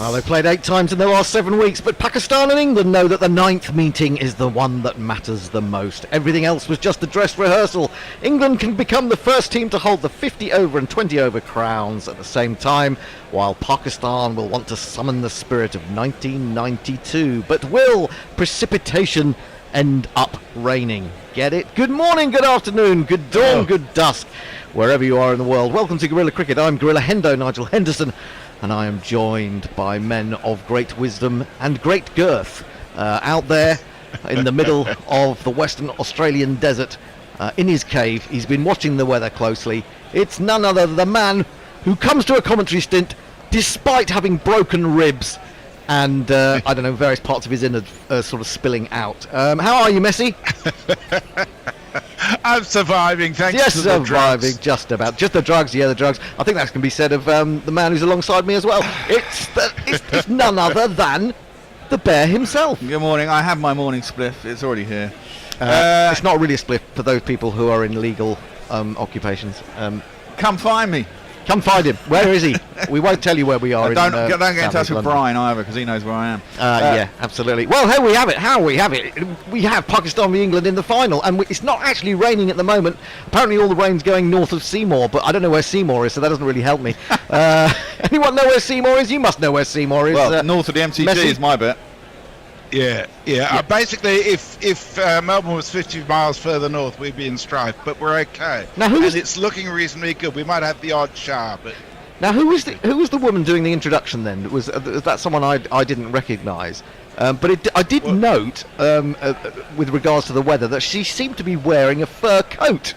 Well, they've played 8 times in the last 7 weeks, but Pakistan and England know that the 9th meeting is the one that matters the most. Everything else was just a dress rehearsal. England can become the first team to hold the 50 over and 20 over crowns at the same time, while Pakistan will want to summon the spirit of 1992. But will precipitation end up raining? Get it? Good morning, good afternoon, good dawn, good dusk, wherever you are in the world. Welcome to Gorilla Cricket. I'm Gorilla Hendo, Nigel Henderson, and I am joined by men of great wisdom and great girth out there in the middle of the Western Australian desert in his cave. He's been watching the weather closely. It's none other than the man who comes to a commentary stint despite having broken ribs and, I don't know, various parts of his innards sort of spilling out. How are you, Messi? I'm surviving, thanks to the drugs. Surviving, just about. Just the drugs, yeah, the drugs. I think that can be said of the man who's alongside me as well. It's none other than the bear himself. Good morning. I have my morning spliff. It's already here. It's not really a spliff for those people who are in legal occupations. Come find me. Come find him. Where is he? We won't tell you where we are. Don't get in touch with Brian either, because he knows where I am. Yeah, absolutely. Well, here we have it. How we have it. We have Pakistan v England in the final, and it's not actually raining at the moment. Apparently all the rain's going north of Seymour, but I don't know where Seymour is, so that doesn't really help me. Anyone know where Seymour is? You must know where Seymour is. Well, north of the MCG Messi? is my bet. Yeah. Basically, if Melbourne was 50 miles further north, we'd be in strife, but we're okay. Now, and it's looking reasonably good. We might have the odd shower, but... Now, who was the woman doing the introduction then? Was that someone I didn't recognise? But I did note, with regards to the weather, that she seemed to be wearing a fur coat.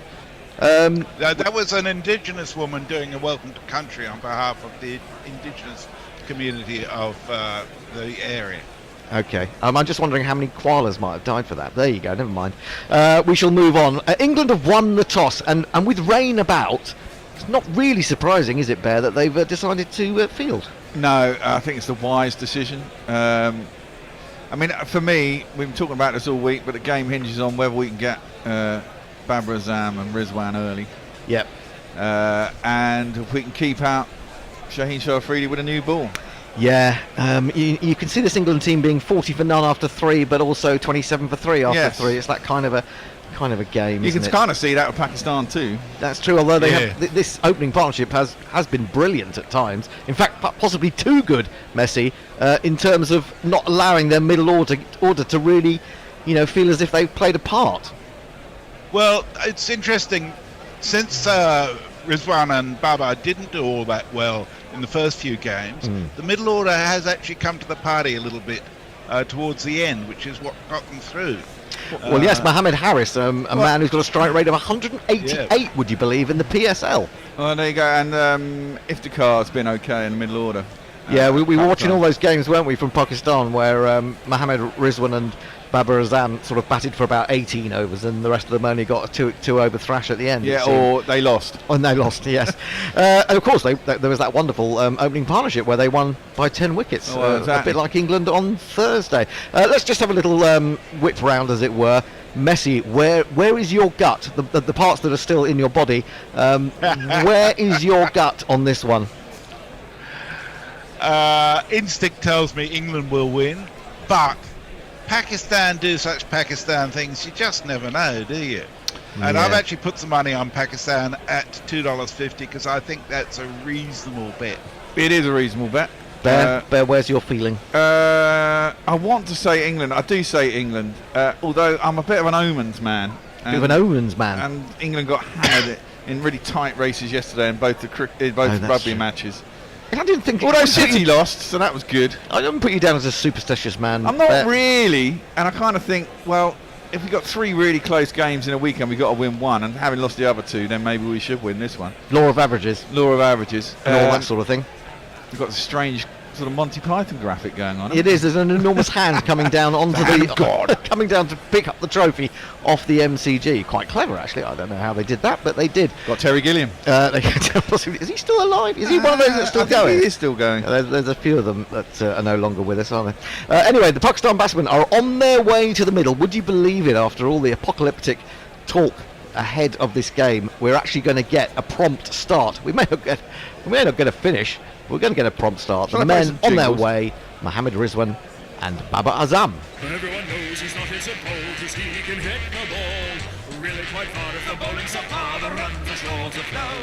That was an Indigenous woman doing a welcome to country on behalf of the Indigenous community of the area. Okay, I'm just wondering how many koalas might have died for that. There you go, never mind. We shall move on. England have won the toss, and with rain about, it's not really surprising, is it, Bear, that they've decided to field? No, I think it's the wise decision. I mean, for me, we've been talking about this all week, but the game hinges on whether we can get Babur Azam and Rizwan early. Yep. And if we can keep out Shaheen Afridi with a new ball. Yeah, you can see this England team being 40 for none after 3, but also 27 for 3 after 3. It's that kind of a game. You can kind of see that with Pakistan too. That's true. Although they have this opening partnership has been brilliant at times. In fact, possibly too good, Messi, in terms of not allowing their middle order to really, feel as if they've played a part. Well, it's interesting since Rizwan and Baba didn't do all that well in the first few games. The middle order has actually come to the party a little bit towards the end, which is what got them through. Well, yes, Mohammed Harris, a man who's got a strike rate of 188, would you believe, in the PSL. Well, there you go. And Iftikhar's been okay in the middle order. Yeah, we were watching all those games, weren't we, from Pakistan, where Mohammed Rizwan and Babur Azam sort of batted for about 18 overs, and the rest of them only got a two over thrash at the end. Yeah, or they lost. And they lost, yes. And of course, there was that wonderful opening partnership where they won by 10 wickets, exactly. A bit like England on Thursday. Let's just have a little whip round, as it were. Messi, where is your gut? The parts that are still in your body. Where is your gut on this one? Instinct tells me England will win, but Pakistan do such Pakistan things, you just never know, do you? And I've actually put some money on Pakistan at $2.50 because I think that's a reasonable bet. It is a reasonable bet. Bear, where's your feeling? I want to say England. I do say England, although I'm a bit of an omens man. And England got hammered in really tight races yesterday in both the rugby matches. I didn't think. Although City lost, so that was good. I don't put you down as a superstitious man. I'm not really, and I kind of think, well, if we got 3 really close games in a weekend, we got to win 1, and having lost the other 2, then maybe we should win this one. Law of averages, and all that sort of thing. We've got a strange sort of Monty Python graphic going on. It is. There's an enormous hand coming down onto coming down to pick up the trophy off the MCG. Quite clever, actually. I don't know how they did that, but they did. Got Terry Gilliam. Is he still alive? Is he one of those that's still going? He is still going. There's a few of them that are no longer with us, aren't they? Anyway, the Pakistan batsmen are on their way to the middle. Would you believe it, after all the apocalyptic talk ahead of this game, we're actually going to get a prompt start. We may not get a finish. We're going to get a prompt start. The men on their way, Mohammad Rizwan and Babur Azam. Everyone knows he's not as bold as he can hit the ball. Really quite far if the bowling's so far, the runs are sure to flow.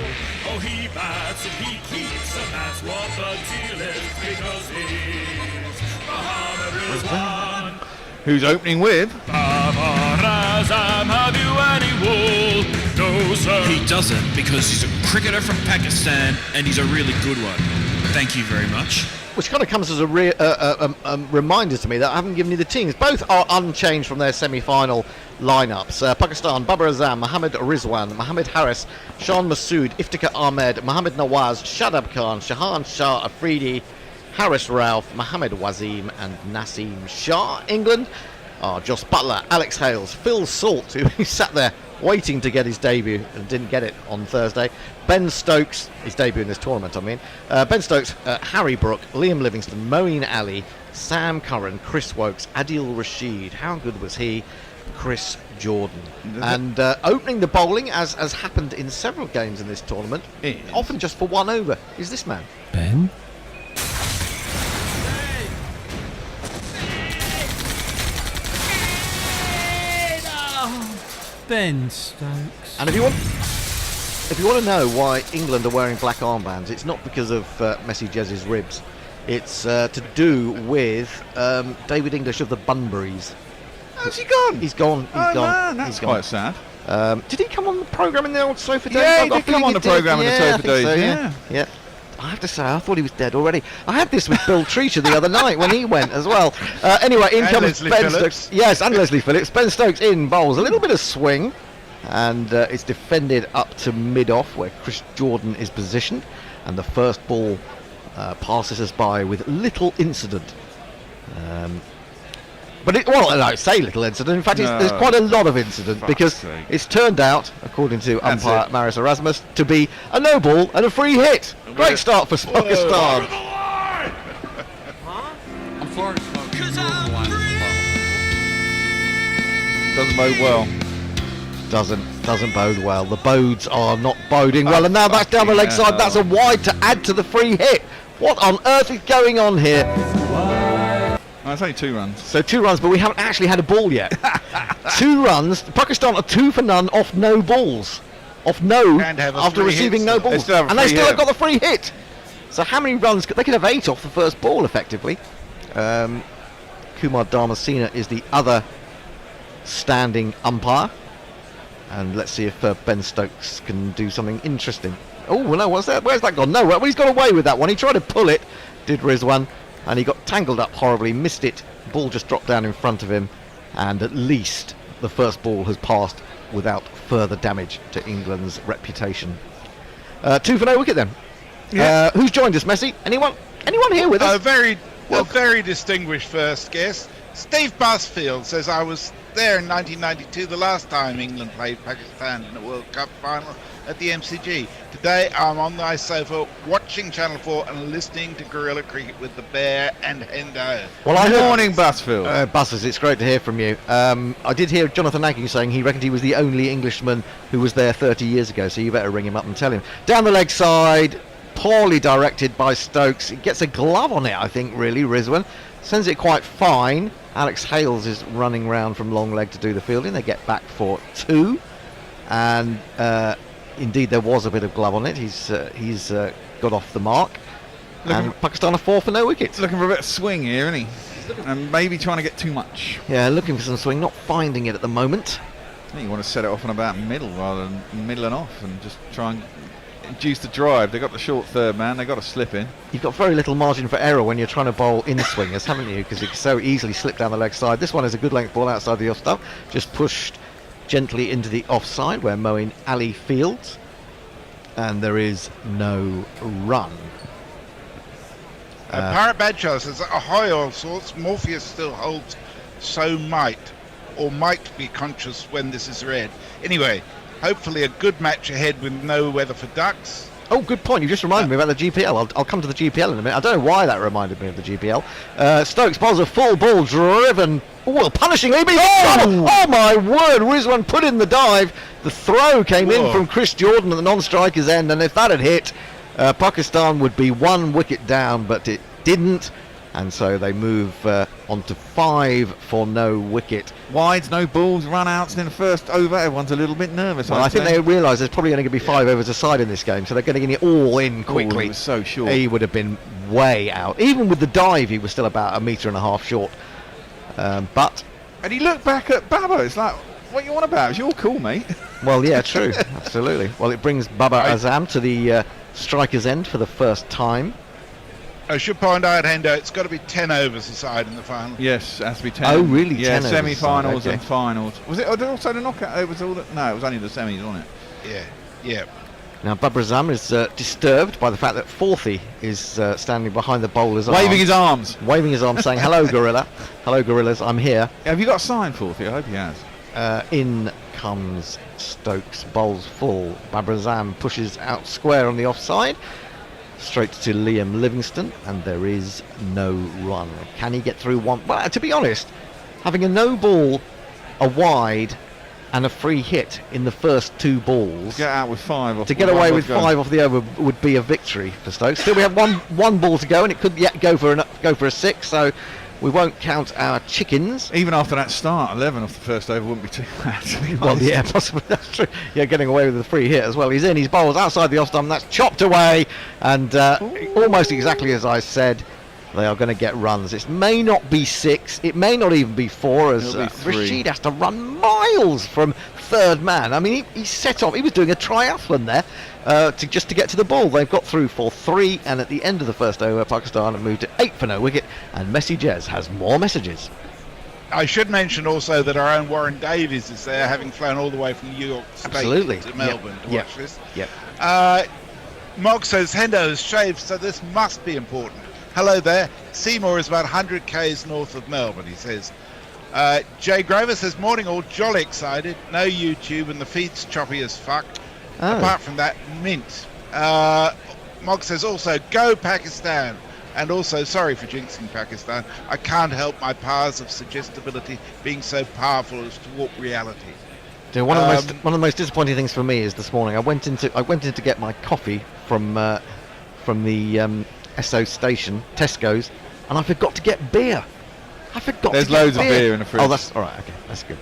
Oh, he bats and he keeps, and that's what the deal is, because he's Mohammad Rizwan. Who's opening with? Babur Azam, have you any wool? No, sir. He doesn't, because he's a cricketer from Pakistan, and he's a really good one. Thank you very much. Which kind of comes as a reminder to me that I haven't given you the teams. Both are unchanged from their semi-final lineups. Pakistan, Babur Azam, Mohammad Rizwan, Mohammad Haris, Shan Masood, Iftikhar Ahmed, Mohammad Nawaz, Shadab Khan, Shaheen Afridi, Haris Rauf, Mohammad Wasim and Naseem Shah. England are Joss Buttler, Alex Hales, Phil Salt, who sat there waiting to get his debut and didn't get it on Thursday. Ben Stokes, his debut in this tournament, I mean. Ben Stokes, Harry Brook, Liam Livingstone, Moeen Ali, Sam Curran, Chris Wokes, Adil Rashid. How good was he? Chris Jordan. And opening the bowling, as happened in several games in this tournament, often just for one over, is this man. Ben? Ben Stokes. And if you want to know why England are wearing black armbands, it's not because of Messi Jez's ribs. It's to do with David English of the Bunburys. How's he gone? He's gone. He's gone. Man, that's He's quite gone. sad. Did he come on the programme in the old Sofa Days? Yeah, he I did come think on the programme in the Yeah, I Sofa think Days. so, Yeah. yeah. I have to say, I thought he was dead already. I had this with Bill Treacher the other night when he went as well. Anyway, in And comes Leslie Ben Phillips. Stokes. Yes, and Leslie Phillips. Ben Stokes in bowls. A little bit of swing. And it's defended up to mid-off where Chris Jordan is positioned. And the first ball passes us by with little incident. I say little incident. In fact, there's quite a lot of incident because sake. it's turned out, according to That's umpire it. Maris Erasmus, to be a no ball and a free hit. Great start for Pakistan. I'm sorry. Doesn't bode well. Doesn't bode well. The bodes are not boding well, and now that's down the leg side. That's a wide to add to the free hit. What on earth is going on here? Oh, it's only 2 runs. So 2 runs, but we haven't actually had a ball yet. 2 runs. Pakistan are 2 for none off no balls. Off no And have a after free receiving hit no still. balls. They still have a And they free still hit. have got the free hit. So how many runs? They could have 8 off the first ball, effectively. Kumar Dharmasena is the other standing umpire. And let's see if Ben Stokes can do something interesting. Oh, no, what's that? Where's that gone? No, well, he's got away with that one. He tried to pull it, did Rizwan, and he got tangled up horribly, missed it. Ball just dropped down in front of him, and at least the first ball has passed without further damage to England's reputation. 2 for no wicket then. Yeah. Who's joined us, Messi? Anyone here with us? A very distinguished first guest. Steve Busfield says, I was there in 1992, the last time England played Pakistan in the World Cup final at the MCG. Today I'm on my sofa watching Channel 4 and listening to Guerrilla Cricket with the Bear and Hendo. Well, Good morning, Busfield. Buzzers, it's great to hear from you. I did hear Jonathan Agnew saying he reckoned he was the only Englishman who was there 30 years ago, so you better ring him up and tell him. Down the leg side, poorly directed by Stokes. It gets a glove on it, I think, really, Rizwan. Sends it quite fine. Alex Hales is running round from long leg to do the fielding. They get back for 2. And indeed, there was a bit of glove on it. He's got off the mark. And Pakistan are 4 for no wickets. Looking for a bit of swing here, isn't he? And maybe trying to get too much. Yeah, looking for some swing, not finding it at the moment. I think you want to set it off on about middle rather than middle and off and just try and induce the drive. They've got the short third man. They've got to slip in. You've got very little margin for error when you're trying to bowl in swingers, haven't you? Because you can so easily slip down the leg side. This one is a good length ball outside the off stump. Just pushed gently into the offside where Moeen Ali fields. And there is no run. Parrot Badshaw says, ahoy all sorts, Morpheus still holds so might be conscious when this is read. Anyway, hopefully a good match ahead with no weather for ducks. Oh, good point. You just reminded me about the GPL. I'll come to the GPL in a minute. I don't know why that reminded me of the GPL. Stokes bowls a full ball driven. Oh, punishing EB. Oh my word. Rizwan put in the dive. The throw came in from Chris Jordan at the non-striker's end, and if that had hit, Pakistan would be 1 wicket down, but it didn't. And so they move on to 5 for no wicket. Wides, no balls, run-outs in the first over. Everyone's a little bit nervous. Well, I think they realise there's probably only going to be 5 overs a side in this game, so they're going to get it all in quickly. It was so short. He would have been way out. Even with the dive, he was still about 1.5 meters short. But and he looked back at Babur. It's like, what you on about? It's your call, mate. Well, yeah, true. Absolutely. Well, it brings Babur Azam to the striker's end for the first time. I should point out, Hendo, it's got to be 10 overs aside in the final. Yes, it has to be 10. Oh, really? Yeah, 10 semi-finals okay. and finals. Was it also the knockout overs? No, it was only the semis, wasn't it? Yeah. Now, Babur Azam is disturbed by the fact that Forthy is standing behind the bowler's arm. Waving his arms. Waving his arms, saying, hello, Gorilla. Hello, Gorillas, I'm here. Have you got a sign for you? I hope he has. In comes Stokes, bowls full. Babur Azam pushes out square on the offside. Straight to Liam Livingston, and there is no run. Can he get through one? Well, to be honest, having a no ball, a wide, and a free hit in the first 2 balls. Get out with 5. Off to get away with 5 off the over would be a victory for Stokes. Still, we have one ball to go, and it could yet go for a 6. So we won't count our chickens. Even after that start, 11 off the first over wouldn't be too bad. Well, yeah, possibly that's true. Yeah, getting away with the free hit as well. He's in. His bowls outside the off stump. That's chopped away, and almost exactly as I said, they are going to get runs. It may not be 6. It may not even be 4. As Rashid has to run miles from third man. I mean, he set off. He was doing a triathlon there to get to the ball. They've got through for 3, and at the end of the first over, Pakistan have moved to 8 for no wicket. And Messi Jez has more messages. I should mention also that our own Warren Davies is there, having flown all the way from New York State to Melbourne to watch this. Yep. Mog says Hendo has shaved, so this must be important. Hello there. Seymour is about 100 k's north of Melbourne, he says. Jay Grover says, morning all, jolly excited. No YouTube and the feed's choppy as fuck. Apart from that, mint. Mog says also, go Pakistan. And also, sorry for jinxing Pakistan. I can't help my powers of suggestibility being so powerful as to warp reality. One of the most disappointing things for me is this morning I went in to get my coffee from the Esso station, Tesco's, and I forgot to get beer. There's loads of beer in the fridge. Oh, that's all right. Okay, that's good.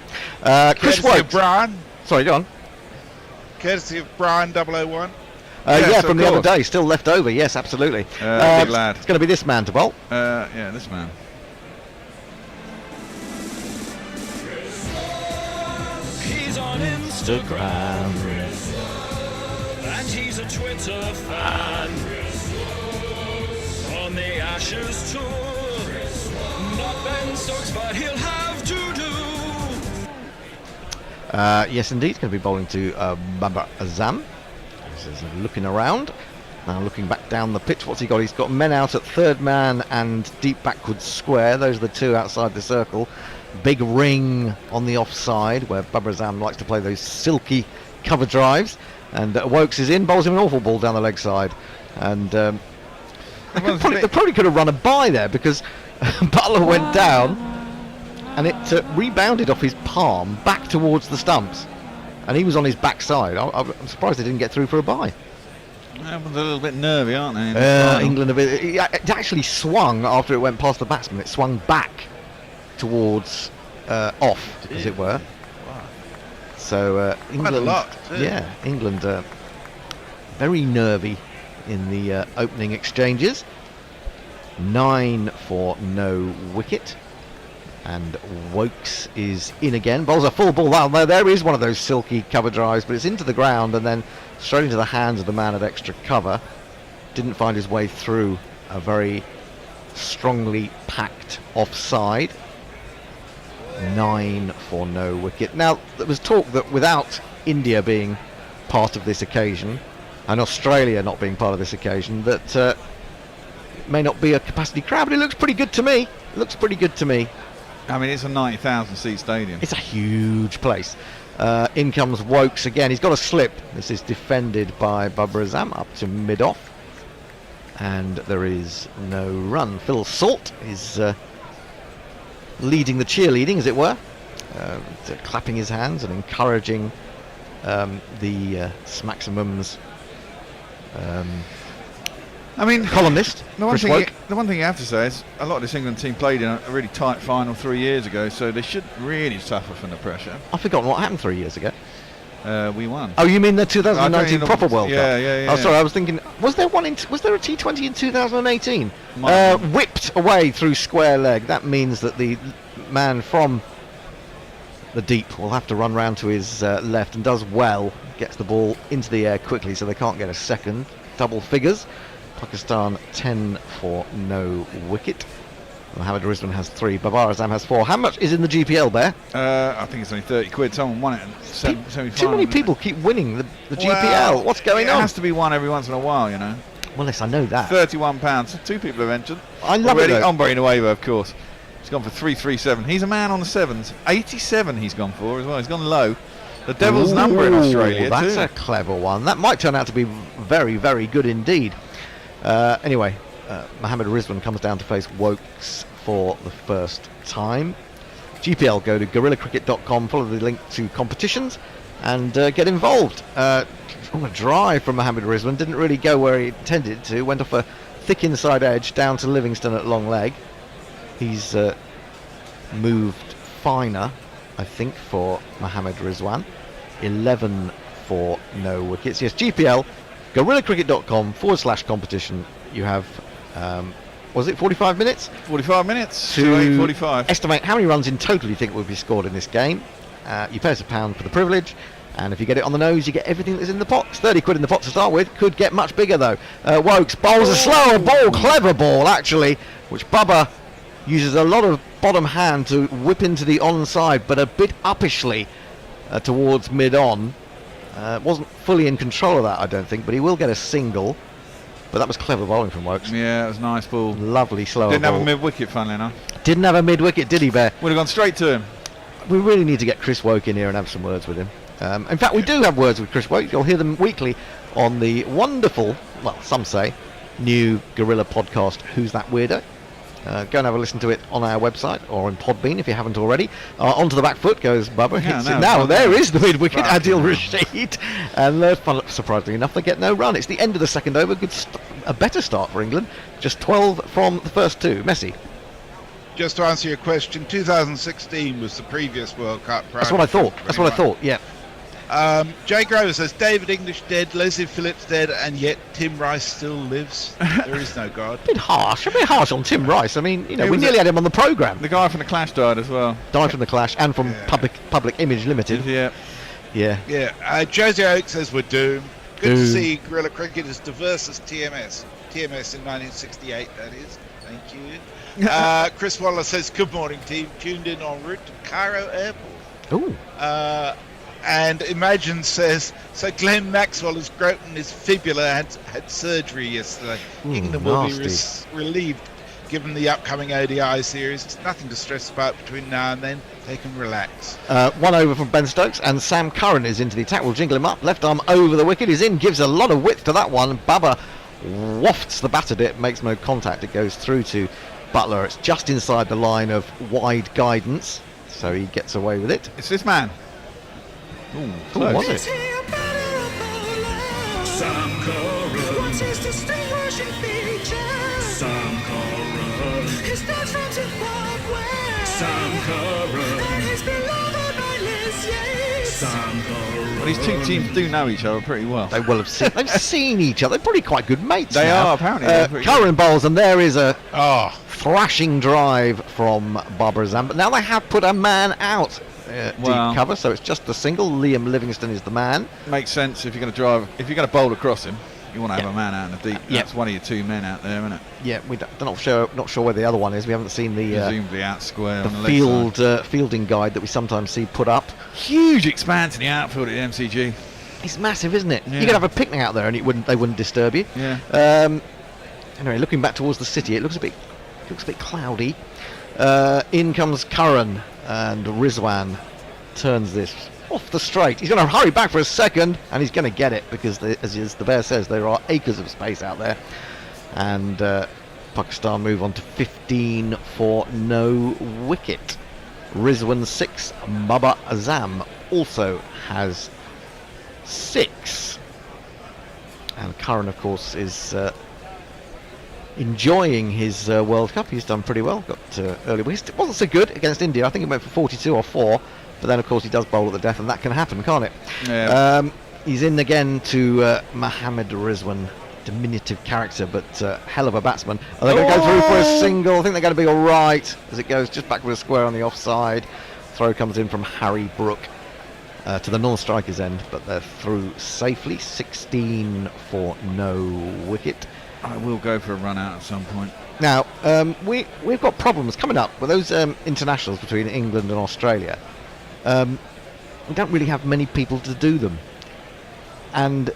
Chris Courtesy of Brian. Sorry, go on. Courtesy of Brian 001. Yes, from the other day, still left over. Yes, absolutely. Big lad. It's going to be this man to bowl. Yeah, this man. He's on Instagram, and he's a Twitter fan. On the Ashes tour, not Ben Stokes, but he'll have to do. Yes, indeed, it's going to be bowling to Babur Azam. He's looking around, now looking back down the pitch. What's he got? He's got men out at third man and deep backwards square. Those are the 2 outside the circle. Big ring on the offside, where Babur Azam likes to play those silky cover drives. And Wokes is in, bowls him an awful ball down the leg side. And they probably could have run a bye there, because Butler went down and it rebounded off his palm back towards the stumps. And he was on his backside. I'm surprised they didn't get through for a bye. Everyone's a little bit nervy, aren't they? England a bit. It actually swung after it went past the batsman. It swung back towards off, as it were. Wow. So England, quite a lot, too. Yeah, England very nervy in the opening exchanges. 9 for no wicket. And Wokes is in again. Bowls a full ball down there. There is one of those silky cover drives, but it's into the ground and then straight into the hands of the man at extra cover. Didn't find his way through a very strongly packed offside. 9 for no wicket. Now, there was talk that without India being part of this occasion and Australia not being part of this occasion, that it may not be a capacity crowd, but it looks pretty good to me. I mean, it's a 90,000 seat stadium. It's a huge place. In comes Wokes again. He's got a slip. This is defended by Babur Azam up to mid-off. And there is no run. Phil Salt is leading the cheerleading, as it were. Clapping his hands and encouraging the Smaximum's columnist. The one thing you have to say is a lot of this England team played in a really tight final 3 years ago, so they should really suffer from the pressure. I've forgotten what happened 3 years ago. We won. Oh, you mean the 2019 proper World Cup? Yeah. Oh, sorry, I was thinking, was there a T20 in 2018? Whipped away through square leg. That means that the man from the deep will have to run round to his left, and does well. Gets the ball into the air quickly, so they can't get a second. Double figures. Pakistan 10 for no wicket. Mohammed Rizwan has 3. Babur Azam has 4. How much is in the GPL, Bear? I think it's only 30 quid. Someone won it. Too many people keep winning the GPL. What's going on? It has to be won every once in a while, you know. Well, yes, I know that. £31. 2 people have entered. I love it. Ombre in a waiver, of course. He's gone for 337. He's a man on the 7s. 87 he's gone for as well. He's gone low. The devil's number in Australia, that's too. a clever one. That might turn out to be very, very good indeed. Anyway, Mohammed Rizwan comes down to face Wokes for the first time. GPL, go to guerrillacricket.com, follow the link to competitions, and get involved. A drive from Mohammed Rizwan didn't really go where he intended to. Went off a thick inside edge down to Livingston at long leg. He's moved finer, I think, for Mohammed Rizwan. 11 for no wickets. Yes, GPL, guerrillacricket.com/competition. You have, was it 45 minutes? 45 minutes to 8:45. Estimate how many runs in total you think will be scored in this game. You pay us £1 for the privilege, and if you get it on the nose, you get everything that's in the pot. 30 quid in the pot to start with. Could get much bigger though. Wokes bowls a slower ball, clever ball actually, which Bubba uses a lot of bottom hand to whip into the onside, but a bit uppishly towards mid-on. Wasn't fully in control of that, I don't think, but he will get a single. But that was clever bowling from Wokes. Yeah, it was a nice ball. Lovely slower Didn't ball. have a mid-wicket, funnily enough. Didn't have a mid-wicket, did he, Bear? Would have gone straight to him. We really need to get Chris Woke in here and have some words with him. In fact, we do have words with Chris Woke. You'll hear them weekly on the wonderful, well, some say, new Gorilla podcast, Who's That Weirdo? Go and have a listen to it on our website or on Podbean if you haven't already. Onto the back foot goes Bubba. Yeah, now there is the mid-wicket, Adil Rashid. And surprisingly enough, they get no run. It's the end of the second over. A better start for England. Just 12 from the first 2. Messi. Just to answer your question, 2016 was the previous World Cup. That's what I thought. Yeah. Jay Grover says David English dead, Leslie Phillips dead, and yet Tim Rice still lives. There is no God. A bit harsh on Tim Rice. I mean, we nearly had him on the programme. The guy from the Clash died as well. Died from the Clash and from Public Image Limited. Yeah. Josie Oak says we're doomed. Good to see Guerrilla Cricket as diverse as TMS. TMS in 1968, that is. Thank you. Chris Waller says, good morning, team. Tuned in en route to Cairo Airport. Ooh. And Imagine says, so Glenn Maxwell has broken his fibula, had surgery yesterday. England will be relieved given the upcoming ODI series. Nothing to stress about between now and then. They can relax. 1 over from Ben Stokes, and Sam Curran is into the attack. We'll jingle him up. Left arm over the wicket. He's in, gives a lot of width to that one. Baba wafts the bat at it, makes no contact. It goes through to Butler. It's just inside the line of wide guidance, so he gets away with it. It's this man. Ooh, was it? Sam Curran. What's his distinguishing feature? Sam Curran. He starts from Zimbabwe. Sam Curran. And he's beloved by Liz Yates. Sam Curran. Well, these two teams do know each other pretty well. They will have seen. They've seen each other. They're probably quite good mates. They now. are apparently. Curran bowls, and there is a thrashing drive from Babur Azam. But now they have put a man out. Deep cover, so it's just the single. Liam Livingston is the man. Makes sense if you're going to bowl across him. You want to have a man out in the deep. That's one of your 2 men out there, isn't it? Yeah, we're not sure where the other one is. We haven't seen the presumably out square the on the fielding guide that we sometimes see put up. Huge expanse in the outfield at the MCG. It's massive, isn't it? Yeah. You could have a picnic out there and they wouldn't disturb you. Yeah. Anyway, looking back towards the city, it looks a bit cloudy. In comes Curran, and Rizwan turns this off the straight. He's going to hurry back for a second, and he's going to get it because, as the bear says, there are acres of space out there. And Pakistan move on to 15 for no wicket. Rizwan 6, Babur Azam also has 6. And Curran, of course, is enjoying his World Cup. He's done pretty well. Got early. Well, he wasn't so good against India. I think he went for 42 or 4. But then, of course, he does bowl at the death, and that can happen, can't it? Yeah. He's in again to Mohammad Rizwan. Diminutive character, but hell of a batsman. Are they going to go through for a single? I think they're going to be all right as it goes just back with a square on the offside. Throw comes in from Harry Brook to the non-strikers end, but they're through safely. 16 for no wicket. I will go for a run out at some point. Now we've got problems coming up with those internationals between England and Australia. We don't really have many people to do them, and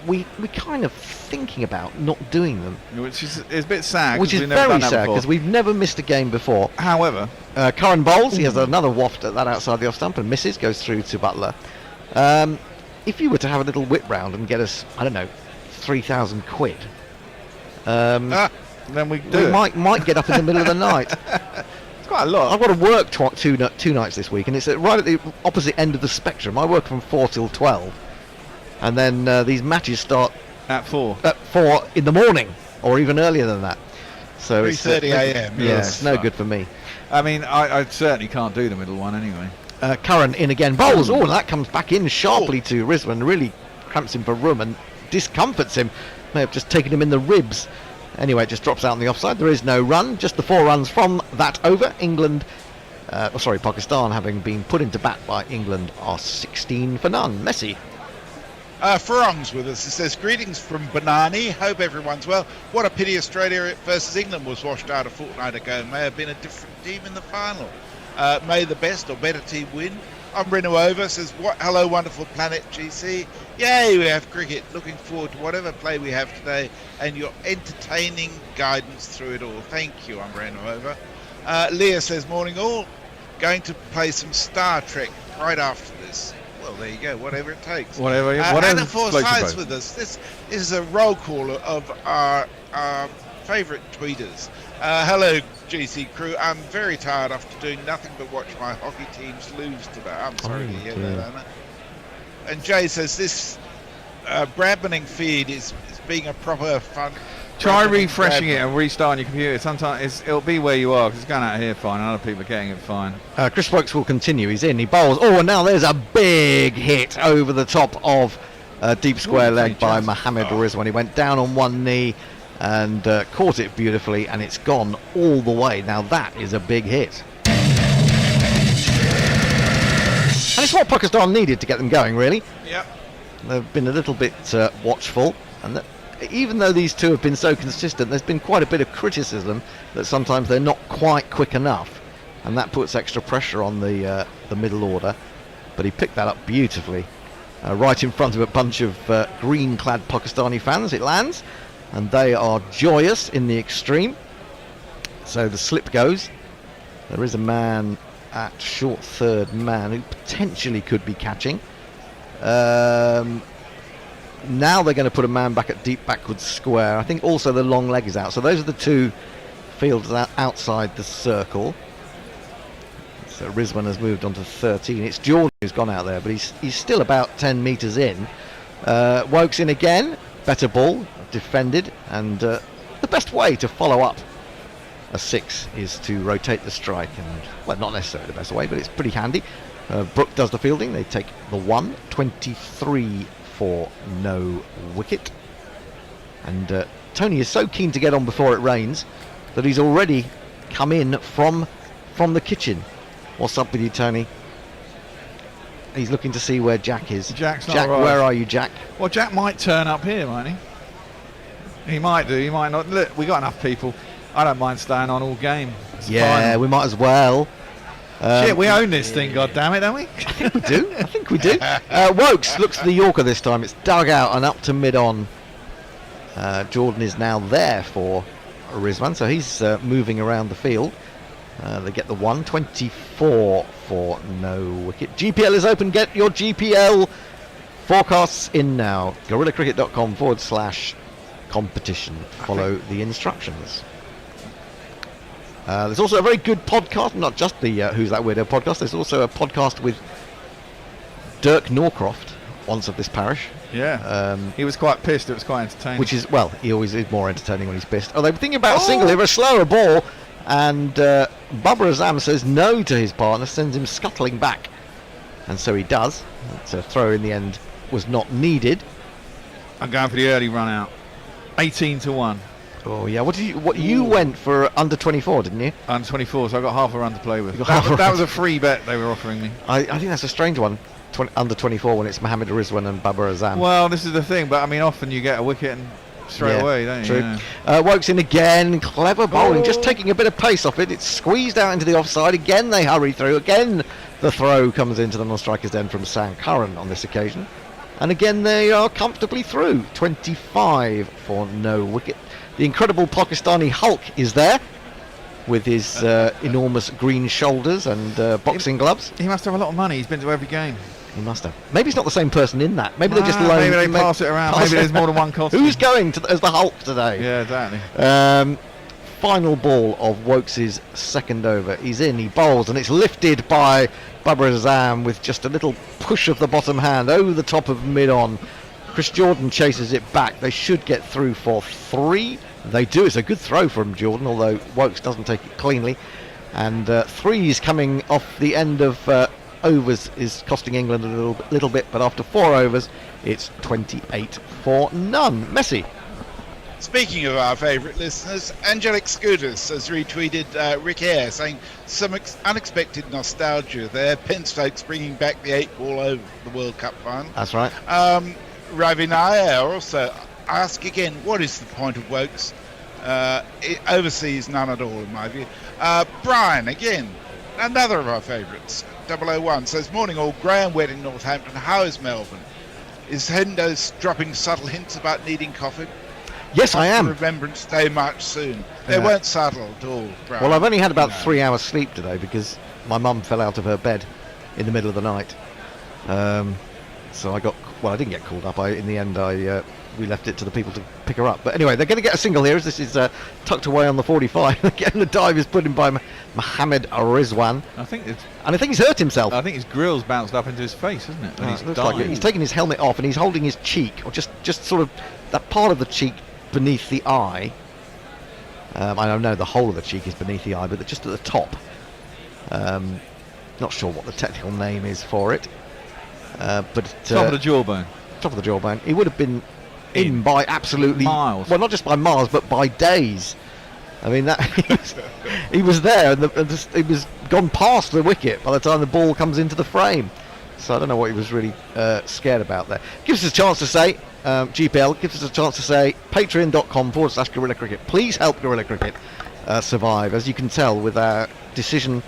we kind of thinking about not doing them, which is a bit sad. Which is very sad because we've never missed a game before. However, Curran bowls. He has another waft at that outside the off stump and misses. Goes through to Butler. If you were to have a little whip round and get us, I don't know, 3,000 quid, then we might get up in the middle of the night. It's quite a lot. I've got to work two nights this week, and it's right at the opposite end of the spectrum. I work from 4 till 12. And then these matches start at 4 in the morning, or even earlier than that. So 3:30 a.m. Yeah, it's no good for me. I mean, I certainly can't do the middle one anyway. Curran in again, bowls. Oh, that comes back in sharply to Rizwan. Really cramps him for room and discomforts him. May have just taken him in the ribs. Anyway, it just drops out on the offside. There is no run. Just the 4 runs from that over. Pakistan, having been put into bat by England, are 16 for none. Messi. Farong's with us. It says, greetings from Banani. Hope everyone's well. What a pity Australia versus England was washed out a fortnight ago. May have been a different team in the final. May the best or better team win. I'm Reno Over. Says, hello, wonderful planet GC. Yay, we have cricket. Looking forward to whatever play we have today and your entertaining guidance through it all. Thank you, I'm Reno Over. Leah says, morning all. Going to play some Star Trek right after this. Well, there you go. Whatever it takes. Whatever. Anna Forsyth's with us. This is a roll call of our favourite tweeters. Hello, GC crew. I'm very tired after doing nothing but watch my hockey teams lose today. I'm sorry to hear that, Anna. And Jay says this Bradmaning feed is being a proper fun. Try refreshing it and restarting your computer. Sometimes it'll be where you are because it's going out here fine and other people are getting it fine. Chris Stokes will continue. He's in. He bowls. Oh, and now there's a big hit over the top of deep square leg by Mohammad Rizwan. He went down on one knee and caught it beautifully, and it's gone all the way. Now that is a big hit. And it's what Pakistan needed to get them going, really. Yep. They've been a little bit watchful, and even though these two have been so consistent, there's been quite a bit of criticism that sometimes they're not quite quick enough, and that puts extra pressure on the middle order. But he picked that up beautifully, right in front of a bunch of green-clad Pakistani fans. It lands, and they are joyous in the extreme. So the slip goes. There is a man at short third man who potentially could be catching. Now they're going to put a man back at deep backwards square. I think also the long leg is out. So those are the two fields outside the circle. So Rizwan has moved on to 13. It's Jordan who's gone out there, but he's still about 10 metres in. Woke's in again. Better ball, defended. And the best way to follow up a 6 is to rotate the strike. And, well, not necessarily the best way, but it's pretty handy. Brook does the fielding. They take the 1. 23 for no wicket. And Tony is so keen to get on before it rains that he's already come in from the kitchen. What's up with you, Tony? He's looking to see where Jack is. Jack, where are you, Jack? Well, Jack might turn up here, mightn't he? He might do, he might not. Look, we got enough people. I don't mind staying on all game. It's fine. We might as well. Shit, we own this thing, goddammit, don't we? I think we do. Wokes looks for the Yorker this time. It's dug out and up to mid-on. Jordan is now there for Rizwan, so he's moving around the field. They get the 124 for no wicket. GPL is open. Get your GPL forecasts in now. GorillaCricket.com/competition. Follow the instructions. There's also a very good podcast, not just the Who's That Weirdo podcast. There's also a podcast with Dirk Norcroft, once of this parish. Yeah. He was quite pissed. It was quite entertaining. Which is, well, he always is more entertaining when he's pissed. Oh, they were thinking about a single here, a slower ball, and Babur Azam says no to his partner, sends him scuttling back. And so he does. So a throw in the end was not needed. I'm going for the early run out. 18-1. Oh yeah, you went for under 24, didn't you? Under 24, so I got half a run to play with. That was a free bet they were offering me. I think that's a strange one. Under 24 when it's Mohammed Rizwan and Babur Azam. Well, this is the thing, but I mean, often you get a wicket and straight away, don't you? True. Yeah. Wokes in again, clever bowling, just taking a bit of pace off it. It's squeezed out into the offside. Again, they hurry through. Again, the throw comes into the non-striker's end from Sam Curran on this occasion. And again, they are comfortably through. 25 for no wicket. The incredible Pakistani Hulk is there with his enormous green shoulders and boxing gloves. He must have a lot of money. He's been to every game. He must have. Maybe it's not the same person in that. Maybe they're just loaned. Maybe they pass it around. Maybe there's more than one costume. Who's going as the Hulk today? Yeah, exactly. Final ball of Wokes' second over. He's in, he bowls, and it's lifted by Babur Azam with just a little push of the bottom hand over the top of mid-on. Chris Jordan chases it back. They should get through for 3. They do. It's a good throw from Jordan, although Wokes doesn't take it cleanly. And 3's coming off the end of overs is costing England a little bit, but after 4 overs, it's 28 for none. Messi. Speaking of our favourite listeners, Angelic Scooters has retweeted Rick Eyre saying some unexpected nostalgia there. Penn Stokes bringing back the 8 ball over the World Cup final. That's right. Ravi Nair also ask again, what is the point of Wokes? Overseas, none at all in my view. Brian, again, another of our favourites, 001, says, morning all, Graham wet in Northampton, how is Melbourne? Is Hendo's dropping subtle hints about needing coffee? Yes, I am. Remembrance Day March soon. They weren't subtle at all, Brian. Well, I've only had about 3 hours sleep today because my mum fell out of her bed in the middle of the night. So I didn't get called up. In the end, we left it to the people to pick her up. But anyway, they're going to get a single here as this is tucked away on the 45. Again, the dive is put in by Mohammed Rizwan. I think he's hurt himself. I think his grill's bounced up into his face, isn't it? It looks like it. He's taken his helmet off and he's holding his cheek, or just sort of that part of the cheek beneath the eye. I don't know the whole of the cheek is beneath the eye, but just at the top. Not sure what the technical name is for it. But top of the jawbone. Top of the jawbone. He would have been in by absolutely miles. Well, not just by miles, but by days. I mean, that he was there, and he was gone past the wicket by the time the ball comes into the frame. So I don't know what he was really scared about there. Gives us a chance to say, GPL gives us a chance to say, patreon.com/Gorilla Cricket. Please help Gorilla Cricket survive. As you can tell with our decision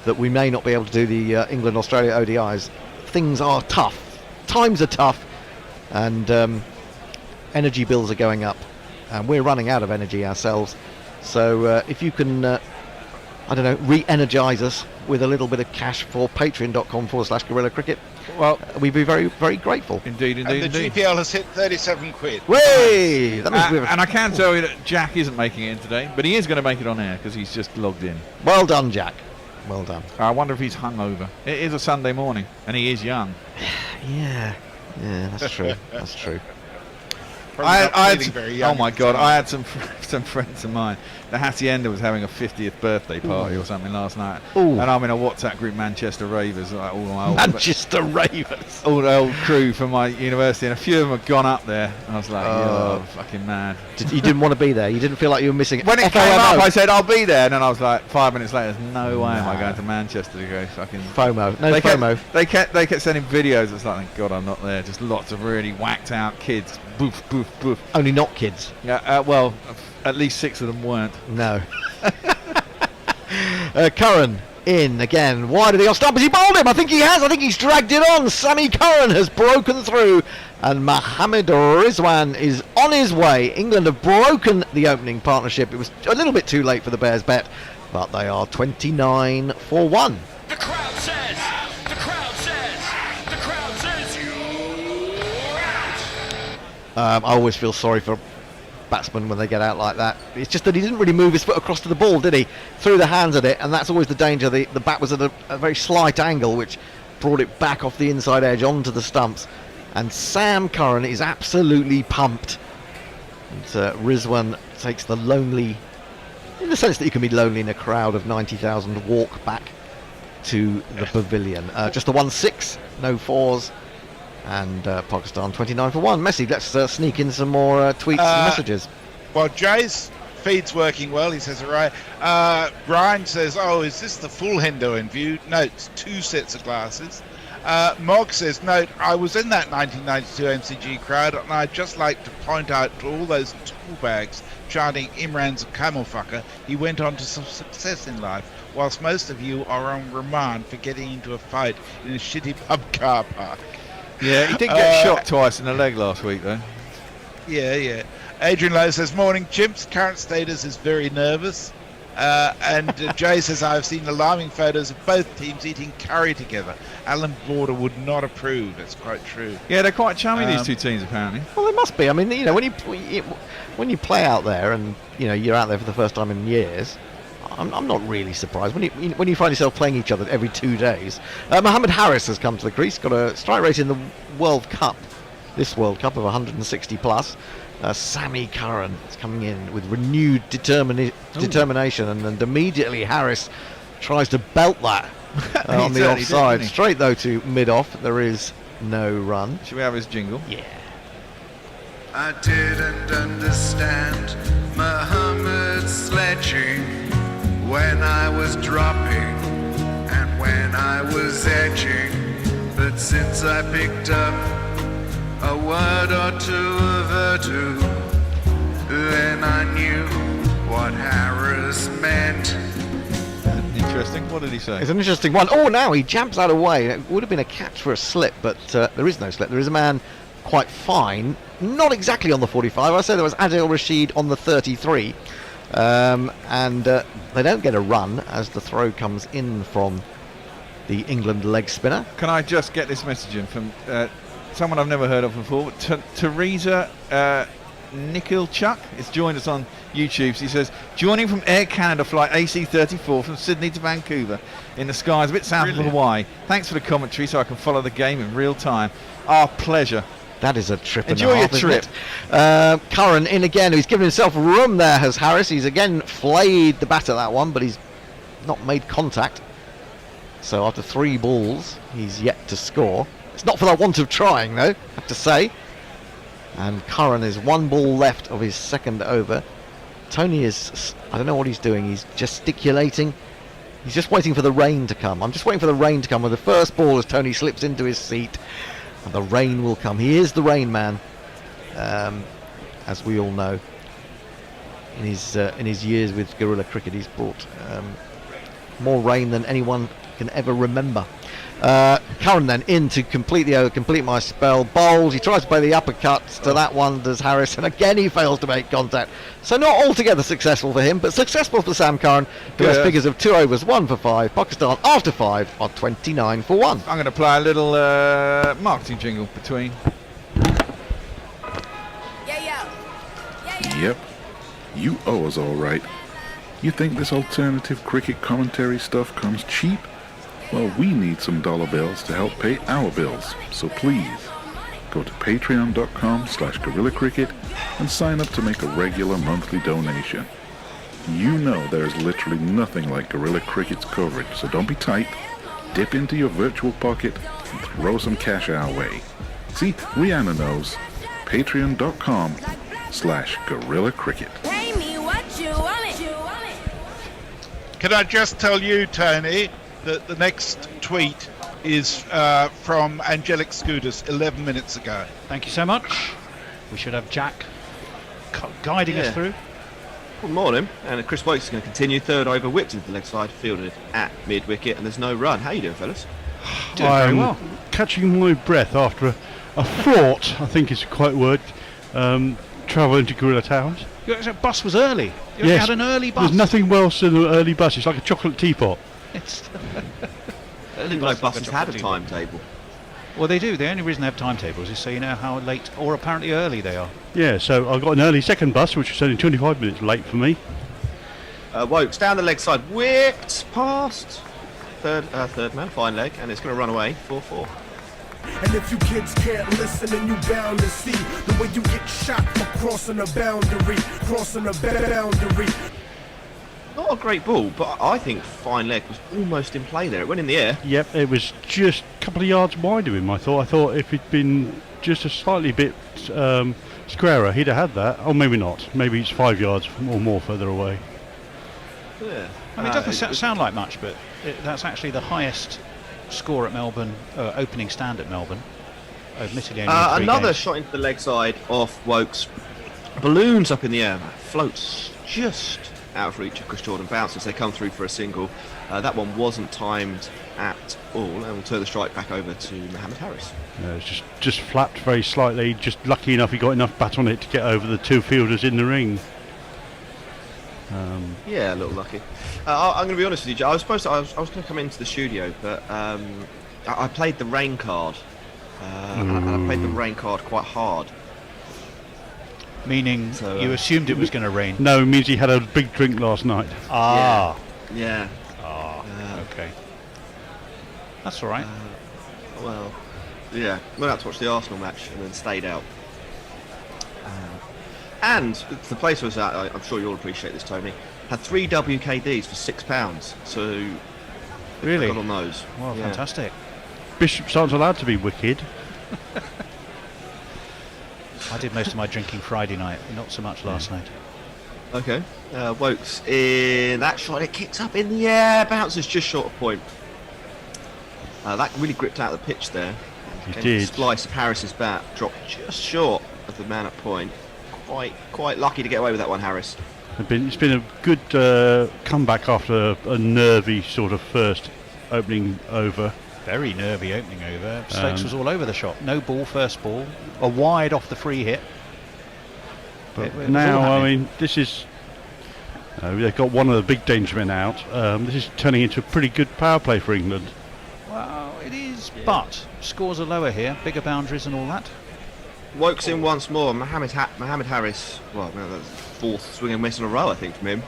that we may not be able to do the England-Australia ODIs, things are tough. Times are tough, and energy bills are going up, and we're running out of energy ourselves. So if you can, re-energise us with a little bit of cash for patreon.com/Gorilla Cricket, well, we'd be very, very grateful. Indeed. And the GPL has hit 37 quid. Way! And I can tell you that Jack isn't making it in today, but he is going to make it on air because he's just logged in. Well done, Jack. Well done. I wonder if he's hungover. It is a Sunday morning, and he is young. Yeah, that's true. That's true. I had some friends of mine. The Hacienda was having a 50th birthday party or something last night. Ooh. And I'm in a WhatsApp group, Manchester Ravers, like all my old Manchester Ravers, all the old crew from my university, and a few of them had gone up there. And I was like, "You're fucking mad." You didn't want to be there. You didn't feel like you were missing it. When it came up, I said, "I'll be there," and then I was like, 5 minutes later, "There's no way am I going to Manchester to go fucking FOMO." No they FOMO. They kept sending videos. It's like, thank God I'm not there. Just lots of really whacked out kids. Boof, boof, boof. Only not kids. Yeah. Well, at least 6 of them weren't. No. Curran in again, wide of the off stump. Has he bowled him? I think he has. I think he's dragged it on. Sammy Curran has broken through, and Mohammed Rizwan is on his way. England have broken the opening partnership. It was a little bit too late for the Bears bet but they are 29 for 1. The crowd says, you're out. I always feel sorry for batsmen when they get out like that. It's just that he didn't really move his foot across to the ball, did he? Threw the hands at it, and that's always the danger. The bat was at a very slight angle, which brought it back off the inside edge onto the stumps. And Sam Curran is absolutely pumped. And Rizwan takes the lonely, in the sense that you can be lonely in a crowd of 90,000, walk back to the pavilion. Just a 1-6, no fours. And Pakistan 29 for 1. Messi, let's sneak in some more tweets and messages. Well, Jay's feed's working well. He says, all right. Brian says, oh, is this the full Hendo in view? No, it's 2 sets of glasses. Mog says, note, I was in that 1992 MCG crowd, and I'd just like to point out to all those tool bags chanting Imran's a camel fucker, he went on to some success in life, whilst most of you are on remand for getting into a fight in a shitty pub car park. Yeah, he did get shot twice in the leg last week, though. Yeah. Adrian Lowe says, morning, chimps. Current status is very nervous. And Jay says, I've seen alarming photos of both teams eating curry together. Alan Border would not approve. That's quite true. Yeah, they're quite chummy, these two teams, apparently. Well, they must be. I mean, you know, when you play out there and, you know, you're out there for the first time in years, I'm not really surprised. When you find yourself playing each other every 2 days. Mohammed Harris has come to the crease, got a strike rate in the World Cup, this World Cup, of 160 plus. Sammy Curran is coming in with renewed determination, and immediately Harris tries to belt that on the offside. Straight though to mid-off. There is no run. Should we have his jingle? Yeah. I didn't understand Muhammad's sledging when I was dropping and when I was edging, but since I picked up a word or two of Urdu, then I knew what Harris meant. Interesting. What did he say? It's an interesting one. Oh, now he jumps out of the way. It would have been a catch for a slip, but there is no slip. There is a man quite fine. Not exactly on the 45. I say there was Adil Rashid on the 33. And they don't get a run as the throw comes in from the England leg spinner. Can I just get this message in from someone I've never heard of before? Teresa Nikilchuk has joined us on YouTube. She says, joining from Air Canada flight AC-34 from Sydney to Vancouver in the skies a bit south of Hawaii. Thanks for the commentary so I can follow the game in real time. Our pleasure. That is a trip. Enjoy and a half, your trip. Curran in again, who's given himself room there, has Harris. He's again flayed the bat at that one, but he's not made contact. So after 3 balls, he's yet to score. It's not for the want of trying, though, I have to say. And Curran is 1 ball left of his second over. Tony is, I don't know what he's doing. He's gesticulating. He's just waiting for the rain to come. I'm just waiting for the rain to come with the first ball as Tony slips into his seat. And the rain will come. He is the rain man, as we all know. In his years with guerrilla cricket, he's brought more rain than anyone can ever remember. Curran then in to complete my spell. Bowls. He tries to play the uppercuts to that one, does Harris, and again he fails to make contact. So not altogether successful for him, but successful for Sam Curran, who has figures of 2 overs, 1 for 5. Pakistan after 5 are 29 for 1. I'm going to play a little marketing jingle between. Yep, you owe us all right. You think this alternative cricket commentary stuff comes cheap? Well, we need some dollar bills to help pay our bills, so please go to patreon.com/guerrillacricket and sign up to make a regular monthly donation. You know there's literally nothing like Guerrilla Cricket's coverage, so don't be tight, dip into your virtual pocket and throw some cash our way. See, Rihanna knows. patreon.com/guerrillacricket. Pay me what you want it. Can I just tell you, Tony, that the next tweet is from Angelic Scooters 11 minutes ago. Thank you so much. We should have Jack guiding us through. Good morning. And Chris Wokes is going to continue. 3rd over, whipped into the leg side, fielded at mid-wicket, and there's no run. How you doing, fellas? Doing very well. Catching my breath after a fraught, I think is quite a word, travel into Gorilla Towns. Your bus was early. You Yes, had an early bus. There's nothing worse than an early bus. It's like a chocolate teapot. It's I didn't know buses had a timetable. Well, they do. The only reason they have timetables is so you know how late or apparently early they are. Yeah, so I got an early second bus, which was only 25 minutes late for me. Wokes down the leg side, whipped past third man, fine leg, and it's going to run away 4-4. And if you kids can't listen, then you bound to see the way you get shot for crossing a boundary, Not a great ball, but I think fine leg was almost in play there. It went in the air. Yep, it was just a couple of yards wide of him, I thought. I thought if he'd been just a slightly bit squarer, he'd have had that. Or maybe not. Maybe it's 5 yards or more further away. Yeah. I mean, it doesn't sound like much, but that's actually the highest score at Melbourne, opening stand at Melbourne. Admittedly, only in 3 another games. shot into the leg side off Wokes. Balloons up in the air. Floats just out of reach of Chris Jordan. Bounces. They come through for a single. That one wasn't timed at all, and we'll turn the strike back over to Mohammed Harris. It's just flapped very slightly. Just lucky enough he got enough bat on it to get over the 2 fielders in the ring. Yeah, a little lucky. I'm going to be honest with you, Joe. I was going to come into the studio, but I played the rain card, and I played the rain card quite hard. Meaning you assumed it was going to rain? No, it means he had a big drink last night. Ah. Yeah. Okay. That's all right. Well, yeah. Went out to watch the Arsenal match and then stayed out. And the place was at, I'm sure you'll appreciate this, Tony, had 3 WKDs for £6. So, really? I got on those. Well, yeah. Fantastic. Bishops aren't allowed to be wicked. I did most of my drinking Friday night, not so much last night. Okay. Wokes in that shot, it kicks up in the air, bounces just short of point. That really gripped out the pitch there. It did. Splice of Harris's bat dropped just short of the man at point. Quite lucky to get away with that one, Harris. It's been a good comeback after a nervy sort of first opening over. Very nervy opening over. Stokes was all over the shot. No ball, first ball. A wide off the free hit. But now, I mean, this is... they've got one of the big danger men out. This is turning into a pretty good power play for England. Well, it is, but scores are lower here. Bigger boundaries and all that. Wokes in once more. Mohammed Harris, well, no, that's the 4th swing and miss in a row, I think, from him.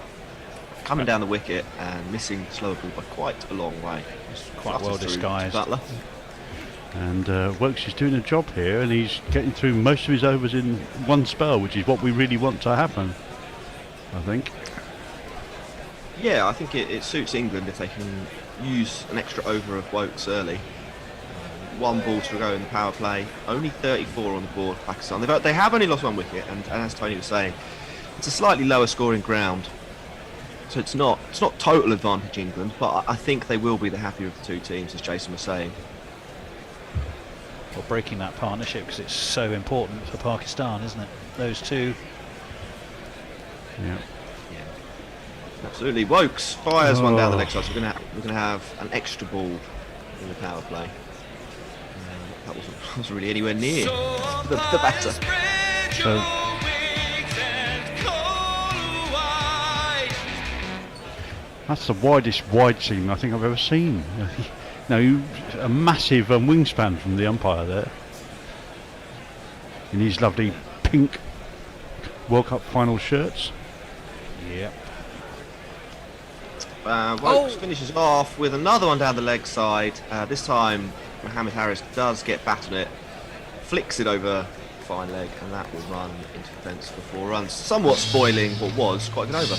Coming down the wicket and missing the slower ball by quite a long way. It's quite well disguised. Butler. And Wokes is doing a job here, and he's getting through most of his overs in one spell, which is what we really want to happen, I think. Yeah, I think it suits England if they can use an extra over of Wokes early. 1 ball to go in the power play. Only 34 on the board, Pakistan. They have only lost 1 wicket, and as Tony was saying, it's a slightly lower scoring ground. So it's not total advantage England, but I think they will be the happier of the 2 teams, as Jason was saying. Well, breaking that partnership because it's so important for Pakistan, isn't it? Those 2. Yeah. Absolutely. Wokes fires one down the leg side, so we're going to have an extra ball in the power play. That wasn't really anywhere near the batter. So that's the widest wide seam I think I've ever seen. Now, a massive wingspan from the umpire there in his lovely pink World Cup final shirts. Yep. Wokes finishes off with another one down the leg side. This time Mohammed Harris does get bat on it, flicks it over fine leg, and that will run into the fence for 4 runs, somewhat spoiling what was quite a good over.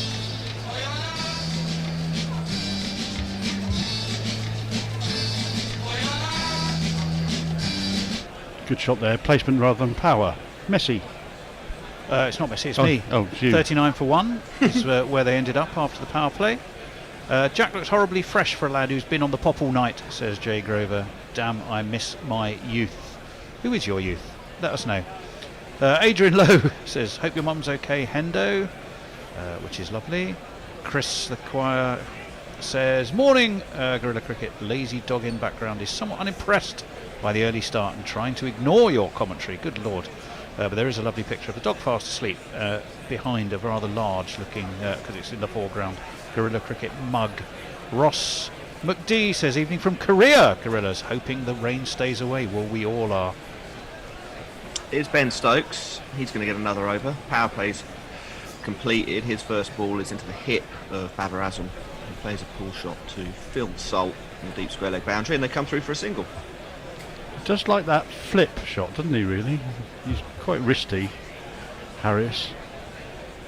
Good shot there, placement rather than power. Messi. It's not Messi, it's me. Oh, it's you. 39 for 1 is where they ended up after the power play. Jack looks horribly fresh for a lad who's been on the pop all night, says Jay Grover. Damn, I miss my youth. Who is your youth? Let us know. Adrian Lowe says, hope your mum's okay, Hendo, which is lovely. Chris the choir says, morning, Gorilla Cricket. Lazy dog in background is somewhat unimpressed by the early start and trying to ignore your commentary. Good lord. But there is a lovely picture of a dog fast asleep behind a rather large looking, because it's in the foreground, Gorilla Cricket mug. Ross McD says, evening from Korea, Gorillas, hoping the rain stays away. Well, we all are. It's Ben Stokes. He's going to get another over. Power play's completed. His first ball is into the hip of Babur Azam, who plays a pull shot to Phil Salt in the deep square leg boundary, and they come through for a single. Just like that flip shot, doesn't he, really? He's quite wristy, Harris.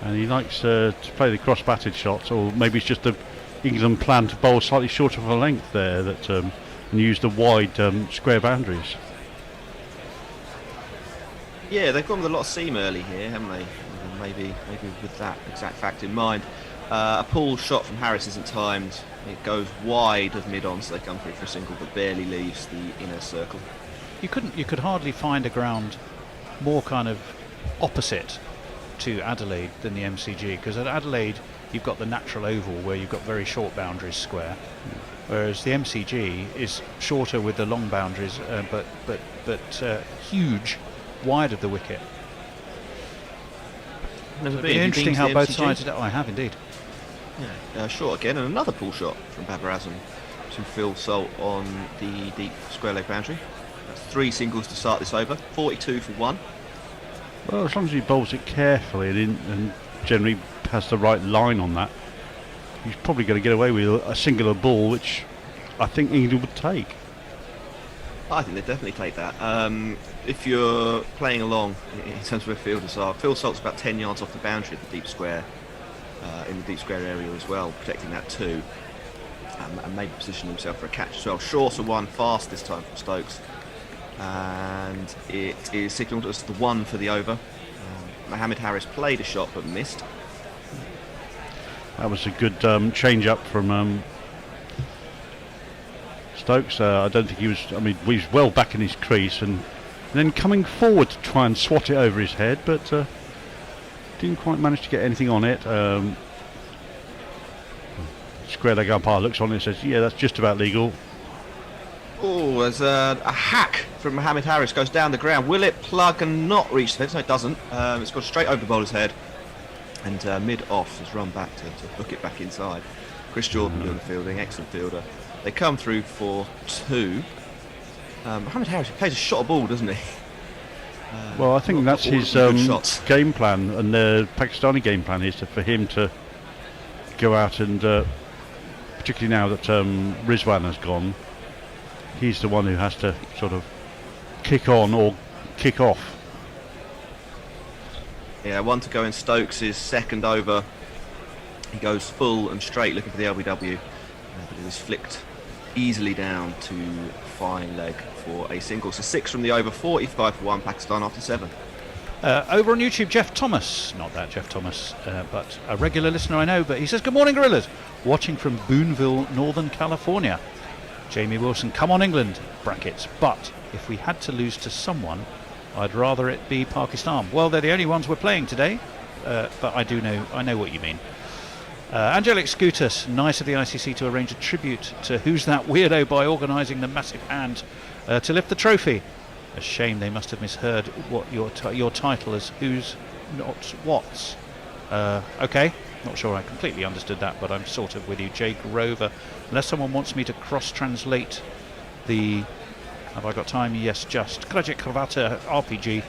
And he likes to play the cross-batted shots, or maybe it's just the England plan to bowl slightly short of a length there, that and use the wide square boundaries. Yeah, they've gone with a lot of seam early here, haven't they? Maybe with that exact fact in mind. A pull shot from Harris isn't timed. It goes wide of mid-on, so they come through for a single, but barely leaves the inner circle. You could hardly find a ground more kind of opposite to Adelaide than the MCG, because at Adelaide you've got the natural oval where you've got very short boundaries square, whereas the MCG is shorter with the long boundaries, but huge wide of the wicket. It'll be interesting how both sides. I have indeed. Yeah, short again, and another pull shot from Babur Azam to Phil Salt on the deep square leg boundary. That's 3 singles to start this over. 42 for 1. Well, as long as he bowls it carefully and generally has the right line on that, he's probably going to get away with a singular ball, which I think England would take. I think they definitely take that. If you're playing along in terms of where fielders are, Phil Salt's about 10 yards off the boundary of the deep square, in the deep square area as well, protecting that too, and maybe position himself for a catch as well. Shorter one, fast this time from Stokes, and it is signalled as the 1 for the over. Mohammed Harris played a shot but missed. That was a good change up from Stokes. I don't think he was. I mean, he was well back in his crease and then coming forward to try and swat it over his head, but didn't quite manage to get anything on it. Square leg umpire looks on it and says, "Yeah, that's just about legal." Oh, there's a hack from Mohammed Harris, goes down the ground. Will it plug and not reach the fence? No, it doesn't. It's gone straight over the bowler's head, and mid-off has run back to hook it back inside. Chris Jordan doing the fielding, excellent fielder. They come through for 2. Mohammed Harris plays a shot ball, doesn't he? Well, I think that's his game plan, and the Pakistani game plan is for him to go out and, particularly now that Rizwan has gone, he's the one who has to sort of kick on or kick off. Yeah, 1 to go in Stokes' second over. He goes full and straight looking for the LBW, but it is flicked easily down to fine leg for a single. So 6 from the over, 45 for 1, Pakistan after 7. Over on YouTube, Jeff Thomas, not that Jeff Thomas, but a regular listener I know, but he says, "Good morning, Gorillas, watching from Boonville, Northern California. Jamie Wilson, come on England, brackets, but if we had to lose to someone, I'd rather it be Pakistan." Well, they're the only ones we're playing today, but I know what you mean. Angelic Scootus, nice of the ICC to arrange a tribute to Who's That Weirdo by organising the massive hand to lift the trophy. A shame they must have misheard what your title is. Who's Not What's. Okay, not sure I completely understood that, but I'm sort of with you. Jake Rover, unless someone wants me to cross-translate the... Have I got time? Yes, just. Krajik Kravata RPG.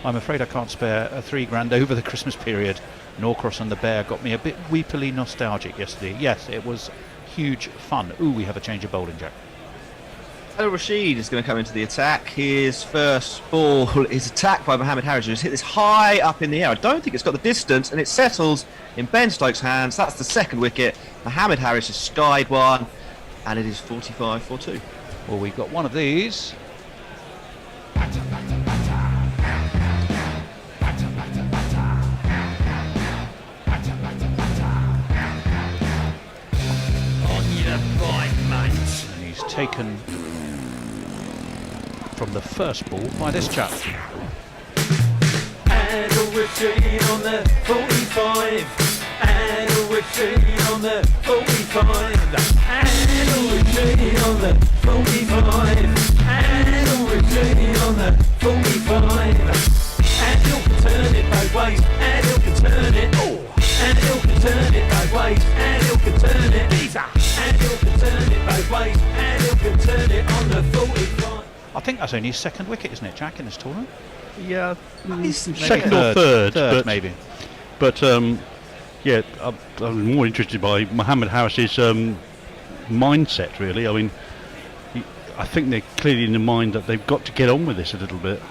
I'm afraid I can't spare $3,000 over the Christmas period. Norcross and the Bear got me a bit weepily nostalgic yesterday. Yes, it was huge fun. Ooh, we have a change of bowling, Jack. Al Rashid is going to come into the attack. His first ball is attacked by Mohammed Harris, who's hit this high up in the air. I don't think it's got the distance, and it settles in Ben Stokes' hands. That's the second wicket. Mohammed Harris has skied one, and it is 45 for 2. Well, we've got one of these. And he's taken from the first ball by this chap. And we're shade on the 45. And we're shade on the 45. And we're shade on the 45. And we're shade on the 45. And turn it both ways, and he'll can turn it. And he'll can turn it both ways, and he'll can turn it on the 45. I think that's only his second wicket, isn't it, Jack, in this tournament? Yeah, Second second or third, but maybe. But yeah, I'm more interested by Mohammed Harris's mindset. Really, I mean, I think they're clearly in the mind that they've got to get on with this a little bit,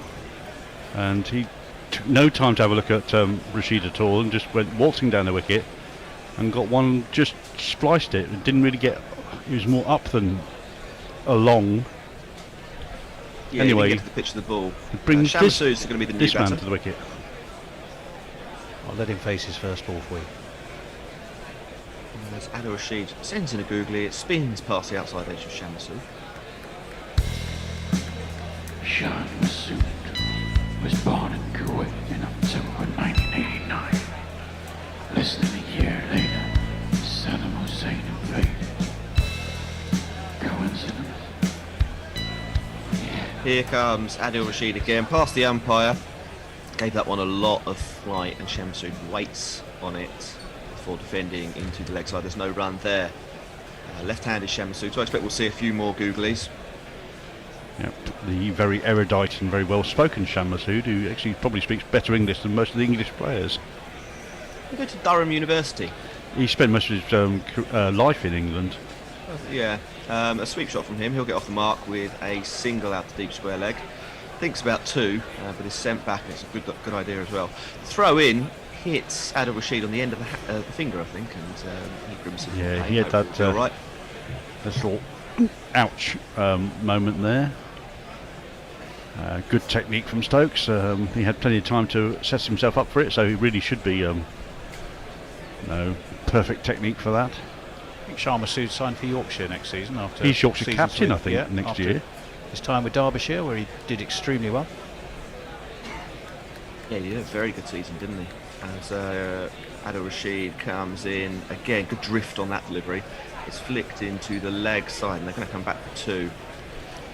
and he took no time to have a look at Rashid at all, and just went waltzing down the wicket and got one, just spliced it. It didn't really get. He was more up than along. Yeah, anyway, you get to the pitch of the ball. Brings Shamsu's going to be the new this man batter to the wicket. I'll let him face his first ball for you. And there's Adil Rashid sends in a googly. It spins past the outside edge of Shamsu. Shaheen Afridi was born in Kuwait in October 1989. Less than a year later, Saddam Hussein invaded. Coincidence? Here comes Adil Rashid again, past the umpire. Gave that one a lot of flight, and Shamsu waits on it before defending into the leg side. There's no run there. Left-handed Shamsu, so I expect we'll see a few more googlies. Yep, the very erudite and very well-spoken Shaheen Afridi, who actually probably speaks better English than most of the English players. You go to Durham University. He spent most of his life in England. Yeah, a sweep shot from him. He'll get off the mark with a single out to deep square leg. Thinks about two, but is sent back. It's a good idea as well. Throw in hits Adil Rashid on the end of the finger, I think, and he grimaces. Yeah, he had that right. little ouch moment there. Good technique from Stokes. He had plenty of time to set himself up for it, so he really should be perfect technique for that. I think Shah Massoud signed for Yorkshire next season. After he's Yorkshire season's captain, win. I think, next after year. His time with Derbyshire, where he did extremely well. Yeah, he did a very good season, didn't he? As Adil Rashid comes in again, good drift on that delivery. It's flicked into the leg side, and they're going to come back for two.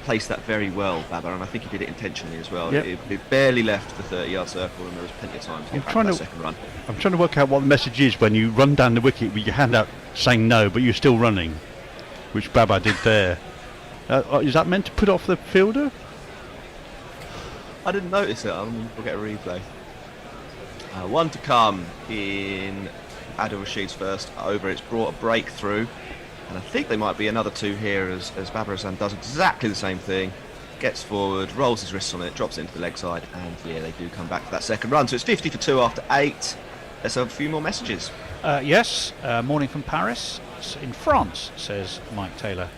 Placed that very well, Babur, and I think he did it intentionally as well. Yep. It barely left the 30-yard circle, and there was plenty of time to get back to that second run. I'm trying to work out what the message is when you run down the wicket with your hand out saying no, but you're still running, which Babur did there. Is that meant to put off the fielder? I didn't notice it. We'll get a replay. One to come in Adil Rashid's first over. It's brought a breakthrough, and I think there might be another two here as Babur Azam does exactly the same thing. Gets forward, rolls his wrists on it, drops it into the leg side, and yeah, they do come back for that second run. So it's 50 for 2 after 8. Let's have a few more messages. Yes, morning from Paris in France, says Mike Taylor.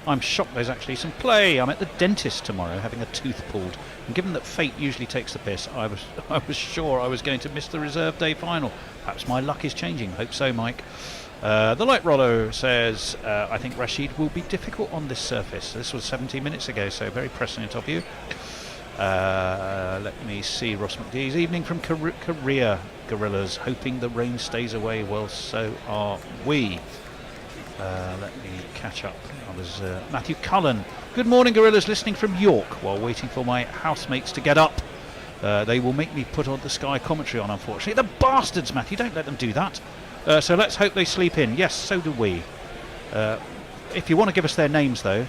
I'm shocked there's actually some play. I'm at the dentist tomorrow having a tooth pulled, and given that fate usually takes the piss, I was sure I was going to miss the reserve day final. Perhaps my luck is changing. Hope so, Mike. The Light Rollo says, I think Rashid will be difficult on this surface. This was 17 minutes ago, so very prescient of you. Let me see, Ross McDee's evening from Korea, Gorillas, hoping the rain stays away. Well, so are we. Let me catch up. I was Matthew Cullen. Good morning, Gorillas, listening from York while waiting for my housemates to get up. They will make me put on the Sky commentary on, unfortunately. The bastards, Matthew, don't let them do that. So let's hope they sleep in. Yes, so do we. If you want to give us their names, though,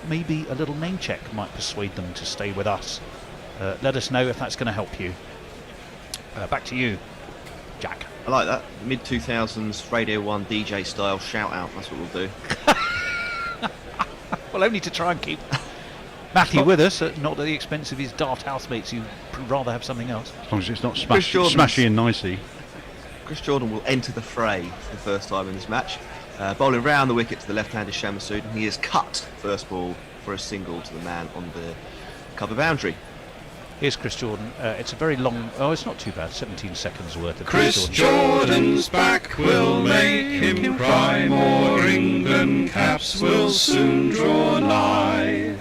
maybe a little name check might persuade them to stay with us. Let us know if that's going to help you. Back to you, Jack. I like that. Mid-2000s Radio 1 DJ style shout out. That's what we'll do. Well, only to try and keep Matthew with us, not at the expense of his daft housemates who'd rather have something else. As long as it's not smashy and nicey. Chris Jordan will enter the fray for the first time in this match. Bowling round the wicket to the left-handed Shaheen Afridi, and he has cut first ball for a single to the man on the cover boundary. Here's Chris Jordan. It's a very long... Oh, it's not too bad. 17 seconds worth of Chris Jordan's back will make him cry. More England caps will soon draw nigh.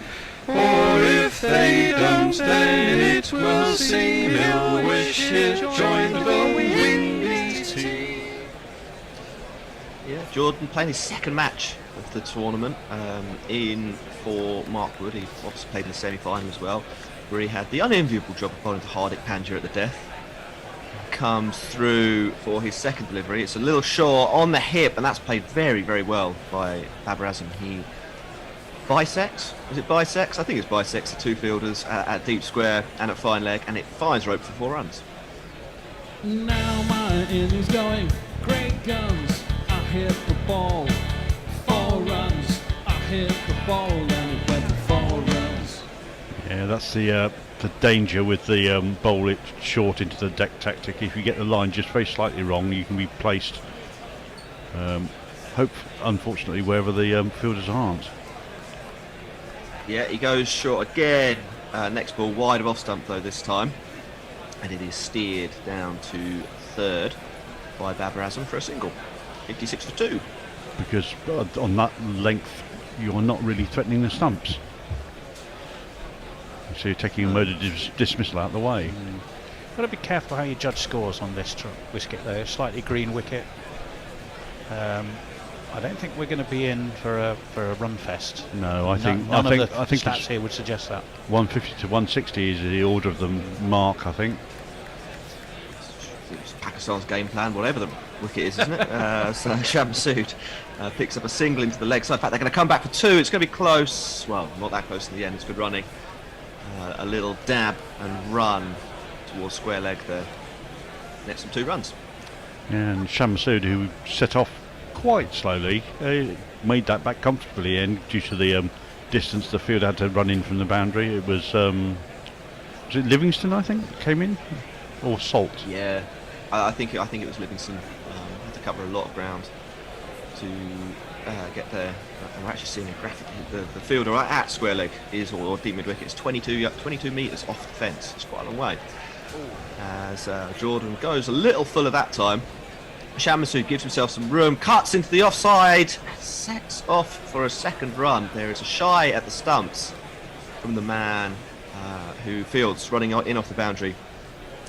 For if they don't, then it will seem ill wishes join the windy team. Yeah, Jordan playing his second match of the tournament in for Mark Wood. He obviously played in the semi-final as well, where he had the unenviable job of bowling to Hardik Pandya at the death. comes through for his second delivery. It's a little short on the hip, and that's played very, very well by Babur Azam. He bisects. Is it bisects? I think it's bisects the two fielders at deep square and at fine leg, and it finds rope for 4 runs. Now my innings going, great guns, I hit the ball, 4 runs, I hit the ball and it went for 4 runs. Yeah, that's the danger with the bowl it short into the deck tactic. If you get the line just very slightly wrong, you can be placed, unfortunately, wherever the fielders aren't. Yeah, he goes short again. Next ball wide of off stump though this time. And it is steered down to third by Babur Azam for a single. 56 for 2. Because on that length, you're not really threatening the stumps. So you're taking a murder dismissal out of the way. Got to be careful how you judge scores on this wicket though. Slightly green wicket. I don't think we're going to be in for a run fest. No, I think none of the stats here would suggest that. 150 to 160 is the order of the mark, I think. It's Pakistan's game plan, whatever the wicket is, isn't it? So Shamsood picks up a single into the leg side. In fact, they're going to come back for 2. It's going to be close. Well, not that close in the end. It's good running. A little dab and run towards square leg there. Nets some 2 runs. And Shamsood, who set off quite slowly, made that back comfortably, and due to the distance the field had to run in from the boundary, it was it Livingston, I think, came in, or Salt? Yeah, I think it was Livingston. Had to cover a lot of ground to get there. I'm actually seeing a graphic. The fielder at square leg is, or deep mid wicket, is 22 metres off the fence. It's quite a long way. As Jordan goes a little fuller that time. Shamsood gives himself some room, cuts into the offside, sets off for a second run. There is a shy at the stumps from the man who fields, running in off the boundary.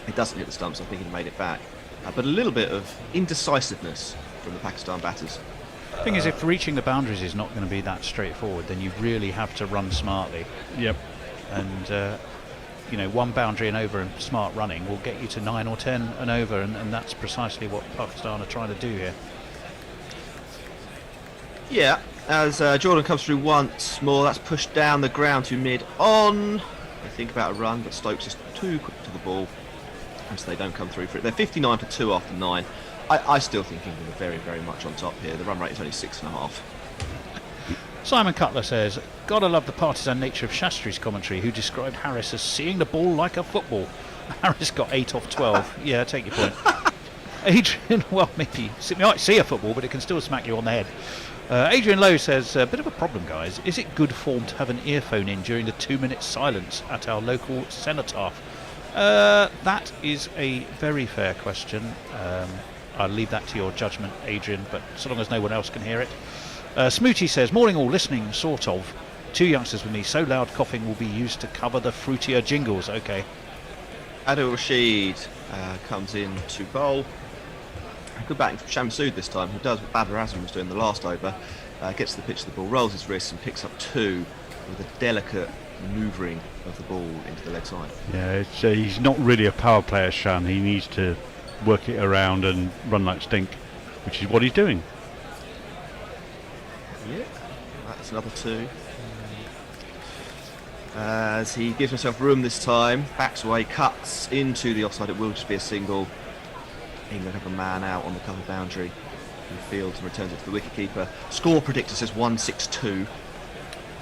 It doesn't hit the stumps. I think he made it back. But a little bit of indecisiveness from the Pakistan batters. The thing is, if reaching the boundaries is not going to be that straightforward, then you really have to run smartly. Yep. And one boundary and over and smart running will get you to 9 or 10 and over, and that's precisely what Pakistan are trying to do here. Yeah, as Jordan comes through once more, that's pushed down the ground to mid-on. They think about a run, but Stokes is too quick to the ball, and so they don't come through for it. They're 59 for 2 after 9. I still think England are very, very much on top here. The run rate is only 6.5. Simon Cutler says, gotta love the partisan nature of Shastri's commentary, who described Harris as seeing the ball like a football. Harris got 8 off 12. Yeah, take your point. Adrian, well, maybe you might see a football, but it can still smack you on the head. Adrian Lowe says, a bit of a problem, guys. Is it good form to have an earphone in during the 2-minute silence at our local cenotaph? That is a very fair question. I'll leave that to your judgment, Adrian, but so long as no one else can hear it. Smooty says, morning all, listening, sort of. 2 youngsters with me, so loud coughing will be used to cover the fruitier jingles. Okay. Adil Rashid comes in to bowl. Good batting from Shamsood this time, who does what Babur Azam was doing the last over. Gets to the pitch of the ball, rolls his wrist and picks up 2 with a delicate manoeuvring of the ball into the leg side. Yeah, he's not really a power player, Shan. He needs to work it around and run like stink, which is what he's doing. Yeah, that's another 2. As he gives himself room this time, backs away, cuts into the offside. It will just be a single. England have a man out on the cover boundary. He fields and returns it to the wicketkeeper. Score predictor says 162.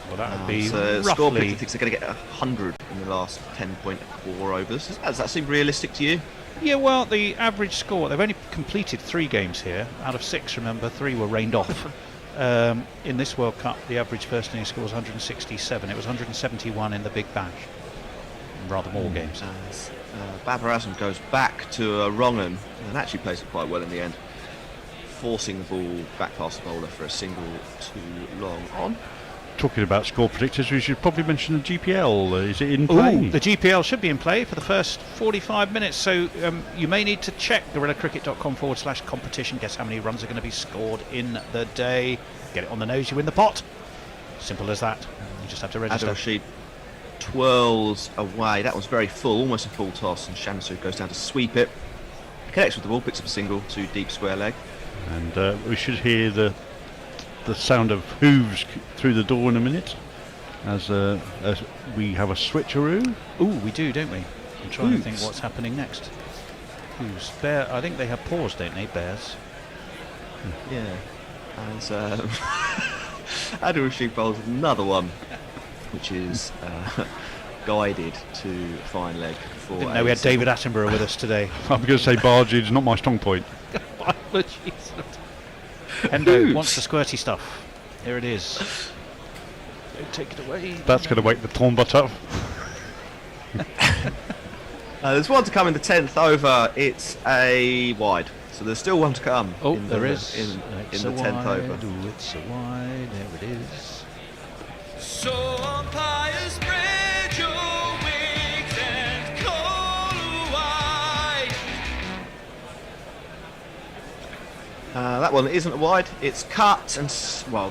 Well, that would be so roughly... Score predictor thinks they're going to get 100 in the last 10.4 overs. Does that seem realistic to you? Yeah, well, the average score, they've only completed 3 games here. Out of 6, remember, 3 were rained off. In this World Cup, the average first innings score was 167. It was 171 in the Big Bash. Rather more games. As Babur Azam goes back to a wrong and actually plays it quite well in the end, forcing the ball back past the bowler for a single too long on. Talking about score predictors, we should probably mention the GPL. Is it in play? Ooh, the GPL should be in play for the first 45 minutes, so you may need to check guerrillacricket.com/competition. Guess how many runs are going to be scored in the day. Get it on the nose, you win the pot. Simple as that. You just have to register. Adil Rashid twirls away. That was very full, almost a full toss, and Shamsood goes down to sweep it. connects with the ball, picks up a single to deep square leg. And we should hear the sound of hooves through the door in a minute, as we have a switcheroo. Ooh, we do, don't we? I'm trying to think what's happening next. Hooves. Bear. I think they have paws, don't they, bears? Yeah. As Adam Sheep bowls another one, which is guided to fine leg. For Didn't know we had David Attenborough with us today. I'm going to say barging is not my strong point. Endo wants the squirty stuff. Here it is. Don't take it away. That's going to wake the Tombat up. There's one to come in the 10th over. It's a wide. So there's still one to come. Oh, in there the, is. In the 10th over. Ooh, it's a wide. There it is. So umpires spread your wings and call wide. That one isn't a wide. It's cut and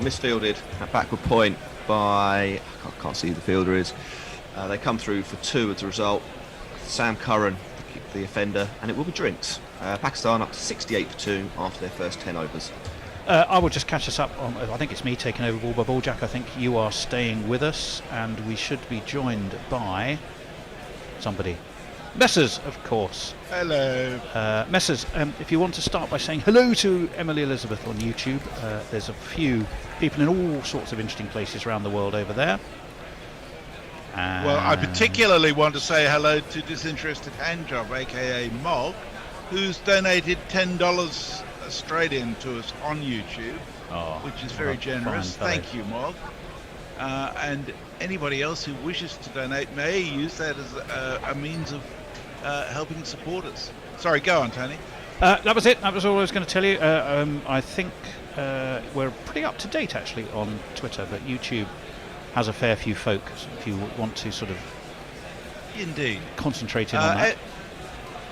misfielded at backward point by I can't see who the fielder is. They come through for 2 as a result. Sam Curran, the offender, and it will be drinks. Pakistan up to 68 for 2 after their first 10 overs. I will just catch us up on, I think it's me taking over ball by ball. Jack, I think you are staying with us, and we should be joined by somebody. Messers, of course. Hello. Messers, if you want to start by saying hello to Emily Elizabeth on YouTube. There's a few people in all sorts of interesting places around the world over there. Well, I particularly want to say hello to Disinterested Handjob, aka Mog, who's donated $10 Australian to us on YouTube, which is very generous. Thank you, Mog. And anybody else who wishes to donate may use that as a means of helping support us. Sorry, go on, Tony. That was it. That was all I was going to tell you. I think we're pretty up to date actually on Twitter, but YouTube has a fair few folk if you want to sort of concentrate in on that.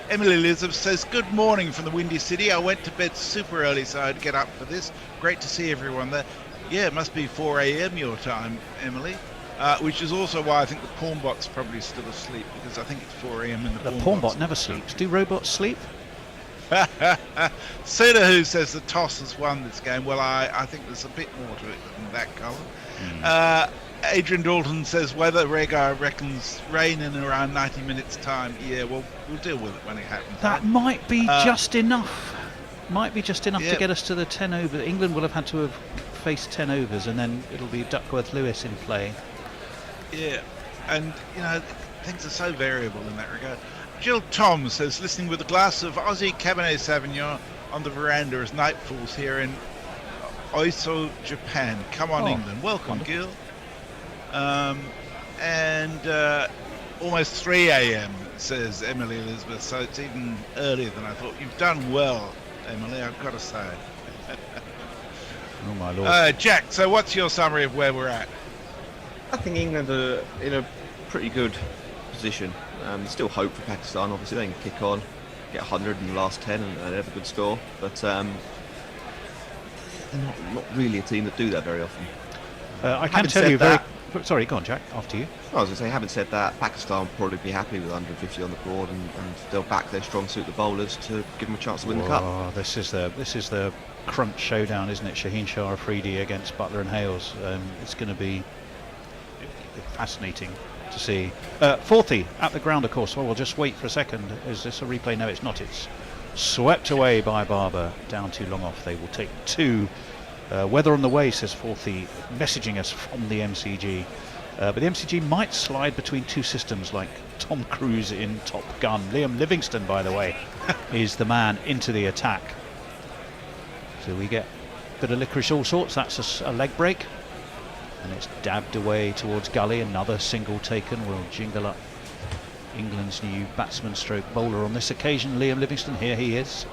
Emily Elizabeth says, good morning from the Windy City. I went to bed super early so I'd get up for this. Great to see everyone there. Yeah, it must be 4 a.m. your time, Emily. Which is also why I think the Pornbot's probably still asleep, because I think it's 4 a.m. in the Pornbot never sleeps. Do robots sleep? Suda Who says the Toss has won this game. Well, I think there's a bit more to it than that, Colin. Adrian Dalton says weather Rega reckons rain in around 90 minutes time. Yeah, well, we'll deal with it when it happens. That might be just enough. Might be just enough to get us to the 10 over. England will have had to have faced 10 overs, and then it'll be Duckworth-Lewis in play. Yeah, and things are so variable in that regard. Jill Tom says, listening with a glass of Aussie Cabernet Sauvignon on the veranda as night falls here in Oiso, Japan. Come on, England. Welcome, Gil. And almost 3 a.m. says Emily Elizabeth, so it's even earlier than I thought. You've done well, Emily, I've got to say. Oh my lord. Jack, so what's your summary of where we're at? I think England are in a pretty good position. Still hope for Pakistan, obviously they can kick on, get 100 in the last 10 and have a good score, but they're not really a team that do that very often. I can tell you very... Sorry, go on, Jack, after you. I was going to say, having said that, Pakistan will probably be happy with 150 on the board, and they'll back their strong suit, the bowlers, to give them a chance to win the cup. This is the crunch showdown, isn't it? Shaheen Afridi against Butler and Hales. It's going to be fascinating to see. Fourthie at the ground, of course. Well, we'll just wait for a second. Is this a replay? No, it's not. It's swept away by Barber. Down too long off. They will take 2. Weather on the way, says Fourthie, messaging us from the MCG. But the MCG might slide between 2 systems like Tom Cruise in Top Gun. Liam Livingston, by the way, is the man into the attack. So we get a bit of licorice all sorts. That's a leg break. And it's dabbed away towards gully. Another single taken will jingle up England's new batsman stroke bowler on this occasion. Liam Livingston, here he is.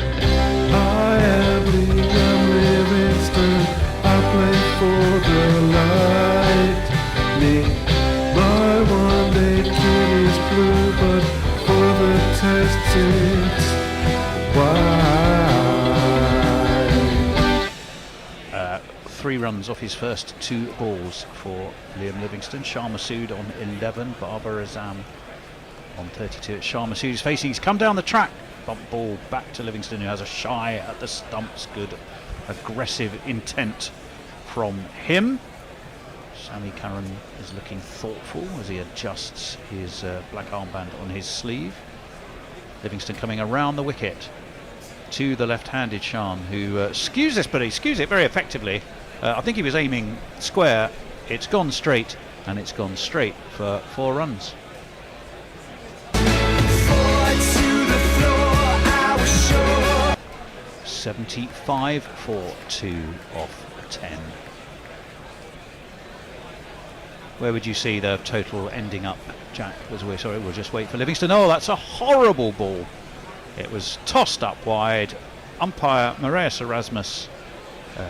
I am Liam Livingston, I play for the Lightning. My one-day kit is blue, but for the test it's white. 3 runs off his first 2 balls for Liam Livingston. Shah Massood on 11, Babur Azam on 32. It's Shah Massood is facing. He's come down the track. bump ball back to Livingston, who has a shy at the stumps. Good aggressive intent from him. Sammy Curran is looking thoughtful as he adjusts his black armband on his sleeve. Livingston coming around the wicket to the left-handed Shaheen, who skews this, but he skews it very effectively. I think he was aiming square. It's gone straight, and it's gone straight for 4 runs. 75 for 2 off 10. Where would you see the total ending up, Jack? We'll just wait for Livingston. Oh, that's a horrible ball. It was tossed up wide. Umpire Marius Erasmus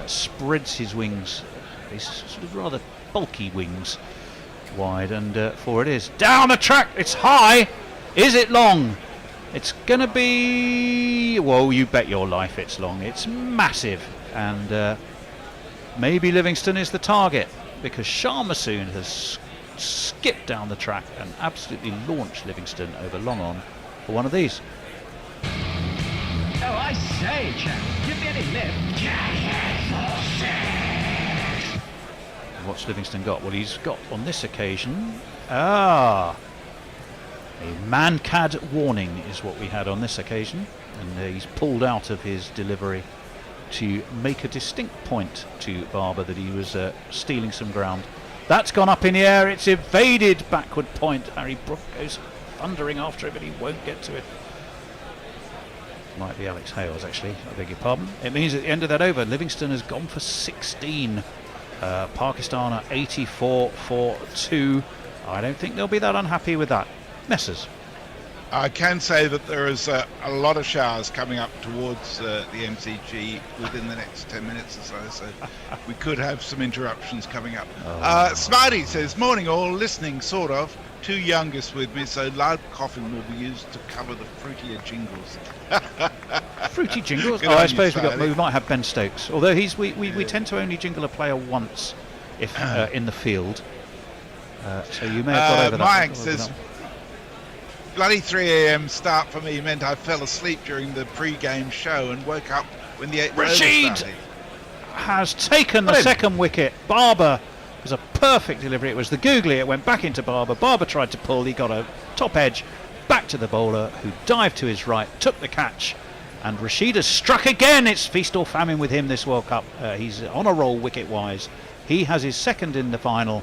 spreads his wings, his sort of rather bulky wings, wide, and for it is. Down the track, it's high. Is it long? It's going to be... Whoa, you bet your life it's long. It's massive, and maybe Livingston is the target, because Shah Massoon has skipped down the track and absolutely launched Livingston over long on for one of these. Oh, I say, chap, give me any lip. What's Livingston got? Well, he's got on this occasion a man-cad warning is what we had on this occasion, and he's pulled out of his delivery to make a distinct point to Barber that he was stealing some ground. That's gone up in the air, it's evaded backward point. Harry Brook goes thundering after it, but he won't get to it. Might be Alex Hales, actually, I beg your pardon. It means at the end of that over, Livingston has gone for 16. Pakistan are 84 for 2. I don't think they'll be that unhappy with that. Messers. I can say that there is a lot of showers coming up towards the MCG within the next 10 minutes or so we could have some interruptions coming up. Smarty says, morning all, listening sort of, 2 youngest with me, so loud coughing will be used to cover the fruitier jingles. Fruity jingles? Oh, I suppose we might have Ben Stokes, although we tend to only jingle a player once if in the field, so you may have got over that. Mike says, bloody 3 a.m. start for me meant I fell asleep during the pre-game show and woke up when the 8th over started. Has taken the second wicket. Barber was a perfect delivery. It was the googly. It went back into Barber. Barber tried to pull. He got a top edge back to the bowler, who dived to his right, took the catch, and Rashid has struck again. It's feast or famine with him this World Cup. He's on a roll wicket-wise. He has his second in the final.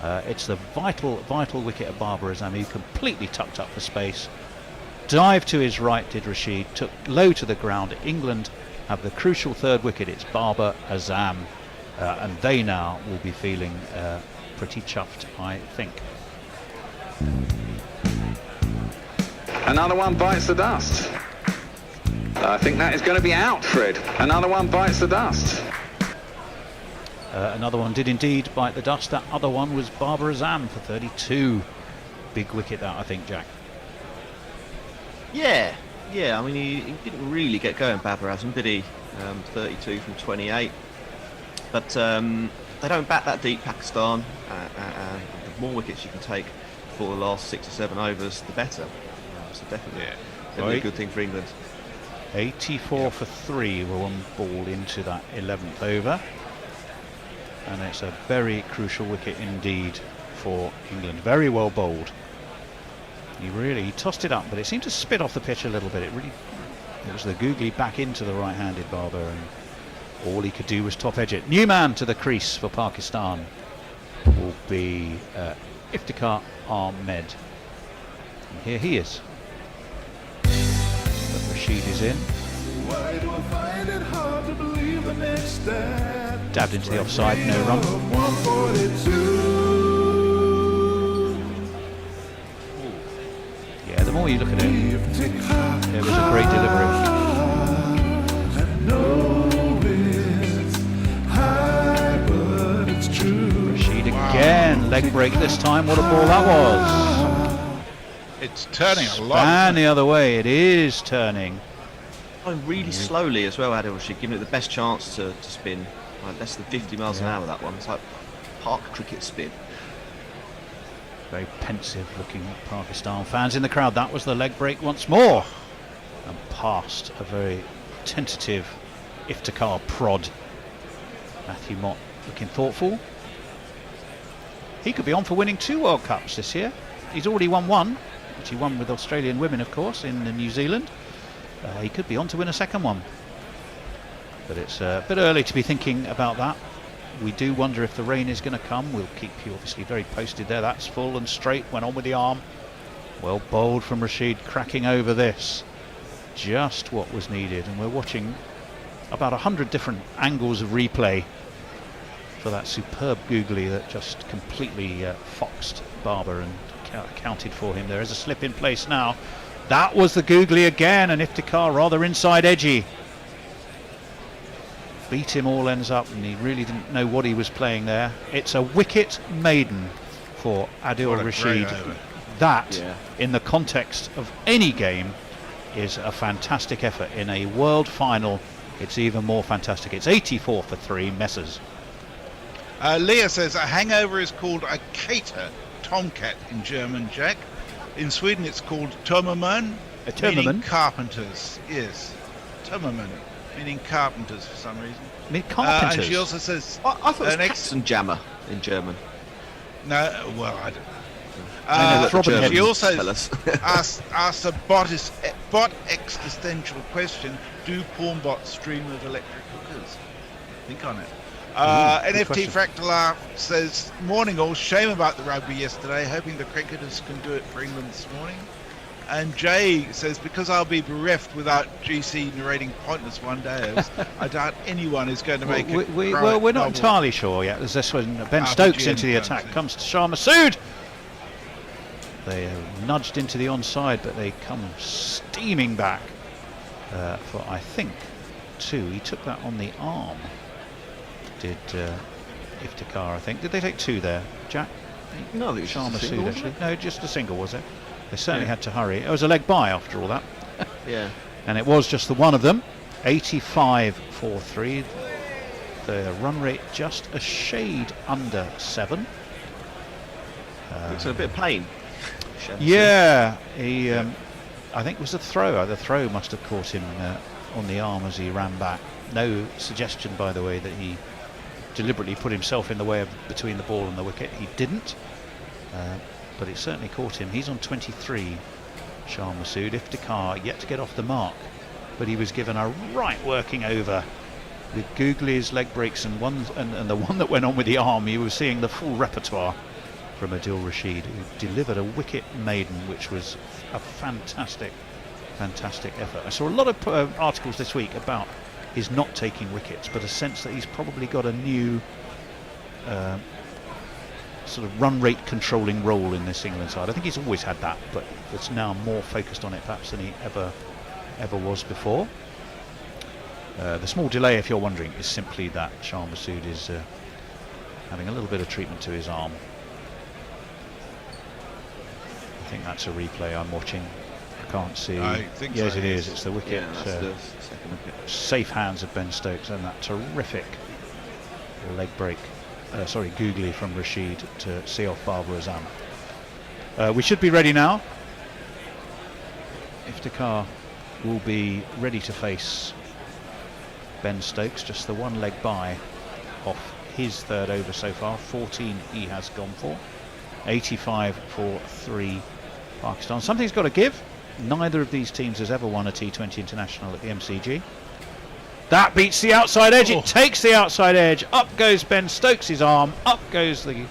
It's the vital wicket of Babur Azam, who completely tucked up for space. Dive to his right did Rashid, took low to the ground. England have the crucial third wicket. It's Babur Azam, and they now will be feeling pretty chuffed, I think. Another one bites the dust. I think that is going to be out, Fred. Another one bites the dust. Another one did indeed bite the dust. That other one was Babur Azam for 32. Big wicket that, I think, Jack. Yeah. I mean, he didn't really get going, Babur Azam, did he? 32 from 28. But they don't bat that deep, Pakistan. And the more wickets you can take for the last 6 or 7 overs, the better. So definitely a good thing for England. 84 for 3 were one ball into that 11th over. And it's a very crucial wicket indeed for England. Very well bowled. He tossed it up, but it seemed to spit off the pitch a little bit. It was the googly back into the right-handed Barber, and all he could do was top edge it. New man to the crease for Pakistan will be Iftikhar Ahmed. And here he is. But Rashid is in. Why do I find it hard to believe the next step? Dabbed into the offside, no run. 142. Yeah, the more you look at it, there was a great delivery. Rashid again, leg break this time. What a ball that was. It's turning a lot. And the other way, it is turning. Going really slowly as well, Adil Rashid, giving it the best chance to spin. Like less than 50 miles an hour, that one. It's like park cricket spin. Very pensive looking Pakistan fans in the crowd. That was the leg break once more. and past a very tentative Iftikhar prod. Matthew Mott looking thoughtful. He could be on for winning 2 World Cups this year. He's already won 1, which he won with Australian women, of course, in New Zealand. He could be on to win a second one. But it's a bit early to be thinking about that. We do wonder if the rain is going to come. We'll keep you obviously very posted there. That's full and straight, went on with the arm. Well bowled from Rashid, cracking over this. Just what was needed. And we're watching about 100 different angles of replay for that superb googly that just completely foxed Barber and accounted for him. There is a slip in place now. That was the googly again, and Iftikhar rather inside edgy. Beat him all ends up, and he really didn't know what he was playing there. It's a wicket maiden for Adil Rashid. That, in the context of any game, is a fantastic effort. In a world final, it's even more fantastic. It's 84 for 3, Messers. Leah says a hangover is called a Kater Tomcat in German, Jack. In Sweden it's called Tömmermann, meaning carpenters. Yes, Tömmermann, meaning carpenters for some reason. Carpenters? And she also says... I thought it was Katzenjammer in German. No, well, I don't. She also asked a bot existential question: do porn bots stream with electric hookers? Think on it. NFT Fractalar says, morning all, shame about the rugby yesterday, hoping the cricketers can do it for England this morning. And Jay says, because I'll be bereft without GC narrating pointless one day, I doubt anyone is going to make it. Well, we're not entirely sure yet. There's this one, Ben Stokes into the attack, comes to Shah Massood. They are nudged into the onside, but they come steaming back for, I think, 2. He took that on the arm. Did Iftikhar, I think. Did they take 2 there, Jack? No, it was Shah just a Massoud, single, actually. No, just a single, was it? They certainly had to hurry. It was a leg by after all that. Yeah. And it was just the one of them. 85 for 3. The run rate just a shade under 7. Looks a bit of pain. Yeah, he. I think it was the throw. The throw must have caught him on the arm as he ran back. No suggestion, by the way, that he deliberately put himself in the way of between the ball and the wicket. He didn't, but it certainly caught him. He's on 23. Shah Massoud. Iftikhar yet to get off the mark, but he was given a right working over with Googly's leg breaks and the one that went on with the arm. You were seeing the full repertoire from Adil Rashid, who delivered a wicket maiden, which was a fantastic effort. I saw a lot of articles this week about his not taking wickets, but a sense that he's probably got a new sort of run rate controlling role in this England side. I think he's always had that, but it's now more focused on it perhaps than he ever was before. The small delay, if you're wondering, is simply that Shah Massoud is having a little bit of treatment to his arm. I think that's a replay I'm watching. I can't see. I think yes, so, it is. yes. It's the wicket. Yeah, that's the second wicket. Safe hands of Ben Stokes, and that terrific leg break. Googly from Rashid to see off Babur Azam. We should be ready now. Iftikhar will be ready to face Ben Stokes, just the one leg by off his third over so far. 14 he has gone for. 85 for 3 Pakistan. Something's got to give. Neither of these teams has ever won a T20 international at the MCG. That beats the outside edge. It takes the outside edge. Up goes Ben Stokes' arm. Up goes the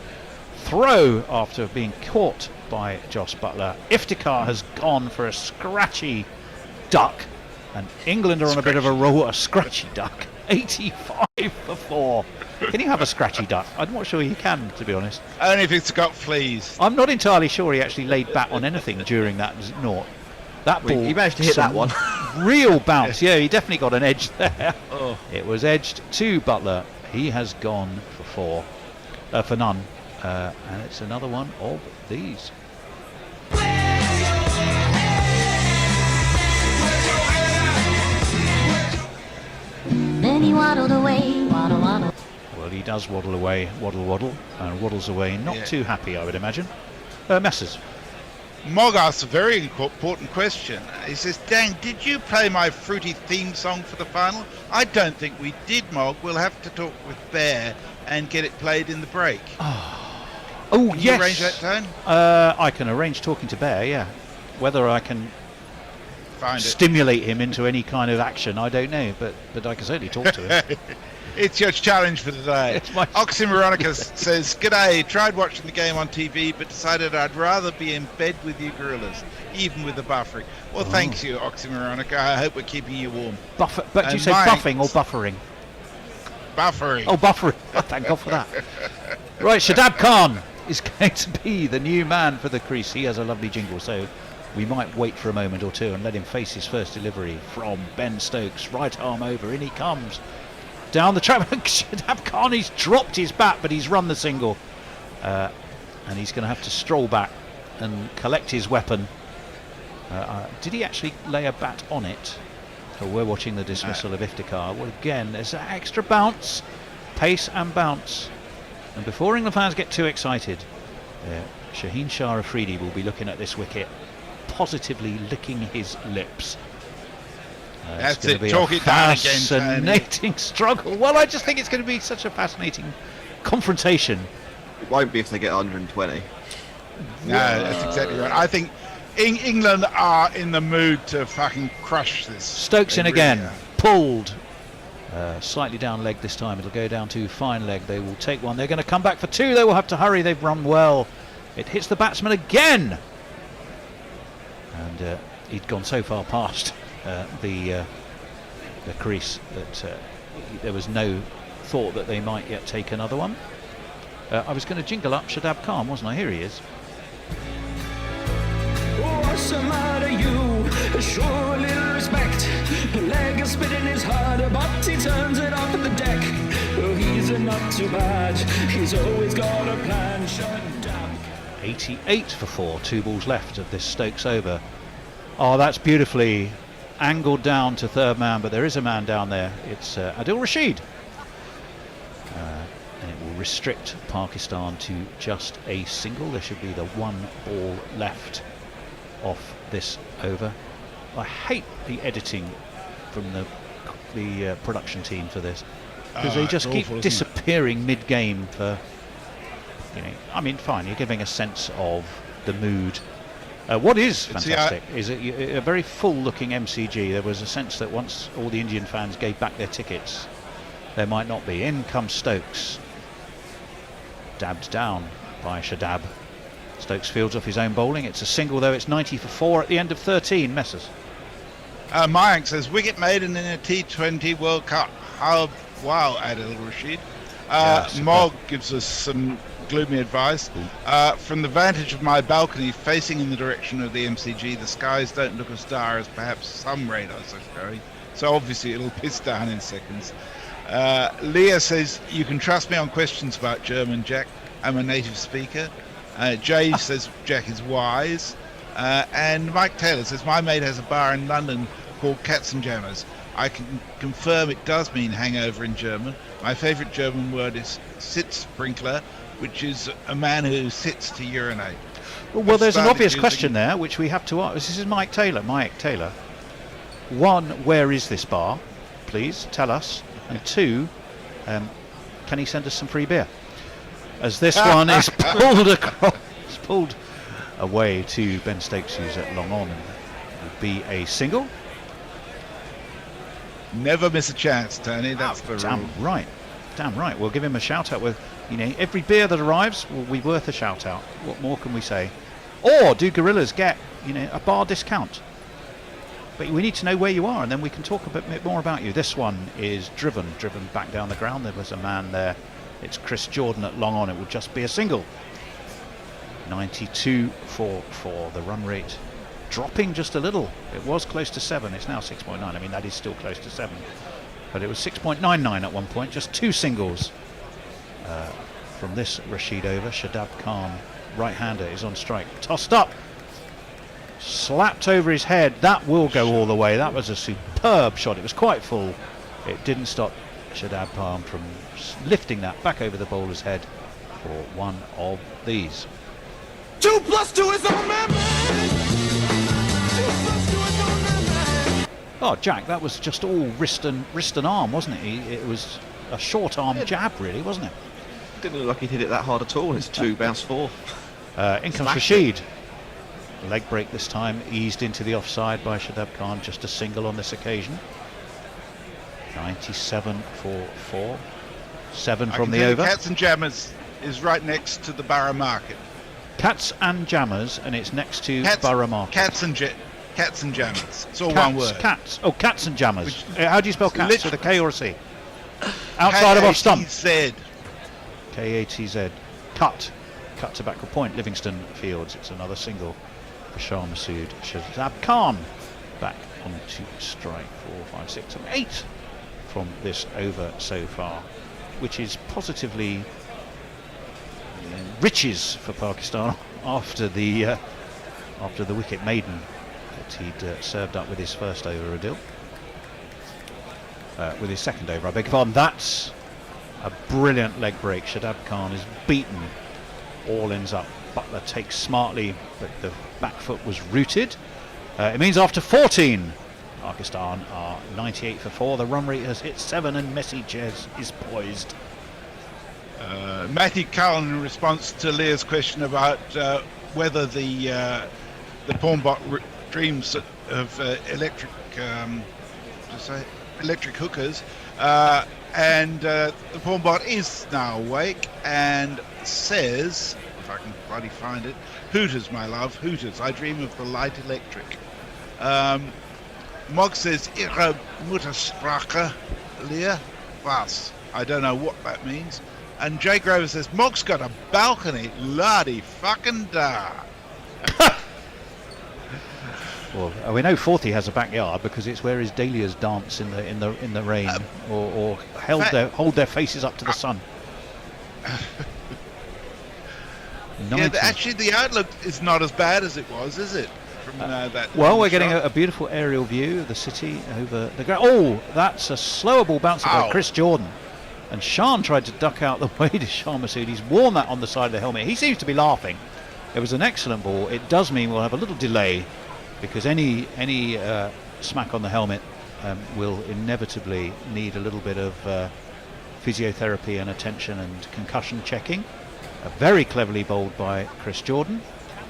throw after being caught by Jos Buttler. Iftikhar has gone for a scratchy duck, and England are on a bit of a roll. A scratchy duck. 85 for 4. Can you have a scratchy duck? I'm not sure you can, to be honest. Only if it's got fleas. I'm not entirely sure he actually laid bat on anything during that naught. That ball, he managed to hit that one. Real bounce. Yeah, he definitely got an edge there. Oh. It was edged to Buttler. He has gone for none. And it's another one of these. Then he waddled away, waddle, waddle. Well, he does waddle away, waddle, and waddles away. Not too happy, I would imagine. Messers. Mog asks a very important question. He says, Dan, did you play my fruity theme song for the final? I don't think we did, Mog. We'll have to talk with Bear and get it played in the break. Oh, can yes. you arrange that, Tone? I can arrange talking to Bear, yeah. Whether I can stimulate him into any kind of action, I don't know, but I can certainly talk to him. It's your challenge for the day. Oxymoronica says, G'day, tried watching the game on TV, but decided I'd rather be in bed with you gorillas, even with the buffering. Well, thanks you, Oxymoronica. I hope we're keeping you warm. But do you say buffing or buffering? Buffering. Oh, buffering. Oh, thank God for that. Right, Shadab Khan is going to be the new man for the crease. He has a lovely jingle, so we might wait for a moment or two and let him face his first delivery from Ben Stokes. Right arm over, in he comes. Down the track, Shadab Khan, he's dropped his bat, but he's run the single. And he's going to have to stroll back and collect his weapon. Did he actually lay a bat on it? So we're watching the dismissal of Iftikhar. Well, again, there's an extra bounce, pace and bounce. And before England fans get too excited, Shaheen Afridi will be looking at this wicket, positively licking his lips. That's it. Talk it down again. Fascinating struggle. Well, I just think it's going to be such a fascinating confrontation. It won't be if they get 120. No, that's exactly right. I think England are in the mood to fucking crush this. Stokes in again, pulled. Slightly down leg this time. It'll go down to fine leg. They will take one. They're going to come back for two. They will have to hurry. They've run well. It hits the batsman again. And he'd gone so far past the crease that there was no thought that they might yet take another one. I was going to jingle up Shadab Khan, wasn't I? Here he is. What's the matter, you? Show a little respect. The leg is spitting his heart, but he turns it off at the deck. Oh, he's not too bad. He's always got a plan. Shut down. 88 for 4. 2 balls left of this Stokes over. Oh, that's beautifully angled down to third man, but there is a man down there. It's Adil Rashid. And it will restrict Pakistan to just a single. There should be the 1 ball left off this over. I hate the editing from the production team for this, because they just keep disappearing mid-game for, I mean, fine, you're giving a sense of the mood. What is fantastic is a very full-looking MCG. There was a sense that once all the Indian fans gave back their tickets, there might not be. In comes Stokes, dabbed down by Shadab. Stokes fields off his own bowling. It's a single, though. It's 90 for 4 at the end of 13. Messers. Mayank says, wicket maiden in a T20 World Cup. How wow, Adil Rashid. Mog gives us some gloomy advice. From the vantage of my balcony facing in the direction of the MCG, the skies don't look as dire as perhaps some radars are showing. So obviously it'll piss down in seconds. Leah says, you can trust me on questions about German, Jack. I'm a native speaker. Jay says Jack is wise. And Mike Taylor says, my mate has a bar in London called Cats and Jammers. I can confirm it does mean hangover in German. My favourite German word is Sitzsprinkler, which is a man who sits to urinate. Well, there's an obvious question there, which we have to ask. This is Mike Taylor. Mike Taylor. 1, where is this bar? Please tell us. And 2, can he send us some free beer? As this one is pulled across, pulled away to Ben Stokes, who's at long on, and will be a single. Never miss a chance, Tony. That's the rule. Damn right. We'll give him a shout out. With every beer that arrives will be worth a shout out. What more can we say? Or do gorillas get a bar discount? But we need to know where you are, and then we can talk a bit more about you. This one is driven back down the ground. There was a man there. It's Chris Jordan at long on. It will just be a single. 92 for 4. The run rate dropping just a little. It was close to 7. It's now 6.9. I mean, that is still close to 7. But it was 6.99 at one point. Just 2 singles from this Rashid over. Shadab Khan, right-hander, is on strike. Tossed up. Slapped over his head. That will go all the way. That was a superb shot. It was quite full. It didn't stop Shadab Khan from lifting that back over the bowler's head for one of these. 2 plus 2 is all man. Oh, Jack, that was just all wrist and arm, wasn't it? It was a short arm jab, really, wasn't it? Didn't look like he hit it that hard at all. It's 2 bounce 4. In comes Rashid. Leg break this time, eased into the offside by Shadab Khan. Just a single on this occasion. 97 for 4. 7 from the over. Cats and Jammers is right next to the Borough Market. Cats and Jammers, and it's next to Borough Market. Cats and Jammers. It's all one word. Cats. Oh, Cats and Jammers. How do you spell cats? With a K or a C? Outside of off stump. K-A-T-Z. Cut to backward point. Livingston Fields. It's another single for Shah Masood. Shazab Khan back onto strike. 4, 5, 6 and 8 from this over so far, which is positively riches for Pakistan after the wicket maiden that he'd served up with his first over, Adil. With his second over, I beg your pardon. That's a brilliant leg break. Shadab Khan is beaten. All ends up. Butler takes smartly, but the back foot was rooted. It means after 14, Pakistan are 98 for 4. The run rate has hit 7, and Messi Jez is poised. Matthew Cullen, in response to Leah's question about whether the Pawnbot dreams of electric hookers, and the Pawnbot is now awake and says, if I can bloody find it, Hooters, my love, Hooters, I dream of the light electric. Mog says, Ihre Muttersprache, Leah, was. I don't know what that means. And Jay Grover says, Mog's got a balcony, lardy fucking da. Well, we know Forthy has a backyard because it's where his dahlias dance in the rain, or hold their faces up to the sun. Yeah, actually, the outlook is not as bad as it was, is it? From that. Well, we're getting a beautiful aerial view of the city over the ground. Oh, that's a slower ball bouncer by Chris Jordan. And Shan tried to duck out the way to Shah Masood. He's worn that on the side of the helmet. He seems to be laughing. It was an excellent ball. It does mean we'll have a little delay, because any smack on the helmet will inevitably need a little bit of physiotherapy and attention and concussion checking. Very cleverly bowled by Chris Jordan,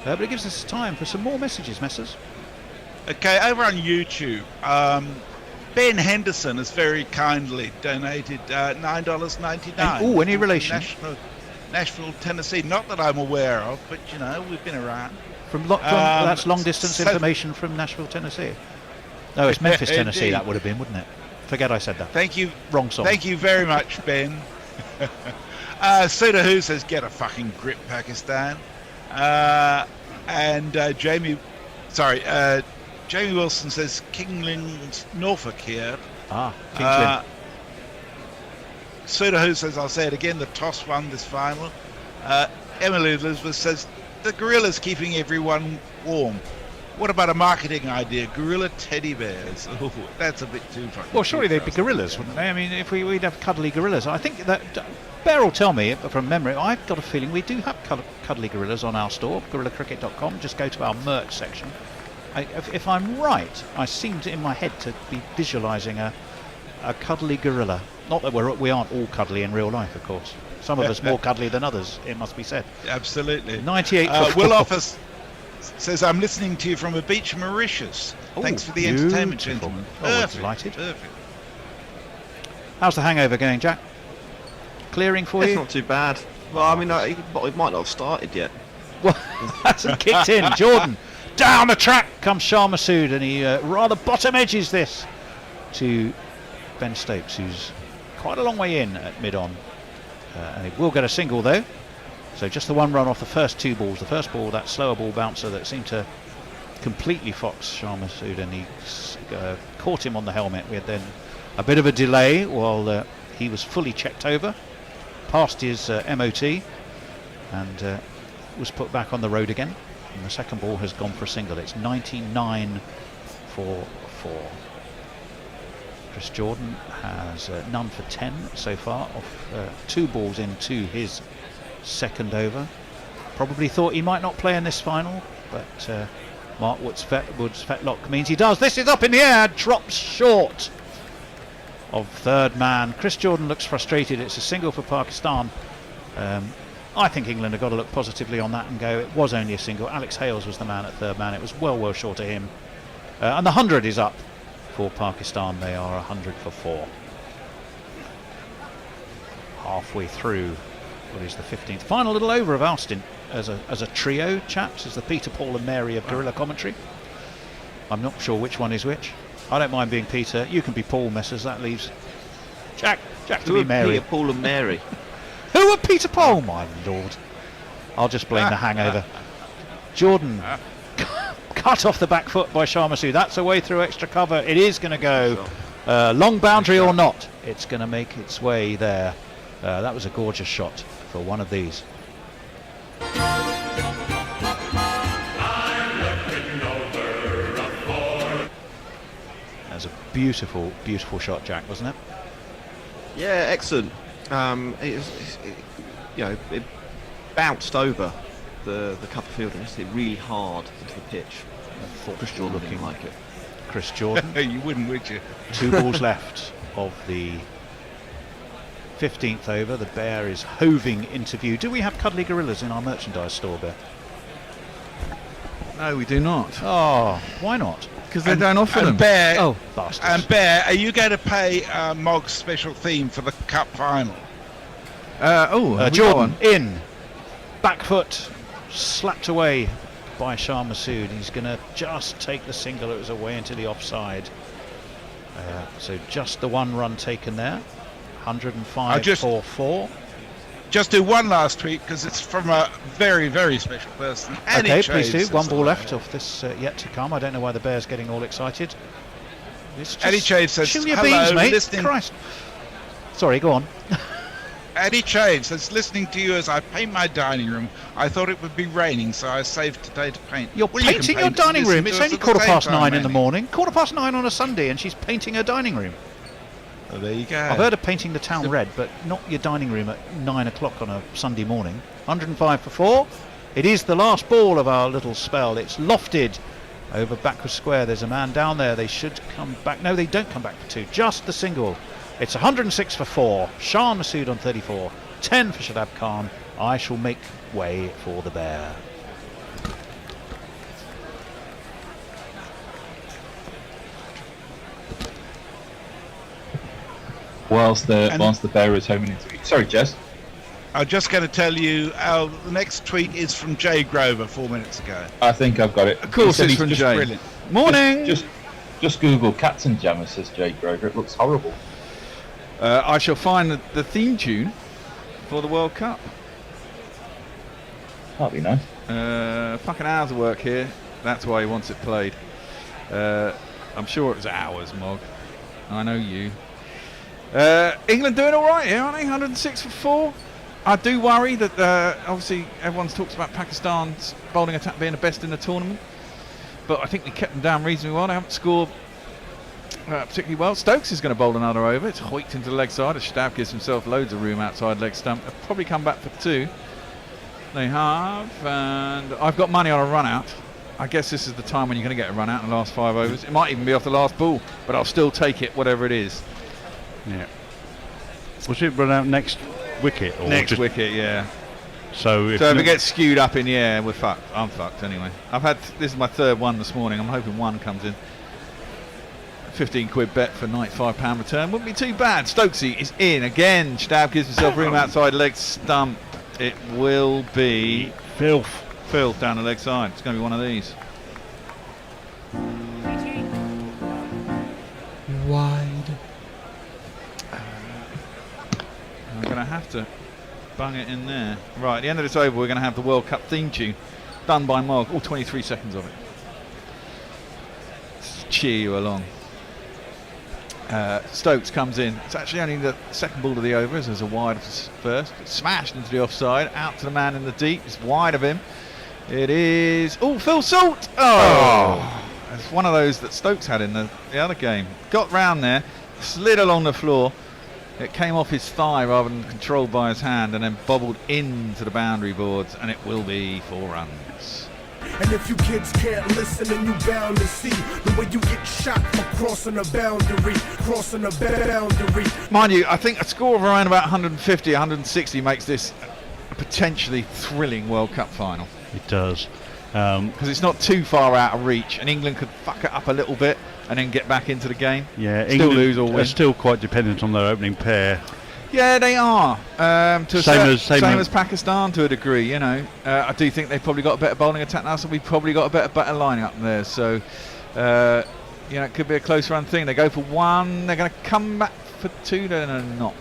but it gives us time for some more messages, Messers. Okay, over on YouTube, Ben Henderson has very kindly donated $9.99. Oh, any relation? Nashville, Tennessee. Not that I'm aware of, but you know, we've been around. That's long distance information from Nashville, Tennessee. No, it's Memphis, Tennessee. That would have been, wouldn't it? Forget I said that. Thank you. Wrong song. Thank you very much, Ben. Suda Who says, get a fucking grip, Pakistan. Jamie Wilson says, Kingland's Norfolk here. Kingsland. Suda Who says, I'll say it again, the toss won this final. Emily Elizabeth says, the gorilla's keeping everyone warm. What about a marketing idea? Gorilla teddy bears. Oh, that's a bit too fucking. Well, surely they'd be gorillas, wouldn't they? I mean, if we'd have cuddly gorillas. I think that Bear will tell me from memory. I've got a feeling we do have cuddly gorillas on our store, gorillacricket.com. Just go to our merch section. If I'm right, I seem to, in my head, to be visualising a cuddly gorilla. Not that we aren't all cuddly in real life, of course. Some of us more cuddly than others, it must be said. Absolutely. 98. Will Office says, I'm listening to you from a beach in Mauritius. Thanks for the entertainment, gentlemen. We're delighted. Perfect. How's the hangover going, Jack? Clearing for you? It's not too bad. Well, I mean, it might not have started yet. Well, hasn't kicked in. Jordan, down the track comes Shah Masood, and he rather bottom edges this to Ben Stokes, who's quite a long way in at mid-on. And he will get a single, though. So just the one run off the first 2 balls. The first ball, that slower ball bouncer that seemed to completely fox Shah Masood, and he caught him on the helmet. We had then a bit of a delay while he was fully checked over, passed his MOT, and was put back on the road again. And the second ball has gone for a single. It's 99 for 4. Chris Jordan has none for 10 so far off 2 balls into his second over. Probably thought he might not play in this final, but Mark Wood's fetlock means he does. This is up in the air, drops short of third man. Chris Jordan looks frustrated. It's a single for Pakistan. I think England have got to look positively on that and go, it was only a single. Alex Hales was the man at third man. It was well short of him. And the 100 is up for Pakistan. They are 100 for 4. Halfway through what is the 15th final little over of Alston as a trio, chaps, as the Peter, Paul and Mary of guerrilla commentary. I'm not sure which one is which. I don't mind being Peter. You can be Paul, Messers. That leaves Jack to be Mary. Peter, Paul and Mary. Who are Peter, Paul? My lord. I'll just blame the hangover. Jordan cut off the back foot by Shah Massoud. That's a way through extra cover. It is going to go long boundary or not. It's going to make its way there. That was a gorgeous shot for one of these. That was a beautiful, beautiful shot, Jack, wasn't it? Yeah, excellent. It bounced over the cover field and hit really hard into the pitch. Chris Jordan looking like it. Chris Jordan. You wouldn't, would you? 2 balls left of the 15th over. The Bear is hoving into view. Do we have cuddly gorillas in our merchandise store, Bear? No, we do not. Oh, why not? Because they don't offer them. Bear, oh, bastards. And Bear, are you going to pay Mog's special theme for the cup final? Jordan in. Back foot slapped away by Shah Massoud. He's going to just take the single. It was away into the offside. So just the 1 run taken there. 105 for 4. Just do one last tweet because it's from a very, very special person. Okay, please do. 1 ball left of this yet to come. I don't know why the Bear's getting all excited. Eddie Chave says, chill your hello, beans, mate. listening. Christ. Sorry, go on. Eddie Chave says, listening to you as I paint my dining room, I thought it would be raining, so I saved today to paint. You're Well, you can painting your paint and dining listen room. to It's us only at the same 9:15 in the Annie. morning. 9:15 on a Sunday, and she's painting her dining room. Well, there you go. I've heard of painting the town red, but not your dining room at 9 o'clock on a Sunday morning. 105 for 4. It is the last ball of our little spell. It's lofted over backward square. There's a man down there. They should come back. No, they don't come back for 2. Just the single. It's 106 for 4. Shah Massoud on 34. 10 for Shadab Khan. I shall make way for the Bear. Whilst the Bear is homing into it. Sorry, Jez. I'm just going to tell you, the next tweet is from Jay Grover 4 minutes ago. I think I've got it. Of course it's from just Jay. brilliant. Morning! Just Google cats and jammers, says Jay Grover. It looks horrible. I shall find the theme tune for the World Cup. That'd be nice. Fucking hours of work here. That's why he wants it played. I'm sure it was hours, Mog. I know you. England doing all right here, aren't they? 106 for 4. I do worry that obviously everyone talks about Pakistan's bowling attack being the best in the tournament, but I think we kept them down reasonably well. They haven't scored particularly well. Stokes is going to bowl another over. It's hoiked into the leg side. Shadab gives himself loads of room outside leg stump. They'll probably come back for 2. They have, and I've got money on a run out. I guess this is the time when you're going to get a run out in the last 5 overs. It might even be off the last ball, but I'll still take it, whatever it is. Yeah. Was it run out next wicket? Or Next just wicket, yeah. So if it gets skewed up in the air, we're fucked. I'm fucked anyway. This is my 3rd one this morning. I'm hoping 1 comes in. 15 quid bet for £95 return. Wouldn't be too bad. Stokesy is in again. Shadab gives himself room outside leg stump. It will be filth down the leg side. It's going to be one of these. Wide. I'm going to have to bung it in there. Right, at the end of this over, we're going to have the World Cup theme tune done by Mog. All 23 seconds of it. Let's cheer you along. Stokes comes in. It's actually only the 2nd ball of the over, as there's a wide first. It's smashed into the offside, out to the man in the deep. It's wide of him. It is. Oh, Phil Salt! Oh! It's one of those that Stokes had in the other game. Got round there, slid along the floor, It came off his thigh rather than controlled by his hand, and then bobbled into the boundary boards, and it will be 4 runs. And if you kids can't listen, then you bound to see the way you get shot for crossing a boundary, crossing a boundary. Mind you, I think a score of around about 150, 160 makes this a potentially thrilling World Cup final. It does. Because it's not too far out of reach, and England could fuck it up a little bit and then get back into the game. Yeah, still lose or win. They're still quite dependent on their opening pair. Yeah, they are. Same as as Pakistan to a degree, you know. I do think they've probably got a better bowling attack now, so we've probably got a better lining up there. So, you know, it could be a close run thing. They go for 1, they're going to come back for 2, they're not.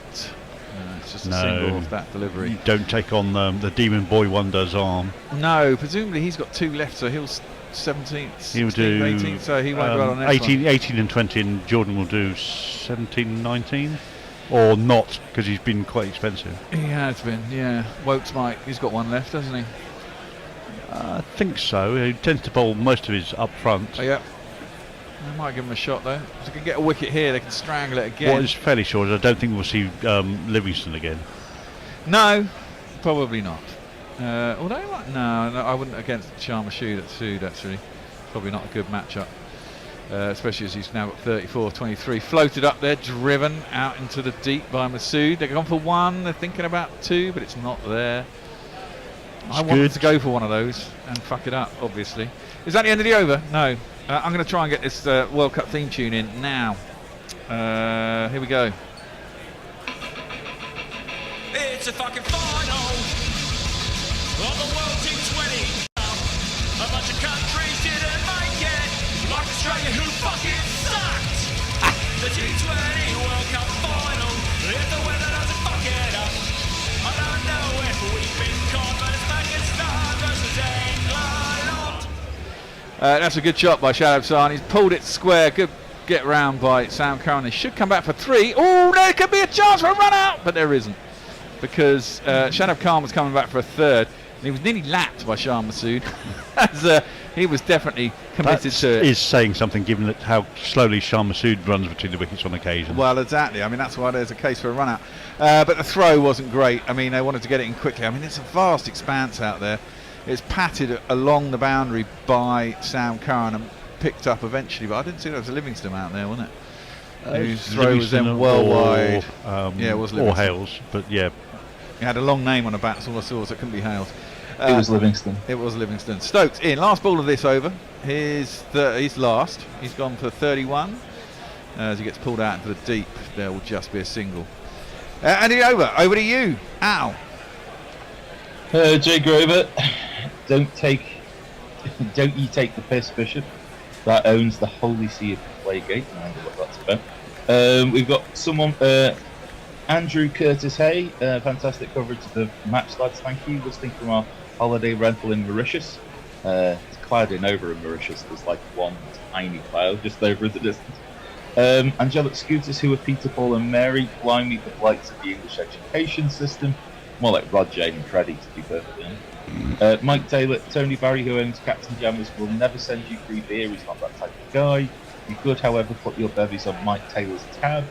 It's just a single off that delivery. You don't take on the Demon Boy Wonder's arm. No, presumably he's got 2 left, so he'll 17th, He'll 16th, do 18th, so he won't go on the next 18 and 20, and Jordan will do 17, 19. Or not, because he's been quite expensive. He has been, yeah. Wokes might. He's got 1 left, hasn't he? I think so. He tends to bowl most of his up front. Oh, yeah. They might give him a shot, though. If they can get a wicket here, they can strangle it again. What is fairly sure is I don't think we'll see Livingston again. No, probably not. Although, no, I wouldn't against Sharma Sood, actually. Probably not a good matchup. Especially as he's now got 34, 23. Floated up there, driven out into the deep by Masood. They've gone for 1, they're thinking about 2, but it's not there. I want them to go for one of those and fuck it up, obviously. Is that the end of the over? No. I'm going to try and get this World Cup theme tune in now. Here we go. It's a fucking final of the WT20. A bunch of countries didn't make it, like Australia, who fucking sucked. The T20 World Cup final, if the weather doesn't fuck it up. I don't know if we've been caught, but it's Pakistan versus England. That's a good shot by Shaheen Afridi. He's pulled it square. Good get round by Sam Curran. They should come back for 3. Oh, there could be a chance for a run out, but there isn't, because Shaheen Afridi was coming back for a 3rd. And he was nearly lapped by Shah Masood. As he was definitely committed to it. Is saying something, given that how slowly Shah Masood runs between the wickets on occasion. Well, exactly. I mean, that's why there's a case for a run out. But the throw wasn't great. I mean, they wanted to get it in quickly. I mean, it's a vast expanse out there. It's patted along the boundary by Sam Curran and picked up eventually. But I didn't see there was a Livingston out there, wasn't it? Whose throw was then well wide. Yeah, it was Livingston. Or Hales, but yeah. He had a long name on the bat, that's all I saw, so it couldn't be Hales. It was Livingston. It was Livingston. Stokes in. Last ball of this over. His last. He's gone for 31. As he gets pulled out into the deep, there will just be a single. And the over. Over to you, Al. Jay Grover, don't you take the piss, Bishop. That owns the Holy See of Playgate. I wonder what that's about. We've got someone... Andrew Curtis Hay, fantastic coverage of the match, lads. Thank you. Listening from our holiday rental in Mauritius. It's clouding over in Mauritius. There's like one tiny cloud just over in the distance. Angelic Scooters, who are Peter, Paul, and Mary, flying me the flights of the English education system. More like Rod, Jane, and Freddie, to be perfectly honest. Mike Taylor, Tony Barry, who owns Captain Jammers, will never send you free beer. He's not that type of guy. You could, however, put your bevies on Mike Taylor's tab.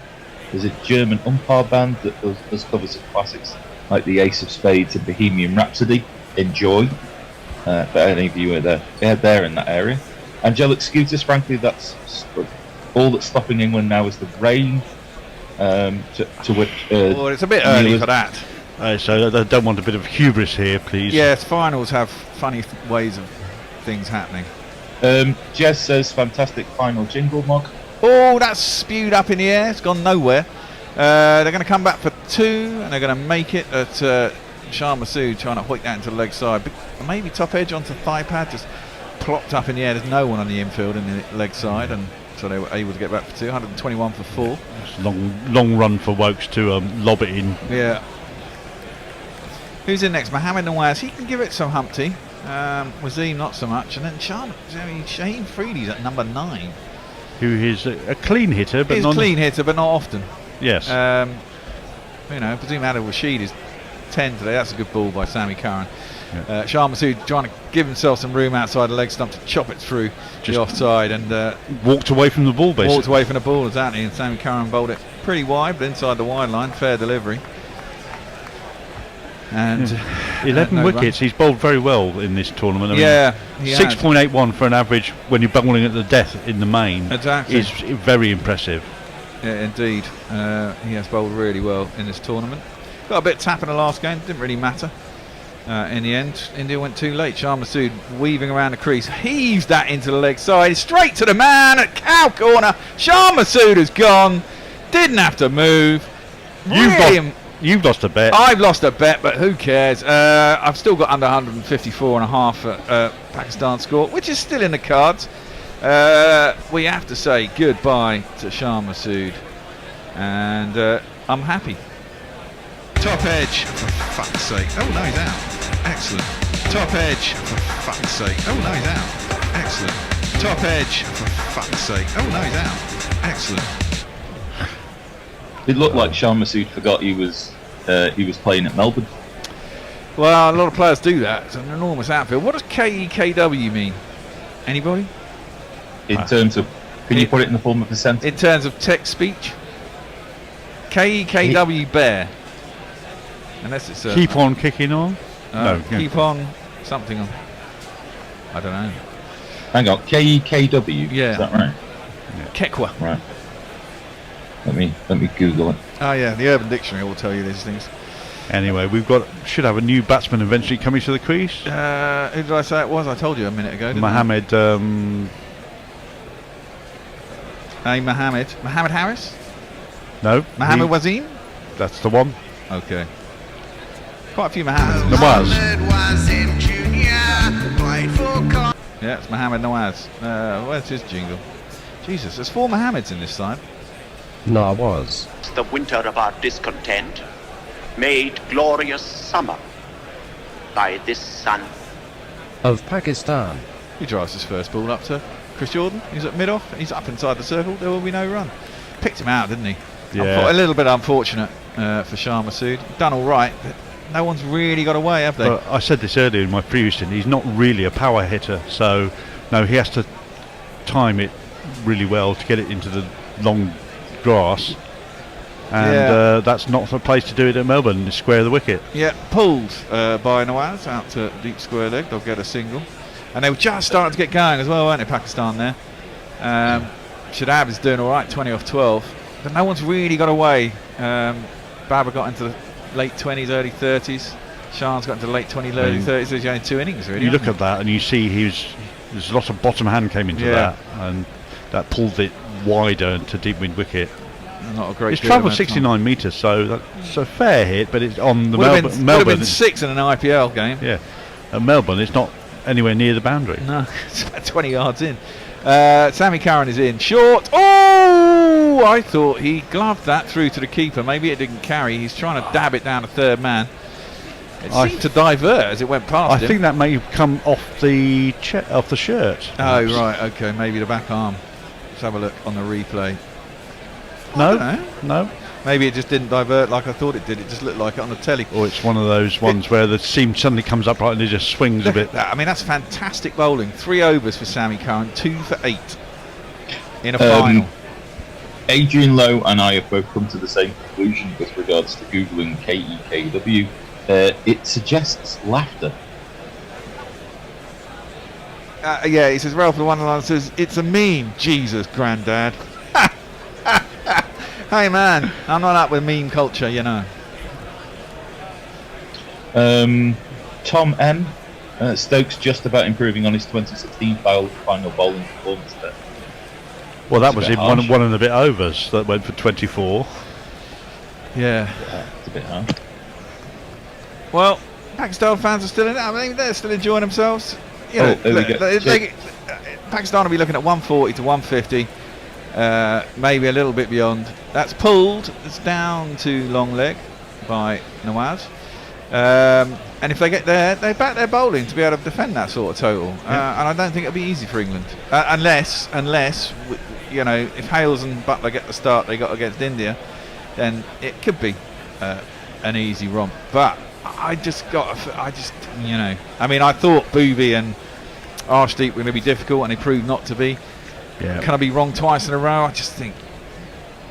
There's a German umpire band that does covers of classics like the Ace of Spades and Bohemian Rhapsody. Enjoy. For any of you there in that area. Angelic Scooters, frankly, that's all that's stopping England now is the rain. To which. Well, it's a bit early for that. So I don't want a bit of hubris here, please. Yes, finals have funny ways of things happening. Jez says, fantastic final jingle mug. Oh, that's spewed up in the air. It's gone nowhere. They're going to come back for 2, and they're going to make it at Shah Masood trying to hoik that into the leg side. But maybe top edge onto thigh pad, just plopped up in the air. There's no one on the infield in the leg side, and so they were able to get back for 2. 121 for 4. It's long run for Wokes to lob it in. Yeah. Who's in next? Mohammed Nawaz. He can give it some Humpty. Wazim not so much, and then Shaheen Afridi's at number 9. Who is a clean hitter, but not clean hitter, but not often. Yes. You know, Wazim Adil Rashid is 10 today. That's a good ball by Sammy Curran. Shah Massoud trying to give himself some room outside the leg stump to chop it through the offside, and walked away from the ball, basically. Walked away from the ball, exactly, and Sammy Curran bowled it pretty wide, but inside the wide line, fair delivery. And 11 no wickets. runs. He's bowled very well in this tournament. I mean, Yeah, he has. 6.81 for an average when you're bowling at the death in the main. Exactly. Is very impressive. Yeah, indeed. He has bowled really well in this tournament. Got a bit of tap in the last game, didn't really matter. In the end, India went too late. Shah Massoud weaving around the crease, heaves that into the leg side, straight to the man at cow corner. Shah Massoud has gone, didn't have to move. You've lost a bet. I've lost a bet, but who cares? I've still got under 154 and a half at Pakistan score, which is still in the cards. We have to say goodbye to Shah Massoud, and I'm happy. Top edge, for fuck's sake. Oh no, he's out. Excellent. Top edge, for fuck's sake. Oh no, he's out. Excellent. Top edge, for fuck's sake. Oh no, he's out. Excellent. It looked like Shah Massoud forgot he was playing at Melbourne. Well, a lot of players do that. It's an enormous outfield. What does KEKW mean? Anybody? In terms of, can you put it in the form of a sentence? In terms of text speech? KEKW bear. Unless it's keep on kicking on. No, keep on something on. I don't know. Hang on, KEKW. Yeah. Is that right? Yeah. Kekwa. Right. Let me Google it. Oh yeah, the Urban Dictionary will tell you these things. Anyway, should have a new batsman eventually coming to the crease. Who did I say it was? I told you a minute ago. Mohammed. Mohammed Harris? No. Mohammed Wasim? That's the one. Okay. Quite a few Mohammeds. Nawaz. Yeah, it's Mohammed Nawaz. Where's his jingle? Jesus, there's 4 Mohammeds in this side. No, I was. The winter of our discontent made glorious summer by this sun. Of Pakistan. He drives his first ball up to Chris Jordan. He's at mid-off. He's up inside the circle. There will be no run. Picked him out, didn't he? Yeah. A little bit unfortunate for Shah Massoud. Done all right, but no one's really got away, have they? Well, I said this earlier in my previous thing. He's not really a power hitter, so no, he has to time it really well to get it into the long grass, and that's not the place to do it at Melbourne. Square the wicket. Yeah, pulled by Nawaz out to deep square leg. They'll get a single, and they were just starting to get going as well, weren't they, Pakistan there? Shadab is doing all right, 20 off 12, but no one's really got away. Babur got into the late 20s, early 30s. Shah's got into the late 20s, early 30s. There's only 2 innings really. You look at that and you see there's a lot of bottom hand came into that, and that pulled it wider to deep wind wicket. Not a great. It's travelled 69 metres, so that's a fair hit, but it's on the Melbourne. Would have been 6 in an IPL game. Yeah, at Melbourne, it's not anywhere near the boundary. No, it's about 20 yards in. Sammy Curran is in short. Oh, I thought he gloved that through to the keeper. Maybe it didn't carry. He's trying to dab it down a third man. It seemed to divert as it went past him. I think that may have come off the shirt. Oh right, okay, maybe the back arm. Let's have a look on the replay. No. Maybe it just didn't divert like I thought it did. It just looked like it on the telly. Or it's one of those ones where the seam suddenly comes up right and it just swings a bit. I mean, that's fantastic bowling. 3 overs for Sammy Curran, 2 for 8 in a final. Adrian Lowe and I have both come to the same conclusion with regards to Googling KEKW. It suggests laughter. Yeah, he says, Ralph the one line says, it's a meme. Jesus, Grandad. Hey man, I'm not up with meme culture, you know. Tom M. Stokes just about improving on his 2016 final bowling performance there. Well, that was in one and a bit overs that went for 24. Yeah. It's a bit hard. Well, Pakistan fans are still in it. I mean, they're still enjoying themselves. You know, Pakistan will be looking at 140 to 150. Maybe a little bit beyond. That's pulled. It's down to long leg by Nawaz. And if they get there, they back their bowling to be able to defend that sort of total. And I don't think it'll be easy for England, unless you know, if Hales and Butler get the start they got against India, then it could be an easy romp. But I just, I mean, I thought Booby and Arshdeep were going to be difficult, and they proved not to be. Yeah. Can I be wrong twice in a row? I just think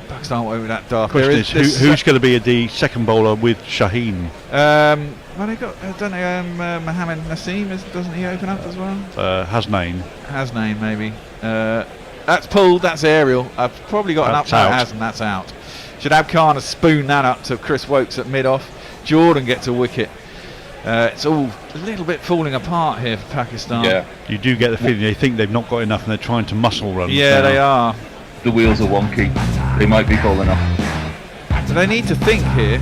Pakistan won't be that daft. Question is, who's going to be the second bowler with Shaheen? Well, they got, don't they? Mohammed Naseem, doesn't he open up as well? Hasnain, maybe. That's pulled. That's aerial. I've probably got That's an up. out. No, it hasn't. That's out. Shadab Khan has spooned that up to Chris Wokes at mid-off. Jordan gets a wicket. It's all a little bit falling apart here for Pakistan. Yeah, you do get the feeling they think they've not got enough and they're trying to muscle run. Yeah, they are. The wheels are wonky. They might be falling off. So they need to think here.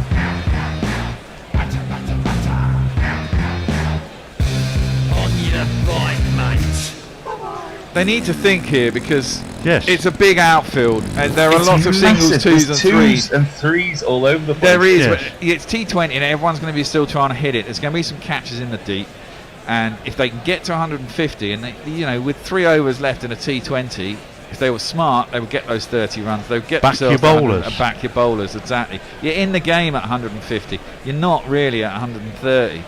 On your right, mate. They need to think here because yes, it's a big outfield and there are It's lots of singles, massive. twos, There's and threes. twos and threes all over the place. There is, Yes. but it's T20 and everyone's going to be still trying to hit it. There's going to be some catches in the deep, and if they can get to 150, and they, with 3 overs left in a T20, if they were smart, they would get those 30 runs. They would get Back themselves your to 100 bowlers. and back your bowlers. Exactly. You're in the game at 150. You're not really at 130.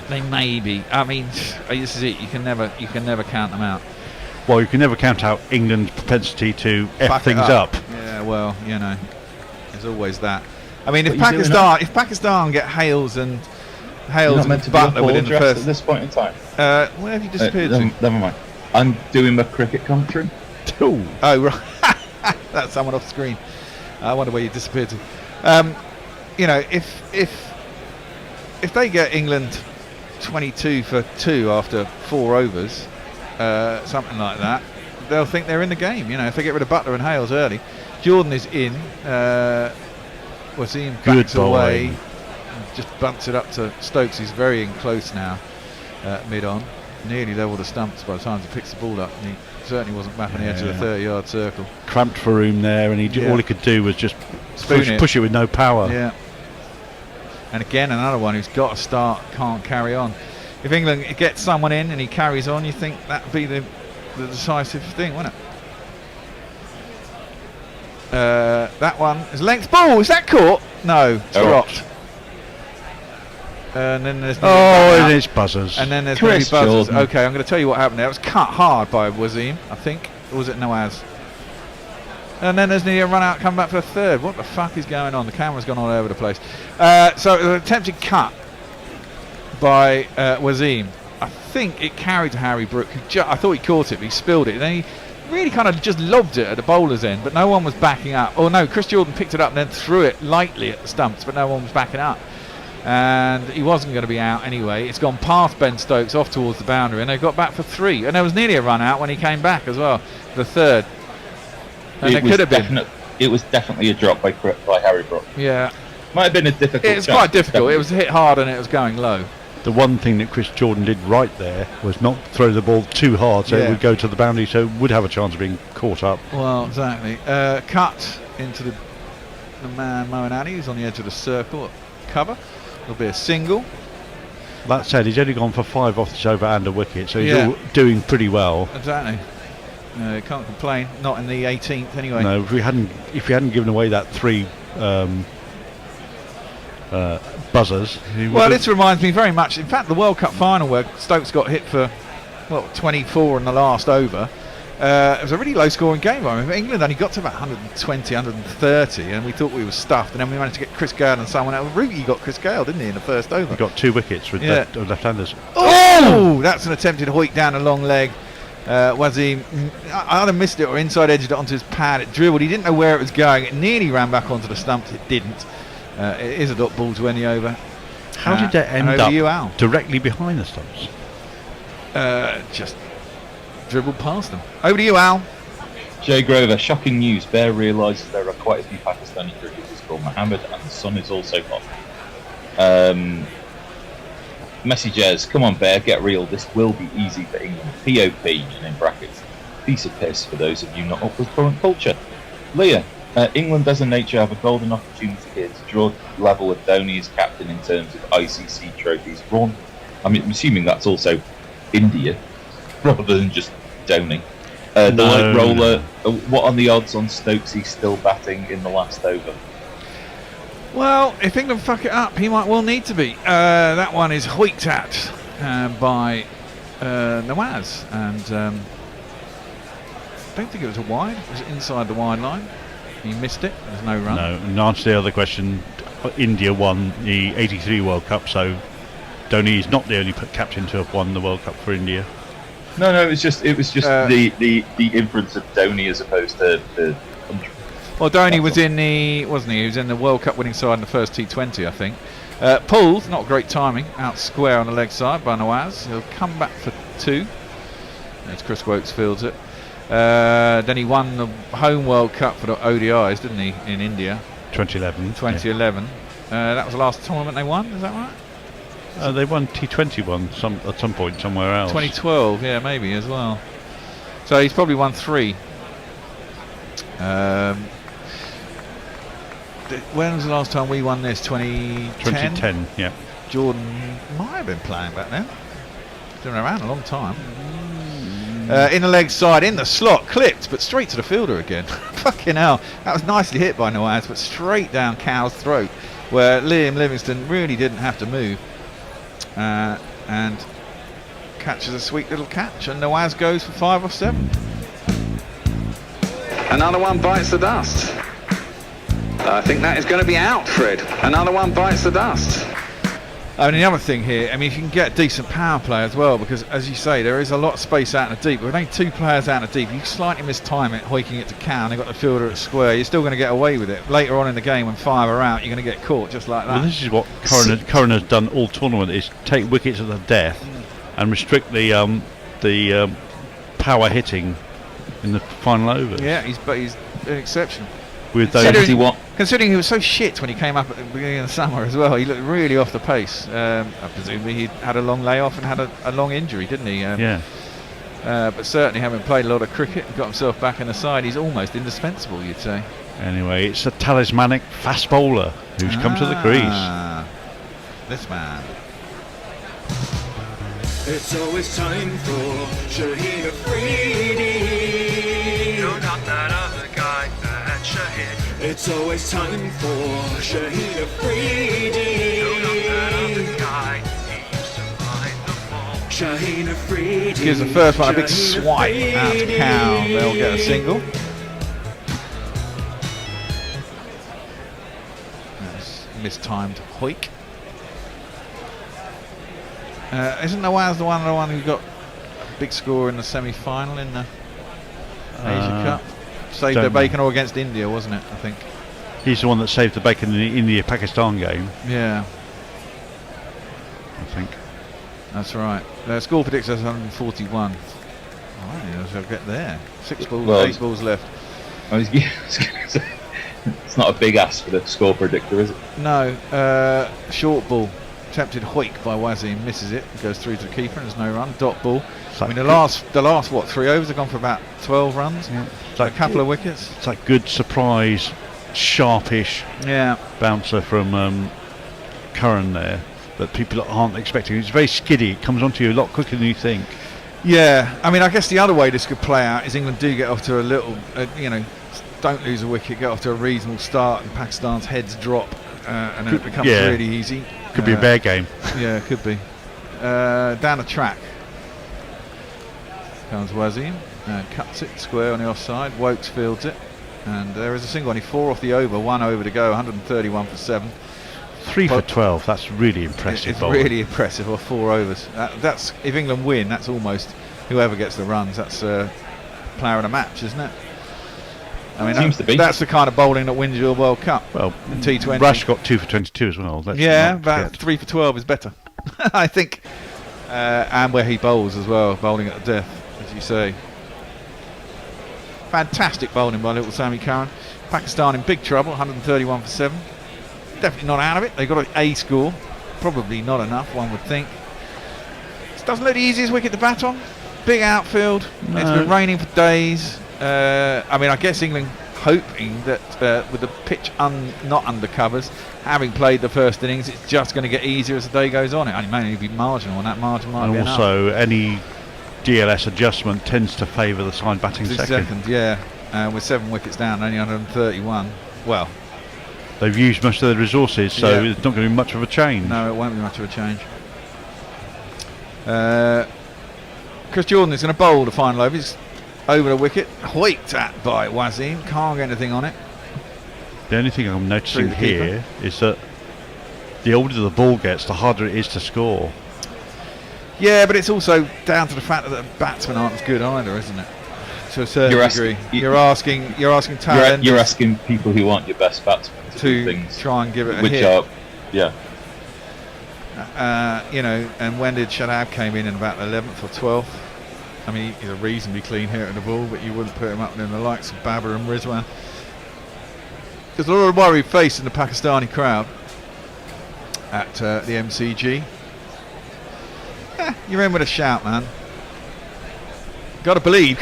They may be. I mean, this is it. You can never count them out. Well, you can never count out England's propensity to F Fuck it things up. Yeah, well, there's always that. I mean, if What are you doing Pakistan get Hales and You're not meant to be Butler up all within the dressed first. at this point in time. Where have you disappeared to? Never mind. I'm doing my cricket commentary. Oh, right. That's someone off screen. I wonder where you disappeared to. If they get England 22 for 2 after 4 overs, something like that, they'll think they're in the game. If they get rid of Butler and Hales early, Jordan is in. Wasim backs away, just bumps it up to Stokes. He's very in close now, mid-on, nearly level the stumps by the time he picks the ball up. And he certainly wasn't mapping the edge of the 30-yard circle. Cramped for room there, and all he could do was just push it with no power. Yeah. And again, another one who's got to start, can't carry on. If England gets someone in and he carries on, you think that'd be the decisive thing, wouldn't it? That one is length ball. Is that caught? No, it's dropped. And then there's and it's buzzers. And then there's going to be buzzers. Jordan. Okay, I'm going to tell you what happened there. It was cut hard by Wasim, I think. Or was it Nawaz? And then there's nearly a run out, come back for a third. What the fuck is going on? The camera's gone all over the place. So it was an attempted cut by Wasim. I think it carried to Harry Brook. I thought he caught it, but he spilled it. And then he really kind of just lobbed it at the bowler's end, but no one was backing up. Oh no, Chris Jordan picked it up and then threw it lightly at the stumps, but no one was backing up. And he wasn't going to be out anyway. It's gone past Ben Stokes off towards the boundary, and they got back for 3. And there was nearly a run out when he came back as well, the third. And it could have been. It was definitely a drop by Harry Brook. Yeah. Might have been a difficult. It was quite difficult. It was hit hard and it was going low. The one thing that Chris Jordan did right there was not throw the ball too hard, so it would go to the boundary, so it would have a chance of being caught up. Well, exactly. Cut into the man Moeen Ali, who's on the edge of the circle at cover. It'll be a single. That said, he's only gone for 5 off this over and a wicket, so he's all doing pretty well. Exactly. Can't complain. Not in the 18th anyway. No, if we hadn't given away that 3 buzzers. Well, this reminds me very much. In fact, the World Cup final where Stokes got hit for 24 in the last over. It was a really low-scoring game. I remember England only got to about 120, 130, and we thought we were stuffed. And then we managed to get Chris Gale and someone else. Rooty got Chris Gale, didn't he, in the first over? He got 2 wickets with left-handers. Oh, that's an attempted hoik down a long leg. Wasim either missed it or inside edged it onto his pad. It dribbled. He didn't know where it was going. It nearly ran back onto the stumps. It didn't. It is a dot ball to end the over. How did that end up directly behind the stumps? Just dribbled past them. Over to you, Al. Jay Grover, shocking news. Bear realises there are quite a few Pakistani cricketers called Mohammed, and the sun is also hot. Messages, come on, Bear, get real. This will be easy for England. POP, and in brackets, piece of piss for those of you not up with current culture. Leah, England as a nature have a golden opportunity here to draw level with Dhoni as captain in terms of ICC trophies won. I'm assuming that's also India, rather than just Dhoni. The light roller, what are the odds on Stokesy still batting in the last over? Well, if England fuck it up, he might well need to be. That one is hoiked at by Nawaz, and I don't think it was a wide. It was inside the wide line. He missed it. There's no run. No. And answer to the other question, India won the '83 World Cup, so Dhoni is not the only captain to have won the World Cup for India. No, it was just the inference of Dhoni as opposed to the country. Well, Dhoni was in the, wasn't he? He was in the World Cup winning side in the first T20, I think. Pulled, not great timing, out square on the leg side by Nawaz. He'll come back for 2. As Chris Wokes fields it. Then he won the home World Cup for the ODIs, didn't he, in India? 2011. That was the last tournament they won, is that right? They won T20 at some point somewhere else. 2012, yeah, maybe as well. So he's probably won 3. When was the last time we won this? 2010? 2010, yeah. Jordan might have been playing back then. He's been around a long time. In the leg side, in the slot, clipped, but straight to the fielder again. Fucking hell. That was nicely hit by Nawaz, but straight down Cow's throat, where Liam Livingstone really didn't have to move. And catches a sweet little catch, and Nawaz goes for 5 off 7. Another one bites the dust. I think that is going to be out, Fred. Another one bites the dust. I mean, the other thing here, I mean, if you can get a decent power play as well, because as you say, there is a lot of space out in the deep. With only 2 players out in the deep, you slightly mistime it, hoiking it to Cow, and they've got the fielder at square. You're still going to get away with it. Later on in the game, when 5 are out, you're going to get caught just like that. Well, this is what Curran has done all tournament: is take wickets at the death and restrict the power hitting in the final overs. Yeah, he's an exception. With Considering he was so shit when he came up at the beginning of the summer as well, he looked really off the pace. Presumably he had a long layoff and had a long injury, didn't he? Yeah. But certainly having played a lot of cricket and got himself back in the side, he's almost indispensable, you'd say. Anyway, it's a talismanic fast bowler who's come to the crease. This man. It's always time for Shaheen Afridi. You're not that other guy, that Shaheen. It's always time for Shaheen Afridi. You're not that other guy, he used to find the ball. Shaheen Afridi. Gives the first one a big swipe out to Cow. They'll get a single. That's mistimed hoik. Isn't Nawaz the one who got a big score in the semi-final in the Asia Cup? Saved their bacon, or against India, wasn't it? I think he's the one that saved the bacon in the India-Pakistan game. Yeah, I think that's right. Their score predictor is 141. Oh, I'll get there. 6 balls, 8 balls left. It's not a big ask for the score predictor, is it? No. Short ball. Attempted hoik by Wazim, misses it, goes through to the keeper, and there's no run. Dot ball. I mean, the last what, 3 overs have gone for about 12 runs. Yeah. A couple of wickets. It's like good surprise, sharpish bouncer from Curran there that people aren't expecting. It's very skiddy. It comes onto you a lot quicker than you think. Yeah, I mean, I guess the other way this could play out is England do get off to a little, don't lose a wicket, get off to a reasonable start, and Pakistan's heads drop, and then it becomes really easy. Could be a bear game. Yeah, it could be. Down the track comes Wazim, cuts it square on the offside. Wokes fields it, and there is a single. Only 4 off the over, 1 over to go. 131 for 7. 3 for 12. That's really impressive. It's really impressive. Or 4 overs. That's if England win. That's almost whoever gets the runs. That's player of the match, isn't it? I mean, seems to be. That's the kind of bowling that wins your World Cup. Well, in T20. Rush got 2 for 22 as well. But 3 for 12 is better, I think. And where he bowls as well, bowling at the death, as you say. Fantastic bowling by little Sammy Curran. Pakistan in big trouble, 131 for 7. Definitely not out of it. They got an A score. Probably not enough, one would think. This doesn't look the easiest wicket to bat on. Big outfield. No. It's been raining for days. I mean, I guess England hoping that with the pitch not under covers, having played the first innings, it's just going to get easier as the day goes on. It may only be marginal, and that margin might be enough. Also, any DLS adjustment tends to favour the side batting second. Yeah, with 7 wickets down, only 131. Well, they've used most of their resources, so it's not going to be much of a change. No, it won't be much of a change. Chris Jordan is going to bowl the final over. He's over the wicket, hoiked at by Wazim. Can't get anything on it. The only thing I'm noticing here is that the older the ball gets, the harder it is to score. Yeah, but it's also down to the fact that the batsmen aren't as good either, isn't it? To a certain degree. You're asking talent. You're asking people who aren't your best batsmen to do things, try and give it a which hit. Are, yeah. You know, and when did Shadab came in about 11th or 12th? I mean, he's a reasonably clean hitter in the ball, but you wouldn't put him up in the likes of Babur and Rizwan. There's a lot of worry faced in the Pakistani crowd at the MCG. You're in with a shout, man. Gotta believe,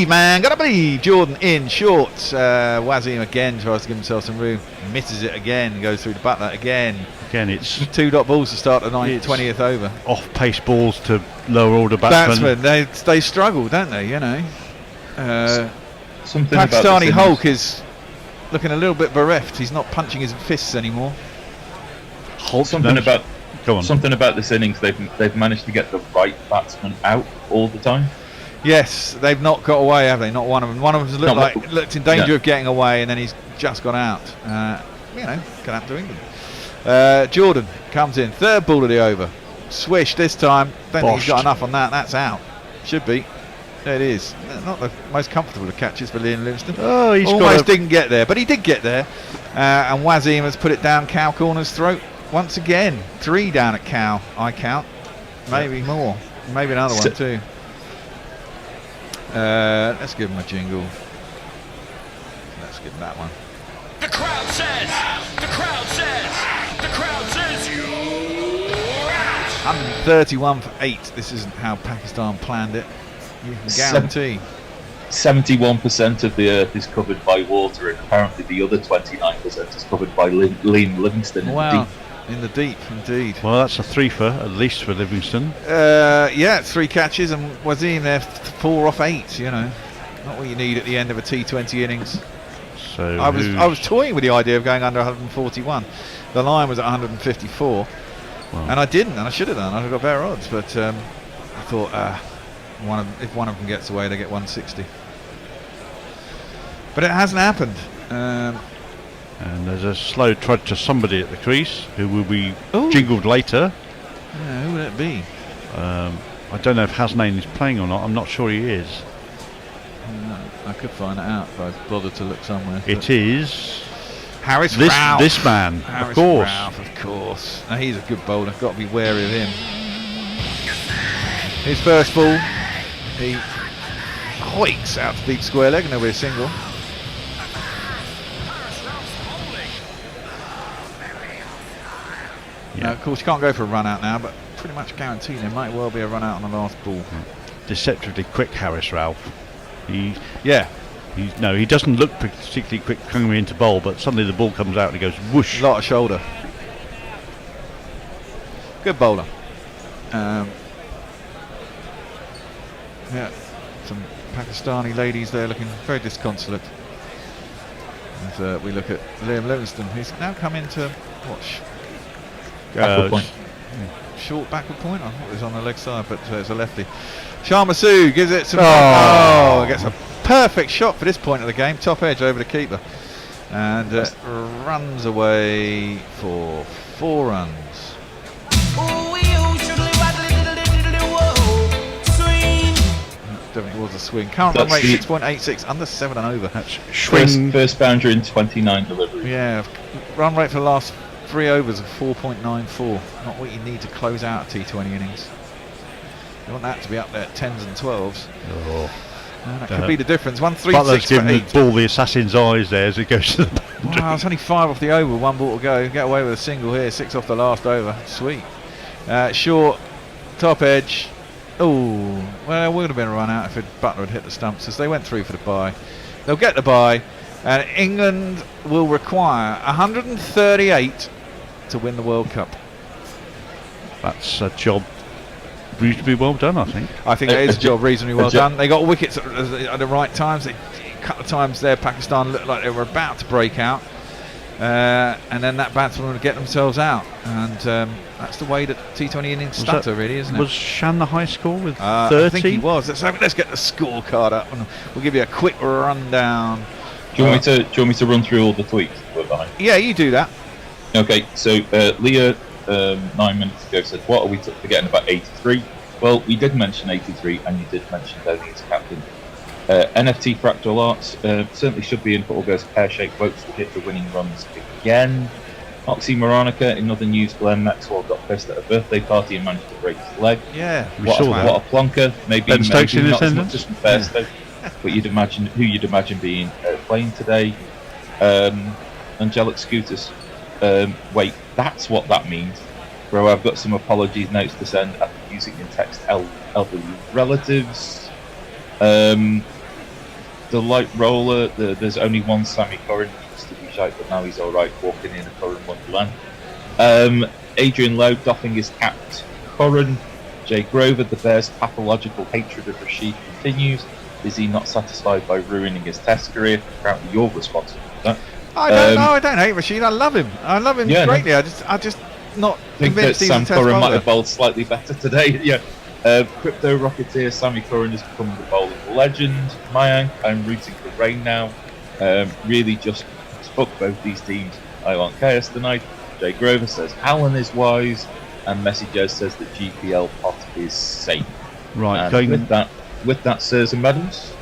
man, gotta believe. Jordan in, shorts. Wazim again tries to give himself some room, misses it again, goes through the butler again. Again, it's 2 dot balls to start the 20th over. Off-pace balls to lower order batsmen. They struggle, don't they? You know. Something Pakistani Hulk is looking a little bit bereft. He's not punching his fists anymore. Something about this innings. They've managed to get the right batsman out all the time. Yes, they've not got away, have they? Not one of them. One of them's looked in danger of getting away, and then he's just gone out. You know, can happen to England. Jordan comes in, third ball of the over. Swish this time. Don't think he's got enough on that. That's out. Should be. There it is. Not the most comfortable of catches for Liam Livingstone. Oh, he's almost didn't get there, but he did get there. And Wazim has put it down Cow Corner's throat once again. 3 down at Cow, I count. Maybe more. Maybe another one too. Let's give him a jingle. Let's give him that one. The crowd says, you're out. 131 for 8. This isn't how Pakistan planned it. You can guarantee. 71% of the earth is covered by water, and apparently the other 29% is covered by Liam Livingstone in the deep. In the deep, indeed. Well, that's a 3 for at least for Livingstone. Yeah, 3 catches, and Wazim there 4 off 8. You know, not what you need at the end of a T20 innings. So I was toying with the idea of going under 141. The line was at 154, and I didn't, and I should have done. I'd have got better odds, but I thought if one of them gets away, they get 160. But it hasn't happened. And there's a slow trudge to somebody at the crease who will be jingled later. Yeah, who would it be? I don't know if Hasnain is playing or not. I'm not sure he is. I could find it out if I bothered to look somewhere. It is Harris Ralph. This man, Harris of course. Ralph, of course. Now, he's a good bowler. Got to be wary of him. His first ball, he hoiks out to deep square leg, and there'll be a single. Yeah. Of course, you can't go for a run out now, but pretty much guaranteed there might well be a run out on the last ball. Deceptively quick, Harris Ralph. He doesn't look particularly quick coming into bowl, but suddenly the ball comes out and he goes whoosh. A lot of shoulder. Good bowler. Yeah, some Pakistani ladies there looking very disconsolate. As we look at Liam Livingstone, who's now come into backward point. Short backward point. I thought it was on the leg side, but it's a lefty. Sharma Sood gives it some. Gets a perfect shot for this point of the game. Top edge over the keeper, and runs away for 4 runs. Definitely was a swing. Current run rate 6.86, under 7 and over. That's first boundary in 29 deliveries. Yeah, run rate for the last 3 overs of 4.94. Not what you need to close out a T20 innings. You want that to be up there at 10s and 12s. That could be the difference. 136 for 8. Giving the ball the assassin's eyes there as it goes to the boundary. Wow, it's only 5 off the over, 1 ball to go. Get away with a single here, 6 off the last over. Sweet. Short, top edge. Oh, well, it would have been a run out if Butler had hit the stumps, as they went through for the bye. They'll get the bye, and England will require 138 to win the World Cup. That's a job reasonably well done, I think. I think it is a job reasonably well done. They got wickets at the right times. A couple of times there, Pakistan looked like they were about to break out. and then that batsman would get themselves out, and that's the way that T20 innings stutter, really, isn't it? Was Shan the high score with 30? I think he was. Let's get the scorecard up, and we'll give you a quick rundown. Do you want me to run through all the tweets that were behind? Yeah, you do that. Okay, so Leah 9 minutes ago said, "What are we forgetting about 83?" Well, we did mention 83, and you did mention Dhoni as captain. NFT Fractal Arts certainly should be in, but all goes pear-shaped votes to hit the winning runs again. Oxymoronica, in other news, Glenn Maxwell got pissed at a birthday party and managed to break his leg. Yeah, what a plonker. Maybe Ben Stokes in not as attendance? much as Fairstoke, but you'd imagine being playing today. Angelic Scooters. Wait, that's what that means. Bro, I've got some apologies notes to send after using in text elderly relatives. The light roller, there's only one Sammy Curran. He used to be shite, but now he's alright walking in a Curran wonderland. Adrian Lowe doffing his cap to Curran. Jay Grover, the Bears' pathological hatred of Rashid continues. Is he not satisfied by ruining his Test career? Apparently you're responsible for that. I don't hate Rashid. I love him. I love him greatly. No. I just not think that convinced he's Sam a Test Curran might bowler. have bowled slightly better today. Yeah. Crypto Rocketeer Sammy Curran has become the bowling legend. Mayank, I'm rooting for rain now. Really just fuck both these teams. I want chaos tonight. Jay Grover says Alan is wise, and Messi Joe says that GPL pot is safe. Right, and with that, sirs and madams,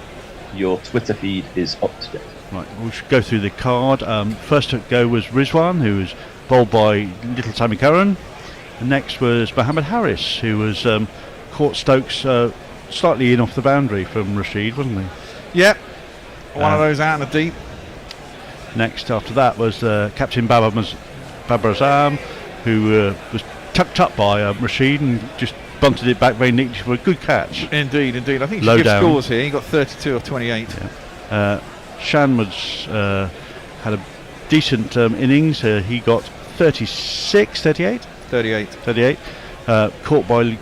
your Twitter feed is up to date. Right, we should go through the card. First to go was Rizwan, who was bowled by little Sammy Curran. And next was Mohammed Harris, who was caught Stokes slightly in off the boundary from Rashid, wasn't he? Yep, one of those out in the deep. Next after that was Captain Babur Azam, who was tucked up by Rashid and just bunted it back very neatly for a good catch. Indeed. I think he Low should give down. scores here. He got 32 or 28. Yeah. Shan was had a decent innings. He got 36, 38? 38. Caught by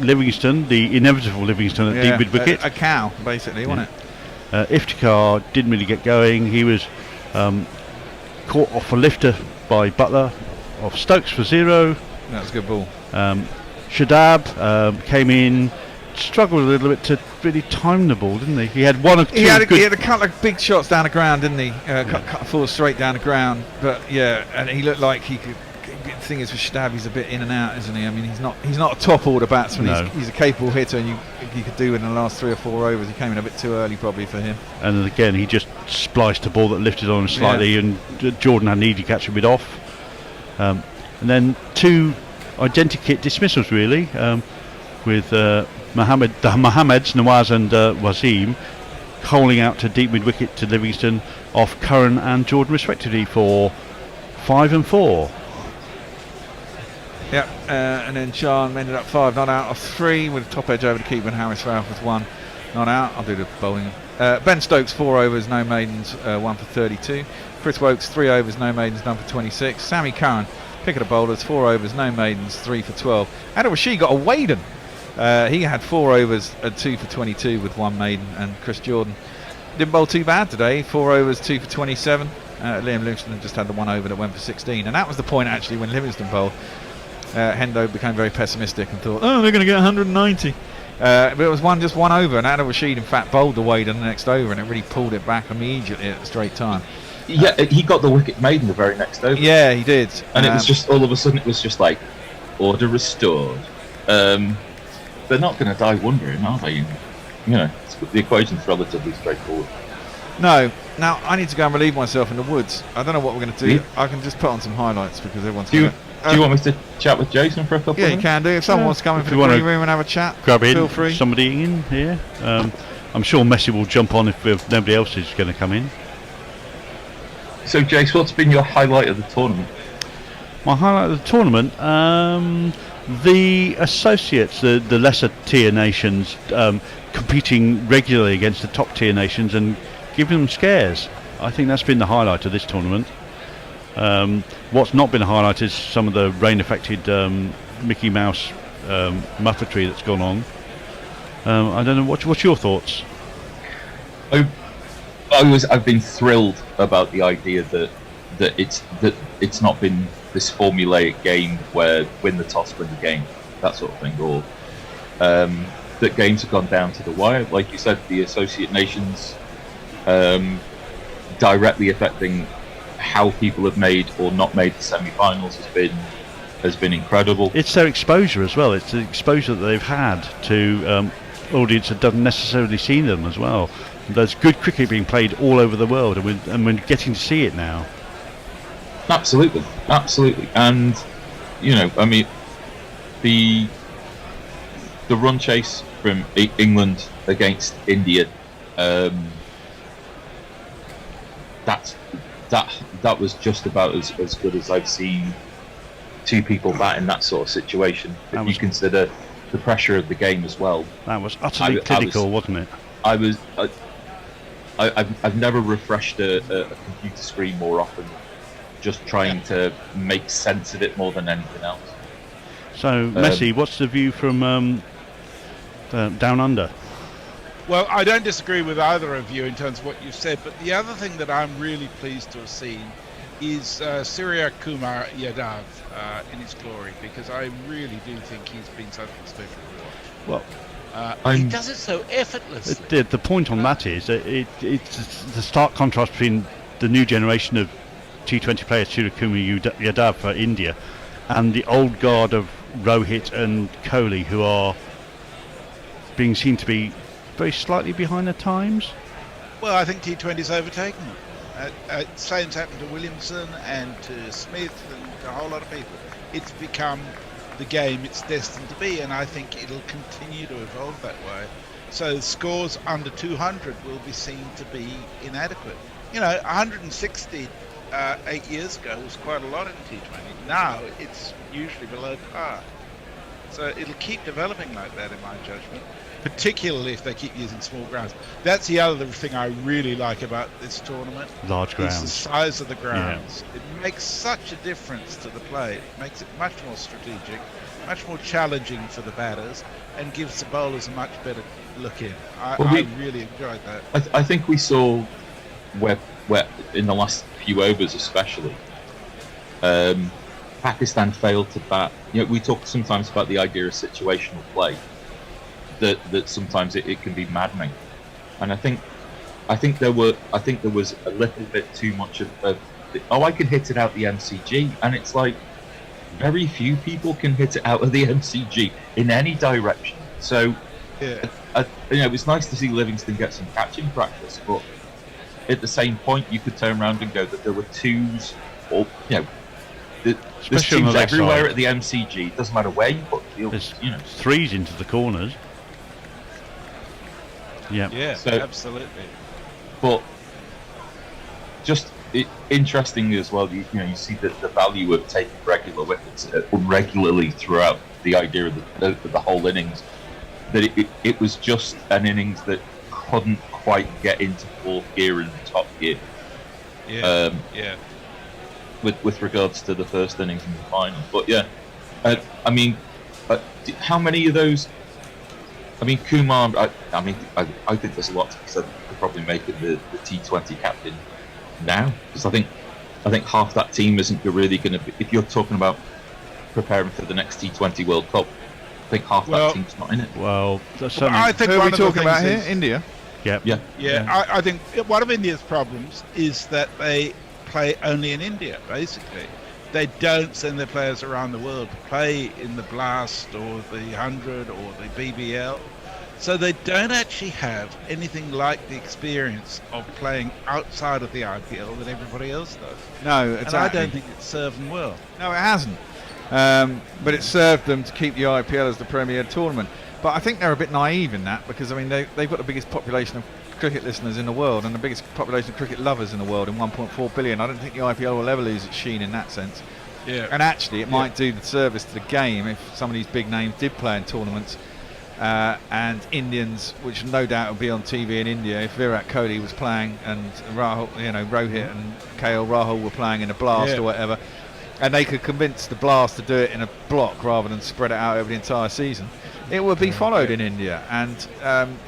Livingston, the inevitable Livingston at deep mid wicket. A cow, basically, wasn't it? Iftikhar didn't really get going. He was caught off a lifter by Butler off Stokes for 0. That was a good ball. Shadab came in, struggled a little bit to really time the ball, didn't he? He had one or two. He had a couple of big shots down the ground, didn't he? Cut full straight down the ground. But yeah, and he looked like he could. The thing is with Shadab, he's a bit in and out, isn't he? I mean, he's not a top order batsman. No. He's a capable hitter, and you could do in the last 3 or 4 overs. He came in a bit too early, probably for him. And then again, he just spliced a ball that lifted on him slightly, and Jordan had an easy catch him it off. And then 2 identikit dismissals, really, with the Mohammeds, Nawaz and Wasim, holing out to deep mid wicket to Livingston off Curran and Jordan respectively for 5 and 4. Yep, and then Sean ended up 5 not out of 3 with top edge over the keeper, and Harris Ralph with 1 not out. I'll do the bowling. Ben Stokes 4 overs, no maidens, 1 for 32. Chris Wokes 3 overs, no maidens, done for 26. Sammy Curran, pick of the bowlers, 4 overs, no maidens, 3 for 12. Adil Rashid got a Waden. He had 4 overs, 2 for 22 with 1 maiden, and Chris Jordan didn't bowl too bad today. 4 overs, 2 for 27. Liam Livingston just had the 1 over that went for 16, and that was the point actually when Livingston bowled. Hendo became very pessimistic and thought, they're going to get 190. But it was just one over, and Adil Rashid in fact bowled the Wade on the next over, and it really pulled it back immediately at the straight time. Yeah, he got the wicket made in the very next over. Yeah, he did. And it was just all of a sudden it was just like order restored. They're not going to die wondering, are they? You know, the equation's relatively straightforward. No. Now I need to go and relieve myself in the woods. I don't know what we're going to do. I can just put on some highlights because everyone's. Do you want me to chat with Jason for a couple? Yeah, you can do. If someone wants to come in for the green room and have a chat, feel free. Somebody in here. I'm sure Messi will jump on if nobody else is going to come in. So, Jace, what's been your highlight of the tournament? My highlight of the tournament, the associates, the lesser tier nations, competing regularly against the top tier nations and giving them scares. I think that's been the highlight of this tournament. What's not been a highlight is some of the rain-affected Mickey Mouse muppetry that's gone on. I don't know. What's your thoughts? I've been thrilled about the idea that that it's not been this formulaic game where win the toss, win the game, that sort of thing, or that games have gone down to the wire. Like you said, the Associate Nations directly affecting how people have made or not made the semi-finals has been incredible. It's their exposure as well. It's the exposure that they've had to audience that doesn't necessarily see them as well. There's good cricket being played all over the world, and we're getting to see it now. Absolutely, and I mean, the run chase from England against India, that was just about as good as I've seen two people bat in that sort of situation. If you consider the pressure of the game as well. That was utterly clinical, wasn't it? I've never refreshed a computer screen more often, just trying to make sense of it more than anything else. So, Messi, what's the view from down under? Well, I don't disagree with either of you in terms of what you've said, but the other thing that I'm really pleased to have seen is Surya Kumar Yadav in his glory, because I really do think he's been something special to watch. Well, he does it so effortlessly. The point on that is that it's the stark contrast between the new generation of T20 players, Surya Kumar Yadav for India, and the old guard of Rohit and Kohli, who are being seen to be very slightly behind the times. Well, I think T20's overtaken them. Same's happened to Williamson and to Smith and to a whole lot of people. It's become the game it's destined to be, and I think it'll continue to evolve that way. So scores under 200 will be seen to be inadequate. 160 8 years ago was quite a lot in T20. Now it's usually below par. So it'll keep developing like that, in my judgment, particularly if they keep using small grounds. That's the other thing I really like about this tournament. Large grounds. Is the size of the grounds. Yeah. It makes such a difference to the play. It makes it much more strategic, much more challenging for the batters, and gives the bowlers a much better look in. I really enjoyed that. I think we saw where in the last few overs especially, Pakistan failed to bat. We talk sometimes about the idea of situational play, that sometimes it can be maddening, and I think there was a little bit too much of I can hit it out the MCG, and it's like very few people can hit it out of the MCG in any direction. So it was nice to see Livingston get some catching practice, but at the same point you could turn around and go that there were twos, or there's twos everywhere at the MCG. It doesn't matter where you put the field. There's threes into the corners. Yeah, so, absolutely. But just interestingly as well, you see the value of taking regular wickets regularly throughout the idea of the whole innings. That it was just an innings that couldn't quite get into fourth gear and top gear. With regards to the first innings and the final, but how many of those? I mean, Kumar. I think there's a lot to be said. Could probably make it the T20 captain now, because I think half that team isn't really going to be. If you're talking about preparing for the next T20 World Cup, I think half that team's not in it. Well, I think who are we talking about here? India. Yeah. I think one of India's problems is that they play only in India, basically. They don't send their players around the world to play in the Blast or the 100 or the BBL. So they don't actually have anything like the experience of playing outside of the IPL that everybody else does. No, exactly. And I don't think it's served them well. No, it hasn't. But it served them to keep the IPL as the premier tournament. But I think they're a bit naive in that, because they've got the biggest population of cricket listeners in the world and the biggest population of cricket lovers in the world in 1.4 billion. I don't think the IPL will ever lose its sheen in that sense. Yeah. And actually it might do the service to the game if some of these big names did play in tournaments, and Indians, which no doubt will be on TV in India, if Virat Kohli was playing and Rahul, Rohit and KL Rahul were playing in a Blast or whatever, and they could convince the Blast to do it in a block rather than spread it out over the entire season, it would be followed in India, and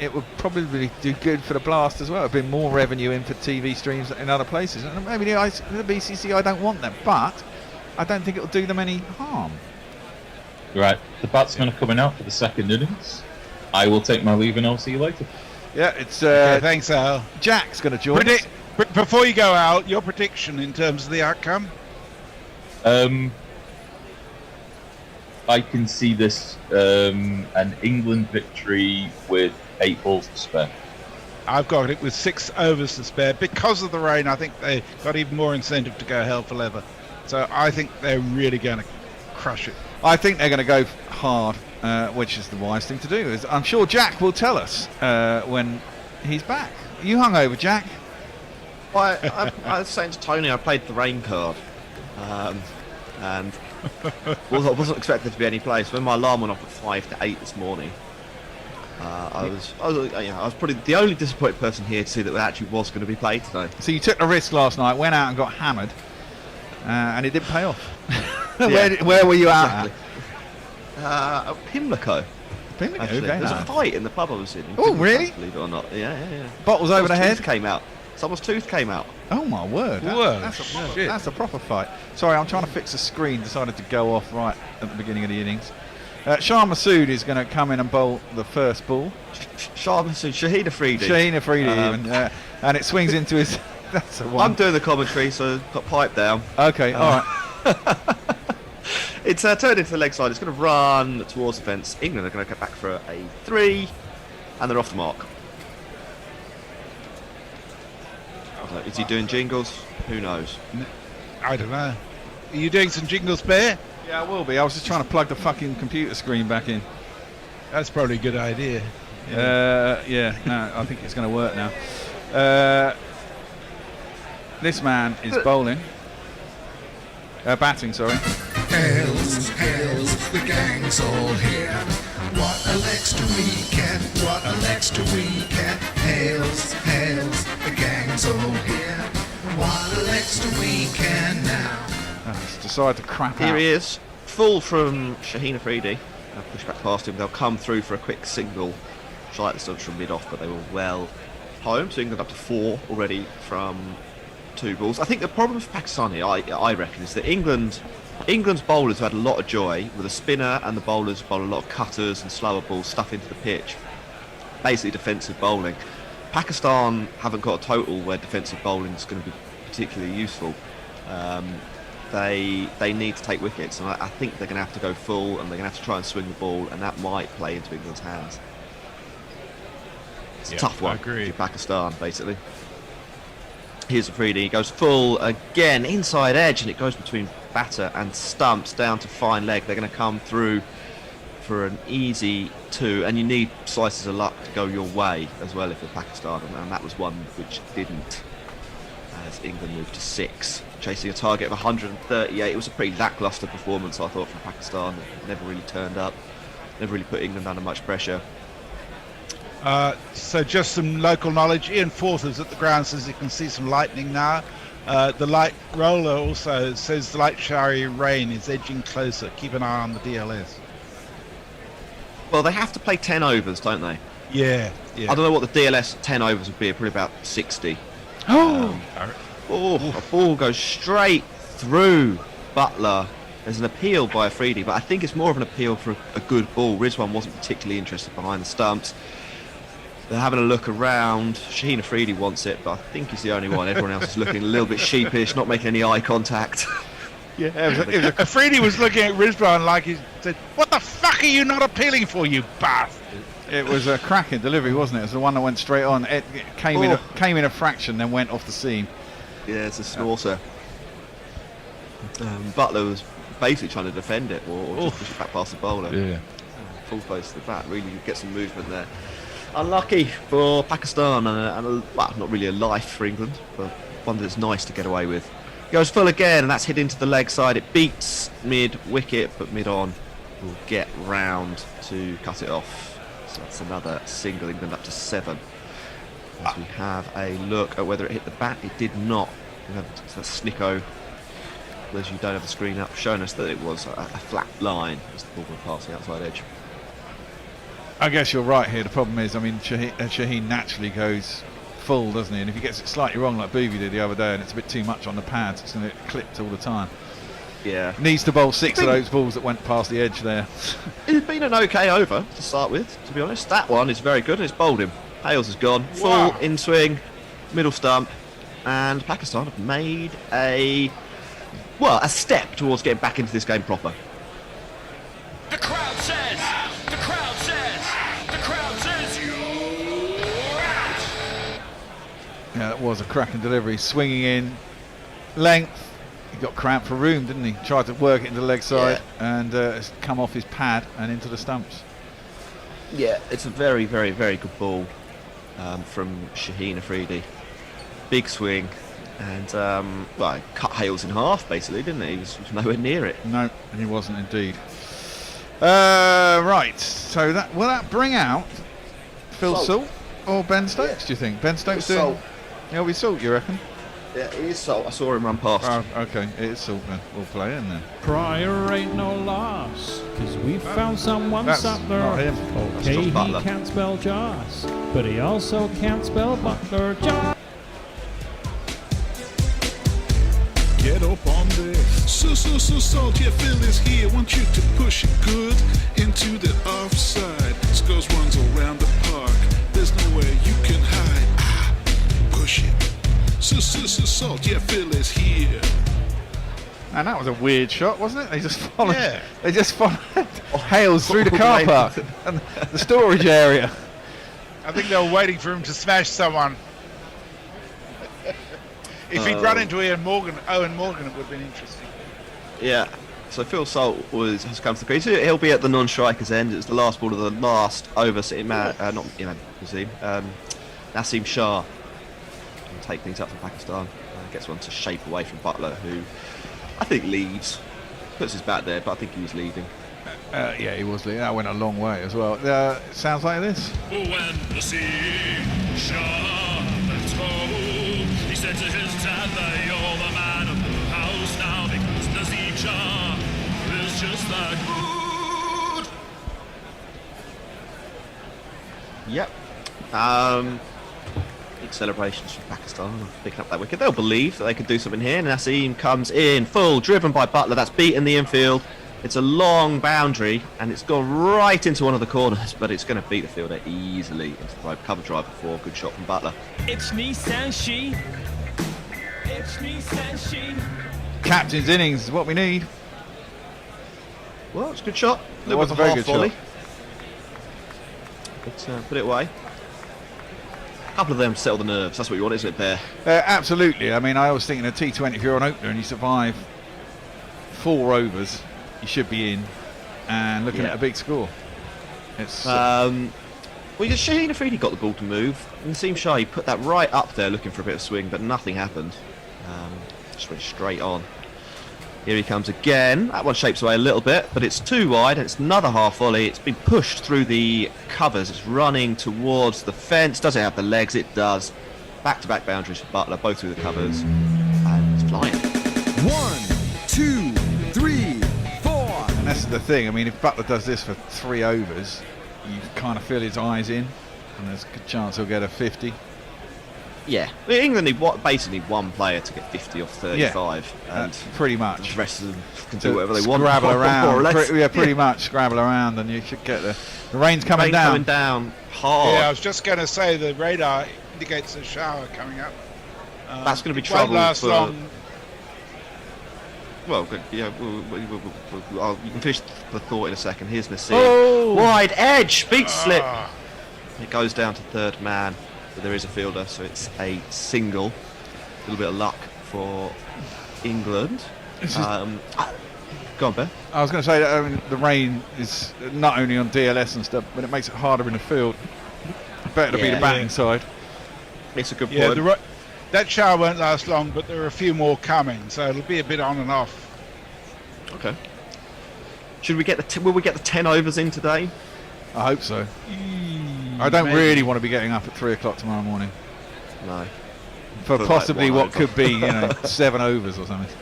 it would probably do good for the Blast as well. It'd been more revenue in for TV streams in other places. And maybe the BCC, I don't want them, but I don't think it'll do them any harm. Right, the batsmen are coming out for the second innings. I will take my leave and I'll see you later. Yeah, it's Okay, thanks, Al. Jack's going to join us. Before you go out, your prediction in terms of the outcome? I can see this an England victory with 8 balls to spare. I've got it with 6 overs to spare. Because of the rain, I think they got even more incentive to go hell for leather. So I think they're really going to crush it. I think they're going to go hard, which is the wise thing to do. I'm sure Jack will tell us when he's back. You hung over, Jack? Well, I was saying to Tony, I played the rain card, and wasn't expected to be any place. When my alarm went off at 5 to 8 this morning, I was probably the only disappointed person here to see that it actually was going to be played today. So you took the risk last night, went out and got hammered, and it didn't pay off. Where were you at? At Pimlico. Pimlico, actually. okay. There was a fight in the pub I was in. Oh, really? Believe it or not. Yeah. Bottles over the head? Came out. Someone's tooth came out. Oh my word! That's a proper fight. Sorry, I'm trying to fix the screen. Decided to go off right at the beginning of the innings. Shah Massoud is going to come in and bowl the first ball. Shah Massoud, Shaheen Afridi. Shaheen Afridi, and it swings into his. That's the one. I'm doing the commentary, so got pipe down. Okay, all right. It's turned into the leg side. It's going to run towards the fence. England are going to get back for a 3, and they're off the mark. Is he doing jingles? Who knows? I don't know. Are you doing some jingles, Bear? Yeah, I will be. I was just trying to plug the fucking computer screen back in. That's probably a good idea. No, I think it's going to work now. This man is bowling. Batting, sorry. Hails, the gang's all here. What a extra weekend, what an extra weekend. Hails, the gang's all here. What an extra weekend now. He's decided to crap out. Here he is, full from Shaheen Afridi. I'll push back past him. They'll come through for a quick single. Try the studs from mid-off, but they were well home. So England up to 4 already from 2 balls. I think the problem for Pakistan here, I reckon, is that England's bowlers have had a lot of joy with a spinner, and the bowlers bowl a lot of cutters and slower balls, stuff into the pitch. Basically defensive bowling. Pakistan haven't got a total where defensive bowling is going to be particularly useful. They need to take wickets, and I think they're going to have to go full, and they're going to have to try and swing the ball, and that might play into England's hands. It's a tough one for Pakistan, basically. Here's Afridi, he goes full again, inside edge, and it goes between batter and stumps down to fine leg. They're going to come through for an easy 2, and you need slices of luck to go your way as well if you're Pakistan, and that was one which didn't, as England moved to 6, chasing a target of 138. It was a pretty lacklustre performance, I thought, from Pakistan. It never really turned up, never really put England under much pressure. So just some local knowledge. Ian Forth is at the ground, says you can see some lightning now. The light roller also says the light showery rain is edging closer. Keep an eye on the DLS. Well, they have to play 10 overs, don't they? Yeah. I don't know what the DLS 10 overs would be, probably about 60. Oh! A ball goes straight through Butler. There's an appeal by Afridi, but I think it's more of an appeal for a good ball. Rizwan wasn't particularly interested behind the stumps. They're having a look around. Shaheen Afridi wants it, but I think he's the only one. Everyone else is looking a little bit sheepish, not making any eye contact. Yeah, Afridi was looking at Rizwan like he said, "What the fuck are you not appealing for, you bastard?" It was a cracking delivery, wasn't it? It was the one that went straight on. It came in a fraction, then went off the seam. Yeah, it's a snorter. Butler was basically trying to defend it, or just push it back past the bowler. Yeah. Full face to the bat, really get some movement there. Unlucky for Pakistan, and well, not really a life for England, but one that's nice to get away with. Goes full again, and that's hit into the leg side. It beats mid-wicket, but mid-on will get round to cut it off. So that's another single, England up to 7. As we have a look at whether it hit the bat, it did not. We have Snicko, as you don't have the screen up, showing us that it was a flat line as the ball went past the outside edge. I guess you're right here. The problem is, I mean, Shaheen naturally goes full, doesn't he? And if he gets it slightly wrong, like Booby did the other day, and it's a bit too much on the pads, it's going to get clipped all the time. Yeah. Needs to bowl 6 of those balls that went past the edge there. It's been an okay over to start with, to be honest. That one is very good. It's bowled him. Hales has gone full in swing, middle stump, and Pakistan have made a step towards getting back into this game proper. The crowd says, the crowd says, the crowd says you're out. Yeah, that was a cracking delivery. Swinging in, length. He got cramped for room, didn't he? Tried to work it into the leg side and it's come off his pad and into the stumps. Yeah, it's a very, very, very good ball from Shaheen Afridi. Big swing. And, cut Hales in half, basically, didn't he? He was nowhere near it. No, he wasn't indeed. Right, so will that bring out Phil Salt or Ben Stokes, do you think? Ben Stokes doing... Salt. It'll be Salt, you reckon? Yeah, it is Salt. I saw him run past. Oh, okay, it is Salt then. We'll play in then. Prior ain't no loss, 'cause we found someone That's Sutler. not him. Okay, he can't spell Joss, but he also can't spell Butler. Get up on this. So, Salt, yeah, Phil is here. Want you to push it good into the offside. Scores runs around the park. There's nowhere you can hide. Push it. So, Salt, yeah, Phil is here. And that was a weird shot, wasn't it? They just followed. Yeah. They just followed Hales through the car park and the storage area. I think they were waiting for him to smash someone. If he'd run into Owen Morgan, it would have been interesting. Yeah. So Phil Salt has come to the crease. He'll be at the non-striker's end. It's the last ball of the last over. Sitting Naseem Shah can take things up for Pakistan. Gets one to shape away from Butler, who I think leaves. Puts his bat there, but I think he was leaving. Yeah, he was leaving. That went a long way as well. It sounds like this. When Naseem Shah lets go, he said to his dad that you're the man of the house now, because Naseem Shah is just that good. Yep. Big celebrations from Pakistan picking up that wicket. They'll believe that they could do something here. Naseem comes in full, driven by Butler. That's beaten the infield. It's a long boundary and it's gone right into one of the corners, but it's going to beat the fielder easily into the rope. Cover drive before. Good shot from Butler. It's me, Sanshi. It's me, Sanshi. Captain's innings is what we need. Well, it's a good shot. It was a very good volley. shot. But put it away. A couple of them settle the nerves. That's what you want, isn't it, Bear? Absolutely. I mean, I was thinking a T20, if you're an opener and you survive 4 overs, you should be in and looking at a big score. It's Shaheen Afridi got the ball to move, and Naseem Shah, he put that right up there looking for a bit of swing, but nothing happened. Just went straight on. Here he comes again. That one shapes away a little bit, but it's too wide, and it's another half volley. It's been pushed through the covers. It's running towards the fence. Does it have the legs? It does. Back-to-back boundaries for Butler, both through the covers, and it's flying. 1, 2, 3, 4. And that's the thing. I mean, if Butler does this for 3 overs, you kind of feel his eyes in, and there's a good chance he'll get a 50. Yeah, England need basically one player to get 50 off 35. Yeah, and pretty much. The rest of them can do whatever they want. Scrabble around. More Pretty much scrabble around, and you should get the rain's coming down. Coming down hard. Yeah, I was just going to say the radar indicates a shower coming up. That's going to be it won't trouble last for. long. Well, good. Yeah, you can finish the thought in a second. Here's Naseem. Wide edge, beat slip. It goes down to third man. But there is a fielder, so it's a single. A little bit of luck for England. Go on, Ben. I was going to say that the rain is not only on DLS and stuff, but it makes it harder in the field. Better to be the batting side. It's a good point. Yeah, that shower won't last long, but there are a few more coming, so it'll be a bit on and off. Okay. Should we get will we get the 10 overs in today? I hope so. I don't really want to be getting up at 3 o'clock tomorrow morning. No. For possibly what could be, 7 overs or something.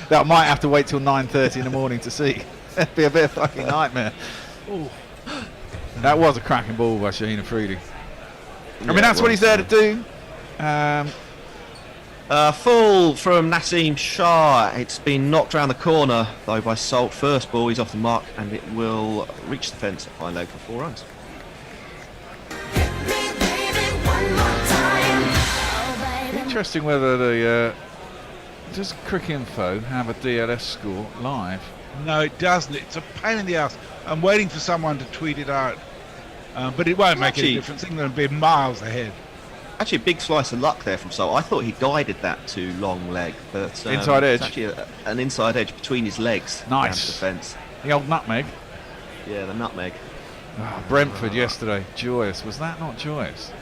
That I might have to wait till 9:30 in the morning to see. It'd be a bit of a fucking nightmare. That was a cracking ball by Shaheen Afridi. I mean, Yeah, that's what he's there to do. Full from Naseem Shah. It's been knocked round the corner though by Salt. First ball, he's off the mark, and it will reach the fence at fine leg for 4 runs. Interesting whether the does Cricket Info have a DLS score live? No, it doesn't. It's a pain in the ass. I'm waiting for someone to tweet it out, but it won't make any difference. England will be miles ahead. Actually, a big slice of luck there from Salt. I thought he guided that to long leg, but Inside edge. It's actually an inside edge between his legs. Nice. Down to the fence. The old nutmeg. Yeah, the nutmeg. Brentford yesterday, joyous. Was that not joyous?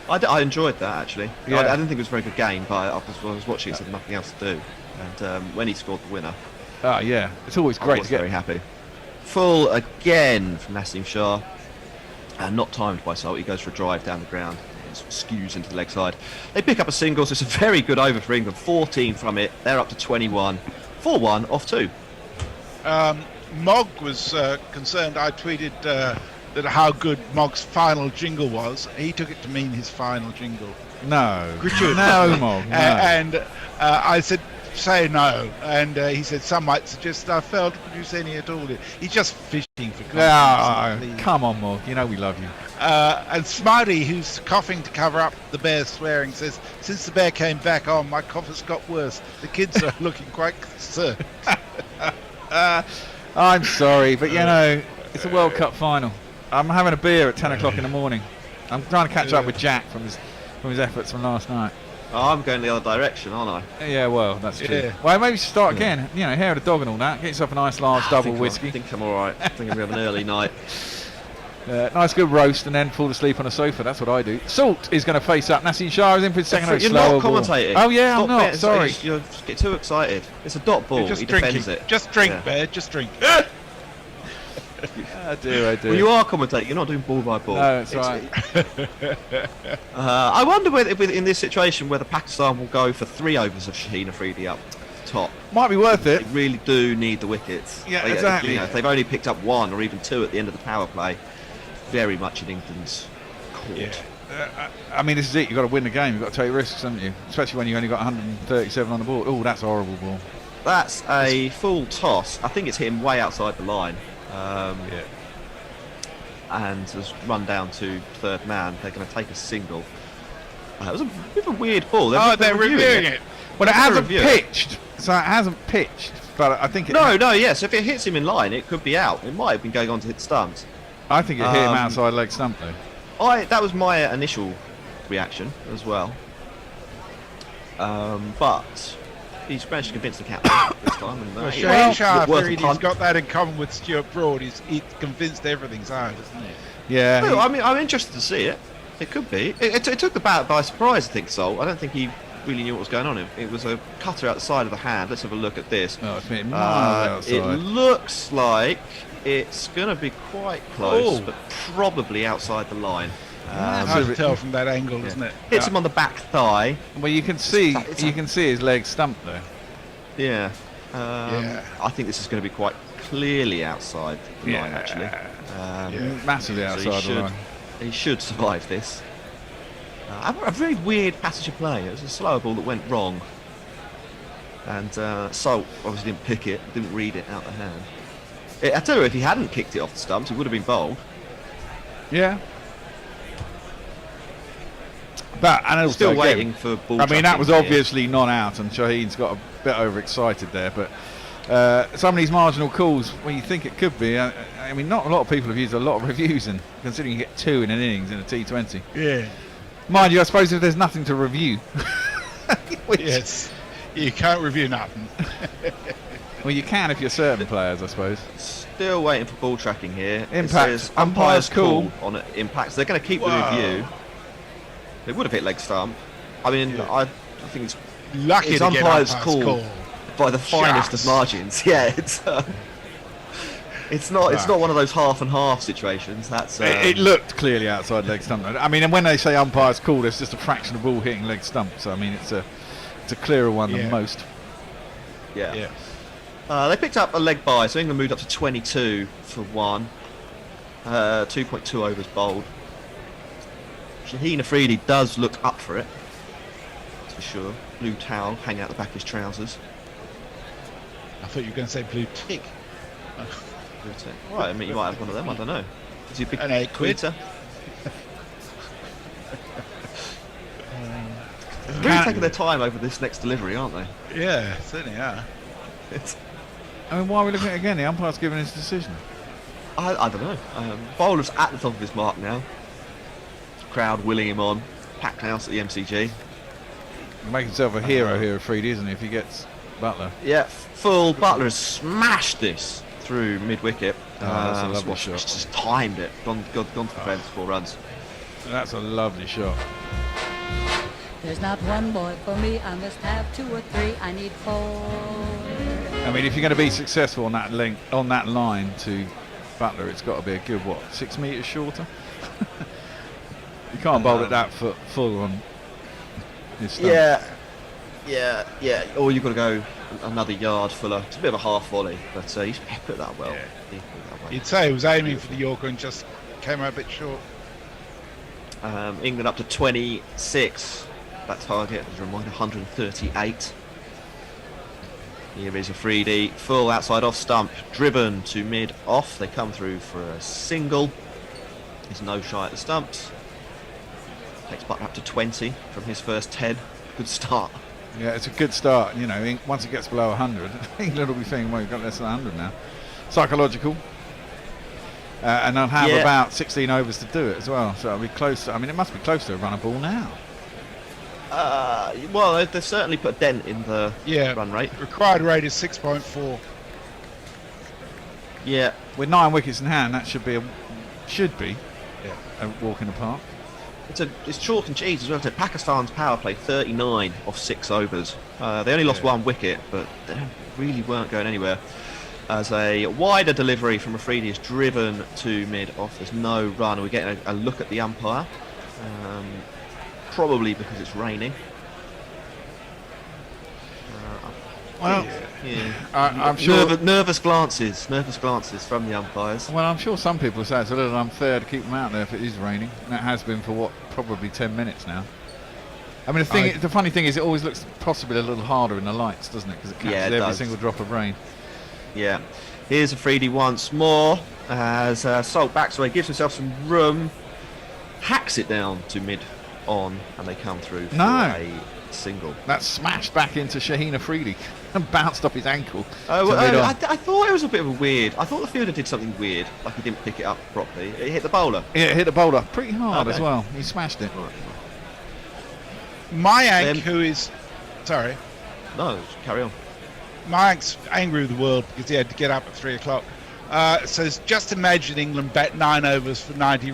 I enjoyed that actually. Yeah. I didn't think it was a very good game, but I was watching it, so nothing else to do. And when he scored the winner, oh yeah, it's always great to get. Very happy. Full again from Naseem Shah, and not timed by Salt. He goes for a drive down the ground, and sort of skews into the leg side. They pick up a single, so it's a very good over for England. 14 from it. They're up to 21. 4-1 off 2. Mog was concerned. I tweeted that how good Mog's final jingle was. He took it to mean his final jingle. No. Gratuitous. No, Mog. No. And I said, say no. And he said, some might suggest I failed to produce any at all. He's just fishing for confidence. Come on, Mog. You know we love you. And Smarty, who's coughing to cover up the bear's swearing, says, since the bear came back on, my cough has got worse. The kids are looking quite concerned. I'm sorry, but you know, it's a World Cup final. I'm having a beer at 10 o'clock in the morning. I'm trying to catch up with Jack from his efforts from last night. Oh, I'm going the other direction, aren't I? Yeah, well, that's true. Yeah. Well, maybe start again. You know, hair of the dog and all that. Get yourself a nice large double whiskey. I think I'm all right. I think I'm having an early night. Nice good roast and then fall asleep on a sofa. That's what I do. Salt is going to face up. Naseem Shah is in for his second. You're not commentating. Oh yeah, Stop I'm not. betting. Sorry. You get too excited. It's a dot ball. Just He drink defends it. it. Just drink, Bear. Just drink. I do. Well, you are commentating. You're not doing ball by ball. No, that's right. I wonder whether, in this situation, whether Pakistan will go for 3 overs of Shaheen Afridi up top. Might be worth it. They really do need the wickets. Yeah, exactly. You know, if they've only picked up 1 or even 2 at the end of the power play, very much in England's court. Yeah. I mean, this is it. You've got to win the game. You've got to take risks, haven't you? Especially when you only got 137 on the board. Oh, that's a horrible ball. That's a full toss. I think it's hit him way outside the line. And has run down to third man. They're going to take a single. It was a bit of a weird ball. They're reviewing it. Well, it hasn't pitched. So it hasn't pitched. But I think it... Yes. If it hits him in line, it could be out. It might have been going on to hit stumps. I think it hit him outside leg stump, though. That was my initial reaction as well. But he's managed to convince the captain this time. And, Shaheen Shah Afridi's got that in common with Stuart Broad. He's convinced everything's out, isn't he? Yeah. Well, I mean, I'm interested to see it. It could be. It took the bat by surprise, I think, Sol. I don't think he really knew what was going on. It was a cutter out the side of the hand. Let's have a look at this. Oh, it's miles outside. It looks like it's going to be quite close, but probably outside the line. Hard to tell from that angle, isn't it? Hits him on the back thigh. Well, you can see his leg stump there. Yeah. I think this is going to be quite clearly outside the line, actually. Massively outside the line. He should survive this. A very weird passage of play. It was a slower ball that went wrong. And Salt obviously didn't pick it, didn't read it out the hand. I tell you, if he hadn't kicked it off the stumps, it would have been bowled. Yeah. But and also still waiting for ball. I mean, that was obviously not out, and Shaheen's got a bit overexcited there. But some of these marginal calls, when you think it could be, I mean, not a lot of people have used a lot of reviews, and considering you get 2 in an innings in a T20. Yeah. Mind you, I suppose if there's nothing to review. Yes. You can't review nothing. Well, you can if you're certain players, I suppose. Still waiting for ball tracking here. Impact. It says umpire's call on impact. So they're going to keep the review. They would have hit leg stump. I mean, I think it's lucky it's to umpire's get call by the finest of margins. Yeah, it's not one of those half and half situations. That's it looked clearly outside leg stump. I mean, and when they say umpire's call, there's just a fraction of ball hitting leg stump. So I mean, it's a clearer one than most. Yeah. They picked up a leg bye, so England moved up to 22 for 1. 2.2 overs bowled. Shaheen Afridi does look up for it, that's for sure. Blue towel hanging out the back of his trousers. I thought you were going to say blue tick. Blue tick. Right, I mean, you might have one of them, I don't know. Is he a big An 8 quid. tweeter? They're really taking their time over this next delivery, aren't they? Yeah, certainly are. I mean, why are we looking at it again? The umpire's given his decision. I don't know. Bowler's at the top of his mark now. Crowd willing him on. Packed house at the MCG. He'll make himself a hero here, Afridi, isn't he, if he gets Butler? Yeah, full. Butler has smashed this through mid-wicket. That's a lovely shot. Just timed it. Gone for fence, 4 runs. That's a lovely shot. There's not one boy for me. I must have 2 or 3. I need 4. I mean, if you're going to be successful on that length, on that line to Butler, it's got to be a good 6 metres shorter. You can't bowl it that full on his stump. Yeah. Or you've got to go another yard fuller. It's a bit of a half volley, but he's put that well. Yeah. You'd say he was aiming for the Yorker and just came out a bit short. England up to 26. That target, as a reminder, 138. Here is Afridi, full outside off stump, driven to mid off. They come through for a single. He's no shy at the stumps. Takes Butler up to 20 from his first 10. Good start. Yeah, it's a good start. You know, once it gets below 100, England will be thinking, well, we've got less than 100 now. Psychological. And they'll have about 16 overs to do it as well. So it'll be close. I mean, it must be close to a run a ball now. Well, they've certainly put a dent in the run rate. Required rate is 6.4. Yeah. With 9 wickets in hand, that should be a walk in the park. It's chalk and cheese as well. So Pakistan's power play 39 off 6 overs. They only lost 1 wicket, but they really weren't going anywhere. As a wider delivery from Afridi is driven to mid off. There's no run. We're getting a look at the umpire. Probably because it's raining. Well, yeah. I'm sure nervous glances from the umpires. Well, I'm sure some people say it's a little unfair to keep them out there if it is raining, and it has been for probably 10 minutes now. I mean, the funny thing is, it always looks possibly a little harder in the lights, doesn't it? Because it catches every single drop of rain. Yeah. Here's Afridi once more as Salt backs away, gives himself some room, hacks it down to mid on, and they come through for a single. That's smashed back into Shaheen Afridi and bounced off his ankle. I thought it was a bit of a weird. I thought the fielder did something weird, like he didn't pick it up properly. It hit the bowler. Yeah, it hit the bowler pretty hard as well. He smashed it. Mayank, who is... Sorry. No, carry on. Mayank's angry with the world because he had to get up at 3 o'clock. Says, just imagine England bat 9 overs for 90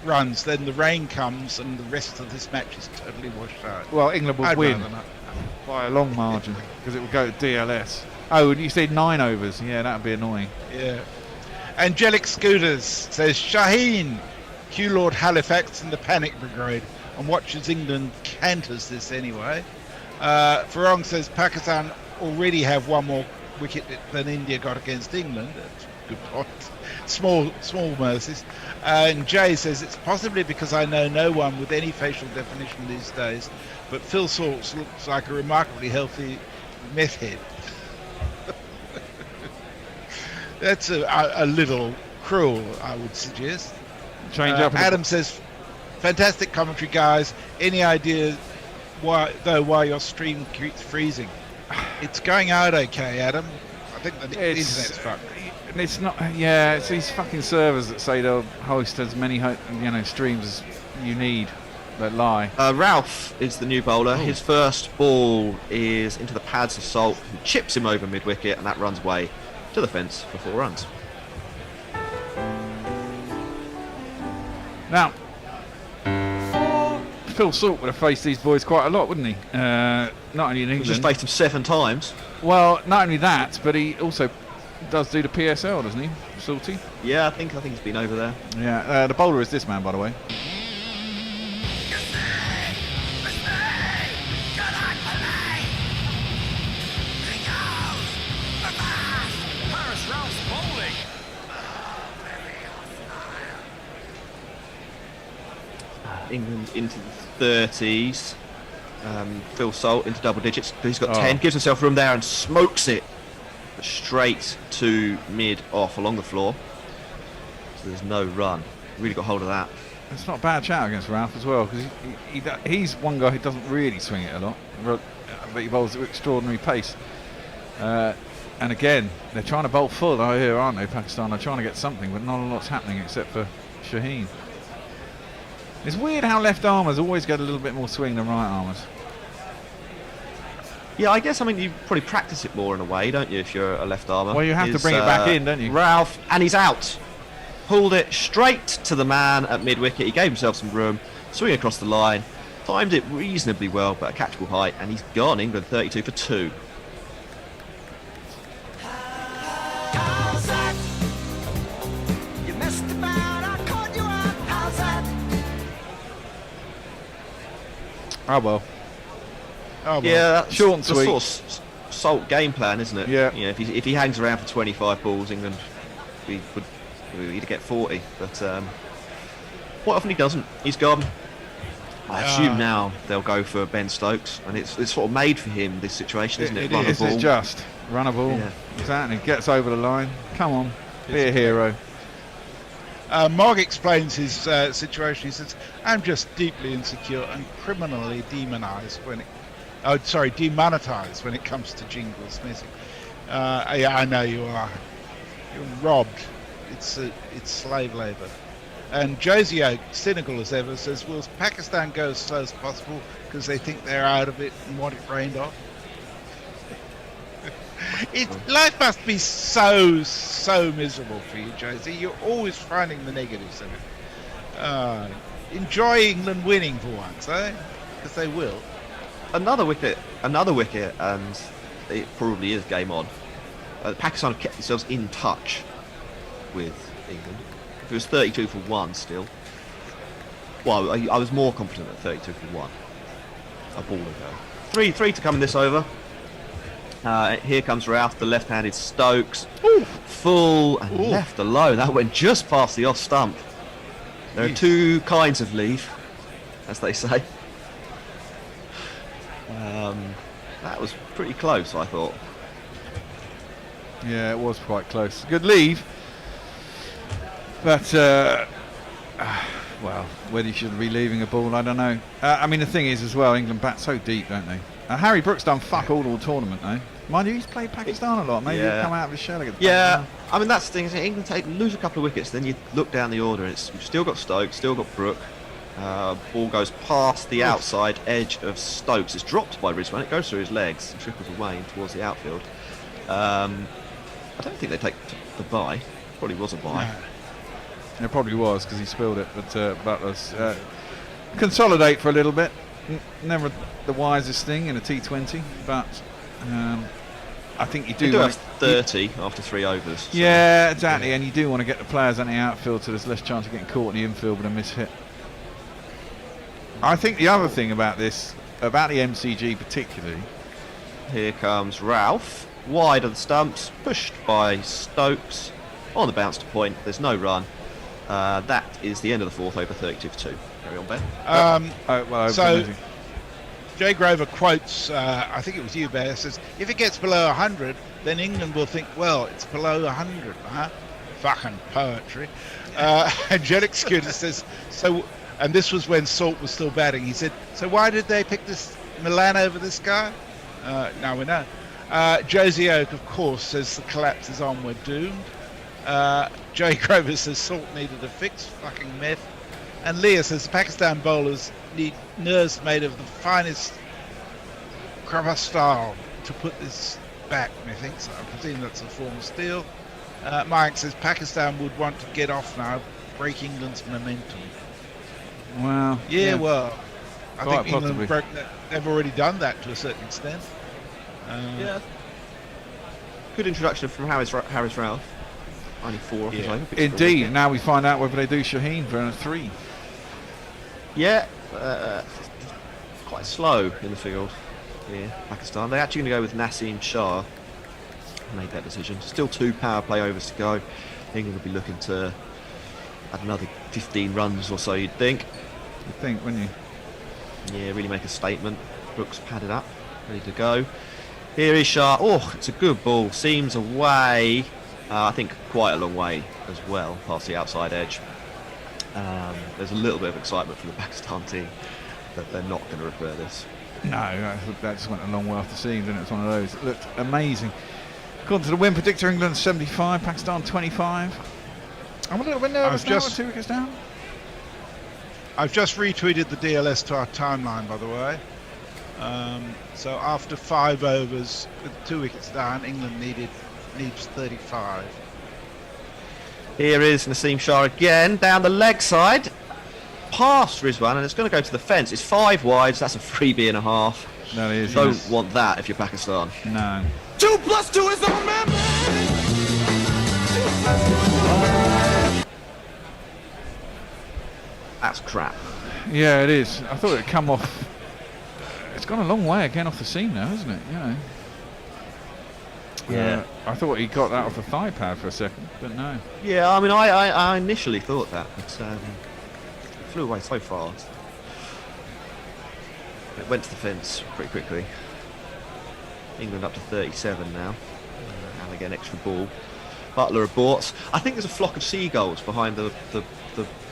runs, then the rain comes and the rest of this match is totally washed out. Well, England would win by a long margin because it would go to DLS. Oh, you said 9 overs. Yeah, that would be annoying. Yeah. Angelic Scooters says, Shaheen, Q Lord Halifax and the Panic Brigade, and watches England canters this anyway. Farong says, Pakistan already have 1 more wicket than India got against England. That's a good point. Small mercies. And Jay says, it's possibly because I know no one with any facial definition these days, but Phil Salts looks like a remarkably healthy meth head. That's a little cruel, I would suggest. Change up. Adam says, fantastic commentary, guys. Any idea why your stream keeps freezing? It's going out okay, Adam. I think the internet's fucked. It's not. Yeah, it's these fucking servers that say they'll host as many streams as you need that lie. Ralph is the new bowler. His first ball is into the pads of Salt, who chips him over mid wicket, and that runs away to the fence for 4 runs. Now, Phil Salt would have faced these boys quite a lot, wouldn't he? Not only in England. He just faced them 7 times. Well, not only that, but he also does do the PSL, doesn't he, Salty? Yeah, I think he's been over there. Yeah, the bowler is this man, by the way. England into the 30s. Phil Salt into double digits. He's got 10, gives himself room there and smokes it straight to mid-off along the floor. So there's no run. Really got hold of that. It's not a bad shout against Ralph as well, because he's one guy who doesn't really swing it a lot, but he bowls at extraordinary pace. And again, they're trying to bowl full here, aren't they, Pakistan? They're trying to get something, but not a lot's happening except for Shaheen. It's weird how left armers always get a little bit more swing than right armers. Yeah, I guess, you probably practice it more in a way, don't you, if you're a left armer? Well, you have to bring it back in, don't you? Ralph, and he's out. Pulled it straight to the man at mid-wicket. He gave himself some room, swing across the line, timed it reasonably well, but a catchable height, and he's gone. England 32 for 2. Oh well. Yeah, that's short and the sweet. sort of Salt game plan, isn't it? Yeah. If he hangs around for 25 balls, England would either get 40. But quite often he doesn't. He's gone. I assume now they'll go for Ben Stokes, and it's sort of made for him, this situation, isn't it? It is. It's just run a ball. Yeah. Exactly. Gets over the line. Come on, be a hero. Mark explains his situation. He says, "I'm just deeply insecure and criminally demonized demonetized when it comes to jingles missing." Yeah, I know you are. You're robbed. It's slave labour. And Josie Oak, cynical as ever, says, "Will Pakistan go as slow as possible because they think they're out of it and want it rained off?" Life must be so miserable for you, Josie. You're always finding the negatives of it. Enjoy England winning for once, eh? Because they will. Another wicket, and it probably is game on. Pakistan have kept themselves in touch with England. If it was 32 for 1 still. Well, I was more confident at 32 for 1. A ball ago. 3 to come in this over. Here comes Ralph, the left-handed Stokes. Ooh. Full and left alone. That went just past the off stump. There are two kinds of leave, as they say. That was pretty close, I thought. Yeah, it was quite close. Good leave. But, well, whether you should be leaving a ball, I don't know. The thing is as well, England bat so deep, don't they? Harry Brooks done fuck all tournament, though. Mind you, he's played Pakistan a lot. Maybe he'll come out of his shell against Pakistan. That's the thing. England lose a couple of wickets, then you look down the order. You've still got Stokes, still got Brook. Ball goes past the outside edge of Stokes. It's dropped by Rizwan. It goes through his legs and trickles away towards the outfield. I don't think they take the bye. Probably was a bye. No. It probably was because he spilled it. But Butler's consolidate for a little bit. Never the wisest thing in a T20, but I think you do have 30 after 3 overs. So. Yeah, exactly, and you do want to get the players on the outfield so there's less chance of getting caught in the infield with a miss-hit. I think the other thing about this, about the MCG particularly... Here comes Ralph, wide of the stumps, pushed by Stokes, on the bounce to point, there's no run. That is the end of the 4th over, 32 for 2. Carry on, Ben. So, Jay Grover quotes, I think it was you, Bear, says, "If it gets below 100, then England will think, well, it's below 100, huh?" Fucking poetry. Angelic Scooter says, "So," and this was when Salt was still batting, he said, "So why did they pick this Milan over this guy?" Now we know. Josie Oak, of course, says the collapse is on, we're doomed. Jay Grover says Salt needed a fix, fucking meth. And Leah says the Pakistan bowlers need nerves made of the finest cravastahl to put this back, methinks. I presume that's a form of steel. Mike says Pakistan would want to get off now, break England's momentum. Wow. Yeah, well, I quite think England they've already done that to a certain extent. Good introduction from Harris Ralph. Only 4 off his over. Indeed. Now we find out whether they do Shaheen for a 3. Yeah, quite slow in the field here, Pakistan. They're actually going to go with Naseem Shah. Made that decision. Still 2 power play overs to go. England will be looking to add another 15 runs or so, you'd think. You'd think, wouldn't you? Yeah, really make a statement. Brooks padded up, ready to go. Here is Shah. Oh, it's a good ball. Seems away. I think quite a long way as well, past the outside edge. There's a little bit of excitement from the Pakistan team that they're not going to repair this. No, that just went a long way off the seam, didn't it? It's one of those. It looked amazing. According to the win predictor, England 75, Pakistan 25. I'm a little bit nervous now with 2 wickets down. I've just retweeted the DLS to our timeline, by the way. So after 5 overs with 2 wickets down, England needs 35. Here is Naseem Shah again, down the leg side, past Rizwan, and it's going to go to the fence. It's 5 wides, that's a freebie and a half. No, it is. Don't want that if you're Pakistan. No. 2 + 2 is on, man! That's crap. Yeah, it is. I thought it'd come off. It's gone a long way again off the seam now, hasn't it? You know. Yeah. I thought he got that off the thigh pad for a second, but no. Yeah, I mean, I initially thought that, but it flew away so fast. It went to the fence pretty quickly. England up to 37 now. And again, extra ball. Butler aborts. I think there's a flock of seagulls behind the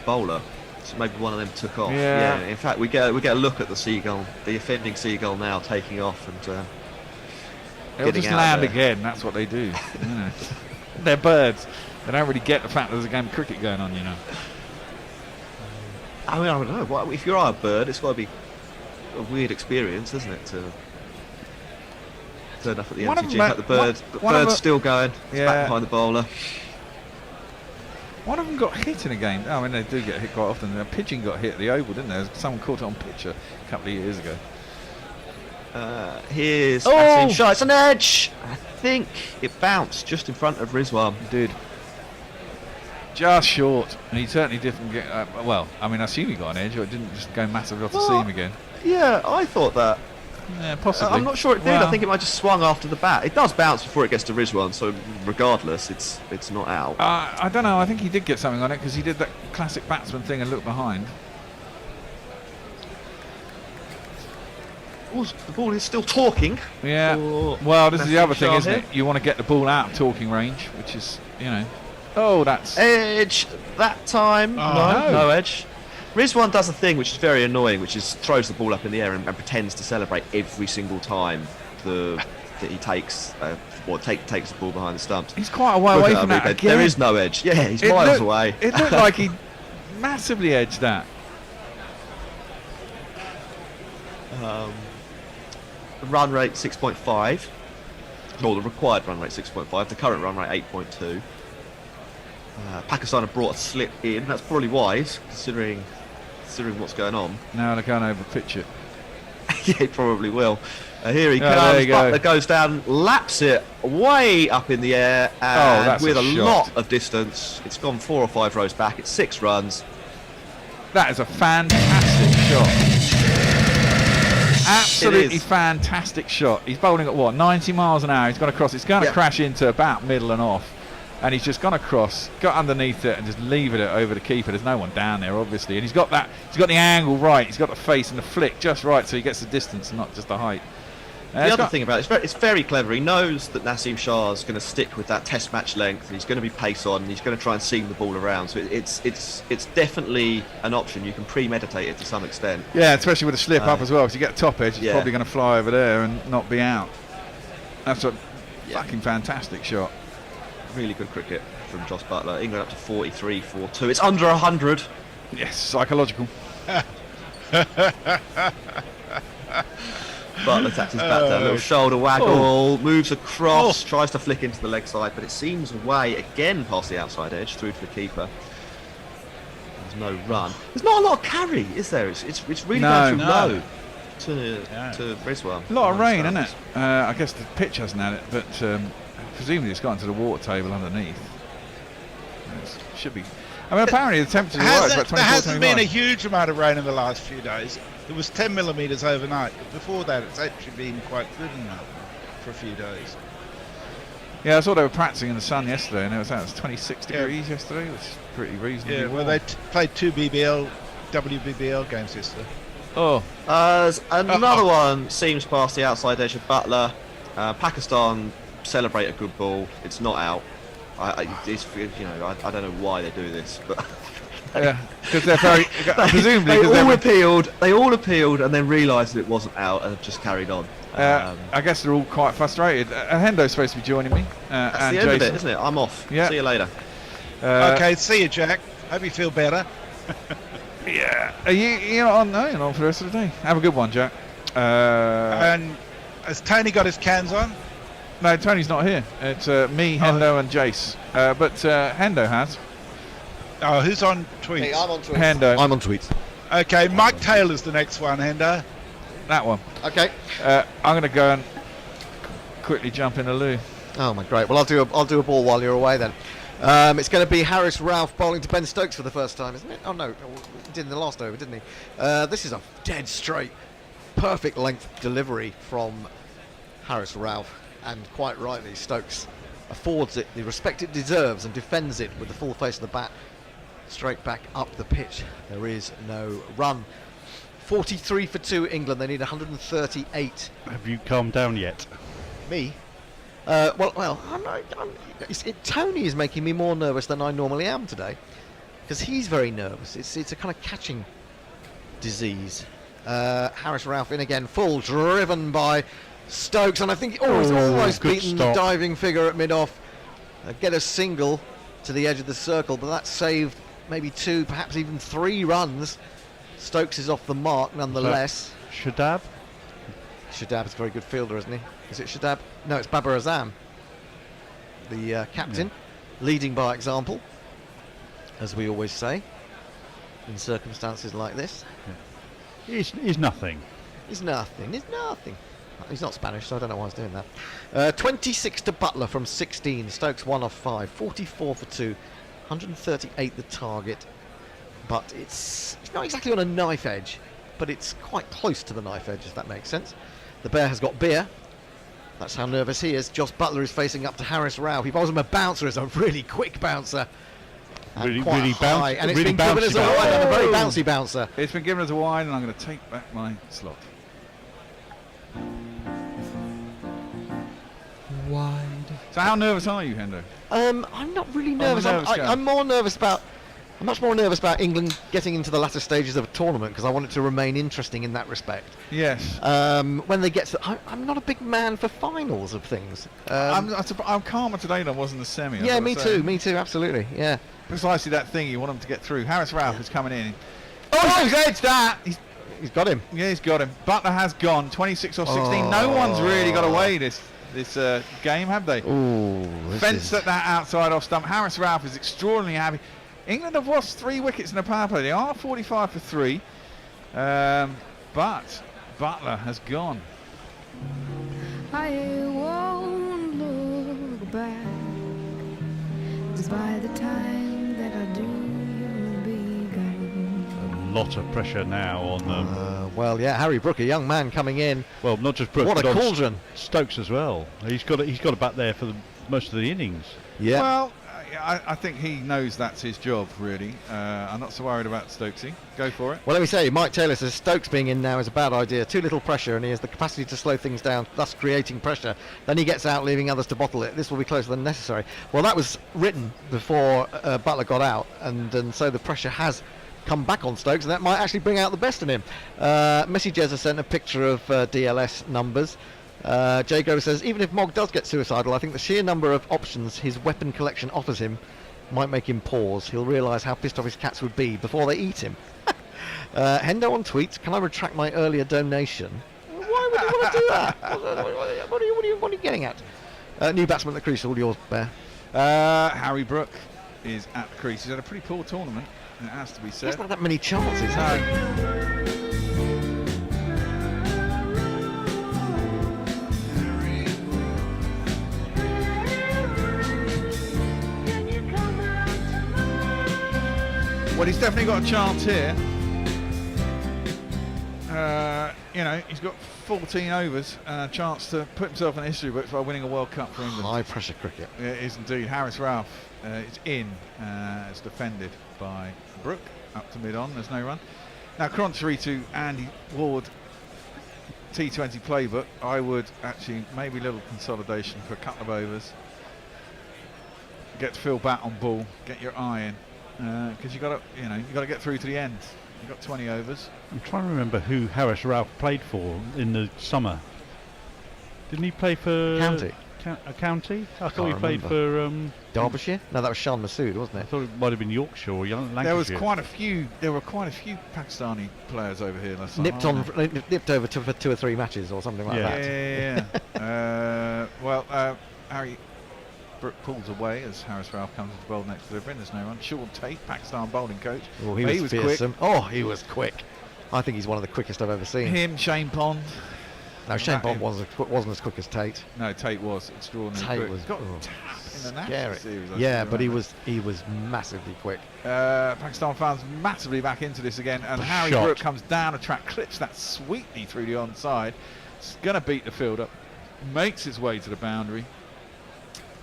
bowler. So maybe one of them took off. Yeah. In fact, we get a look at the seagull, the offending seagull now taking off and They'll just land again. That's what they do. You know. They're birds. They don't really get the fact there's a game of cricket going on. You know. I mean, I don't know. If you're a bird, it's got to be a weird experience, isn't it? To turn up at the MCG, like the bird's still going. It's back behind the bowler. One of them got hit in a game. I mean, they do get hit quite often. A pigeon got hit at the Oval, didn't there? Someone caught it on picture a couple of years ago. Here's Naseem Shah. It's an edge. I think it bounced just in front of Rizwan. It did. Just short. And he certainly didn't get... well, I mean, I assume he got an edge, or it didn't just go massively off the seam again. Yeah, I thought that. Yeah, possibly. I'm not sure it did. I think it might just swung after the bat. It does bounce before it gets to Rizwan, so regardless, it's not out. I don't know. I think he did get something on it because he did that classic batsman thing and looked behind. The ball is still talking. Yeah. Well, this is the other thing, isn't it? You want to get the ball out of talking range, which is, you know. Oh, that's edge that time. No edge. Rizwan does a thing which is very annoying, which is throws the ball up in the air and pretends to celebrate every single time that he takes takes the ball behind the stumps. He's quite a way away from that again. There is no edge. Yeah, he's miles away. It looked like he massively edged that. Run rate 6.5. Or the required run rate 6.5. The current run rate 8.2. Pakistan have brought a slip in. That's probably wise, considering what's going on. Now they're going over pitch it. Yeah, he probably will. Here he comes. Butler goes down, laps it way up in the air, and with a lot of distance. It's gone 4 or 5 rows back. It's 6 runs. That is a fantastic shot. Absolutely fantastic shot. He's bowling at what, 90 miles an hour. He's gone across. It's going to crash into about middle and off. And he's just gone across, got underneath it, and just levered it over the keeper. There's no one down there, obviously, and he's got the angle right. He's got the face and the flick just right, so he gets the distance and not just the height. The other thing about it's very clever. He knows that Naseem Shah is going to stick with that Test match length. And he's going to be pace on. And he's going to try and seam the ball around. So it's definitely an option. You can premeditate it to some extent. Yeah, especially with a slip up as well. Because you get a top edge, it's probably going to fly over there and not be out. That's a fucking fantastic shot. Really good cricket from Joss Butler. England up to 43, 4-2. It's under 100. Yes, psychological. Butler taps his bat down, a little shoulder waggle, moves across, tries to flick into the leg side, but it seems away again past the outside edge, through to the keeper. There's no run. There's not a lot of carry, is there? It's really going through low to Rizwan. A lot of rain, isn't it? I guess the pitch hasn't had it, but presumably it's got into the water table underneath. It should be. I mean, apparently the temperature is about 24, there hasn't been a huge amount of rain in the last few days. It was 10 millimetres overnight, but before that it's actually been quite good enough for a few days. Yeah, I saw they were practicing in the sun yesterday, and it was 26 degrees yesterday, which is pretty reasonable. Yeah, well, they played 2 BBL WBBL games yesterday? Oh. Another one seems past the outside edge of Butler. Pakistan celebrate a good ball. It's not out. I don't know why they do this, but because they're very presumably they all appealed and then realised that it wasn't out and have just carried on. I guess they're all quite frustrated. Hendo's supposed to be joining me. That's and the end Jason. of it, isn't it? I'm off. Yeah. See you later. Okay, see you, Jack. Hope you feel better. Yeah. Are you're not on? No, you're not on for the rest of the day. Have a good one, Jack. And has Tony got his cans on? No, Tony's not here. It's me, Hendo, and Jace. But Hendo has. Oh, who's on tweets? Hey, I'm on tweets. Hendo. I'm on tweets. Okay, Mike Taylor's the next one, Hendo. That one. Okay. I'm going to go and quickly jump in the loo. Oh my, great. Well, I'll do a ball while you're away then. It's going to be Harris Ralph bowling to Ben Stokes for the first time, isn't it? Oh no, he did in the last over, didn't he? This is a dead straight, perfect length delivery from Harris Ralph, and quite rightly, Stokes affords it the respect it deserves and defends it with the full face of the bat straight back up the pitch. There is no run. 43 for 2 England. They need 138. Have you calmed down yet? Me? Tony is making me more nervous than I normally am today, because he's very nervous. It's a kind of catching disease. Harris Ralph in again, full, driven by Stokes, and I think he's almost beaten the diving figure at mid-off. Get a single to the edge of the circle, but that saved maybe 2, perhaps even 3 runs. Stokes is off the mark nonetheless. Shadab? Shadab is a very good fielder, isn't he? Is it Shadab? No, it's Babur Azam, the captain, leading by example, as we always say, in circumstances like this. Yeah. He's nothing. He's nothing. He's not Spanish, so I don't know why he's doing that. 26 to Butler from 16. Stokes 1 off 5. 44 for 2. 138 the target. But it's not exactly on a knife edge, but it's quite close to the knife edge, if that makes sense. The bear has got beer. That's how nervous he is. Joss Butler is facing up to Harris Rao. He bowls him a bouncer. It's a really quick bouncer. Really high. And it's really been given as a wide, and a very bouncy bouncer. It's been given as a wide, and I'm going to take back my slot. Wide. So how nervous are you, Hendo? I'm not really nervous. I'm more nervous about... I'm much more nervous about England getting into the latter stages of a tournament, because I want it to remain interesting in that respect. Yes. When they get to... I'm not a big man for finals of things. I'm calmer today than I was in the semi. Yeah, me too, absolutely, yeah. Precisely that thing you want them to get through. Harris Ralph is coming in. Oh, he's edged that! He's got him. Yeah, he's got him. Butler has gone, 26 or 16. No one's really got away this game, have they? Ooh, Fence at that outside off stump. Harris Ralph is extraordinarily happy. England have lost 3 wickets in the power play. They are 45 for 3. But Butler has gone. I won't look back, 'cause by the time that I do, you'll be gone. A lot of pressure now on them. Well, yeah, Harry Brook, a young man coming in. Well, not just Brook, what a but cauldron. Stokes as well. He's got a bat there for most of the innings. Yeah. Well, I think he knows that's his job, really. I'm not so worried about Stokesy. Go for it. Well, let me say, Mike Taylor says Stokes being in now is a bad idea. Too little pressure, and he has the capacity to slow things down, thus creating pressure. Then he gets out, leaving others to bottle it. This will be closer than necessary. Well, that was written before Butler got out, and so the pressure has come back on Stokes, and that might actually bring out the best in him. Messi Jezza sent a picture of DLS numbers. Jay Grover says, even if Mogg does get suicidal, I think the sheer number of options his weapon collection offers him might make him pause. He'll realise how pissed off his cats would be before they eat him. Hendo on tweets, can I retract my earlier donation? Why would you want to do that? What are you getting at? New batsman at the crease, all yours, Bear. Harry Brook is at the crease. He's had a pretty poor tournament, it has to be said. There's not that many chances, Well, he's definitely got a chance here. He's got 14 overs and a chance to put himself in the history books by winning a World Cup for England. High pressure cricket. Yeah, it is indeed. Harris Ralph is in. It's defended by Brooke. Up to mid-on, there's no run. Now, contrary to Andy Ward T20 playbook, I would actually maybe a little consolidation for a couple of overs. Get Phil Batt on ball, get your eye in, because you got to get through to the end. You've got 20 overs. I'm trying to remember who Harris Ralph played for in the summer. Didn't he play for County? A county? I thought he Can't played remember. for Derbyshire. No, that was Shan Masood, wasn't I it? thought it might have been Yorkshire or Lancashire. There was quite a few. There were quite a few Pakistani players over here last time. Nipped over for 2 or 3 matches or something like that. Yeah. Harry Brooke pulls away as Harris Ralph comes into the bowl next to the There's no run. Sean Tate, Pakistan bowling coach. Oh, he was fearsome. quick. Oh, he was quick. I think he's one of the quickest I've ever seen. Him, Shane Pond. No, Shane Pond wasn't as quick as Tate. No, Tate was extraordinary. Tate quick. was got tapped in the national series. Yeah, but he was massively quick. Pakistan fans massively back into this again, and Harry Brooke comes down a track, clips that sweetly through the onside. It's going to beat the fielder, makes its way to the boundary,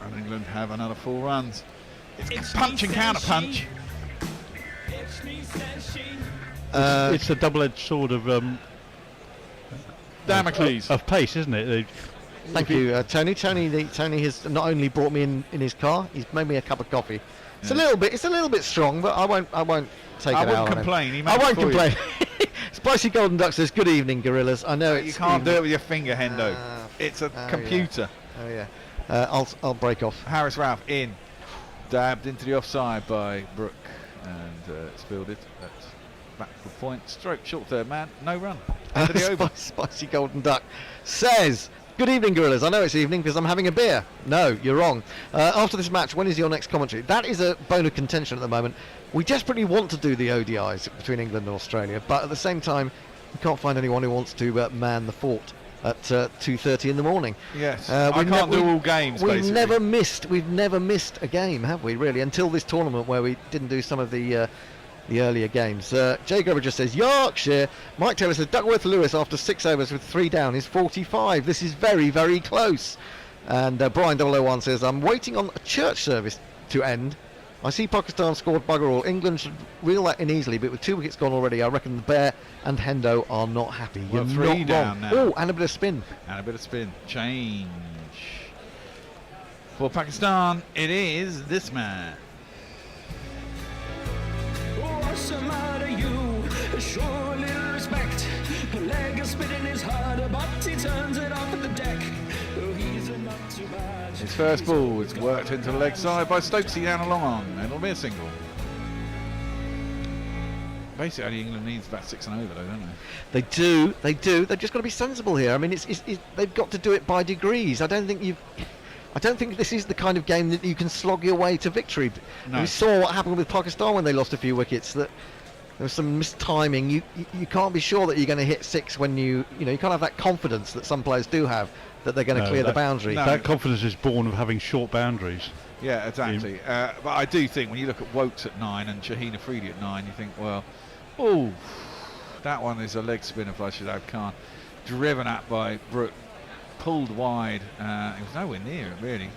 and England have another 4 runs. It's punch and counter punch. It's a double-edged sword of Damocles of pace, isn't it? Thank you, Tony. Tony has not only brought me in his car, he's made me a cup of coffee. It's a little bit strong, but I won't take it out. I won't complain. I won't complain. Spicy Golden Duck says, "Good evening, gorillas. I know you can't do it with your finger, Hendo. It's a computer." Yeah. Oh yeah. I'll break off. Harris Ralph in, dabbed into the offside by Brooke, and it's fielded at backward point. Stroke, short third man, no run. End of the over. Spicy Golden Duck says, "Good evening, gorillas. I know it's evening because I'm having a beer." No, you're wrong. After this match, when is your next commentary? That is a bone of contention at the moment. We desperately want to do the ODIs between England and Australia, but at the same time, we can't find anyone who wants to man the fort at 2:30 in the morning. Yes, I can't do all games. We've never missed a game, have we? Really, until this tournament where we didn't do some of the earlier games. Jay Grover just says Yorkshire. Mike Taylor says Duckworth Lewis after 6 overs with 3 down is 45. This is very, very close. And Brian 001 says I'm waiting on a church service to end. I see Pakistan scored bugger all. England should reel that in easily, but with 2 wickets gone already, I reckon the Bear and Hendo are not happy. Well, You're 3 not down wrong. now. Oh, and a bit of spin. Change. For Pakistan, it is this man. What's the matter, you? Show a little respect. Leg is spitting his harder, but he turns it off at the deck. Oh, he's not too bad. His first ball is worked into the leg side by Stokesy down a long on, and it'll be a single. Basically, England needs about 6 and over, though, don't they? They do. They've just got to be sensible here. I mean, they've got to do it by degrees. I don't think this is the kind of game that you can slog your way to victory. No. We saw what happened with Pakistan when they lost a few wickets. That there was some mistiming. You can't be sure that you're going to hit 6 when you can't have that confidence that some players do have that they're going to clear the boundary. That confidence is born of having short boundaries. Yeah, exactly. But I do think when you look at Wokes at 9 and Shaheen Afridi at 9, you think, well, that one is a leg spinner for Shahid Khan. Driven at by Brooke, pulled wide. It was nowhere near it, really.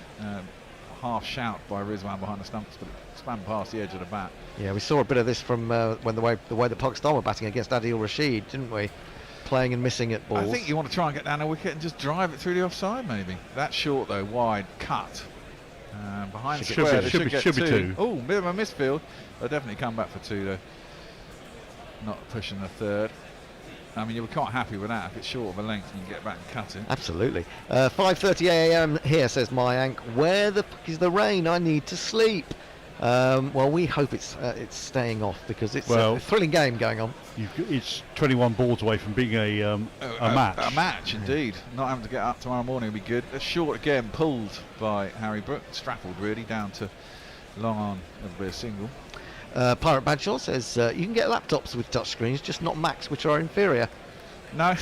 Half shout by Rizwan behind the stumps, but it span past the edge of the bat. Yeah, we saw a bit of this from when the way that Pakistan were batting against Adil Rashid, didn't we? Playing and missing at balls. I think you want to try and get down a wicket and just drive it through the offside, maybe. That's short though, wide, cut. Behind Should square, be they should get 2. Oh, bit of a misfield. They'll definitely come back for 2 though. Not pushing the 3rd. I mean, you're quite happy with that. If it's short of a length, you can get back and cut it. Absolutely. 5:30 a.m. here, says Mayank. Where the fuck is the rain? I need to sleep. Well, we hope it's staying off because it's a thrilling game going on. It's 21 balls away from being a match. A match, indeed. Not having to get up tomorrow morning would be good. A short again, pulled by Harry Brooke. Straffled really down to long on. It'll be a single. Pirate Badshaw says you can get laptops with touchscreens, just not Macs, which are inferior. No.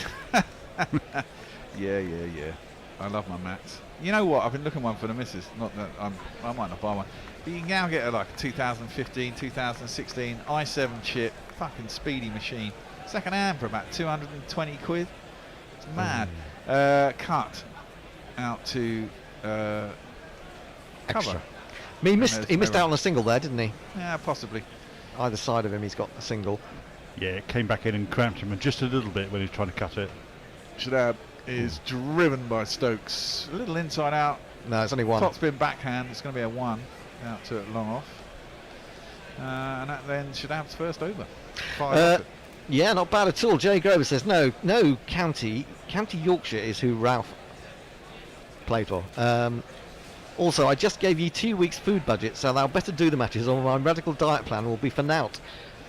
Yeah. I love my Macs. You know what? I've been looking one for the missus. Not that I might not buy one. But you can now get a 2015, 2016 i7 chip, fucking speedy machine. Second hand for about 220 quid. It's mad. Cut out to cover. Extra. I mean, he missed out on a single there, didn't he? Yeah, possibly. Either side of him, he's got a single. Yeah, it came back in and cramped him just a little bit when he was trying to cut it. Shadab is driven by Stokes. A little inside out. No, it's only one. Top spin backhand. It's going to be a 1 out to long off. And that then Shadab's first over. 5 yeah, not bad at all. Jay Grover says no. County Yorkshire is who Ralph played for. Also, I just gave you 2 weeks' food budget, so thou better do the matches, or my radical diet plan will be for nout.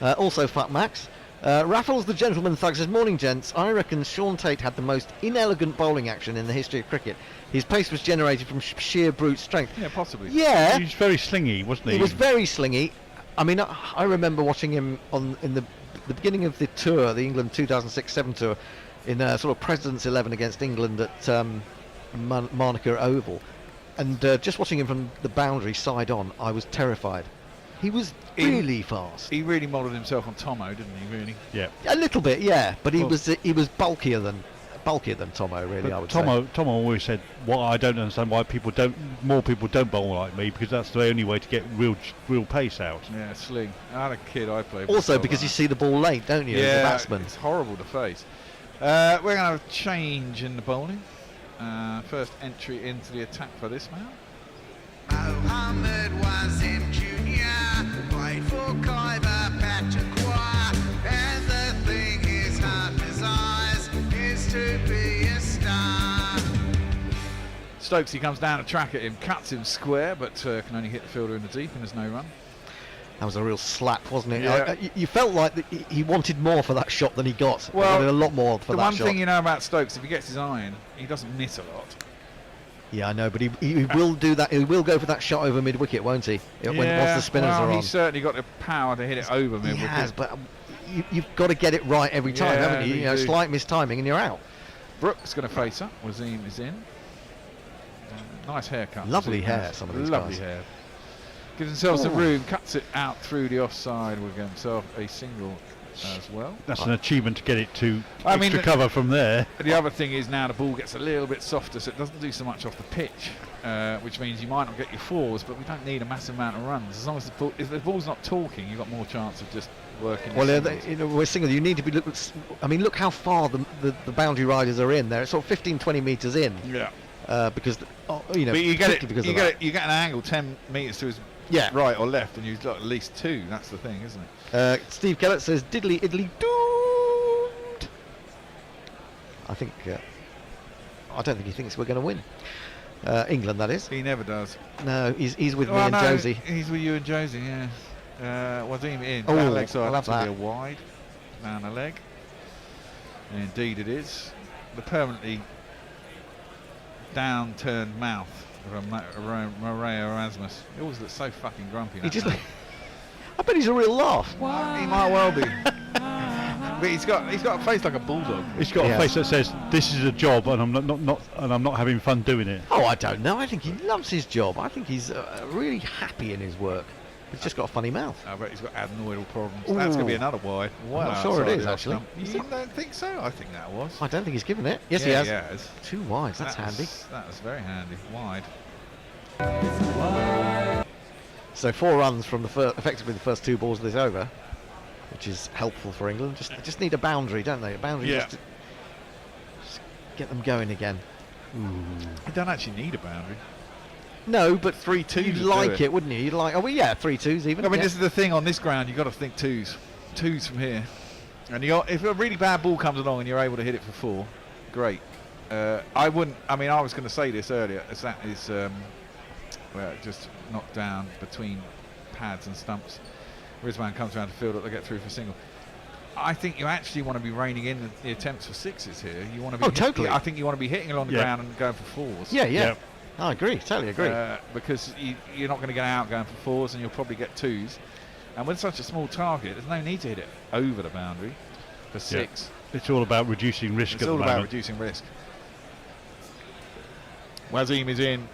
Also, Fat Max. Raffles the Gentleman Thug says, morning gents, I reckon Sean Tate had the most inelegant bowling action in the history of cricket. His pace was generated from sheer brute strength. Yeah, possibly. Yeah. He was very slingy, wasn't he? He was very slingy. I mean, I remember watching him in the beginning of the tour, the England 2006-7 tour, in a sort of President's 11 against England at Monaco Oval. And just watching him from the boundary side on, I was terrified. He was really fast. He really modelled himself on Tomo, didn't he? Really? Yeah. A little bit, yeah. But he was bulkier than Tomo, really. I would say. Tomo always said, "Well, I don't understand why more people don't bowl like me, because that's the only way to get real pace out." Yeah, sling. I had a kid I played with. Also, because you see the ball late, don't you? Yeah, as a batsman. It's horrible to face. We're going to have a change in the bowling. First entry into the attack for this man. Mohammed Wasim Jr. played for Khyber Pakhtunkhwa, and the thing his heart desires is to be a star. Stokes, he comes down to track at him, cuts him square, but can only hit the fielder in the deep, and there's no run. That was a real slap, wasn't it? Yeah. You felt like he wanted more for that shot than he got. Well, he wanted a lot more for that shot. The one thing you know about Stokes, if he gets his iron, he doesn't miss a lot. Yeah, I know, but he will do that. He will go for that shot over mid-wicket, won't he? Once the spinners are on. He's certainly got the power to hit it over mid-wicket. He has, but you've got to get it right every time, haven't you? You know, slight mistiming and you're out. Brooks going to face up. Wasim is in. Nice haircut. Lovely hair, some of these Lovely guys. hair. Gives himself some room, cuts it out through the offside. Will get himself a single as well. That's an achievement to get it to extra cover from there. The other thing is now the ball gets a little bit softer, so it doesn't do so much off the pitch, which means you might not get your fours, but we don't need a massive amount of runs. As long as if the ball's not talking, you've got more chance of just working. Well, we're single. You need to be. Look how far the boundary riders are in. They're sort of 15-20 metres in. Yeah. Because but you get it. You get an angle 10 metres to his right or left, and you've got at least 2. That's the thing, isn't it? Steve Kellett says diddly idly doomed. I think. I don't think he thinks we're going to win. England, that is. He never does. No, he's with me and Josie. He's with you and Josie. Yeah. Wasim in. Oh, down leg side. I love That's that. be a wide down the leg. And indeed, it is. The permanently downturned mouth of Murray Erasmus. He always looks so fucking grumpy. He just. I bet he's a real laugh. He might well be. But he's got a face like a bulldog. He's got a face that says, "This is a job, and I'm not having fun doing it." Oh, I don't know. I think he loves his job. I think he's really happy in his work. He's just got a funny mouth. I bet he's got adenoidal problems. Ooh. That's going to be another wide. Wow, I'm not sure it is actually. You don't think so? I think that was. I don't think he's given it. Yes, yeah, he has. Yeah, 2 wides. That's handy. That was very handy. Wide. So 4 runs from effectively the first 2 balls of this over, which is helpful for England. Just need a boundary, don't they? A boundary just to get them going again. You don't actually need a boundary. No, but 3-2. You'd like it, wouldn't you? You'd like. 3-2s even. I mean, this is the thing on this ground. You've got to think 2s from here. And if a really bad ball comes along and you're able to hit it for 4, great. I wouldn't. I mean, I was going to say this earlier. That is just knocked down between pads and stumps. Rizwan comes around to field up. They get through for single. I think you actually want to be reining in the attempts for 6s here. You want to be. Totally. I think you want to be hitting along the ground and going for 4s. Yeah. I agree. Totally agree. Because you're not going to get out going for 4s, and you'll probably get 2s. And with such a small target, there's no need to hit it over the boundary for 6. It's all about reducing risk. It's all about reducing risk. Wasim is in.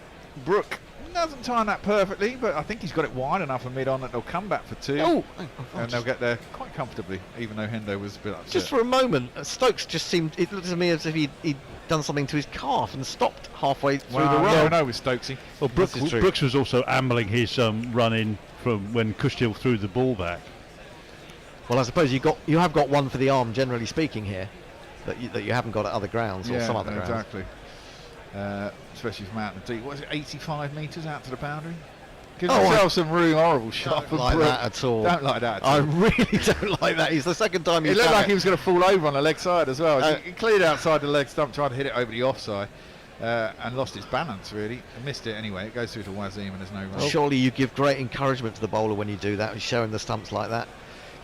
Brook Doesn't time that perfectly, but I think he's got it wide enough for mid-on that they'll come back for 2. And they'll get there quite comfortably, even though Hendo was a bit upset. Just for a moment, Stokes just seemed, it looked to me as if he'd done something to his calf and stopped halfway through the run. Yeah, I know with Stokesy. Well, Brooks was also ambling his run in from when Cushtill threw the ball back. Well, I suppose you have got one for the arm, generally speaking, here, that you haven't got at other grounds or some other grounds. Exactly. Especially from out in the deep. What is it, 85 metres out to the boundary? Give yourself some really horrible shot. Don't like that at all. Don't like that at I all. really don't like that. He's the second time he's It looked done like he was going to fall over on the leg side as well. He cleared outside the leg stump, tried to hit it over the offside, and lost his balance, really. Missed it anyway. It goes through to Wazim and there's no run. Surely you give great encouragement to the bowler when you do that, showing the stumps like that.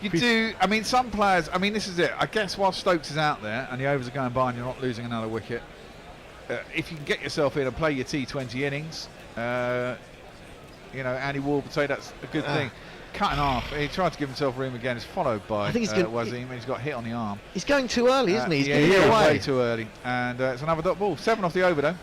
You do. I mean, some players, this is it. I guess while Stokes is out there and the overs are going by and you're not losing another wicket, if you can get yourself in and play your T20 innings, Andy Ward would say that's a good thing. Cutting off, he tried to give himself room again. It's followed by Wazim, and he's got hit on the arm. He's going too early, isn't he? He's going way too early, and it's another dot ball. 7 off the over though.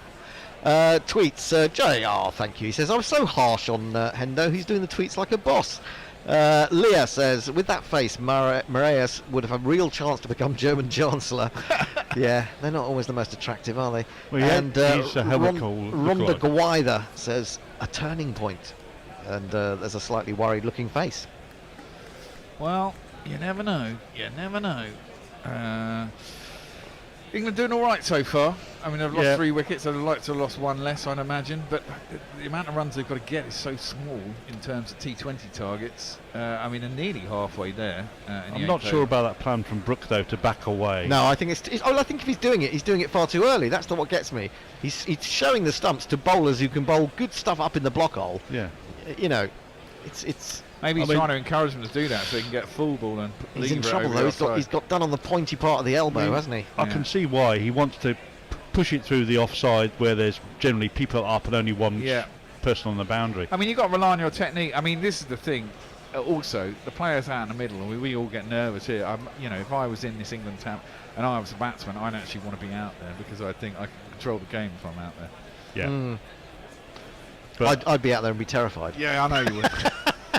Tweets, JR, thank you. He says, I was so harsh on Hendo. He's doing the tweets like a boss. Leah says, with that face, Moraes would have a real chance to become German Chancellor. Yeah, they're not always the most attractive, are they? Well, and Rhonda Gwaither says, a turning point. And there's a slightly worried looking face. Well, you never know. England doing all right so far. They've lost 3 wickets. I'd like to have lost 1 less, I'd imagine. But the amount of runs they've got to get is so small in terms of T20 targets. They're nearly halfway there. I'm not sure about that plan from Brook, though, to back away. No, I think I think if he's doing it far too early. That's what gets me. He's showing the stumps to bowlers who can bowl good stuff up in the block hole. Yeah. It's. Maybe he's trying to encourage them to do that so he can get full ball and he's in trouble though. He's got done on the pointy part of the elbow, hasn't he? I can see why he wants to push it through the offside where there's generally people up and only one person on the boundary. You've got to rely on your technique. This is the thing. Also, the players out in the middle, and we all get nervous here. If I was in this England camp and I was a batsman, I'd actually want to be out there because I think I can control the game if I'm out there. Yeah. But I'd be out there and be terrified. Yeah, I know you would.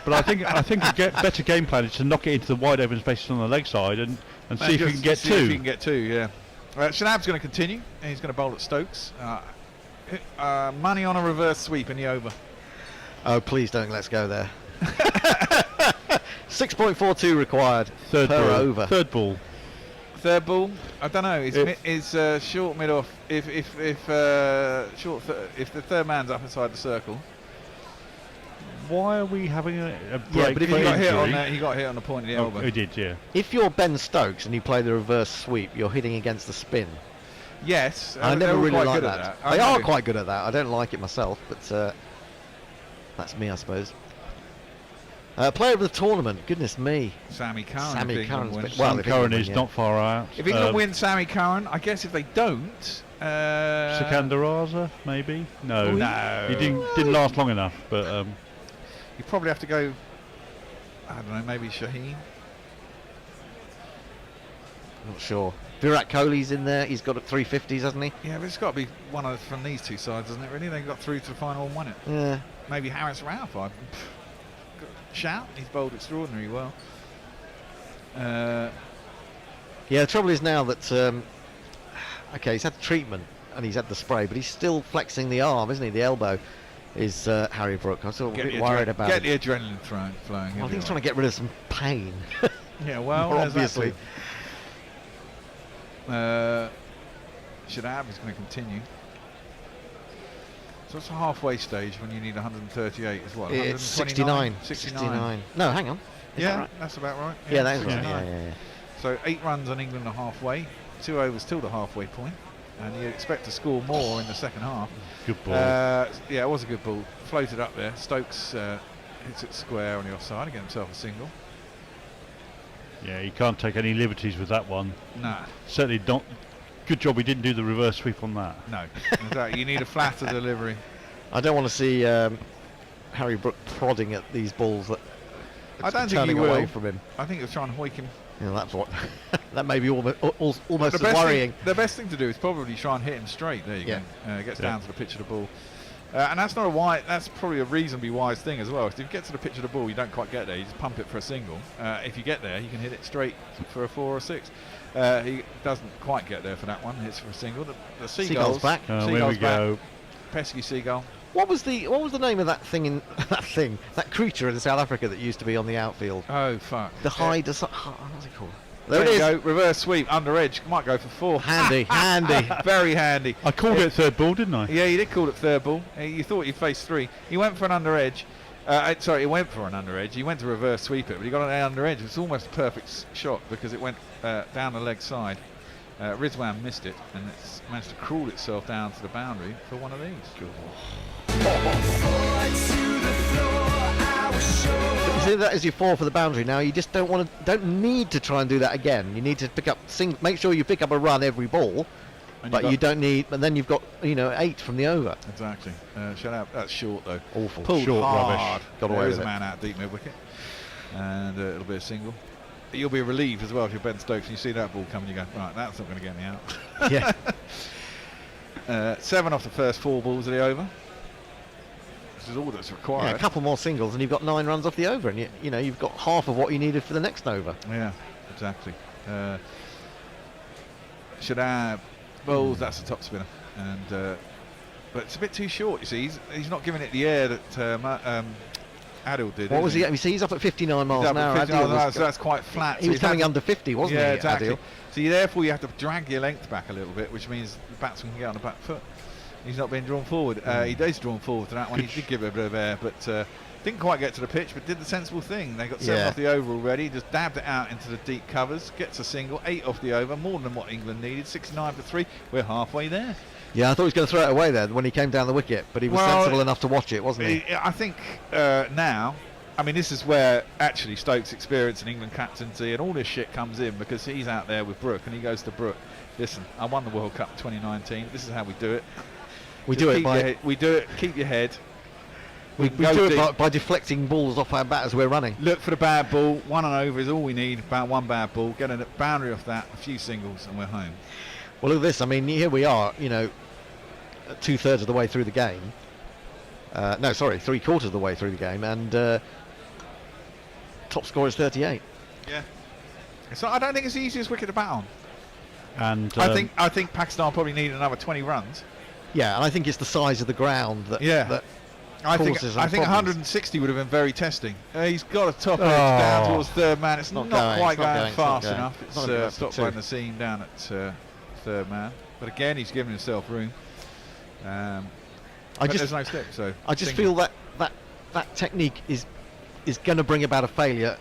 But I think a better game plan is to knock it into the wide open spaces on the leg side and see if you can get 2. If you can get 2, yeah. Shanab's going to continue. And he's going to bowl at Stokes. Money on a reverse sweep in the over. Oh, please don't. Let's go there. 6.42 required. Third per ball. over. Third ball. I don't know. Is short mid off? If the third man's up inside the circle. Why are we having a break? Yeah, but if he got hit on that, he got hit on the point of the elbow. He did, yeah. If you're Ben Stokes and you play the reverse sweep, you're hitting against the spin. Yes, I never really like that. They are quite good at that. I don't like it myself, but that's me, I suppose. Player of the tournament, goodness me. Sammy Curran. Sammy Curran. Sam Curran is not far out. If England win Sammy Curran, I guess if they don't... Sikandar Raza, maybe? No. No. He didn't last long enough, but... you probably have to go... I don't know, maybe Shaheen? Not sure. Virat Kohli's in there. He's got 350s, hasn't he? Yeah, but it's got to be one from these two sides, hasn't it, really? They got through to the final and won it. Yeah. Maybe Harris Ralph. Shout, he's bowled extraordinarily well. Yeah, the trouble is now that okay, he's had the treatment and he's had the spray, but he's still flexing the arm, isn't he? The elbow is Harry Brook. I'm sort of a bit worried about it. Get the adrenaline flowing. Well, I think he's trying to get rid of some pain. Yeah, well, obviously. Shadab is going to continue. So it's a halfway stage when you need 138 as well. It's 69. No, hang on. That's about right. Yeah, that is right. Yeah. So 8 runs on England are halfway. 2 overs till the halfway point, and you expect to score more in the second half. Good ball. Yeah, it was a good ball. Floated up there. Stokes hits it square on the offside to get himself a single. Yeah, you can't take any liberties with that one. Nah. Certainly not. Good job we didn't do the reverse sweep on that. No. Exactly. You need a flatter delivery. I don't want to see Harry Brook prodding at these balls that I don't think turning he will. away from him. I think he'll try and hoik him. Yeah, that's what. That may be almost as worrying. The best thing to do is probably try and hit him straight. There you go. Gets down to the pitch of the ball. And that's not a wise. That's probably a reasonably wise thing as well. If you get to the pitch of the ball, you don't quite get there. You just pump it for a single. If you get there, you can hit it straight for a 4 or 6. He doesn't quite get there for that one. Hits for a single. The Seagull's back. There we go. Pesky Seagull. What was the name of that thing in that creature in South Africa that used to be on the outfield? Oh fuck! The hide. What's it called? There you go. Reverse sweep under edge. Might go for 4. Handy, handy, very handy. I called it third ball, didn't I? Yeah, you did call it third ball. You thought you faced 3. He went for an under edge. He went for an under edge. He went to reverse sweep it, but he got an under edge. It's almost a perfect shot because it went down the leg side. Rizwan missed it, and it's managed to crawl itself down to the boundary for one of these. You see, that is your 4 for the boundary. Now you just don't need to try and do that again. You need to pick up, make sure you pick up a run every ball, but you don't need. And then you've got 8 from the over. Exactly. Shut up. That's short though. Awful. Pulled short hard. rubbish. Got away There's with a it. man out deep mid wicket, and it'll be a single. You'll be relieved as well if you're Ben Stokes and you see that ball coming. You go, right, that's not going to get me out. Yeah. 7 off the first 4 balls of the over. This is all that's required. Yeah, a couple more singles and you've got 9 runs off the over, and you've got half of what you needed for the next over. Yeah, exactly. Should have bowls. That's the top spinner, and but it's a bit too short. You see, he's not giving it the air that Adil did. What was he? You see, he's up at 59 miles an hour. So that's quite flat. He was coming under 50, wasn't he? Yeah, exactly. Adil? So therefore you have to drag your length back a little bit, which means the batsman can get on the back foot. He's not being drawn forward. He is drawn forward to that one. He did give it a bit of air, but didn't quite get to the pitch, but did the sensible thing. They got 7 off the over already, just dabbed it out into the deep covers, gets a single, 8 off the over, more than what England needed, 69 for 3. We're halfway there. Yeah, I thought he was going to throw it away there when he came down the wicket, but he was sensible enough to watch it, wasn't he? I think now, I mean, this is where actually Stokes' experience and England captaincy and all this shit comes in, because he's out there with Brooke and he goes to Brooke, listen, I won the World Cup 2019, this is how we do it. We do it keep your head. We do it by deflecting balls off our bat as we're running. Look for the bad ball. 1 and over is all we need. About 1 bad ball. Get a boundary off that. A few singles and we're home. Well, look at this. I mean, here we are. 2/3 of the way through the game. No, sorry, 3/4 of the way through the game, and top score is 38. Yeah. So I don't think it's the easiest wicket to bat on. And I think Pakistan probably need another 20 runs. Yeah, and I think it's the size of the ground that. That I think problems. 160 would have been very testing. He's got a top edge down towards third man. It's not quite going fast enough. It's stopped by the seam down at third man. But again, he's given himself room. There's no stick, so I just feel that technique is going to bring about a failure.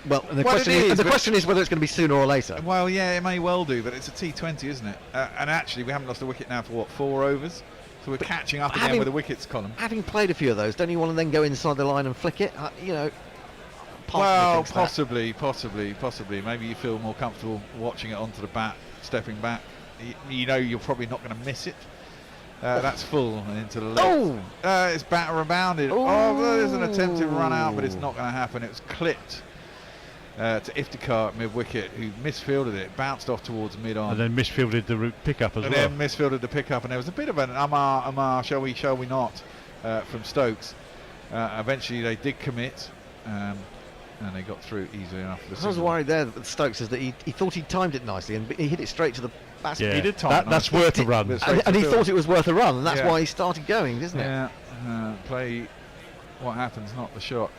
Well, and the question is whether it's going to be sooner or later. Well, yeah, it may well do, but it's a T20, isn't it? And actually, we haven't lost a wicket now for 4 overs. So we're catching up again with the wickets column. Having played a few of those, don't you want to then go inside the line and flick it? Possibly. Maybe you feel more comfortable watching it onto the bat, stepping back. You're probably not going to miss it. That's full and into the left. It's batter rebounded. There's an attempted run out, but it's not going to happen. It was clipped to Iftikhar at mid-wicket, who misfielded it, bounced off towards mid-on. And then misfielded the pickup as well. And then misfielded the pickup, and there was a bit of an Amar, shall we not, from Stokes. Eventually they did commit, and they got through easily enough. I was worried there with Stokes is that he thought he timed it nicely, and he hit it straight to the basket. Yeah, he did time that's worth a run. And he thought it was worth a run, and that's why he started going, isn't it? Yeah, play what happens, not the shot.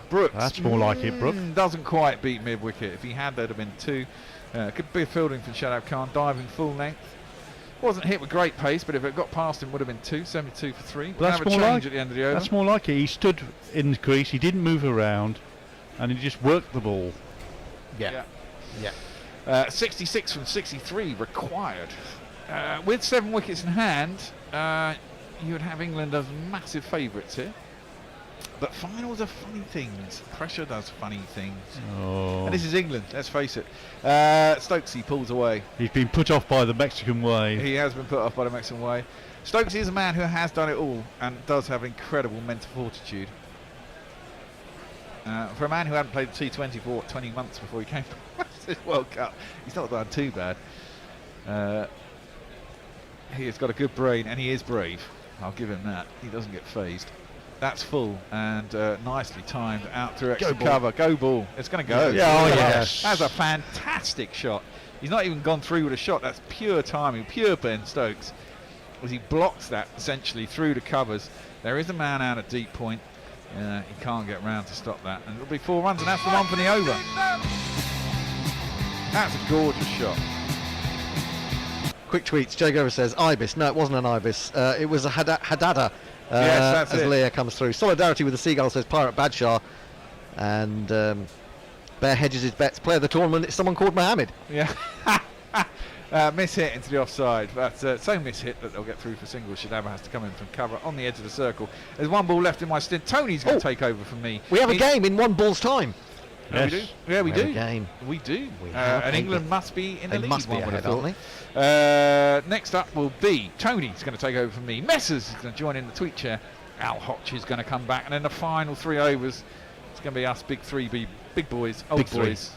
Brooks. That's more like it, Brooke. Doesn't quite beat mid-wicket. If he had, there'd have been 2. Could be a fielding from Shadab Khan, diving full length. Wasn't hit with great pace, but if it got past him, would have been 2. 72 for 3. Well, that's have a change at the end of the over. That's more like it. He stood in the crease. He didn't move around, and he just worked the ball. Yeah. 66 from 63 required. With 7 wickets in hand, you would have England as massive favourites here. But finals are funny things. Pressure does funny things. And this is England, let's face it. Stokesy pulls away. He's been put off by the Mexican way. He has been put off by the Mexican way. Stokesy is a man who has done it all and does have incredible mental fortitude. For a man who hadn't played the T20 for 20 months before he came to this World Cup, he's not done too bad. He has got a good brain and he is brave. I'll give him that. He doesn't get phased. That's full and nicely timed out through extra cover. Go ball. It's going to go. Yeah, yes. That's a fantastic shot. He's not even gone through with a shot. That's pure timing, pure Ben Stokes. As he blocks that essentially through the covers. There is a man out at deep point. He can't get round to stop that. And it'll be 4 runs, and that's the one for the over. That's a gorgeous shot. Quick tweets. Jay Grover says ibis. No, it wasn't an ibis. It was a hadada. Yes, that's as it. Leah comes through. Solidarity with the Seagull, says Pirate Badshaw. And Bear hedges his bets. Player of the tournament, it's someone called Mohammed. Yeah. Miss hit into the offside, but so miss hit that they'll get through for singles. Shadaba has to come in from cover on the edge of the circle. There's 1 ball left in my stint. Tony's going to take over from me. We have a game in 1 ball's time. Yes. We do. Yeah, we do. Game. We do. We and England must be in the lead. Must be one would ahead, have aren't thought. Next up will be Tony's going to take over from me. Messers is going to join in the tweet chair. Al Hotch is going to come back, and then the final 3 overs. It's going to be us big boys, old boys.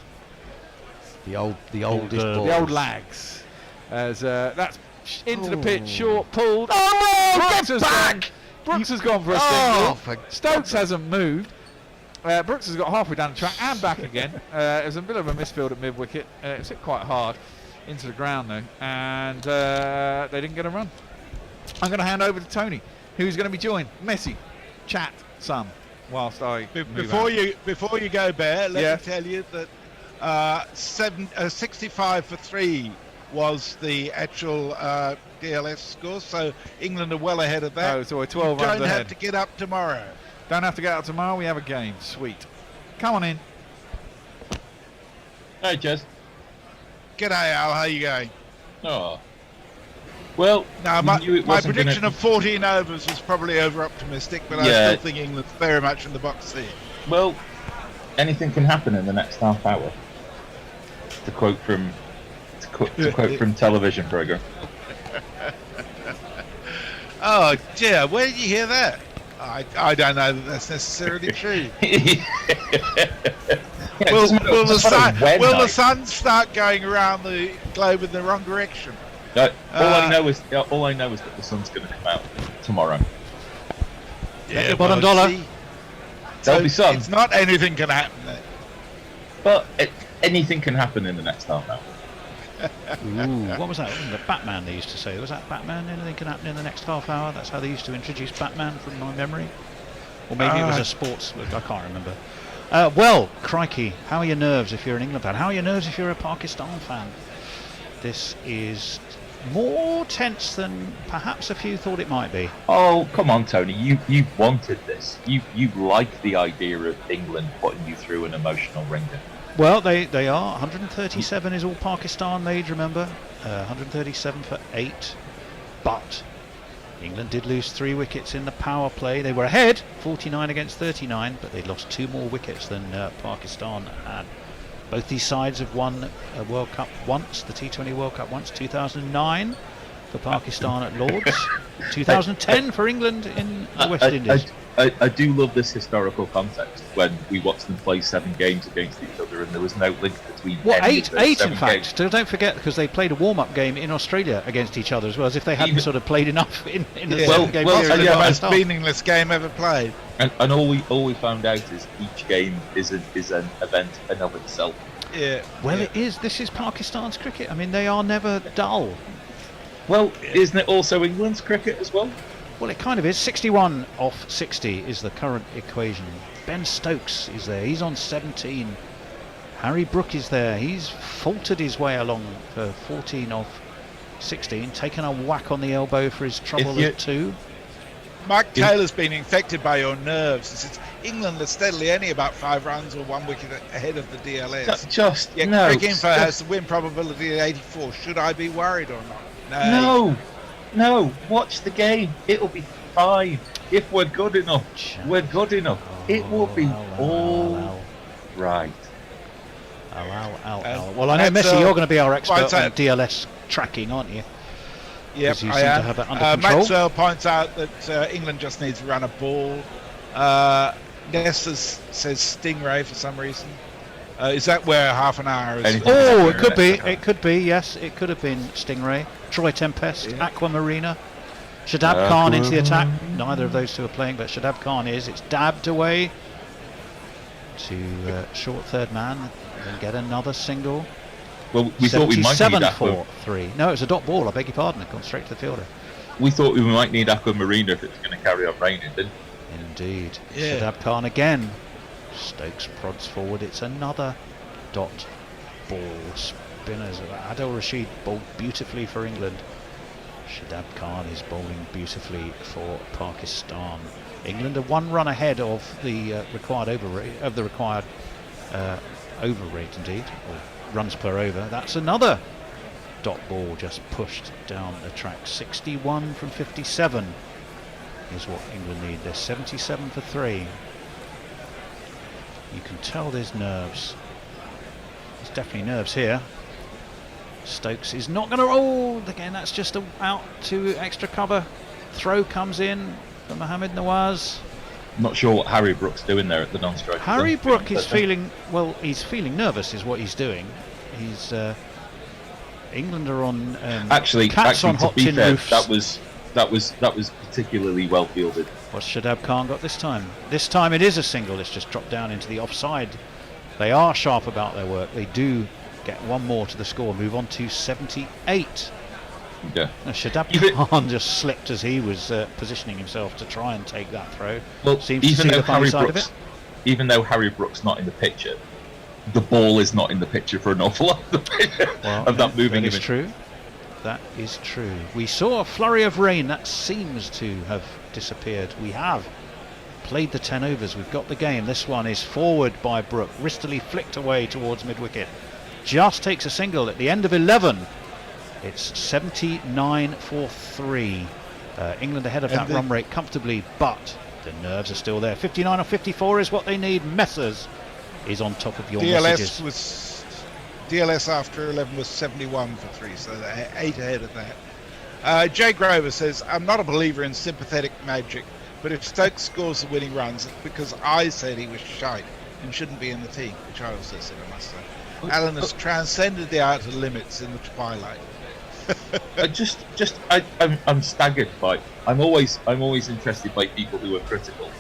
The oldest boys. The old lags. As that's into the pitch, short, pulled. Oh, Brooks has gone for a single. Stokes hasn't moved. Brooks has got halfway down the track and back again. It was a bit of a misfield at mid-wicket. It's hit quite hard into the ground though, and they didn't get a run. I'm going to hand over to Tony, who's going to be joined. Messi, chat some whilst I before you go, Bear. Let me tell you that 65 for 3 was the actual DLS score, so England are well ahead of that. Oh, so we're 12 runs ahead. Don't have to get up tomorrow. Don't have to get out tomorrow. We have a game. Sweet. Come on in. Hey, Jez. G'day, Al. How you going? Oh. Well, now my prediction of 14 overs was probably over optimistic, but I still think England's very much in the box seat. Well, anything can happen in the next half hour. To quote from television program. Oh dear, where did you hear that? I don't know that that's necessarily true. Will the sun start going around the globe in the wrong direction? No, all I know is that the sun's going to come out tomorrow. Yeah, bottom dollar. There'll be sun. It's not anything can happen there. But anything can happen in the next half hour. Ooh, what was that? The Batman they used to say. Was that Batman? Anything can happen in the next half hour? That's how they used to introduce Batman from my memory. Or maybe it was a sports. I can't remember. Well, crikey, how are your nerves if you're an England fan? How are your nerves if you're a Pakistan fan? This is more tense than perhaps a few thought it might be. Oh, come on, Tony. You wanted this. You like the idea of England putting you through an emotional ringer. Well, they are. 137 is all Pakistan made, remember? 137 for 8. But England did lose 3 wickets in the power play. They were ahead, 49 against 39, but they lost 2 more wickets than Pakistan had. Both these sides have won a World Cup once, the T20 World Cup once, 2009 for Pakistan at Lords, 2010 for England in the West Indies. I do love this historical context when we watched them play 7 games against each other and there was no link between eight in fact. So don't forget, because they played a warm-up game in Australia against each other as well, as if they hadn't sort of played enough in the second game. The most meaningless game ever played. And all we found out is each game is an event in of itself. Yeah. Well, it is. This is Pakistan's cricket. I mean, they are never dull. Well, isn't it also England's cricket as well? Well, it kind of is. 61 off 60 is the current equation. Ben Stokes is there. He's on 17. Harry Brook is there. He's faltered his way along for 14 off 16. Taken a whack on the elbow for his trouble at 2. Mike Taylor's been infected by your nerves. He says England are steadily only about 5 runs or 1 wicket ahead of the DLS. Cricinfo has the win probability at 84. Should I be worried or not? No, watch the game. It'll be fine. If we're good enough, we're good enough. It will be all right. Well, I know, Messi, you're going to be our expert on DLS tracking, aren't you? Yep, you I seem am. to have it under control. Maxwell points out that England just needs to run a ball. Ness says Stingray for some reason. Is that where half an hour is? Oh, it could be. It could be. Yes, it could have been Stingray. Troy Tempest, Aquamarina. Shadab Khan into the attack. Neither of those two are playing, but Shadab Khan is. It's dabbed away to short third man. Then get another single. Well, we thought we might need 77-4-3. No, it's a dot ball. I beg your pardon. It gone straight to the fielder. We thought we might need Aqua Marina if it's going to carry on raining, didn't we? Indeed. Shadab Khan again. Stokes prods forward. It's another dot ball. Spinners. Adil Rashid bowled beautifully for England. Shadab Khan is bowling beautifully for Pakistan. England are 1 run ahead of the required over rate, over rate indeed, or runs per over. That's another dot ball just pushed down the track. 61 from 57 is what England need. They're 77 for 3. You can tell there's nerves. There's definitely nerves here. Stokes is not going to. Oh, again, that's just out to extra cover. Throw comes in for Mohammad Nawaz. Not sure what Harry Brook's doing there at the non-strike. Harry Brook is feeling, well, he's feeling nervous is what he's doing. He's England are on actually cats on to hot be tin fair, roofs. that was particularly well fielded. What's Shadab Khan got this time? This time it is a single. It's just dropped down into the offside. They are sharp about their work. They do get one more to the score, move on to 78. Yeah. Now, Shadab Khan just slipped as he was positioning himself to try and take that throw. Well, seems to see the funny side of it. Even though Harry Brook's not in the picture, the ball is not in the picture for an awful lot of the picture of that moving image. image. True. That is true. We saw a flurry of rain that seems to have disappeared. We have played the 10 overs. We've got the game. This one is forward by Brook, wristily flicked away towards mid-wicket. Just takes a single at the end of 11. It's 79 for 3. England ahead of that run rate comfortably, but the nerves are still there. 59 or 54 is what they need. Messers is on top of your messages. DLS after 11 was 71 for 3, so they're 8 ahead of that. Jay Grover says, I'm not a believer in sympathetic magic, but if Stokes scores the winning runs, it's because I said he was shite and shouldn't be in the team, which I also said, I must say. Alan has transcended the outer limits in the twilight. I'm staggered by. I'm always interested by people who are critical,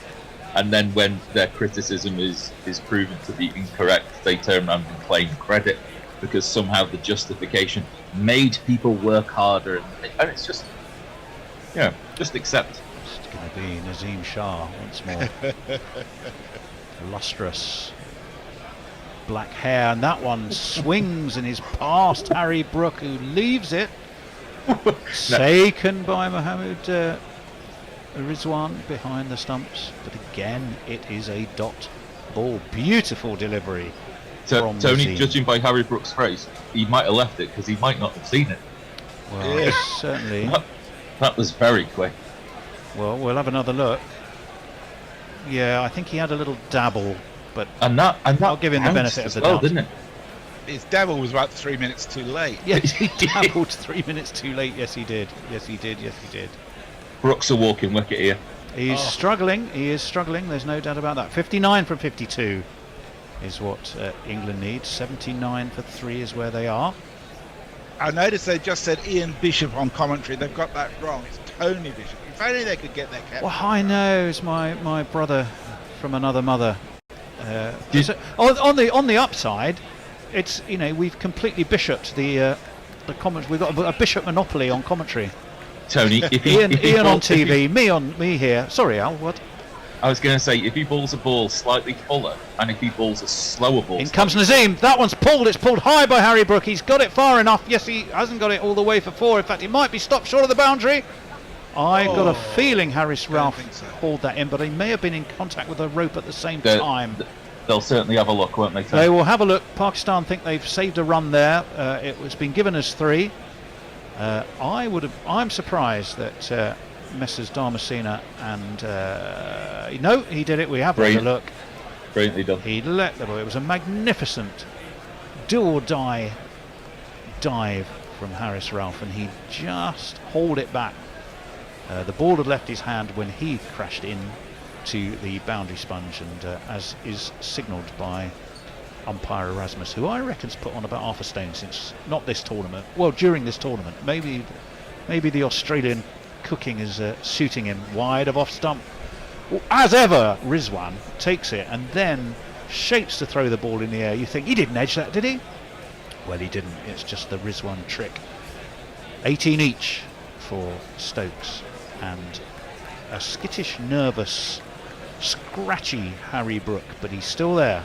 and then when their criticism is proven to be incorrect, they turn around and claim credit because somehow the justification made people work harder, and it's just, just accept. It's going to be Nazim Shah once more. Lustrous black hair, and that one swings and is past Harry Brook, who leaves it. Taken by Mohammad Rizwan behind the stumps, but again it is a dot ball. Beautiful delivery from Tony, Nazim. judging by Harry Brook's face, he might have left it because he might not have seen it. Well, certainly. That was very quick. Well, we'll have another look. Yeah, I think he had a little dabble, but I'll give him the benefit of the doubt. Didn't it? His dabble was about 3 minutes too late. Yes, he dabbled 3 minutes too late. Yes, he did. Yes, he did. Yes, he did. Brooks a walking wicket here. He's struggling. He is struggling. There's no doubt about that. 59 from 52 is what England needs. 79 for 3 is where they are. I noticed they just said Ian Bishop on commentary. They've got that wrong. It's Tony Bishop. If only they could get that captain. Well, I know. It's my brother from another mother. On the upside, it's we've completely bishoped the comment. We've got a bishop monopoly on commentary. Tony, Ian on TV, me here. Sorry, Al. What? I was going to say, if he balls a ball slightly fuller, and if he balls a slower ball... In comes Nazim. That one's pulled. It's pulled high by Harry Brook. He's got it far enough. Yes, he hasn't got it all the way for 4. In fact, he might be stopped short of the boundary. I've got a feeling Harris Ralph hauled that in, but he may have been in contact with the rope at the same time. They'll certainly have a look, won't they, Tony? They will have a look. Pakistan think they've saved a run there. It was been given as 3. I'm surprised that Messrs Dharmasena and no, he did it. We have had a look. Brilliantly done. He let the ball. It was a magnificent do or die dive from Harris Ralph, and he just hauled it back. The ball had left his hand when he crashed in to the boundary sponge, and as is signalled by umpire Erasmus, who I reckon's put on about half a stone since not this tournament. Well, during this tournament, maybe the Australian cooking is suiting him. Wide of off stump. Well, as ever, Rizwan takes it and then shapes to throw the ball in the air. You think he didn't edge that, did he? Well, he didn't. It's just the Rizwan trick. 18 each for Stokes, and a skittish, nervous, scratchy Harry Brook, but he's still there.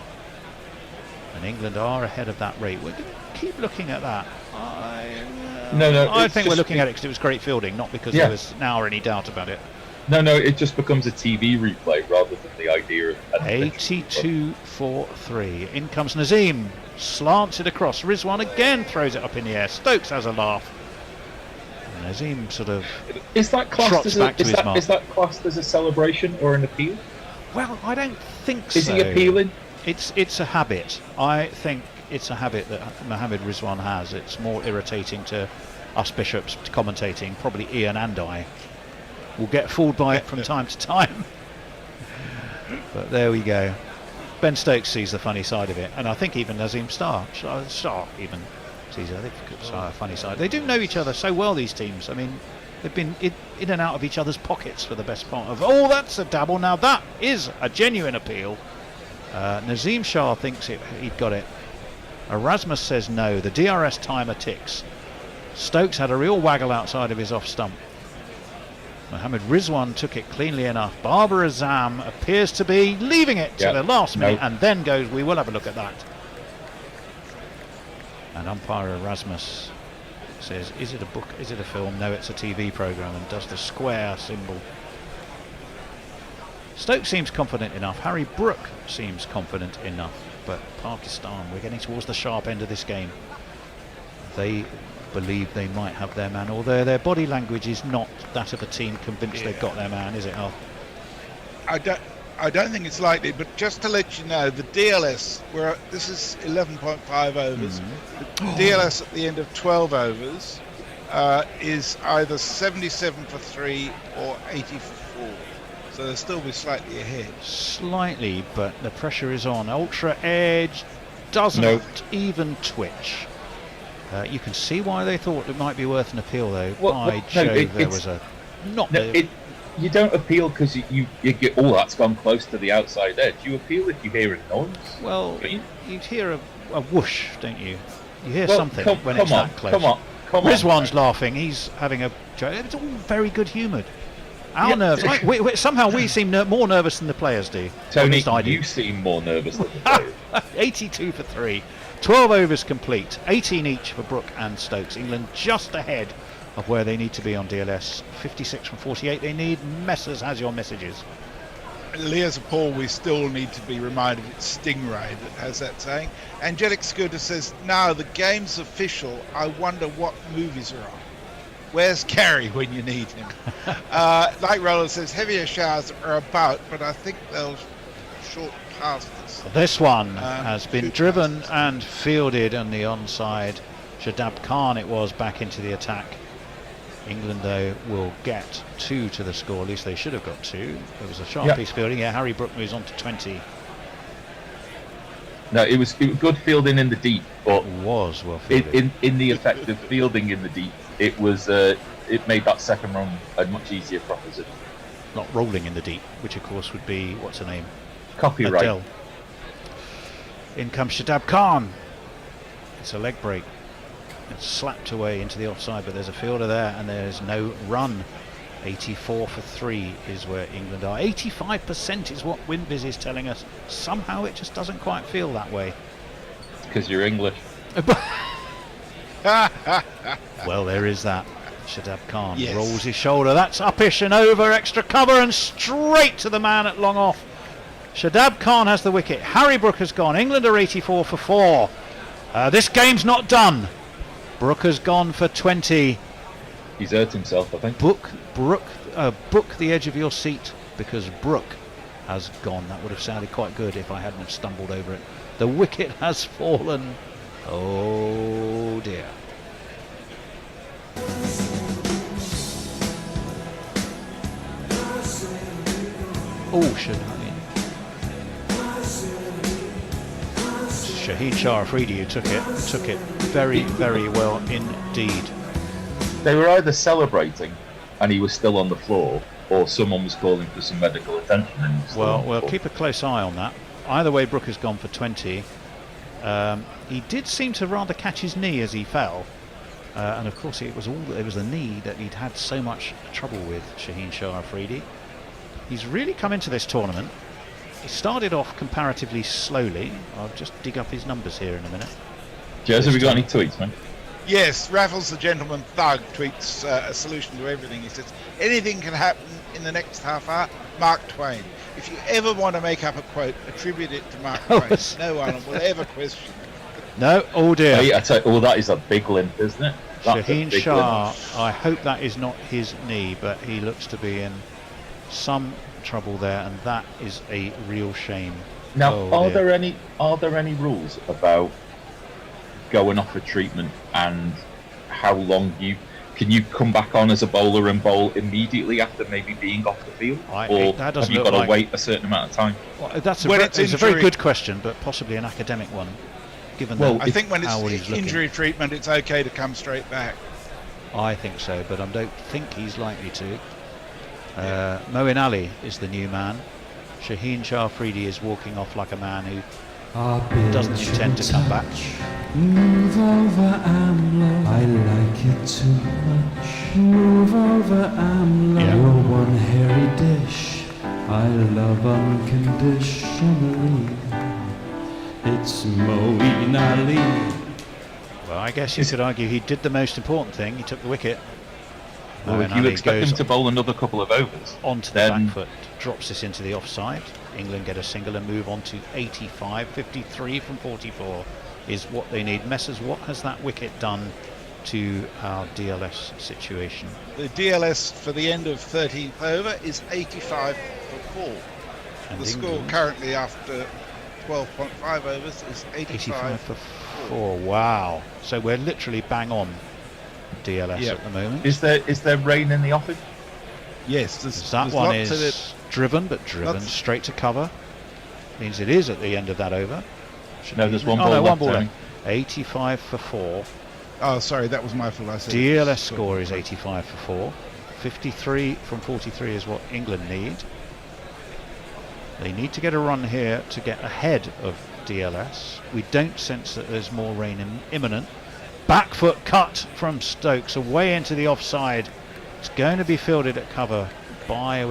And England are ahead of that rate. We're going to keep looking at that. I think we're looking at it because it was great fielding, not because there was now any doubt about it. No, it just becomes a TV replay rather than the idea of... 82 for 3. In comes Nazim. Slants it across. Rizwan again throws it up in the air. Stokes has a laugh. And Nazim sort of is that classed as back to his mark. Is that classed as a celebration or an appeal? Well, I don't think so. Is he appealing? It's a habit. I think it's a habit that Mohammed Rizwan has. It's more irritating to us bishops commentating. Probably Ian and I will get fooled by it from time to time. But there we go. Ben Stokes sees the funny side of it, and I think even Nazim Starr even sees it. I think a funny side. They do know each other so well, these teams. I mean, they've been in and out of each other's pockets for the best part of... Oh, that's a dabble. Now that is a genuine appeal. Nazim Shah thinks he'd got it. Erasmus says no. The DRS timer ticks. Stokes had a real waggle outside of his off stump. Mohammed Rizwan took it cleanly enough. Babur Azam appears to be leaving it to the last minute and then goes, we will have a look at that. And umpire Erasmus says, is it a book, is it a film? No, it's a TV programme, and does the square symbol. Stokes seems confident enough. Harry Brook seems confident enough. But Pakistan, we're getting towards the sharp end of this game. They believe they might have their man, although their body language is not that of a team convinced they've got their man, is it, Al? I don't think it's likely, but just to let you know, the DLS, this is 11.5 overs. The DLS at the end of 12 overs is either 77 for 3 or 80 for 4. So they'll still be slightly ahead. Slightly, but the pressure is on. Ultra Edge doesn't even twitch. You can see why they thought it might be worth an appeal, though. You don't appeal because you get, that's gone close to the outside edge. You appeal if you hear a noise. Well, you'd hear a whoosh, don't you? You hear something when it's that close. Come on. Rizwan's laughing. He's having a joke. It's all very good-humoured. Our nerves. Somehow we seem more nervous than the players do. Tony, you seem more nervous than the players. 82 for 3. 12 overs complete. 18 each for Brook and Stokes. England just ahead of where they need to be on DLS. 56 from 48 they need. Messers has your messages. Leah's a Paul, we still need to be reminded it's Stingray that has that saying. Angelic Scooter says, no, the game's official. I wonder what movies are on. Where's Carey when you need him? Like Roller says, heavier showers are about, but I think they'll short past us. This one has been driven and fielded on the onside. Shadab Khan it was back into the attack. England, though, will get 2 to the score. At least they should have got 2. There was a sharp piece of fielding. Yeah, Harry Brook moves on to 20. No, it was good fielding in the deep, but it was well fielded. In the effective fielding in the deep, it was it made that second run a much easier proposition. Not rolling in the deep, which of course would be, what's her name? Copyright. Adele. In comes Shadab Khan. It's a leg break. It's slapped away into the offside, but there's a fielder there and there's no run. 84 for 3 is where England are. 85% is what WinBiz is telling us. Somehow it just doesn't quite feel that way. Because you're English. Well, there is that. Shadab Khan rolls his shoulder. That's uppish and over. Extra cover and straight to the man at long off. Shadab Khan has the wicket. Harry Brook has gone. England are 84 for 4. This game's not done. Brook has gone for 20. He's hurt himself, I think. Book the edge of your seat, because Brook has gone. That would have sounded quite good if I hadn't have stumbled over it. The wicket has fallen. Oh dear. Oh, Shaheen Afridi who took it very, very well indeed. They were either celebrating and he was still on the floor, or someone was calling for some medical attention. And he was still on the We'll floor. keep a close eye on that. Either way, Brooker's gone for 20. He did seem to rather catch his knee as he fell, and of course it was the knee that he'd had so much trouble with. Shaheen Afridi. He's really come into this tournament. He started off comparatively slowly. I'll just dig up his numbers here in a minute. Jez, have we got any tweets, man? Yes, Raffles the Gentleman Thug tweets a solution to everything. He says, anything can happen in the next half hour, Mark Twain. If you ever want to make up a quote, attribute it to Mark Twain. No one will ever question it. No, oh dear. Hey, I tell you, that is a big limp, isn't it? That's a Shaheen big Shah, limp. I hope that is not his knee, but he looks to be in some trouble there, and that is a real shame. Now, Oh, are dear. there any rules about going off a treatment and how long can you come back on as a bowler and bowl immediately after maybe being off the field, or that have doesn't you look got to like- wait a certain amount of time? Well, that's It's a very good question, but possibly an academic one, given that I think when how it's he's looking. injury treatment, it's okay to come straight back. I think so, but I don't think he's likely to. Moeen Ali is the new man. Shaheen Afridi is walking off like a man who doesn't intend to come back. Move over, Amlo. I like it too much. Move over, Amlo. You're one hairy dish. I love unconditionally. It's Moeen Ali. Well, I guess you could argue he did the most important thing. He took the wicket. Well, Moeen if you Ali expect him goes to bowl another couple of overs, onto the then back foot, drops this into the offside. England get a single and move on to 85. 53 from 44 is what they need. Messers, what has that wicket done to our DLS situation? The DLS for the end of 13th over is 85 for 4. And The score England- currently after 12.5 overs is 85 for 4. Wow. So we're literally bang on DLS Yep. at the moment. is there rain in the offing? Yes, That there's one lots of is it. driven, but driven Lots- straight to cover. Means it is at the end of that over. No, there's one Oh, ball no, one left, ball Tony. left. 85 for 4. Oh, sorry, that was my fault. I said DLS score is 85 for 4. 53 from 43 is what England need. They need to get a run here to get ahead of DLS. We don't sense that there's more rain imminent. Back foot cut from Stokes away into the offside. It's going to be fielded at cover by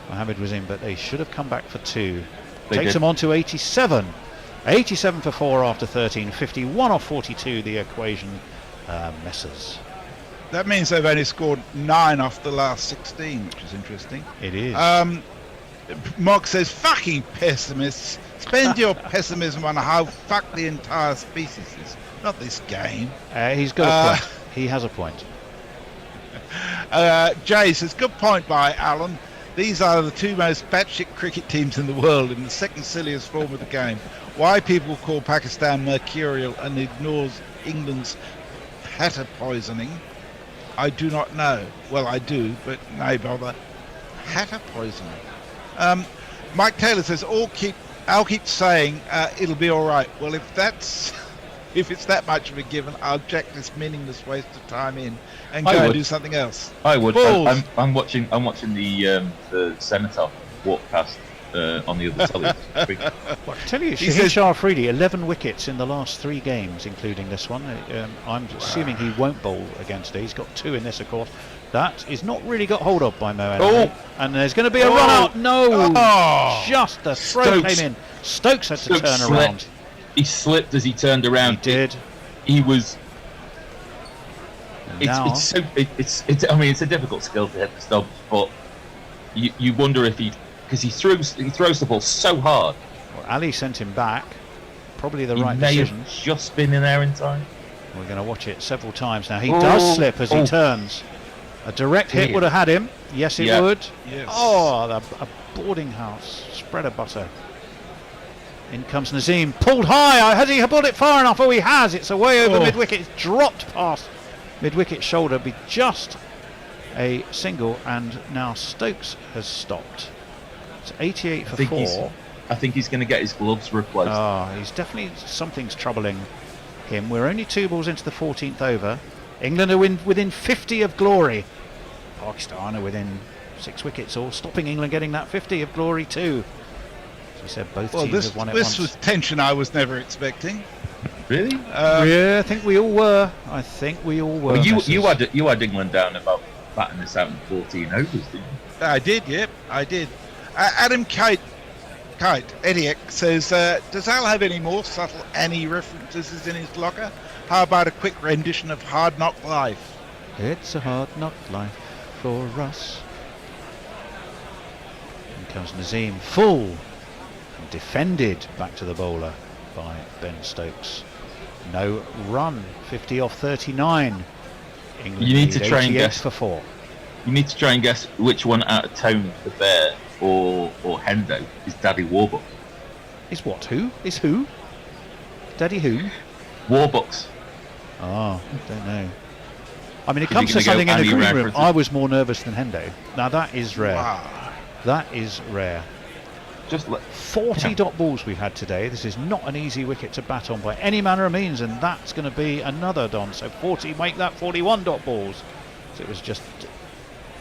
Mohammed Wasim, but they should have come back for 2. They Takes did. them on to 87. 87 for 4 after 13. 51 off 42, the equation messes. That means they've only scored 9 off the last 16, which is interesting. It is. Mog says, fucking pessimists. Spend your pessimism on how fucked the entire species is, not this game. He's got a point. He has a point. Jay says, good point by Alan. These are the 2 most batshit cricket teams in the world in the second silliest form of the game. Why people call Pakistan mercurial and ignores England's patter poisoning, I do not know. Well, I do, but no bother. Patter poisoning. Mike Taylor says, I'll keep saying it'll be all right. Well, if it's that much of a given, I'll jack this meaningless waste of time in and go and do something else. I would. Balls. I'm watching the Senator walk past on the other side. Well, I tell you, He Shaheen says- Afridi, 11 wickets in the last 3 games, including this one. I'm assuming he won't bowl against it. He's got 2 in this, of course. That is not really got hold of by Moeen Ali. And there's going to be a run out. No! Just the throw Stokes. came in. Stokes had to Stokes turn slipped. around. He slipped as he turned around. He did. He was. Now- It's a difficult skill to hit the stumps, but you wonder if because he throws the ball so hard. Well, Ali sent him back. Probably the He right may decision. have just been in there in time. We're going to watch it several times now. He does slip as he turns. A direct hit Yeah. would have had him. Yes, it Yeah. would. Yes. Oh, a boarding house spread of butter. In comes Nazim, pulled high. Has he pulled it far enough? Oh, he has. It's away over mid-wicket. It's dropped past mid-wicket shoulder. Be just a single, and now Stokes has stopped. It's 88 for 4. I think he's going to get his gloves replaced. He's definitely something's troubling him. We're only 2 balls into the 14th over. England are within 50 of glory. Pakistan are within 6 wickets, all stopping England getting that 50 of glory too. As we said, both teams have won it once. This was tension I was never expecting. Really? Yeah, I think we all were. Well, you had England down about batting this out in 14 overs, didn't you? I did, yep, I did. Adam Ediek says, does Al have any more subtle Annie references in his locker? How about a quick rendition of Hard Knock Life? It's a hard knock life for us. In comes Nazim, full, and defended back to the bowler by Ben Stokes. No run, 50 off 39. England You need to lead try and 88 guess for 4. You need to try and guess which one out of Tone, the Bear, or Hendo is Daddy Warbucks. Is what? Who? Is who? Daddy who? Warbucks. Oh, don't know. I mean, it 'Cause comes you're to gonna something go in the Andy green room. references. I was more nervous than Hendo. Now that is rare. Wow. That is rare. Just 40 dot balls we've had today. This is not an easy wicket to bat on by any manner of means, and that's going to be another Don. So 40, make that 41 dot balls. So it was just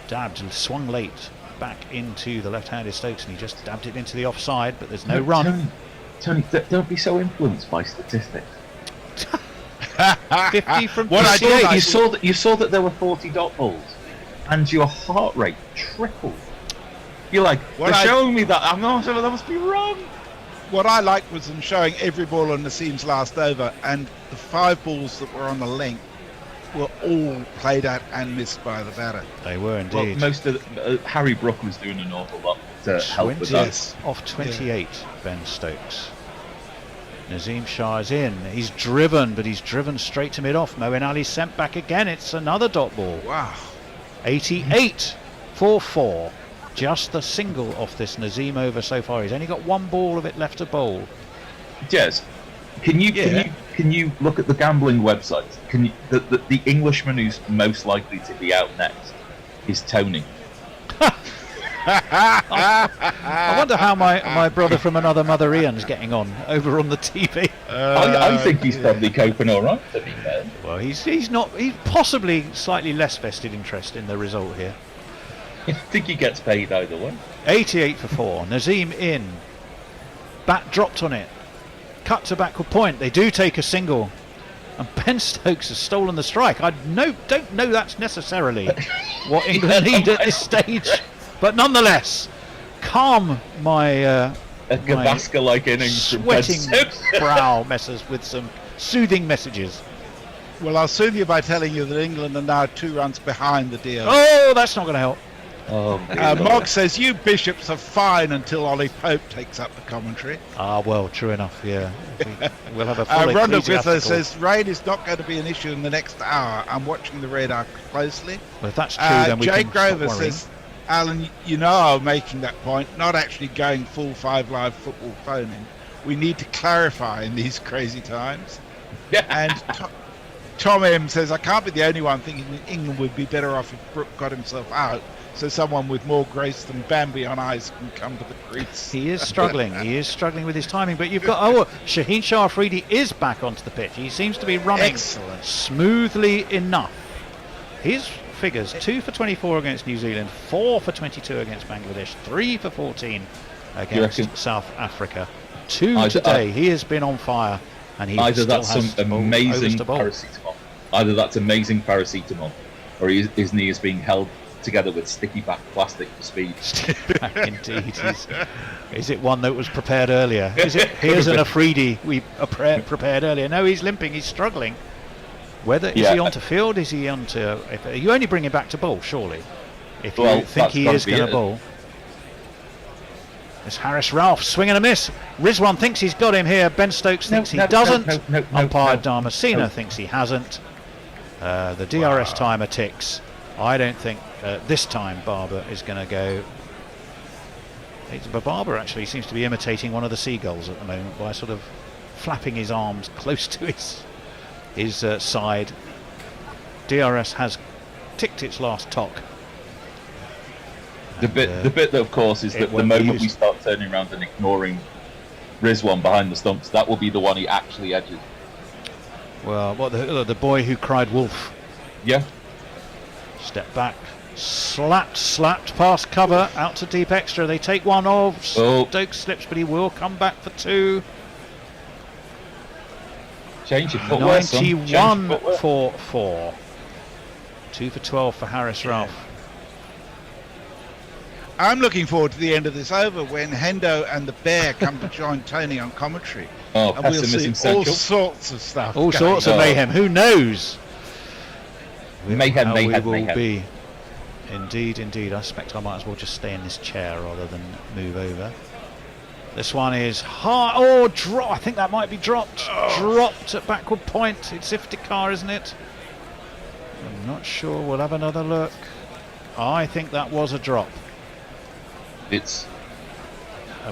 dabbed and swung late back into the left-handed Stokes, and he just dabbed it into the offside, but there's no run. Tony, don't be so influenced by statistics. 50 from What I 58. did, you saw that there were 40 dot balls, and your heart rate tripled. You're like, they're showing me that. I'm not sure that must be wrong. What I liked was them showing every ball on Nasim's last over, and the 5 balls that were on the length were all played out and missed by the batter. They were indeed. Well, most of Harry Brook was doing an awful lot to help with that. Off 28, Ben Stokes. Nazim Shah is in. He's driven, but he's driven straight to mid-off. Moeen Ali sent back again. It's another dot ball. Wow. 88 for 4. Just the single off this Nazim over so far. He's only got 1 ball of it left to bowl. Jez, can you look at the gambling websites? Can you the Englishman who's most likely to be out next is Tony. I wonder how my brother from another mother Ian's getting on over on the TV. I think he's probably coping all right, to be fair. Well, he's possibly slightly less vested interest in the result here. I think he gets paid either way. 88 for 4. Nazim in. Bat dropped on it. Cut to backward point. They do take a single. And Ben Stokes has stolen the strike. I don't know that's necessarily what England need at this stage. But nonetheless, calm my a Gavaskar-like innings sweating from Ben Stokes. brow messes with some soothing messages. Well, I'll soothe you by telling you that England are now 2 runs behind the DL. Oh, that's not going to help. Oh, Mog says, you Bishops are fine until Ollie Pope takes up the commentary. Ah, well, true enough, yeah. We'll have a full Rhonda Griffith ecclesiastical. says, rain is not going to be an issue in the next hour. I'm watching the radar closely. Well, if that's true, then we Jake can stop Grover worrying. says, Alan, you know I'm making that point, not actually going full 5 live football phone-in. We need to clarify in these crazy times. And Tom M says, I can't be the only one thinking that England would be better off if Brooke got himself out, so someone with more grace than Bambi on ice can come to the crease. He is struggling. He is struggling with his timing. But you've got Shaheen Afridi is back onto the pitch. He seems to be running smoothly enough. His figures: 2 for 24 against New Zealand, 4 for 22 against Bangladesh, 3 for 14 against South Africa. 2 today. He has been on fire, and he either still that's has some amazing paracetamol. Either that's amazing paracetamol, or his knee is being held together with sticky back plastic for speed. Indeed. Is it one that was prepared earlier? Is it? Here's an Afridi we prepared earlier. No, he's limping. He's struggling. Is he onto field? Is he onto? You only bring him back to bowl, surely. If you think he is going to bowl. It's Harris Ralph, swing and a miss. Rizwan thinks he's got him here. Ben Stokes thinks he doesn't. Umpire Dharmasena thinks he hasn't. The DRS timer ticks. I don't think this time Barber is going to go. But Barber actually seems to be imitating one of the seagulls at the moment by sort of flapping his arms close to his side. DRS has ticked its last tock. The bit that, of course, is that the moment we start turning around and ignoring Rizwan behind the stumps, that will be the one he actually edges. Well, what the boy who cried wolf. Yeah. Step back. Slapped past cover, out to deep extra. They take one off. Stokes slips, but he will come back for 2. Change your footwear, son. 91 for 4. 2 for 12 for Harris Ralph. I'm looking forward to the end of this over when Hendo and the Bear come to join Tony on commentary. Oh, and we'll see all central. sorts of stuff. All sorts of mayhem. Who knows? Mayhem, how mayhem, we will mayhem. be. Indeed. I suspect I might as well just stay in this chair rather than move over. This one is high. Oh, drop. I think that might be dropped. Dropped at backward point. It's Iftikhar, isn't it? I'm not sure. We'll have another look. I think that was a drop. It's.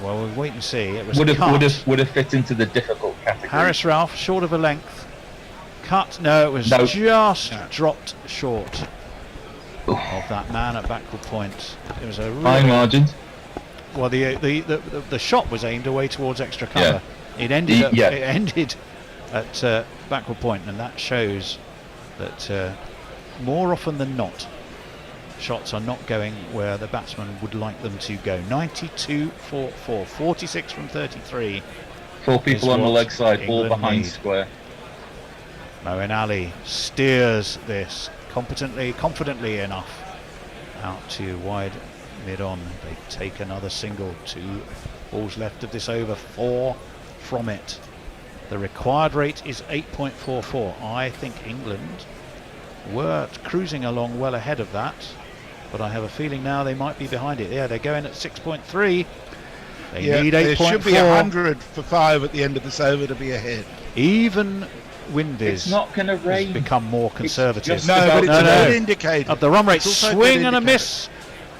Well, we'll wait and see. It was would cut. have fit into the difficult category. Harris Ralph, short of a length. Cut. No, it was just dropped short of that man at backward point. It was a high margin. Well, the shot was aimed away towards extra cover. Yeah. It ended at backward point, and that shows that more often than not, shots are not going where the batsman would like them to go. 92 for 4, 46 from 33. 4 people on the leg side, all behind need. square. Moeen Ali steers this confidently enough out to wide mid-on. They take another single. 2 balls left of this over, 4 from it. The required rate is 8.44. I think England were cruising along well ahead of that, but I have a feeling now they might be behind it. Yeah, they're going at 6.3. They need 8.4. There should be 100 for 5 at the end of this over to be ahead. Even Windies it's not going to rain. Has become more conservative. No, but it's a good indicator. At the run rate, swing and a miss.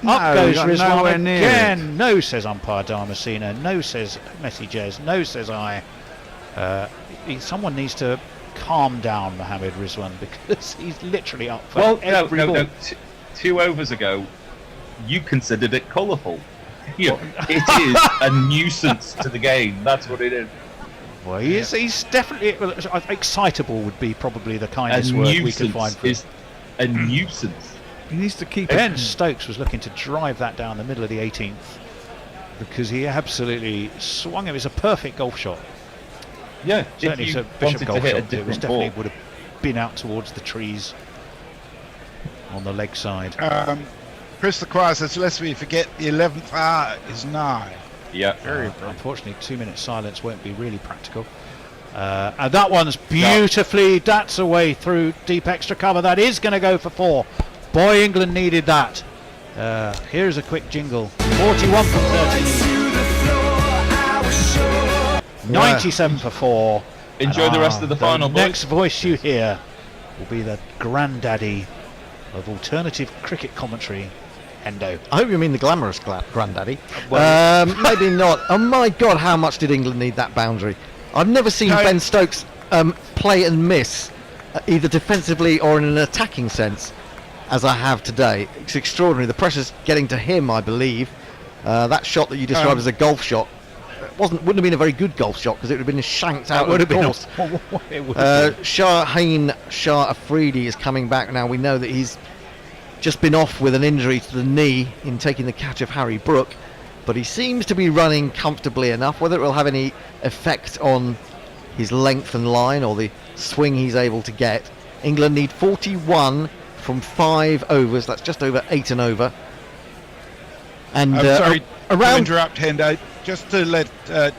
Up goes Rizwan again. No, says umpire Damasina. No, says Messi Jez. No, says I. Someone needs to calm down Mohammed Rizwan, because he's literally up for every ball. No. 2 overs ago, you considered it colourful. It is a nuisance to the game. That's what it is. Well, he's definitely excitable. Would be probably the kindest word we could find for is a nuisance. He needs to keep Ben Stokes was looking to drive that down the middle of the 18th because he absolutely swung it. It was a perfect golf shot. Yeah, certainly it's a Bishop golf shot. It was definitely would have been out towards the trees on the leg side. Chris the Choir says, lest we forget, the 11th hour is nigh. Yeah, unfortunately, 2 minutes silence won't be really practical. And that one's beautifully. That's away through deep extra cover. That is going to go for 4. Boy, England needed that. Here's a quick jingle. 41 for 30. 97 for 4. Enjoy the rest of the final, boys. Next voice you hear will be the granddaddy of alternative cricket commentary, Hendo. I hope you mean the glamorous granddaddy. Well, maybe not. Oh my God, how much did England need that boundary? I've never seen Ben Stokes play and miss, either defensively or in an attacking sense, as I have today. It's extraordinary. The pressure's getting to him, I believe. That shot that you described as a golf shot wouldn't have been a very good golf shot, because it would have been shanked out of the course. Shaheen Afridi is coming back now. We know that he's just been off with an injury to the knee in taking the catch of Harry Brook, but he seems to be running comfortably enough. Whether it will have any effect on his length and line or the swing he's able to get. England need 41 from 5 overs. That's just over 8 and over. And I'm sorry to interrupt, Hendo. Just to let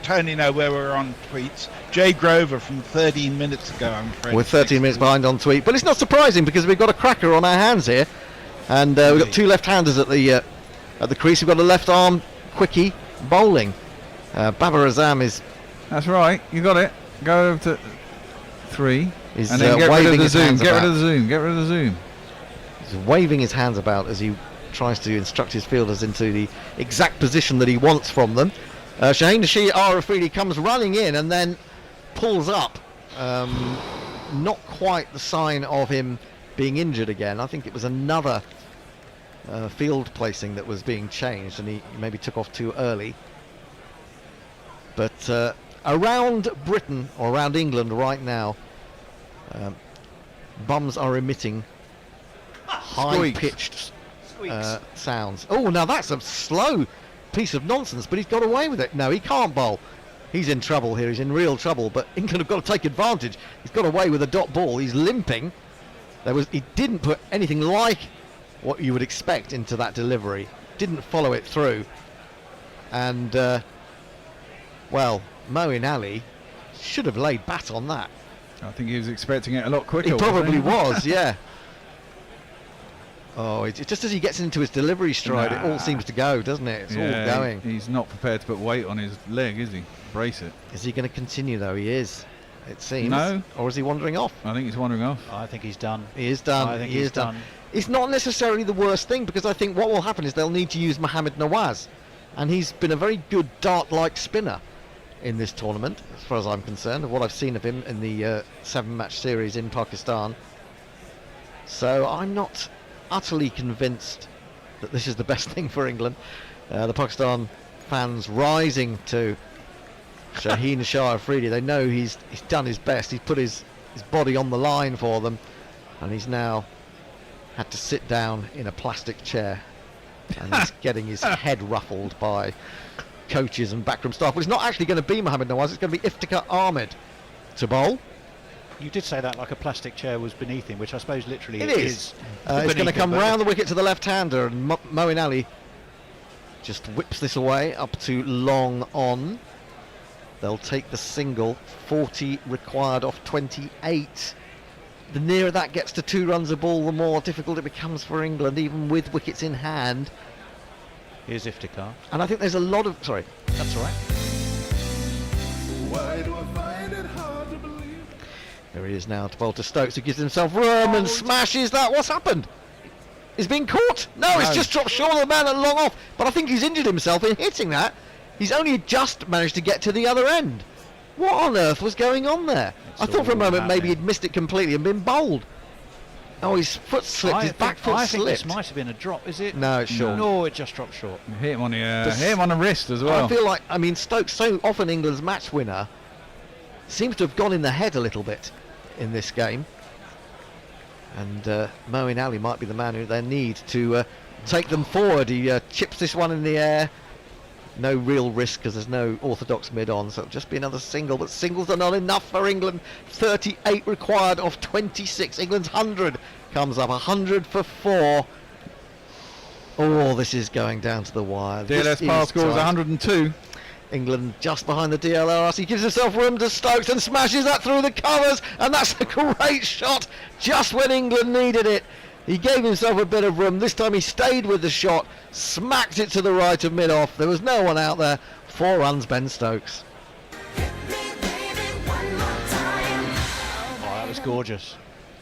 Tony know where we're on tweets. Jay Grover from 13 minutes ago, I'm afraid. We're 13 minutes behind on tweet, but it's not surprising because we've got a cracker on our hands here, and we've got 2 left-handers at the crease. We've got a left-arm quickie bowling. Babur Azam is. That's right. You got it. Go over to 3. He's and then get rid of the zoom. Get rid of the zoom. Get rid of the zoom. He's waving his hands about as he tries to instruct his fielders into the exact position that he wants from them. Shaheen Afridi comes running in and then pulls up. Not quite the sign of him being injured again. I think it was another field placing that was being changed, and he maybe took off too early. But around Britain, or around England right now, bums are emitting high-pitched sounds. Oh, now that's a slow piece of nonsense, but he's got away with it. No, he can't bowl. He's in trouble here. He's in real trouble. But England have got to take advantage. He's got away with a dot ball. He's limping. He didn't put anything like what you would expect into that delivery. Didn't follow it through. And well, Moeen Ali should have laid bat on that. I think he was expecting it a lot quicker. He probably was, yeah. Oh, just as he gets into his delivery stride, it all seems to go, doesn't it? It's all going. He's not prepared to put weight on his leg, is he? Brace it. Is he going to continue, though? He is, it seems. No. Or is he wandering off? I think he's wandering off. I think he's done. He is done. I think he's done. It's not necessarily the worst thing, because I think what will happen is they'll need to use Mohammad Nawaz. And he's been a very good dart-like spinner in this tournament, as far as I'm concerned, of what I've seen of him in the 7-match series in Pakistan. So I'm not utterly convinced that this is the best thing for England. The Pakistan fans rising to Shaheen Afridi. They know he's done his best. He's put his body on the line for them, and he's now had to sit down in a plastic chair, and he's getting his head ruffled by coaches and backroom staff. But it's not actually going to be Mohammad Nawaz. It's going to be Iftikhar Ahmed to bowl. You did say that like a plastic chair was beneath him, which I suppose literally it is. It's going to come round the wicket to the left-hander, and Moeen Ali just whips this away up to long on. They'll take the single. 40 required off 28. The nearer that gets to 2 runs a ball, the more difficult it becomes for England, even with wickets in hand. Here's Iftikhar. And I think there's a lot of... Sorry. That's all right. Why do I find it hard to believe? There he is now to bowl to Stokes, who gives himself room and smashes that. What's happened? He's been caught. No, it's just dropped short of the man at long off. But I think he's injured himself in hitting that. He's only just managed to get to the other end. What on earth was going on there? I thought for a moment maybe he'd missed it completely and been bowled. Oh, his foot slipped. His back foot I slipped. think this might have been a drop. Is it? No, it's short. No, it just dropped short. Hit him on the wrist as well. I feel like, I mean, Stokes, so often England's match winner, seems to have gone in the head a little bit in this game. And Moeen Ali might be the man who they need to take them forward. He chips this one in the air. No real risk because there's no orthodox mid-on, so it'll just be another single, but singles are not enough for England. 38 required off 26. England's 100 comes up, 100 for 4. Oh, this is going down to the wire. DLS Pal scores 102. England just behind the DLRS. He gives himself room to Stokes and smashes that through the covers, and that's a great shot just when England needed it. He gave himself a bit of room. This time he stayed with the shot, smacked it to the right of mid-off. There was no one out there. 4 runs, Ben Stokes. Oh, that was gorgeous.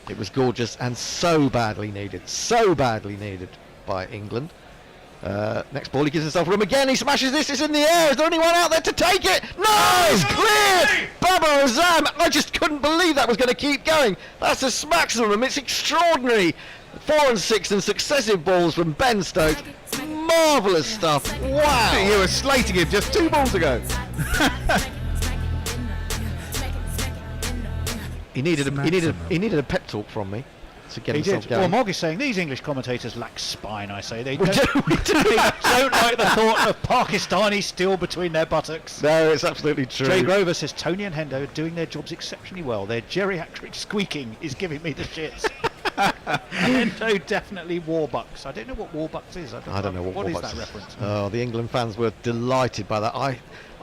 It was gorgeous and so badly needed by England. Next ball, he gives himself room again. He smashes this. It's in the air. Is there anyone out there to take it? No, it's clear. Babur Azam. I just couldn't believe that was going to keep going. That's a maximum. It's extraordinary. 4 and 6 and successive balls from Ben Stokes. Marvellous stuff. Wow. You were slating him just 2 balls ago. He needed a pep talk from me to get himself going. Well, Mog is saying these English commentators lack spine. I say they don't like the thought of Pakistani steel between their buttocks. No, it's absolutely true. Jay Grover says Tony and Hendo are doing their jobs exceptionally well. Their geriatric squeaking is giving me the shits. Hendo definitely Warbucks. I don't know what Warbucks is. I don't know what is Warbucks that reference. Oh, the England fans were delighted by that. I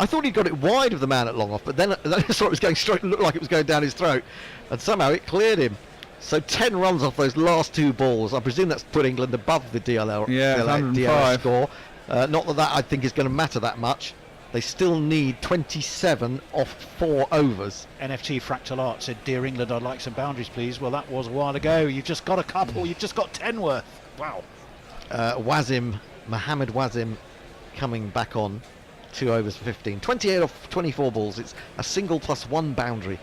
thought he got it wide of the man at long off, but then I saw it was going straight and looked like it was going down his throat, and somehow it cleared him. So 10 runs off those last 2 balls. I presume that's put England above the DLR score. Not that I think is going to matter that much. They still need 27 off 4 overs. NFT Fractal Art said, "Dear England, I'd like some boundaries, please." Well, that was a while ago. You've just got a couple. You've just got 10 worth. Wow. Mohammad Wazim coming back on. 2 overs for 15. 28 off 24 balls. It's a single plus 1 boundary.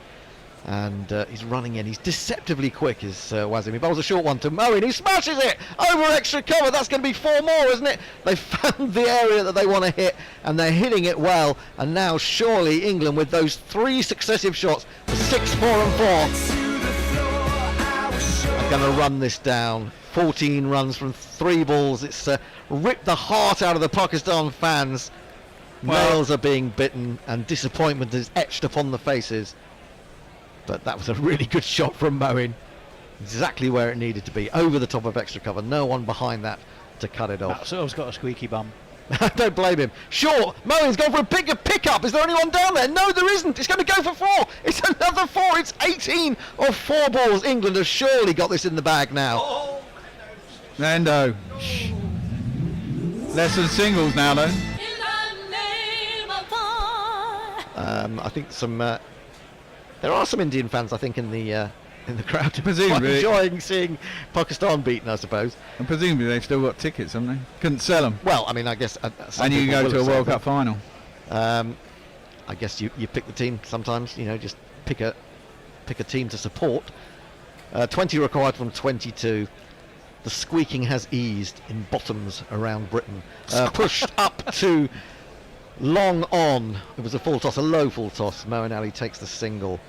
And he's running in. He's deceptively quick, is Wazim. He bowls a short one to Moeen, who smashes it over extra cover. That's going to be 4 more, isn't it? They found the area that they want to hit, and they're hitting it well. And now, surely, England, with those 3 successive shots, for 6, 4 and 4. going to run this down. 14 runs from 3 balls. It's ripped the heart out of the Pakistan fans. Nails are being bitten and disappointment is etched upon the faces. But that was a really good shot from Moeen. Exactly where it needed to be. Over the top of extra cover. No one behind that to cut it off. That's got a squeaky bum. Don't blame him. Sure, Moeen's gone for a bigger pickup. Is there anyone down there? No, there isn't. It's going to go for 4. It's another 4. It's 18 of 4 balls. England have surely got this in the bag now. Nando. Less than singles now, though. I think some. There are some Indian fans, I think, in the crowd. Presumably. Enjoying seeing Pakistan beaten, I suppose. And presumably they've still got tickets, haven't they? Couldn't sell them. Well, I mean, I guess. And you can go to a World Cup final. I guess you pick the team sometimes. You know, just pick a team to support. 20 required from 22. The squeaking has eased in bottoms around Britain. Pushed up to long on. It was a full toss, a low full toss. Moeen Ali takes the single.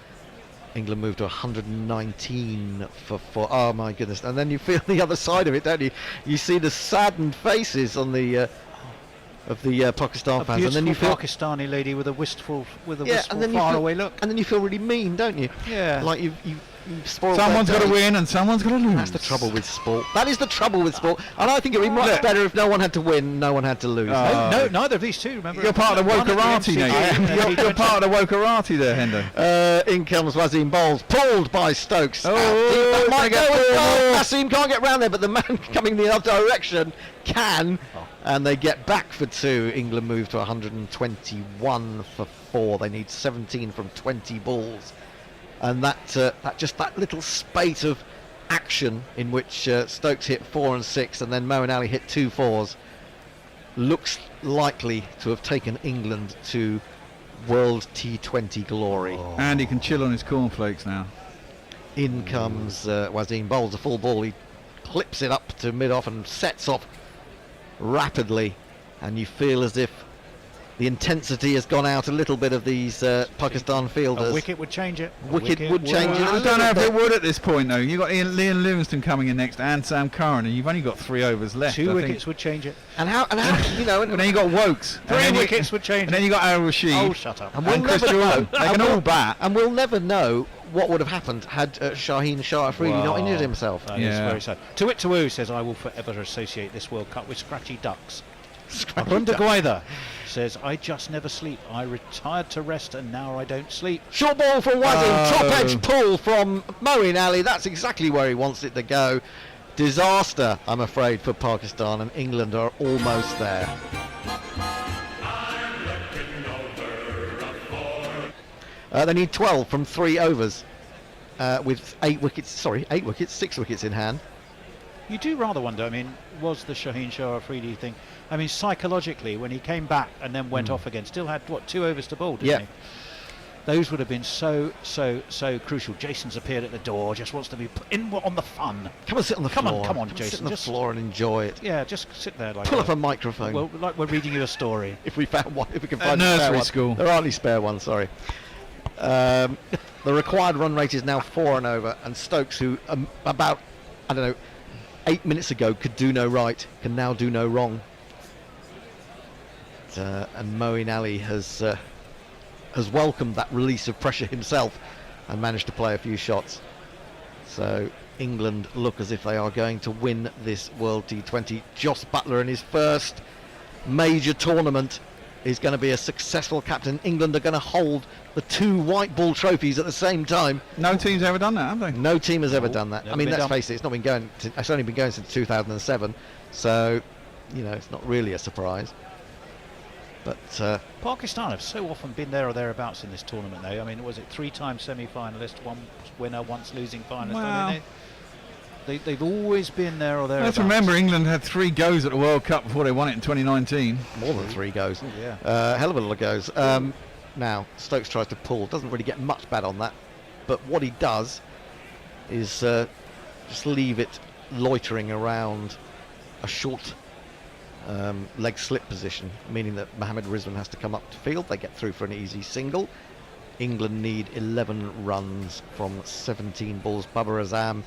England moved to 119 for 4. Oh my goodness! And then you feel the other side of it, don't you? You see the saddened faces on the of the Pakistan fans, and then you feel Pakistani lady with a wistful, and then faraway look, and then you feel really mean, don't you? Yeah. Like you've spoiled. Someone's got to win and someone's got to lose. That's the trouble with sport. That is the trouble with sport. And I think it would be much better if no one had to win, no one had to lose. No, neither of these two. Remember, you're part of the Wokarati now. You're part of the Wokarati there, Hendo. In comes Wasim Bowles, pulled by Stokes. Oh, might go with Wasim can't get round there, but the man coming the other direction can. And they get back for 2. England move to 121 for 4. They need 17 from 20 balls. And that little spate of action in which Stokes hit 4 and 6 and then Moeen Ali hit 2 4s looks likely to have taken England to World T20 glory. And he can chill on his cornflakes now. In comes Wasim Bowles, a full ball. He clips it up to mid-off and sets off rapidly, and you feel as if the intensity has gone out a little bit of these Pakistan fielders. A wicket would change it. Wicket would change it. I don't know if it would at this point, though. You've got Liam Livingstone coming in next and Sam Curran, and you've only got 3 overs left. 2 wickets would change it. And how you know? And then you got Wokes. 3 wickets would change it. And then you got Al Rashid. Oh, shut up. And we'll never know. They can all bat. And we'll never know what would have happened had Shaheen Afridi not injured himself. That is very sad. Tuit Tuwu says, I will forever associate this World Cup with scratchy ducks. Arunda Gwaitha says, I just never sleep. I retired to rest and now I don't sleep. Short ball from Wasim, top edge pull from Moeen Ali. That's exactly where he wants it to go. Disaster, I'm afraid, for Pakistan, and England are almost there. They need 12 from 3 overs with 8 wickets, 6 wickets in hand. You do rather wonder, I mean, was the Shaheen Afridi thing, I mean, psychologically, when he came back and then went off again, still had, 2 overs to bowl, didn't he? Those would have been so crucial. Jason's appeared at the door, just wants to be put in on the fun. Come and sit on the floor. Come on, Jason. Sit on the floor and enjoy it. Yeah, just sit there. Like pull up a microphone. Well, like we're reading you a story. If we found one, if we can find a spare nursery one. school. There aren't any spare ones, sorry. The required run rate is now 4 and over, and Stokes, who about, 8 minutes ago could do no right, can now do no wrong. And Moeen Ali has welcomed that release of pressure himself and managed to play a few shots. So England look as if they are going to win this World T20. Jos Buttler in his first major tournament is going to be a successful captain. England are going to hold the 2 white ball trophies at the same time. No team's ever done that, have they? No team has ever done that. I mean, let's face it, it's only been going since 2007, so it's not really a surprise. But Pakistan have so often been there or thereabouts in this tournament, though. I mean, was it 3-time semi-finalist, 1 winner, once losing finalist? Wow. I mean, they've always been there or thereabouts. Let's remember, England had 3 goes at the World Cup before they won it in 2019. More than 3 goes. Oh, yeah. Hell of a lot of goes. Now, Stokes tries to pull. Doesn't really get much bad on that. But what he does is just leave it loitering around a short leg slip position, meaning that Mohammad Rizwan has to come up to field. They get through for an easy single. England need 11 runs from 17 balls. Babur Azam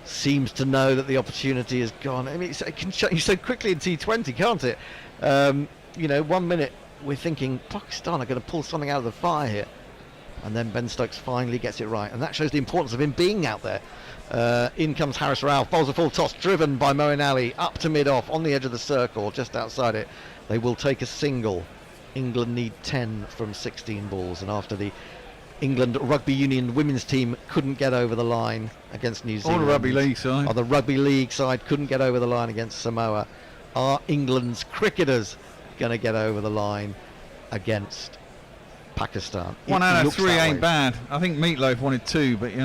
seems to know that the opportunity is gone. I mean, it can change so quickly in T20, can't it? 1 minute we're thinking Pakistan are going to pull something out of the fire here, and then Ben Stokes finally gets it right, and that shows the importance of him being out there. In comes Haris Rauf, bowls a full toss, driven by Moeen Ali, up to mid-off, on the edge of the circle, just outside it. They will take a single. England need 10 from 16 balls, and after the England Rugby Union women's team couldn't get over the line against New Zealand. Or the Rugby League side. Or the Rugby League side couldn't get over the line against Samoa. Are England's cricketers going to get over the line against Pakistan? 1 out of 3 ain't bad. I think Meatloaf wanted 2, but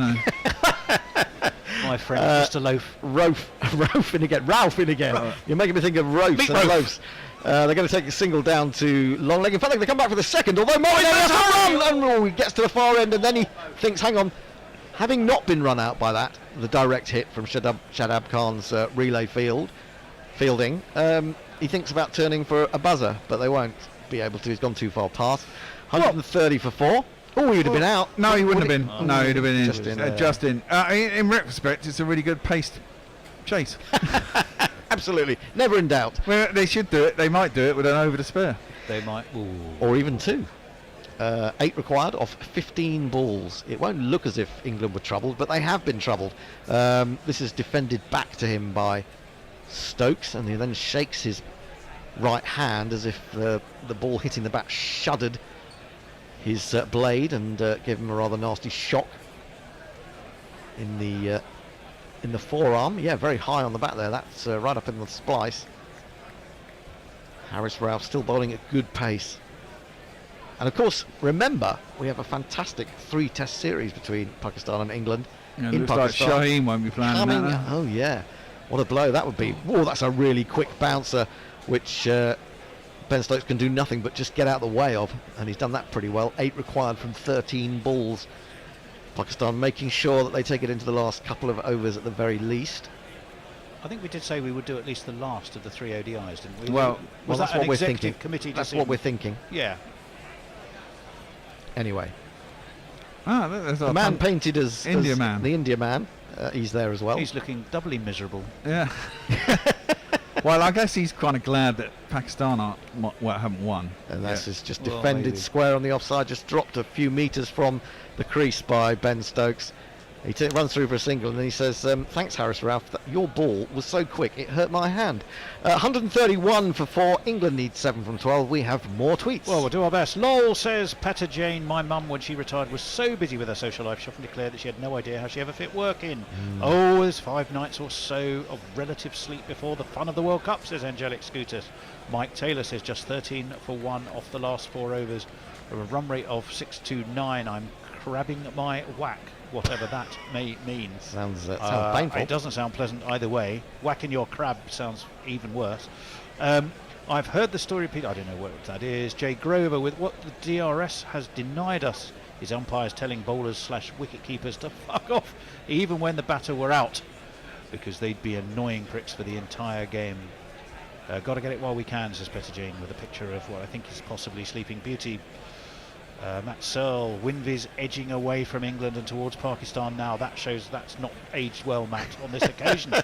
My friend Mr. Loaf. Ralph in again. You're making me think of roast and loafs. They're going to take a single down to long leg. In fact, they're going to come back for the second, although Moeen has to run! And he gets to the far end, and then he thinks, hang on, having not been run out by that, the direct hit from Shadab Khan's relay fielding, he thinks about turning for a buzzer, but they won't be able to. He's gone too far past. 130 for 4. Oh, he would have been out. No, he wouldn't have been. No, he'd have been in. Just in. In retrospect, it's a really good paced chase. Absolutely. Never in doubt. Well, they should do it. They might do it with an over to spare. They might. Ooh. Or even 2. 8 required off 15 balls. It won't look as if England were troubled, but they have been troubled. This is defended back to him by Stokes, and he then shakes his right hand as if the ball hitting the bat shuddered his blade and gave him a rather nasty shock in the forearm. Yeah, very high on the bat there. That's right up in the splice. Haris Rauf still bowling at good pace. And of course, remember, we have a fantastic 3-test series between Pakistan and England. Yeah, in looks Pakistan. like Shaheen won't be playing in that. Oh yeah, what a blow that would be. Whoa, that's a really quick bouncer, which Ben Stokes can do nothing but just get out the way of, and he's done that pretty well. 8 required from 13 balls. Pakistan making sure that they take it into the last couple of overs at the very least. I think we did say we would do at least the last of the 3 ODIs, didn't we? Well, was that's that what an we're executive thinking. Committee That's decision? what we're thinking. Yeah. Anyway. There's the man painted as the India man. He's there as well. He's looking doubly miserable. Yeah. Well, I guess he's kind of glad that Pakistan haven't won. And that's just defended square on the offside, just dropped a few metres from the crease by Ben Stokes. He runs through for a single, and then he says, thanks, Haris Rauf, your ball was so quick, it hurt my hand. 131 for 4. England needs 7 from 12. We have more tweets. Well, we'll do our best. Lowell says, Pata Jane, my mum, when she retired, was so busy with her social life, she often declared that she had no idea how she ever fit work in. Oh, there's 5 nights or so of relative sleep before the fun of the World Cup, says Angelic Scooters. Mike Taylor says, just 13 for 1 off the last 4 overs. With a run rate of 629, I'm crabbing my whack, whatever that may mean. Sounds painful. It doesn't sound pleasant either way. Whacking your crab sounds even worse. I've heard the story repeated. I don't know what that is. Jay Grover, with what the DRS has denied us, is umpires telling bowlers / wicket keepers to fuck off, even when the batter were out, because they'd be annoying pricks for the entire game. Got to get it while we can, says Peter Jane, with a picture of what I think is possibly Sleeping Beauty. Matt Searle, Winviz edging away from England and towards Pakistan now. That shows that's not aged well, Matt, on this occasion.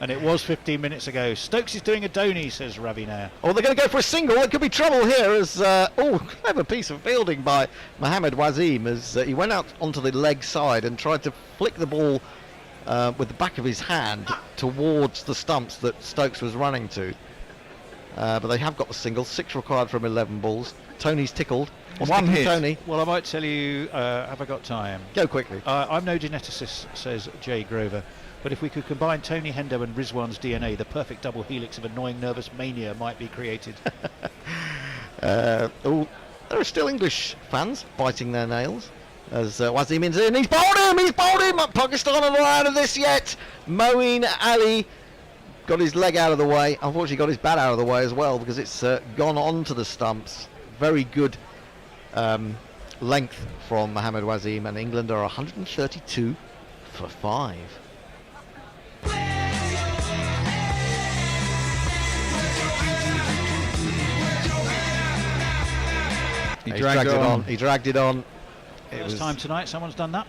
And it was 15 minutes ago. Stokes is doing a Dhoni, says Ravi now. Oh, they're going to go for a single. It could be trouble here as, clever piece of fielding by Mohammad Wasim as he went out onto the leg side and tried to flick the ball with the back of his hand towards the stumps that Stokes was running to. But they have got the single. 6 required from 11 balls. Tony's tickled. One hit. Tony. Well, I might tell you, have I got time? Go quickly. I'm no geneticist, says Jay Grover, but if we could combine Tony Hendo and Rizwan's DNA, the perfect double helix of annoying nervous mania might be created. There are still English fans biting their nails as Wasim is in. He's bowled him! Pakistan are not out of this yet. Moeen Ali got his leg out of the way. Unfortunately got his bat out of the way as well, because it's gone onto the stumps. Very good length from Mohammad Wasim, and England are 132 for 5. He dragged it on. He dragged it on. First time tonight someone's done that.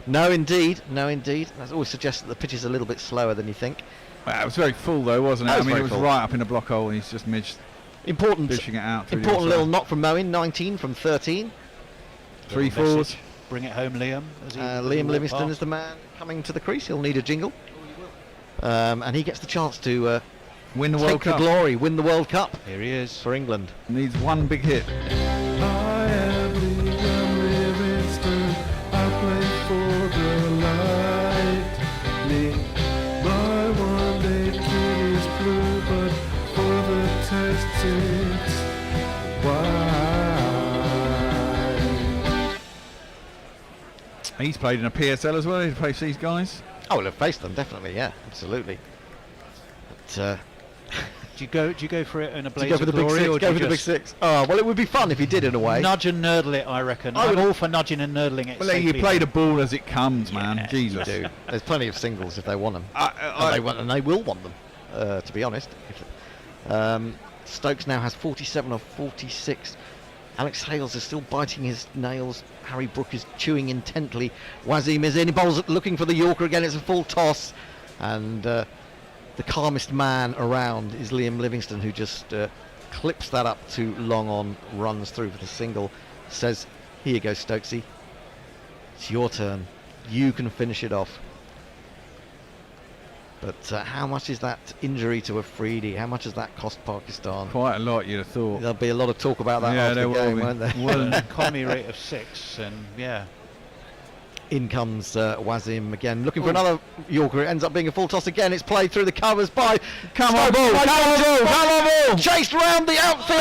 No, indeed. That always suggests that the pitch is a little bit slower than you think. Well, it was very full though, wasn't it? I mean, it was right up in the block hole, and he's just dishing it out. Important little knock from Moen, 19 from 13. 3 fours. Bring it home, Liam. Liam Livingston is the man coming to the crease. He'll need a jingle. And he gets the chance to win the World Cup. Take the glory, win the World Cup. Here he is. For England. Needs one big hit. I am Liam Livingston. I play for the Lightning. My one-day kit is blue, but for the tests it's white. He's played in a PSL as well. He's faced these guys. Oh, we'll have faced them definitely. Yeah, absolutely. But, do you go for it in a blaze go for the of glory, big six? or Go for the big six. Oh, well, it would be fun if you did in a way. Nudge and nurdle it, I reckon. I'm all for nudging and nurdling it. Well, you play the ball as it comes, man. Yeah, Jesus. you do. There's plenty of singles if they want them, and they will want them. To be honest, Stokes now has 47 of 46. Alex Hales is still biting his nails. Harry Brook is chewing intently. Wazim is in. He bowls looking for the Yorker again. It's a full toss, and the calmest man around is Liam Livingston, who just clips that up too long on, runs through for the single. Says, "Here you go, Stokesy. It's your turn. You can finish it off." But how much is that injury to Afridi? How much does that cost Pakistan? Quite a lot, you'd have thought. There'll be a lot of talk about that after the game, won't there? Well, an economy rate of 6, and yeah. In comes Wazim again, looking for another Yorker. It ends up being a full toss again. It's played through the covers by... Come on, ball! Come on, chased round the outfield!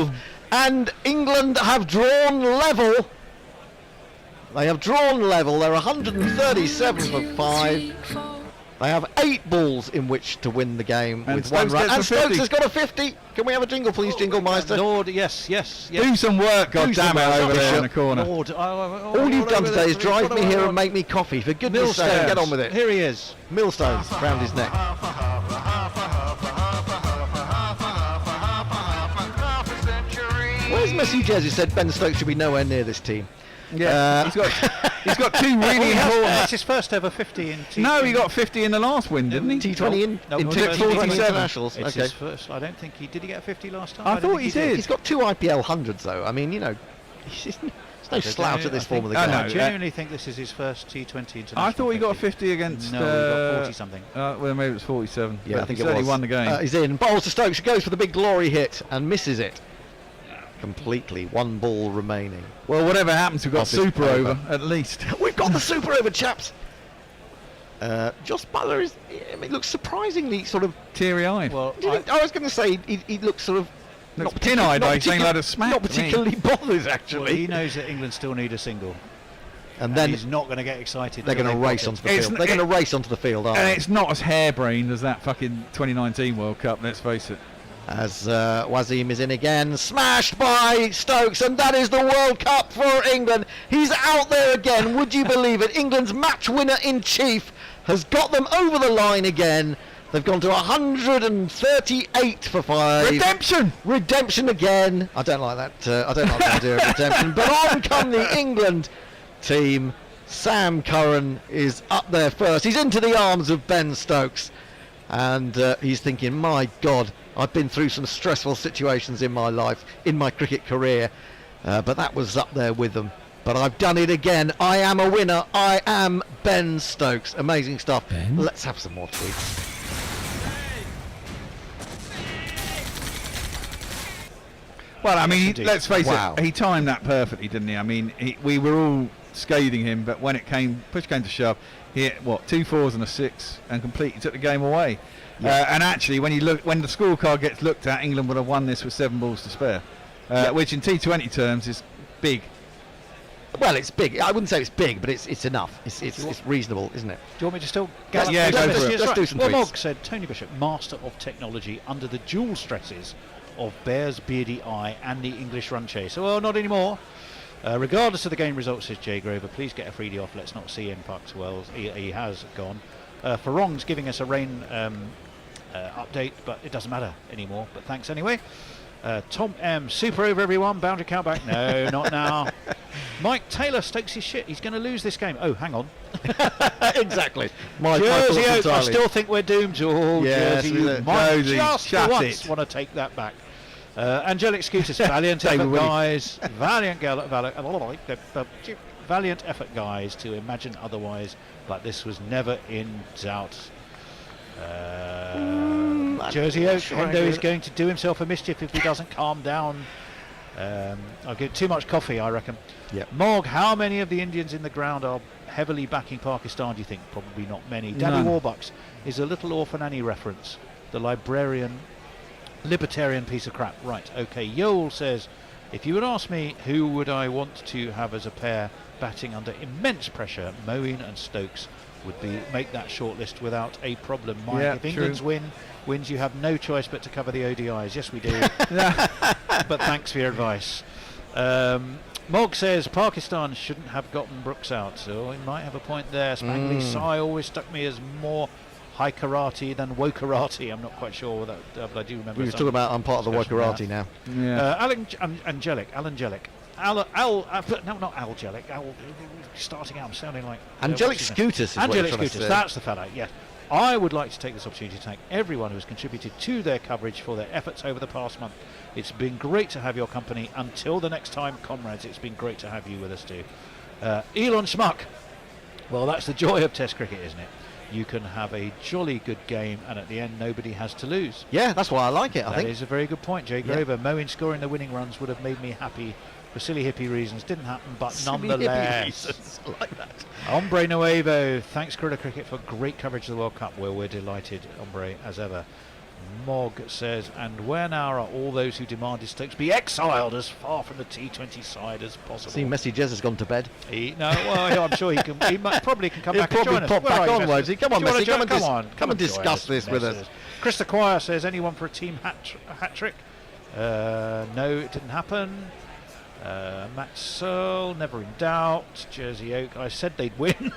Oh! And England have drawn level. They have drawn level. They're 137 for 5. They have 8 balls in which to win the game and with Stokes 1 run. And Stokes 50. has got a 50. Can we have a jingle, please, Jingle Meister? Lord, yes. Do some work, God damn it, over there in the corner. Lord, all you've done today is drive me here and make me coffee. For goodness sake, get on with it. Here he is. Millstones round his neck. Where's Messi Jersey said Ben Stokes should be nowhere near this team? Yeah, he's got 2 really important. That's his first ever 50 in T20. No, he got 50 in the last win, didn't he? T20 in T20 internationals. It's okay. his first. I don't think he did. He get a 50 last time. I thought he did. He's got 2 IPL hundreds though. I mean, you know, he's no slouch at this form of the game. I genuinely think this is his first T20 international. I thought he got a 50 against. No, he got 40 something. Well, maybe it was 47. Yeah, I think he it certainly was. won the game. He's in. Bowls to Stokes. Goes for the big glory hit and misses it completely. 1 ball remaining. Well, whatever happens, we've got super over at least. We've got the super over, chaps. Josh Butler is. I mean, looks surprisingly sort of teary-eyed. Well, I was going to say he looks sort of. Not tin-eyed, I think, like a smack. Not particularly bothered, actually. Well, he knows that England still need a single. And then he's not going to get excited. They're going to race onto the field. They're going to race onto the field, aren't they? they? And it's not as harebrained as that fucking 2019 World Cup, let's face it. As Wazim is in again, smashed by Stokes, and that is the World Cup for England. He's out there again, would you believe it? England's match winner in chief has got them over the line again. They've gone to 138 for 5. Redemption again. I don't like that. I don't like the idea of redemption. But on come the England team. Sam Curran is up there first. He's into the arms of Ben Stokes, and he's thinking, my God, I've been through some stressful situations in my life, in my cricket career, but that was up there with them. But I've done it again. I am a winner. I am Ben Stokes. Amazing stuff. Ben? Let's have some more tweets. Well, I mean, let's face it, he timed that perfectly, didn't he? I mean, we were all scathing him, but when push came to shove, he hit, 2 4s and a 6 and completely took the game away. Yeah. And actually, when the scorecard gets looked at, England would have won this with 7 balls to spare, which in T20 terms is big. Well, it's big. I wouldn't say it's big, but it's enough. It's reasonable, isn't it? Do you want me to still go for it? Let's do some tweets. Mog said, Tony Bishop, master of technology under the dual stresses of Bear's beardy eye and the English run chase. Well, not anymore. Regardless of the game results, says Jay Grover, please get Afridi off. Let's not see him Pucks Wells. He has gone. Farong's giving us a rain update, but it doesn't matter anymore. But thanks anyway. Tom M, super over everyone, boundary count back. No, not now. Mike Taylor, Stokes is shit. He's going to lose this game. Oh, hang on. Exactly. Jersey Oak, I still think we're doomed. Oh, yes, Jersey, you might Josie, just for shut once it. want to take that back. Angelic Scooters, valiant effort, guys. Valiant effort, guys, to imagine otherwise, but this was never in doubt. Jersey Oak, Hendo is going to do himself a mischief if he doesn't calm down. I'll get too much coffee, I reckon. Yep. Mog, how many of the Indians in the ground are heavily backing Pakistan, do you think? Probably not many. Daddy Warbucks is a little Orphan Annie reference. The libertarian piece of crap. Right, okay. Yoel says, if you would ask me who would I want to have as a pair batting under immense pressure, Moeen and Stokes would make that shortlist without a problem. Mike, Yeah, if England's true. wins, you have no choice but to cover the ODIs. Yes, we do. But thanks for your advice. Mog says Pakistan shouldn't have gotten Brooks out, so he might have a point there. Spangly Sai always struck me as more high karate than woke karate. I'm not quite sure that, but I do remember. We were talking about I'm part of the woke karate now. Yeah. Alan Angelic. No, not Algelic. Starting out, I'm sounding like Angelic Scooters. Angelic Scooters. That's the fella. Yes. I would like to take this opportunity to thank everyone who has contributed to their coverage for their efforts over the past month. It's been great to have your company. Until the next time, comrades, it's been great to have you with us too. Elon Schmuck. Well, that's the joy of Test cricket, isn't it? You can have a jolly good game, and at the end, nobody has to lose. Yeah, that's why I like it. I think that is a very good point, Jay Grover. Moeen scoring the winning runs would have made me happy. For silly hippie reasons, didn't happen, but silly nonetheless. I like that. Hombre Nuevo, thanks Gorilla Cricket for great coverage of the World Cup. Well, we're delighted, Hombre, as ever. Mog says, and where now are all those who demanded Stokes be exiled as far from the T20 side as possible? See, Messi Jez has gone to bed. I'm sure he can. Probably can come back and join us. Pop back on, won't he? Come on, Messi, come and discuss this with us. Chris Acquire says, anyone for a team hat trick? No, it didn't happen. Matt Searle, never in doubt. Jersey Oak, I said they'd win.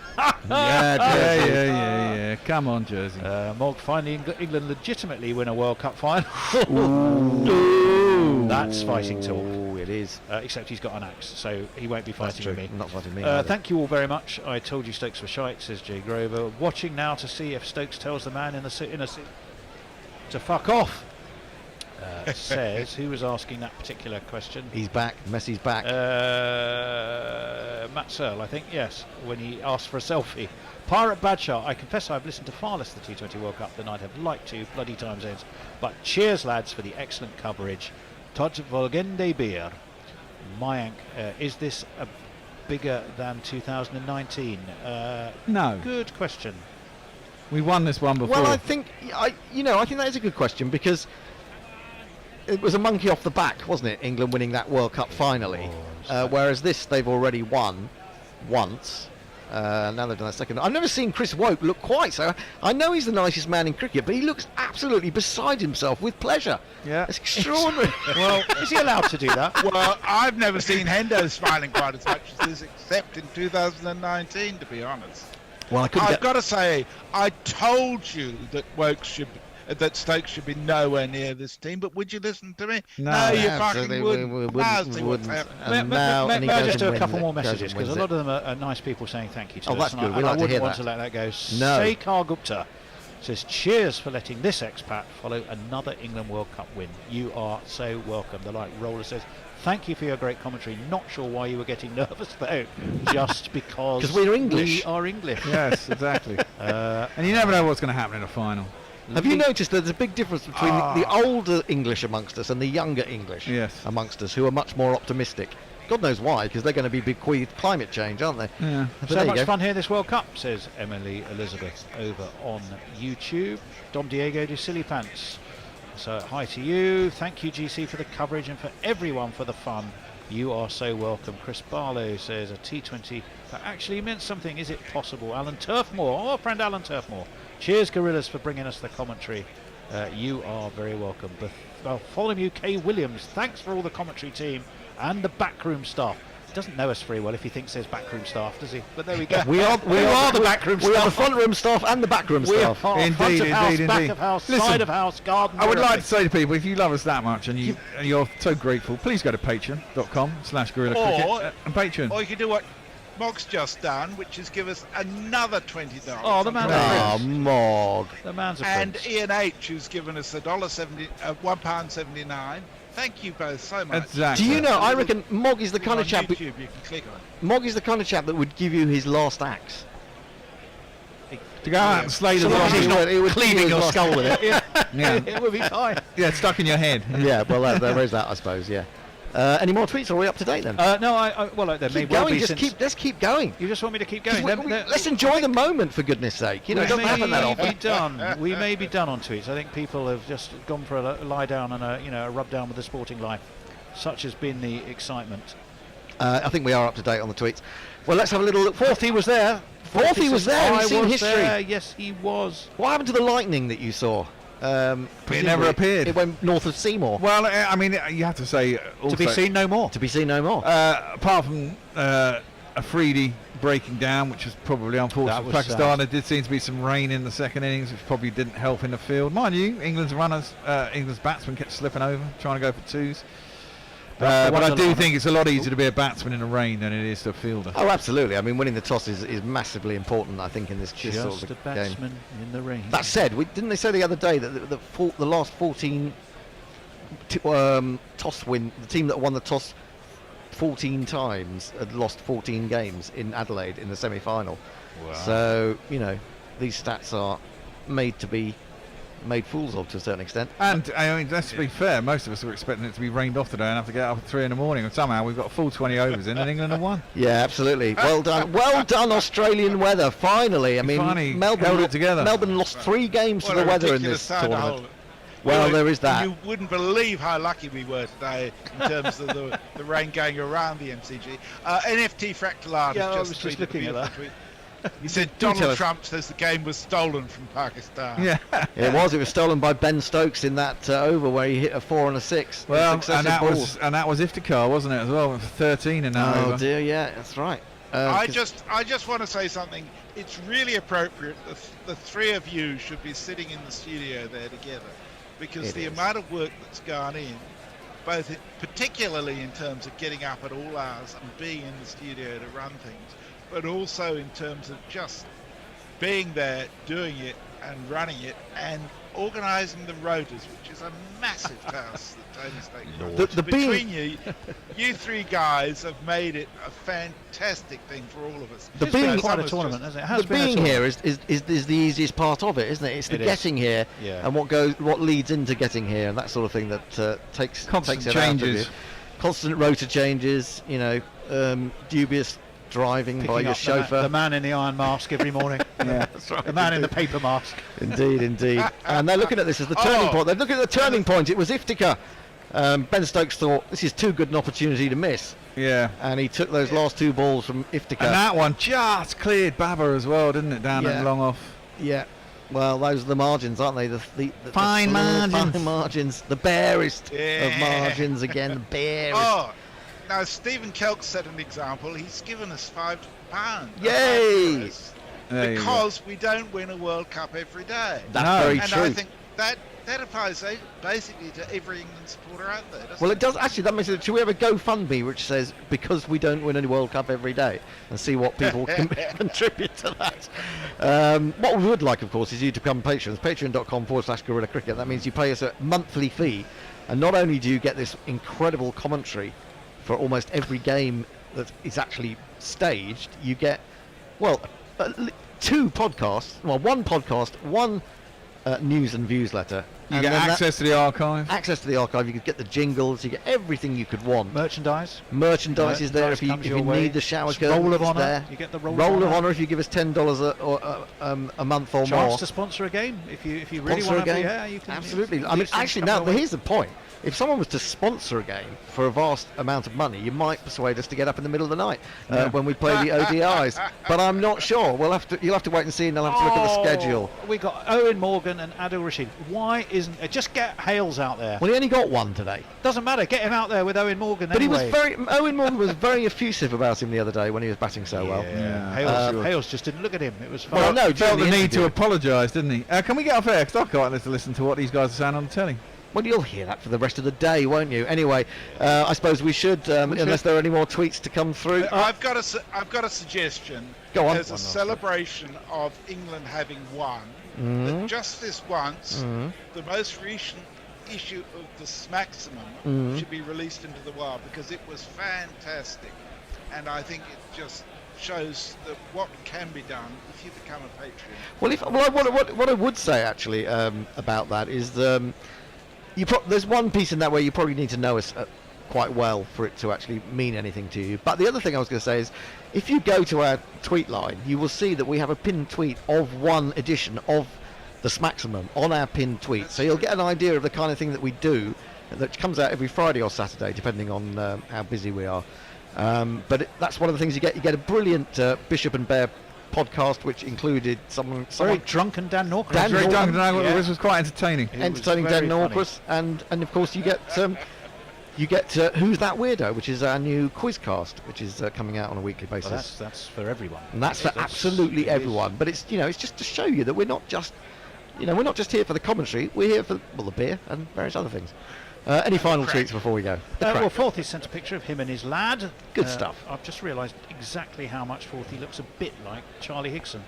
Yeah. Come on, Jersey. Mog, finally England legitimately win a World Cup final. Ooh. That's fighting talk. Ooh, it is. Except he's got an axe, so he won't be fighting with me. Not fighting me. Thank you all very much. I told you Stokes were shite, says Jay Grover. Watching now to see if Stokes tells the man in a suit to fuck off. Says, who was asking that particular question? He's back. Messi's back. Matt Searle, I think, yes, when he asked for a selfie. Pirate Badshaw, I confess I've listened to far less of the T20 World Cup than I'd have liked to, bloody time zones. But cheers, lads, for the excellent coverage. Tot volgende beer. Mayank, is this bigger than 2019? No. Good question. We won this one before. Well, I think that is a good question because it was a monkey off the back, wasn't it? England winning that World Cup finally. Whereas this, they've already won once. Now they've done a second. I've never seen Chris Woke look quite so. I know he's the nicest man in cricket, but he looks absolutely beside himself with pleasure. Yeah, it's extraordinary. Well, is he allowed to do that? Well, I've never seen Hendo smiling quite as much as this, except in 2019, to be honest. Well, I've got to say, I told you that that Stokes should be nowhere near this team, but would you listen to me? No, you fucking wouldn't. May I just do a couple more messages, because a lot of them are nice people saying thank you to us. That's good. I wouldn't want to let that go. Sekhar Gupta says, cheers for letting this expat follow another England World Cup win. You are so welcome. The Light Roller says, thank you for your great commentary. Not sure why you were getting nervous, though. Just because we're English. We are English. Yes, exactly. And you never know what's going to happen in a final. Have you noticed that there's a big difference between the older English amongst us and the younger English amongst us, who are much more optimistic? God knows why, because they're going to be bequeathed climate change, aren't they? Yeah. So much fun here this World Cup, says Emily Elizabeth over on YouTube. Dom Diego do silly pants. So hi to you. Thank you, GC, for the coverage and for everyone for the fun. You are so welcome. Chris Barlow says a T20 that actually meant something. Is it possible? Alan Turfmore, our friend Alan Turfmore. Cheers, Gorillas, for bringing us the commentary. You are very welcome. Bartholomew K. Williams, thanks for all the commentary team and the backroom staff. doesn't know us very well if he thinks there's backroom staff, does he? But there we go. We are the backroom staff. We are the front room staff and the backroom staff. Front of house, back of house, side of house, garden. I would like to say to people, if you love us that much and you're so grateful, please go to patreon.com/Gorilla Cricket and Patreon. Or you can do what Mog's just done, which is give us another $20. Oh, the man. Mog. The man's a and prince. Ian H, who's given us £1.79. Thank you both so much. Exactly. Do you know? I reckon Mog is the kind of chap. YouTube, you can click on it. Mog is the kind of chap that would give you his last axe. To go out and slay the It would cleaving your skull with it. Yeah. It would be fine. Yeah, stuck in your head. Yeah, well, there is that, I suppose. Yeah. Any more tweets? Or are we up to date then? No, well, there may Keep well going. be. Let's keep going. You just want me to keep going? Let's enjoy the moment, for goodness' sake. You know, it doesn't happen that often. We may be done on tweets. I think people have just gone for a lie down and a rub down with the sporting life. Such has been the excitement. I think we are up to date on the tweets. Well, let's have a little look. Fourthie was there. Fourthie was there. He's seen history. There. Yes, he was. What happened to the lightning that you saw? It never appeared. It went north of Seymour. Well, I mean, you have to say also, To be seen no more. To be seen no more. Apart from Afridi breaking down, which is probably unfortunate for Pakistan. There did seem to be some rain in the second innings, which probably didn't help in the field. Mind you, England's batsmen kept slipping over, trying to go for twos. But I do think it's a lot easier to be a batsman in the rain than it is to a fielder. Oh, absolutely. I mean, winning the toss is massively important, I think, in this Just sort of a batsman game. in the rain. That said, didn't they say the other day that the last 14 toss win, the team that won the toss 14 times had lost 14 games in Adelaide in the semi-final. Wow. So, you know, these stats are made to be made fools of to a certain extent. And I mean, let's be fair, most of us were expecting it to be rained off today and have to get up at 3 in the morning, and somehow we've got a full 20 overs in and England have won. Yeah, absolutely. Well done, Australian weather. Finally, I mean, Melbourne held it together. Melbourne lost 3 games to the weather in this tournament. Well, there is that. You wouldn't believe how lucky we were today in terms of the rain going around the MCG. NFT Fractal I was just looking at that. He said Donald Trump says the game was stolen from Pakistan. Yeah, it was stolen by Ben Stokes in that over where he hit a 4 and a 6. Well, and that was Iftikhar, wasn't it, as well, for 13 in that over. Oh dear, yeah, that's right. I just want to say something. It's really appropriate that the three of you should be sitting in the studio there together, because the amount of work that's gone in, both particularly in terms of getting up at all hours and being in the studio to run things, but also in terms of just being there, doing it and running it and organising the rotors, which is a massive task that Tony's taken. Between you three guys have made it a fantastic thing for all of us. It's been quite a tournament, hasn't it? The being here is the easiest part of it, isn't it? It's the getting here and what leads into getting here and that sort of thing that takes constant it changes. out of you. Constant rotor changes, you know, dubious driving Picking by your up chauffeur. The man in the iron mask every morning. Yeah, that's right. The man in the paper mask. Indeed. And they're looking at this as the turning point. They're looking at the turning point. It was Iftikhar. Ben Stokes thought this is too good an opportunity to miss. Yeah. And he took those last 2 balls from Iftikhar. And that one just cleared Babur as well, didn't it, down and long off. Yeah. Well, those are the margins, aren't they? The fine margins. Fine margins. The barest of margins again. The barest. Now, Stephen Kelk set an example. He's given us £5. Yay! Because we don't win a World Cup every day. That's very true. And I think that applies basically to every England supporter out there, doesn't Well, it does. Actually, that makes it. Should we have a GoFundMe which says, because we don't win any World Cup every day, and see what people can contribute to that? What we would like, of course, is you to become patrons. Patreon.com/Gorilla Cricket. That means you pay us a monthly fee. And not only do you get this incredible commentary for almost every game that is actually staged, you get, 2 podcasts, one podcast, one news and views letter. You get access to the archive. Access to the archive. You could get the jingles. You get everything you could want. Merchandise is there if you need the shower curtain. Roll of Honour. There. You get the roll of honour if you give us $10 a month or Chance more. to sponsor a game if you really want to. Yeah, you can. Absolutely. I mean, actually, now here's the point. if someone was to sponsor a game for a vast amount of money, you might persuade us to get up in the middle of the night when we play the ODIs. But I'm not sure. You'll have to wait and see, and I'll have to look at the schedule. We got Owen Morgan and Adil Rashid. Why isn't it? Just get Hales out there. Well, he only got one today. Doesn't matter. Get him out there with Owen Morgan. But anyway. Owen Morgan was very effusive about him the other day when he was batting so well. Hales just didn't look at him. It was fine. Well, no, he felt the need to apologise, didn't he? Can we get off air? Because I can't to listen to what these guys are saying on the telly. Well, you'll hear that for the rest of the day, won't you? Anyway, I suppose we should, unless there are any more tweets to come through. I've got a suggestion. Go on. There's a celebration of England having won. But just this once, the most recent issue of the Maximum should be released into the wild, because it was fantastic, and I think it just shows that what can be done if you become a patron. What I would say actually about that is there's one piece in that where you probably need to know us quite well for it to actually mean anything to you. But the other thing I was going to say is, if you go to our tweet line, you will see that we have a pinned tweet of one edition of the Smaximum on our pinned tweet. So you'll get an idea of the kind of thing that we do, that comes out every Friday or Saturday, depending on how busy we are. But that's one of the things you get. You get a brilliant Bishop and Bear podcast, which incled someone very drunken Dan Norcross. Very drunken Dan Norcross. This was quite entertaining. Entertaining Dan Norcross, and of course you get Who's That Weirdo, which is our new quizcast, which is coming out on a weekly basis. Well, that's for everyone. And that's for absolutely everyone. But it's it's just to show you that we're not just here for the commentary. We're here for the beer and various other things. Any final tweets before we go? Well, Forthy sent a picture of him and his lad. Good stuff. I've just realised exactly how much Forthy looks a bit like Charlie Higson,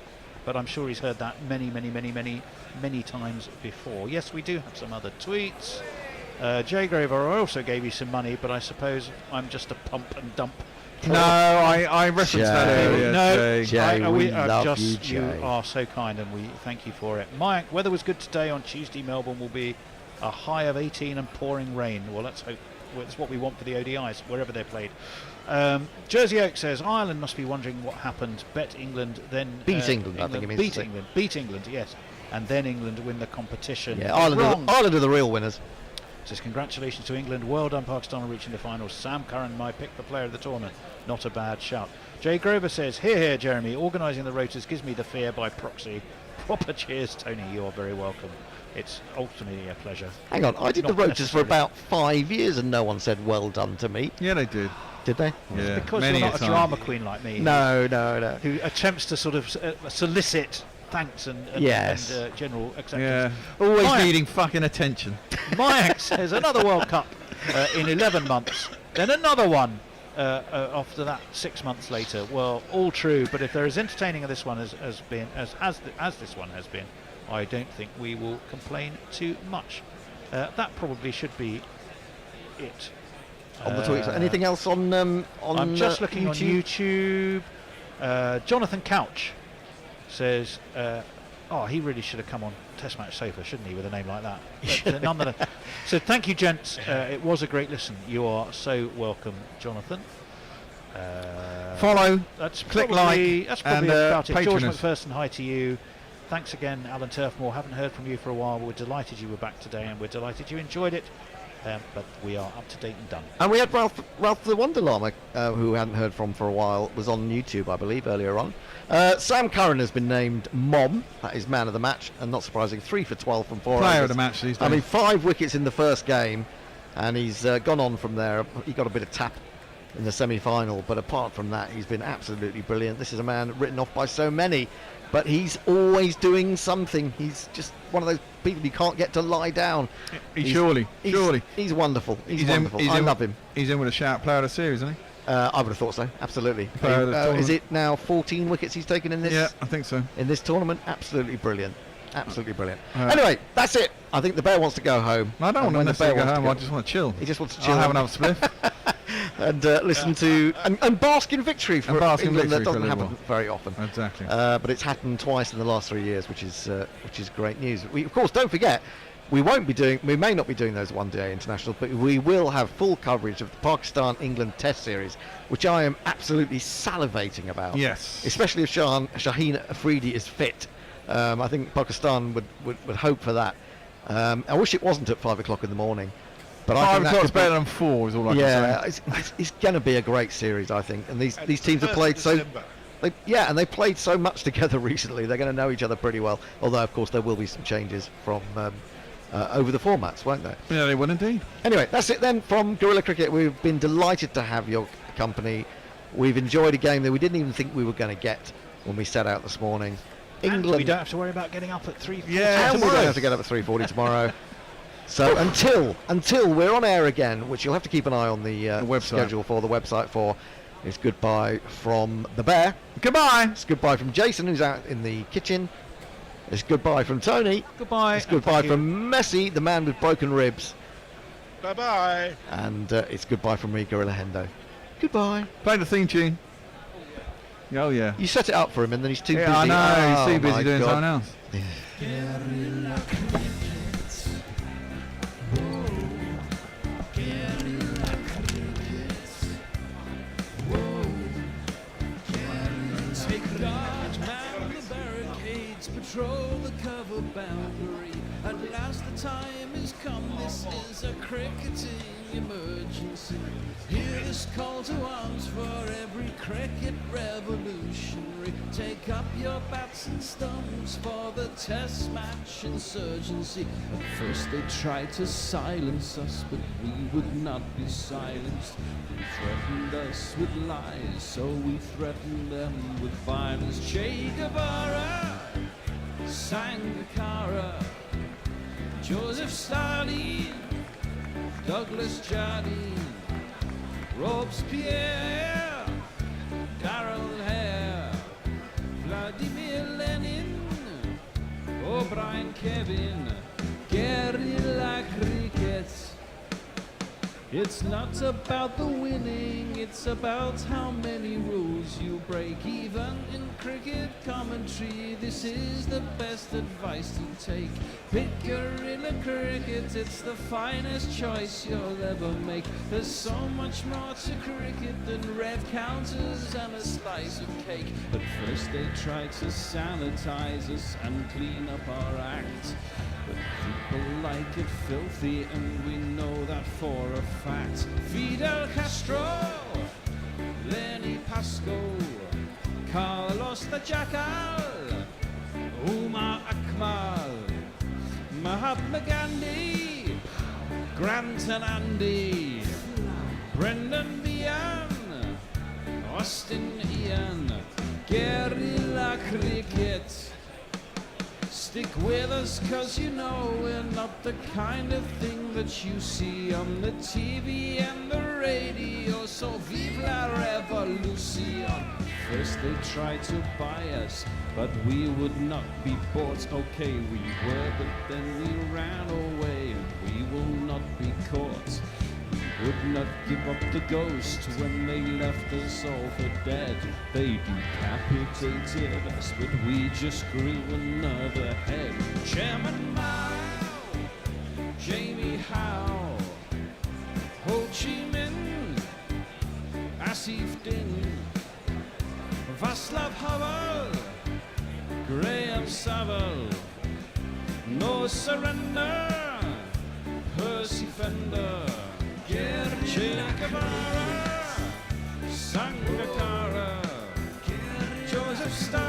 but I'm sure he's heard that many times before. Yes, we do have some other tweets. Jay Grover, I also gave you some money, but I suppose I'm just a pump and dump. No, I referenced that earlier. No, Jay, we love you, Jay. You are so kind, and we thank you for it. Mike, weather was good today. On Tuesday, Melbourne will be a high of 18 and pouring rain. Well, let's hope it's what we want for the ODIs, wherever they're played. Jersey Oak says Ireland must be wondering what happened. Bet England, then beat England. I think it means beat England, yes, and then England win the competition. Yeah, Ireland are the real winners. Says congratulations to England. Well done, Pakistan, on reaching the finals. Sam Curran, my pick for player of the tournament. Not a bad shout. Jay Grover says, here, Jeremy. Organising the rotors gives me the fear by proxy. Proper cheers, Tony. You are very welcome. It's ultimately a pleasure. Hang on, I did the rotors for about 5 years and no one said well done to me. Yeah, they did. Did they? Yeah, because you're not a drama queen like me. No. Who attempts to sort of solicit thanks and general acceptance. Yeah, always needing fucking attention. Mike says another World Cup in 11 months, then another one after that 6 months later. Well, all true, but if they're as entertaining as this one has been, as this one has been, I don't think we will complain too much. That probably should be it. On the tweets. Anything else on I'm just looking YouTube? on YouTube. Jonathan Couch says, he really should have come on Test Match Sofa, shouldn't he, with a name like that? But, nonetheless. So thank you, gents. It was a great listen. You are so welcome, Jonathan. Follow, that's click probably, like, that's probably and about it. George patronage. McPherson, hi to you. Thanks again, Alan Turfmore. Haven't heard from you for a while. We're delighted you were back today, and we're delighted you enjoyed it. But we are up to date and done. And we had Ralph the Wonder Llama, who we hadn't heard from for a while, was on YouTube, I believe, earlier on. Sam Curran has been named Mom. That is man of the match, and not surprising, 3 for 12 from 4 Player overs. of the match these days. I mean, 5 wickets in the first game, and he's gone on from there. He got a bit of tap in the semi-final, but apart from that, he's been absolutely brilliant. This is a man written off by so many, but he's always doing something. He's just one of those people you can't get to lie down. Surely. He's wonderful. He's wonderful. I love him. He's in with a shout, player of the series, isn't he? I would have thought so, absolutely. Is it now 14 wickets he's taken in this? Yeah, I think so. In this tournament, absolutely brilliant. Absolutely brilliant. Anyway, that's it. I think the bear wants to go home. I don't want to necessarily go home. I just want to chill. He just wants to chill. I'll have another spliff. And listen to and bask in victory for England. That doesn't happen very often. Exactly. But it's happened twice in the last 3 years, which is great news. We, of course, don't forget, we may not be doing those one-day internationals, but we will have full coverage of the Pakistan-England Test Series, which I am absolutely salivating about. Yes. Especially if Shaheen Afridi is fit. I think Pakistan would hope for that. I wish it wasn't at 5 o'clock in the morning. But I 5 think that o'clock's could be- better than 4 is all I can say. it's going to be a great series, I think. And these teams have played December. and they played so much together recently. They're going to know each other pretty well. Although, of course, there will be some changes from over the formats, won't there? Yeah, they will indeed. Anyway, that's it then from Guerrilla Cricket. We've been delighted to have your company. We've enjoyed a game that we didn't even think we were going to get when we set out this morning. And we don't have to worry about getting up at 3:40. Yeah, and we don't have to get up at 3:40 tomorrow. So until we're on air again, which you'll have to keep an eye on the website. schedule for, the website for, it's goodbye from the Bear. Goodbye. It's goodbye from Jason, who's out in the kitchen. It's goodbye from Tony. Goodbye. It's goodbye from Messi, the man with broken ribs. Bye-bye. And it's goodbye from me, Gorilla Hendo. Goodbye. Play the theme tune. Oh, yeah. You set it up for him and then he's too busy. I know, Oh, he's too busy my doing God. something else. Guerrilla cricket. Whoa. Guerrilla cricket. Whoa. Guerrilla Take guard, man the barricades, patrol the cover boundary. At last the time has come, this is a cricketing emergency. Hear this call to arms for every cricket revolutionary. Take up your bats and stumps for the test match insurgency. At first they tried to silence us, but we would not be silenced. They threatened us with lies, so we threatened them with violence. Che Guevara, Sangakkara, Joseph Stalin, Douglas Jardine, Robespierre, Darrell Hare, Vladimir Lenin, O'Brien Kevin, guerrilla cricket. It's not about the winning, it's about how many rules you break. Even in cricket commentary, this is the best advice to take. Pick guerrilla cricket, it's the finest choice you'll ever make. There's so much more to cricket than rev counters and a slice of cake. But first they tried to sanitize us and clean up our act. But people like it filthy, and we know that for a fact. Fidel Castro, Lenny Pasco, Carlos the Jackal, Umar Akmal, Mahatma Gandhi, Grant and Andy, Brendan Behan, Austin Ian, guerrilla cricket. Stick with us, cause you know we're not the kind of thing that you see on the TV and the radio. So vive la revolution. First they tried to buy us, but we would not be bought. Okay, we were, but then we ran away, and we will not be caught. We would not give up the ghost when they left us all for dead. They decapitated us, but we just grew another head. Chairman Mao, Jamie Howe, Ho Chi Minh, Asif Din, Václav Havel, Graham Saville, No Surrender, Percy Fender, Che Guevara, Sangakkara, Joseph Stalin.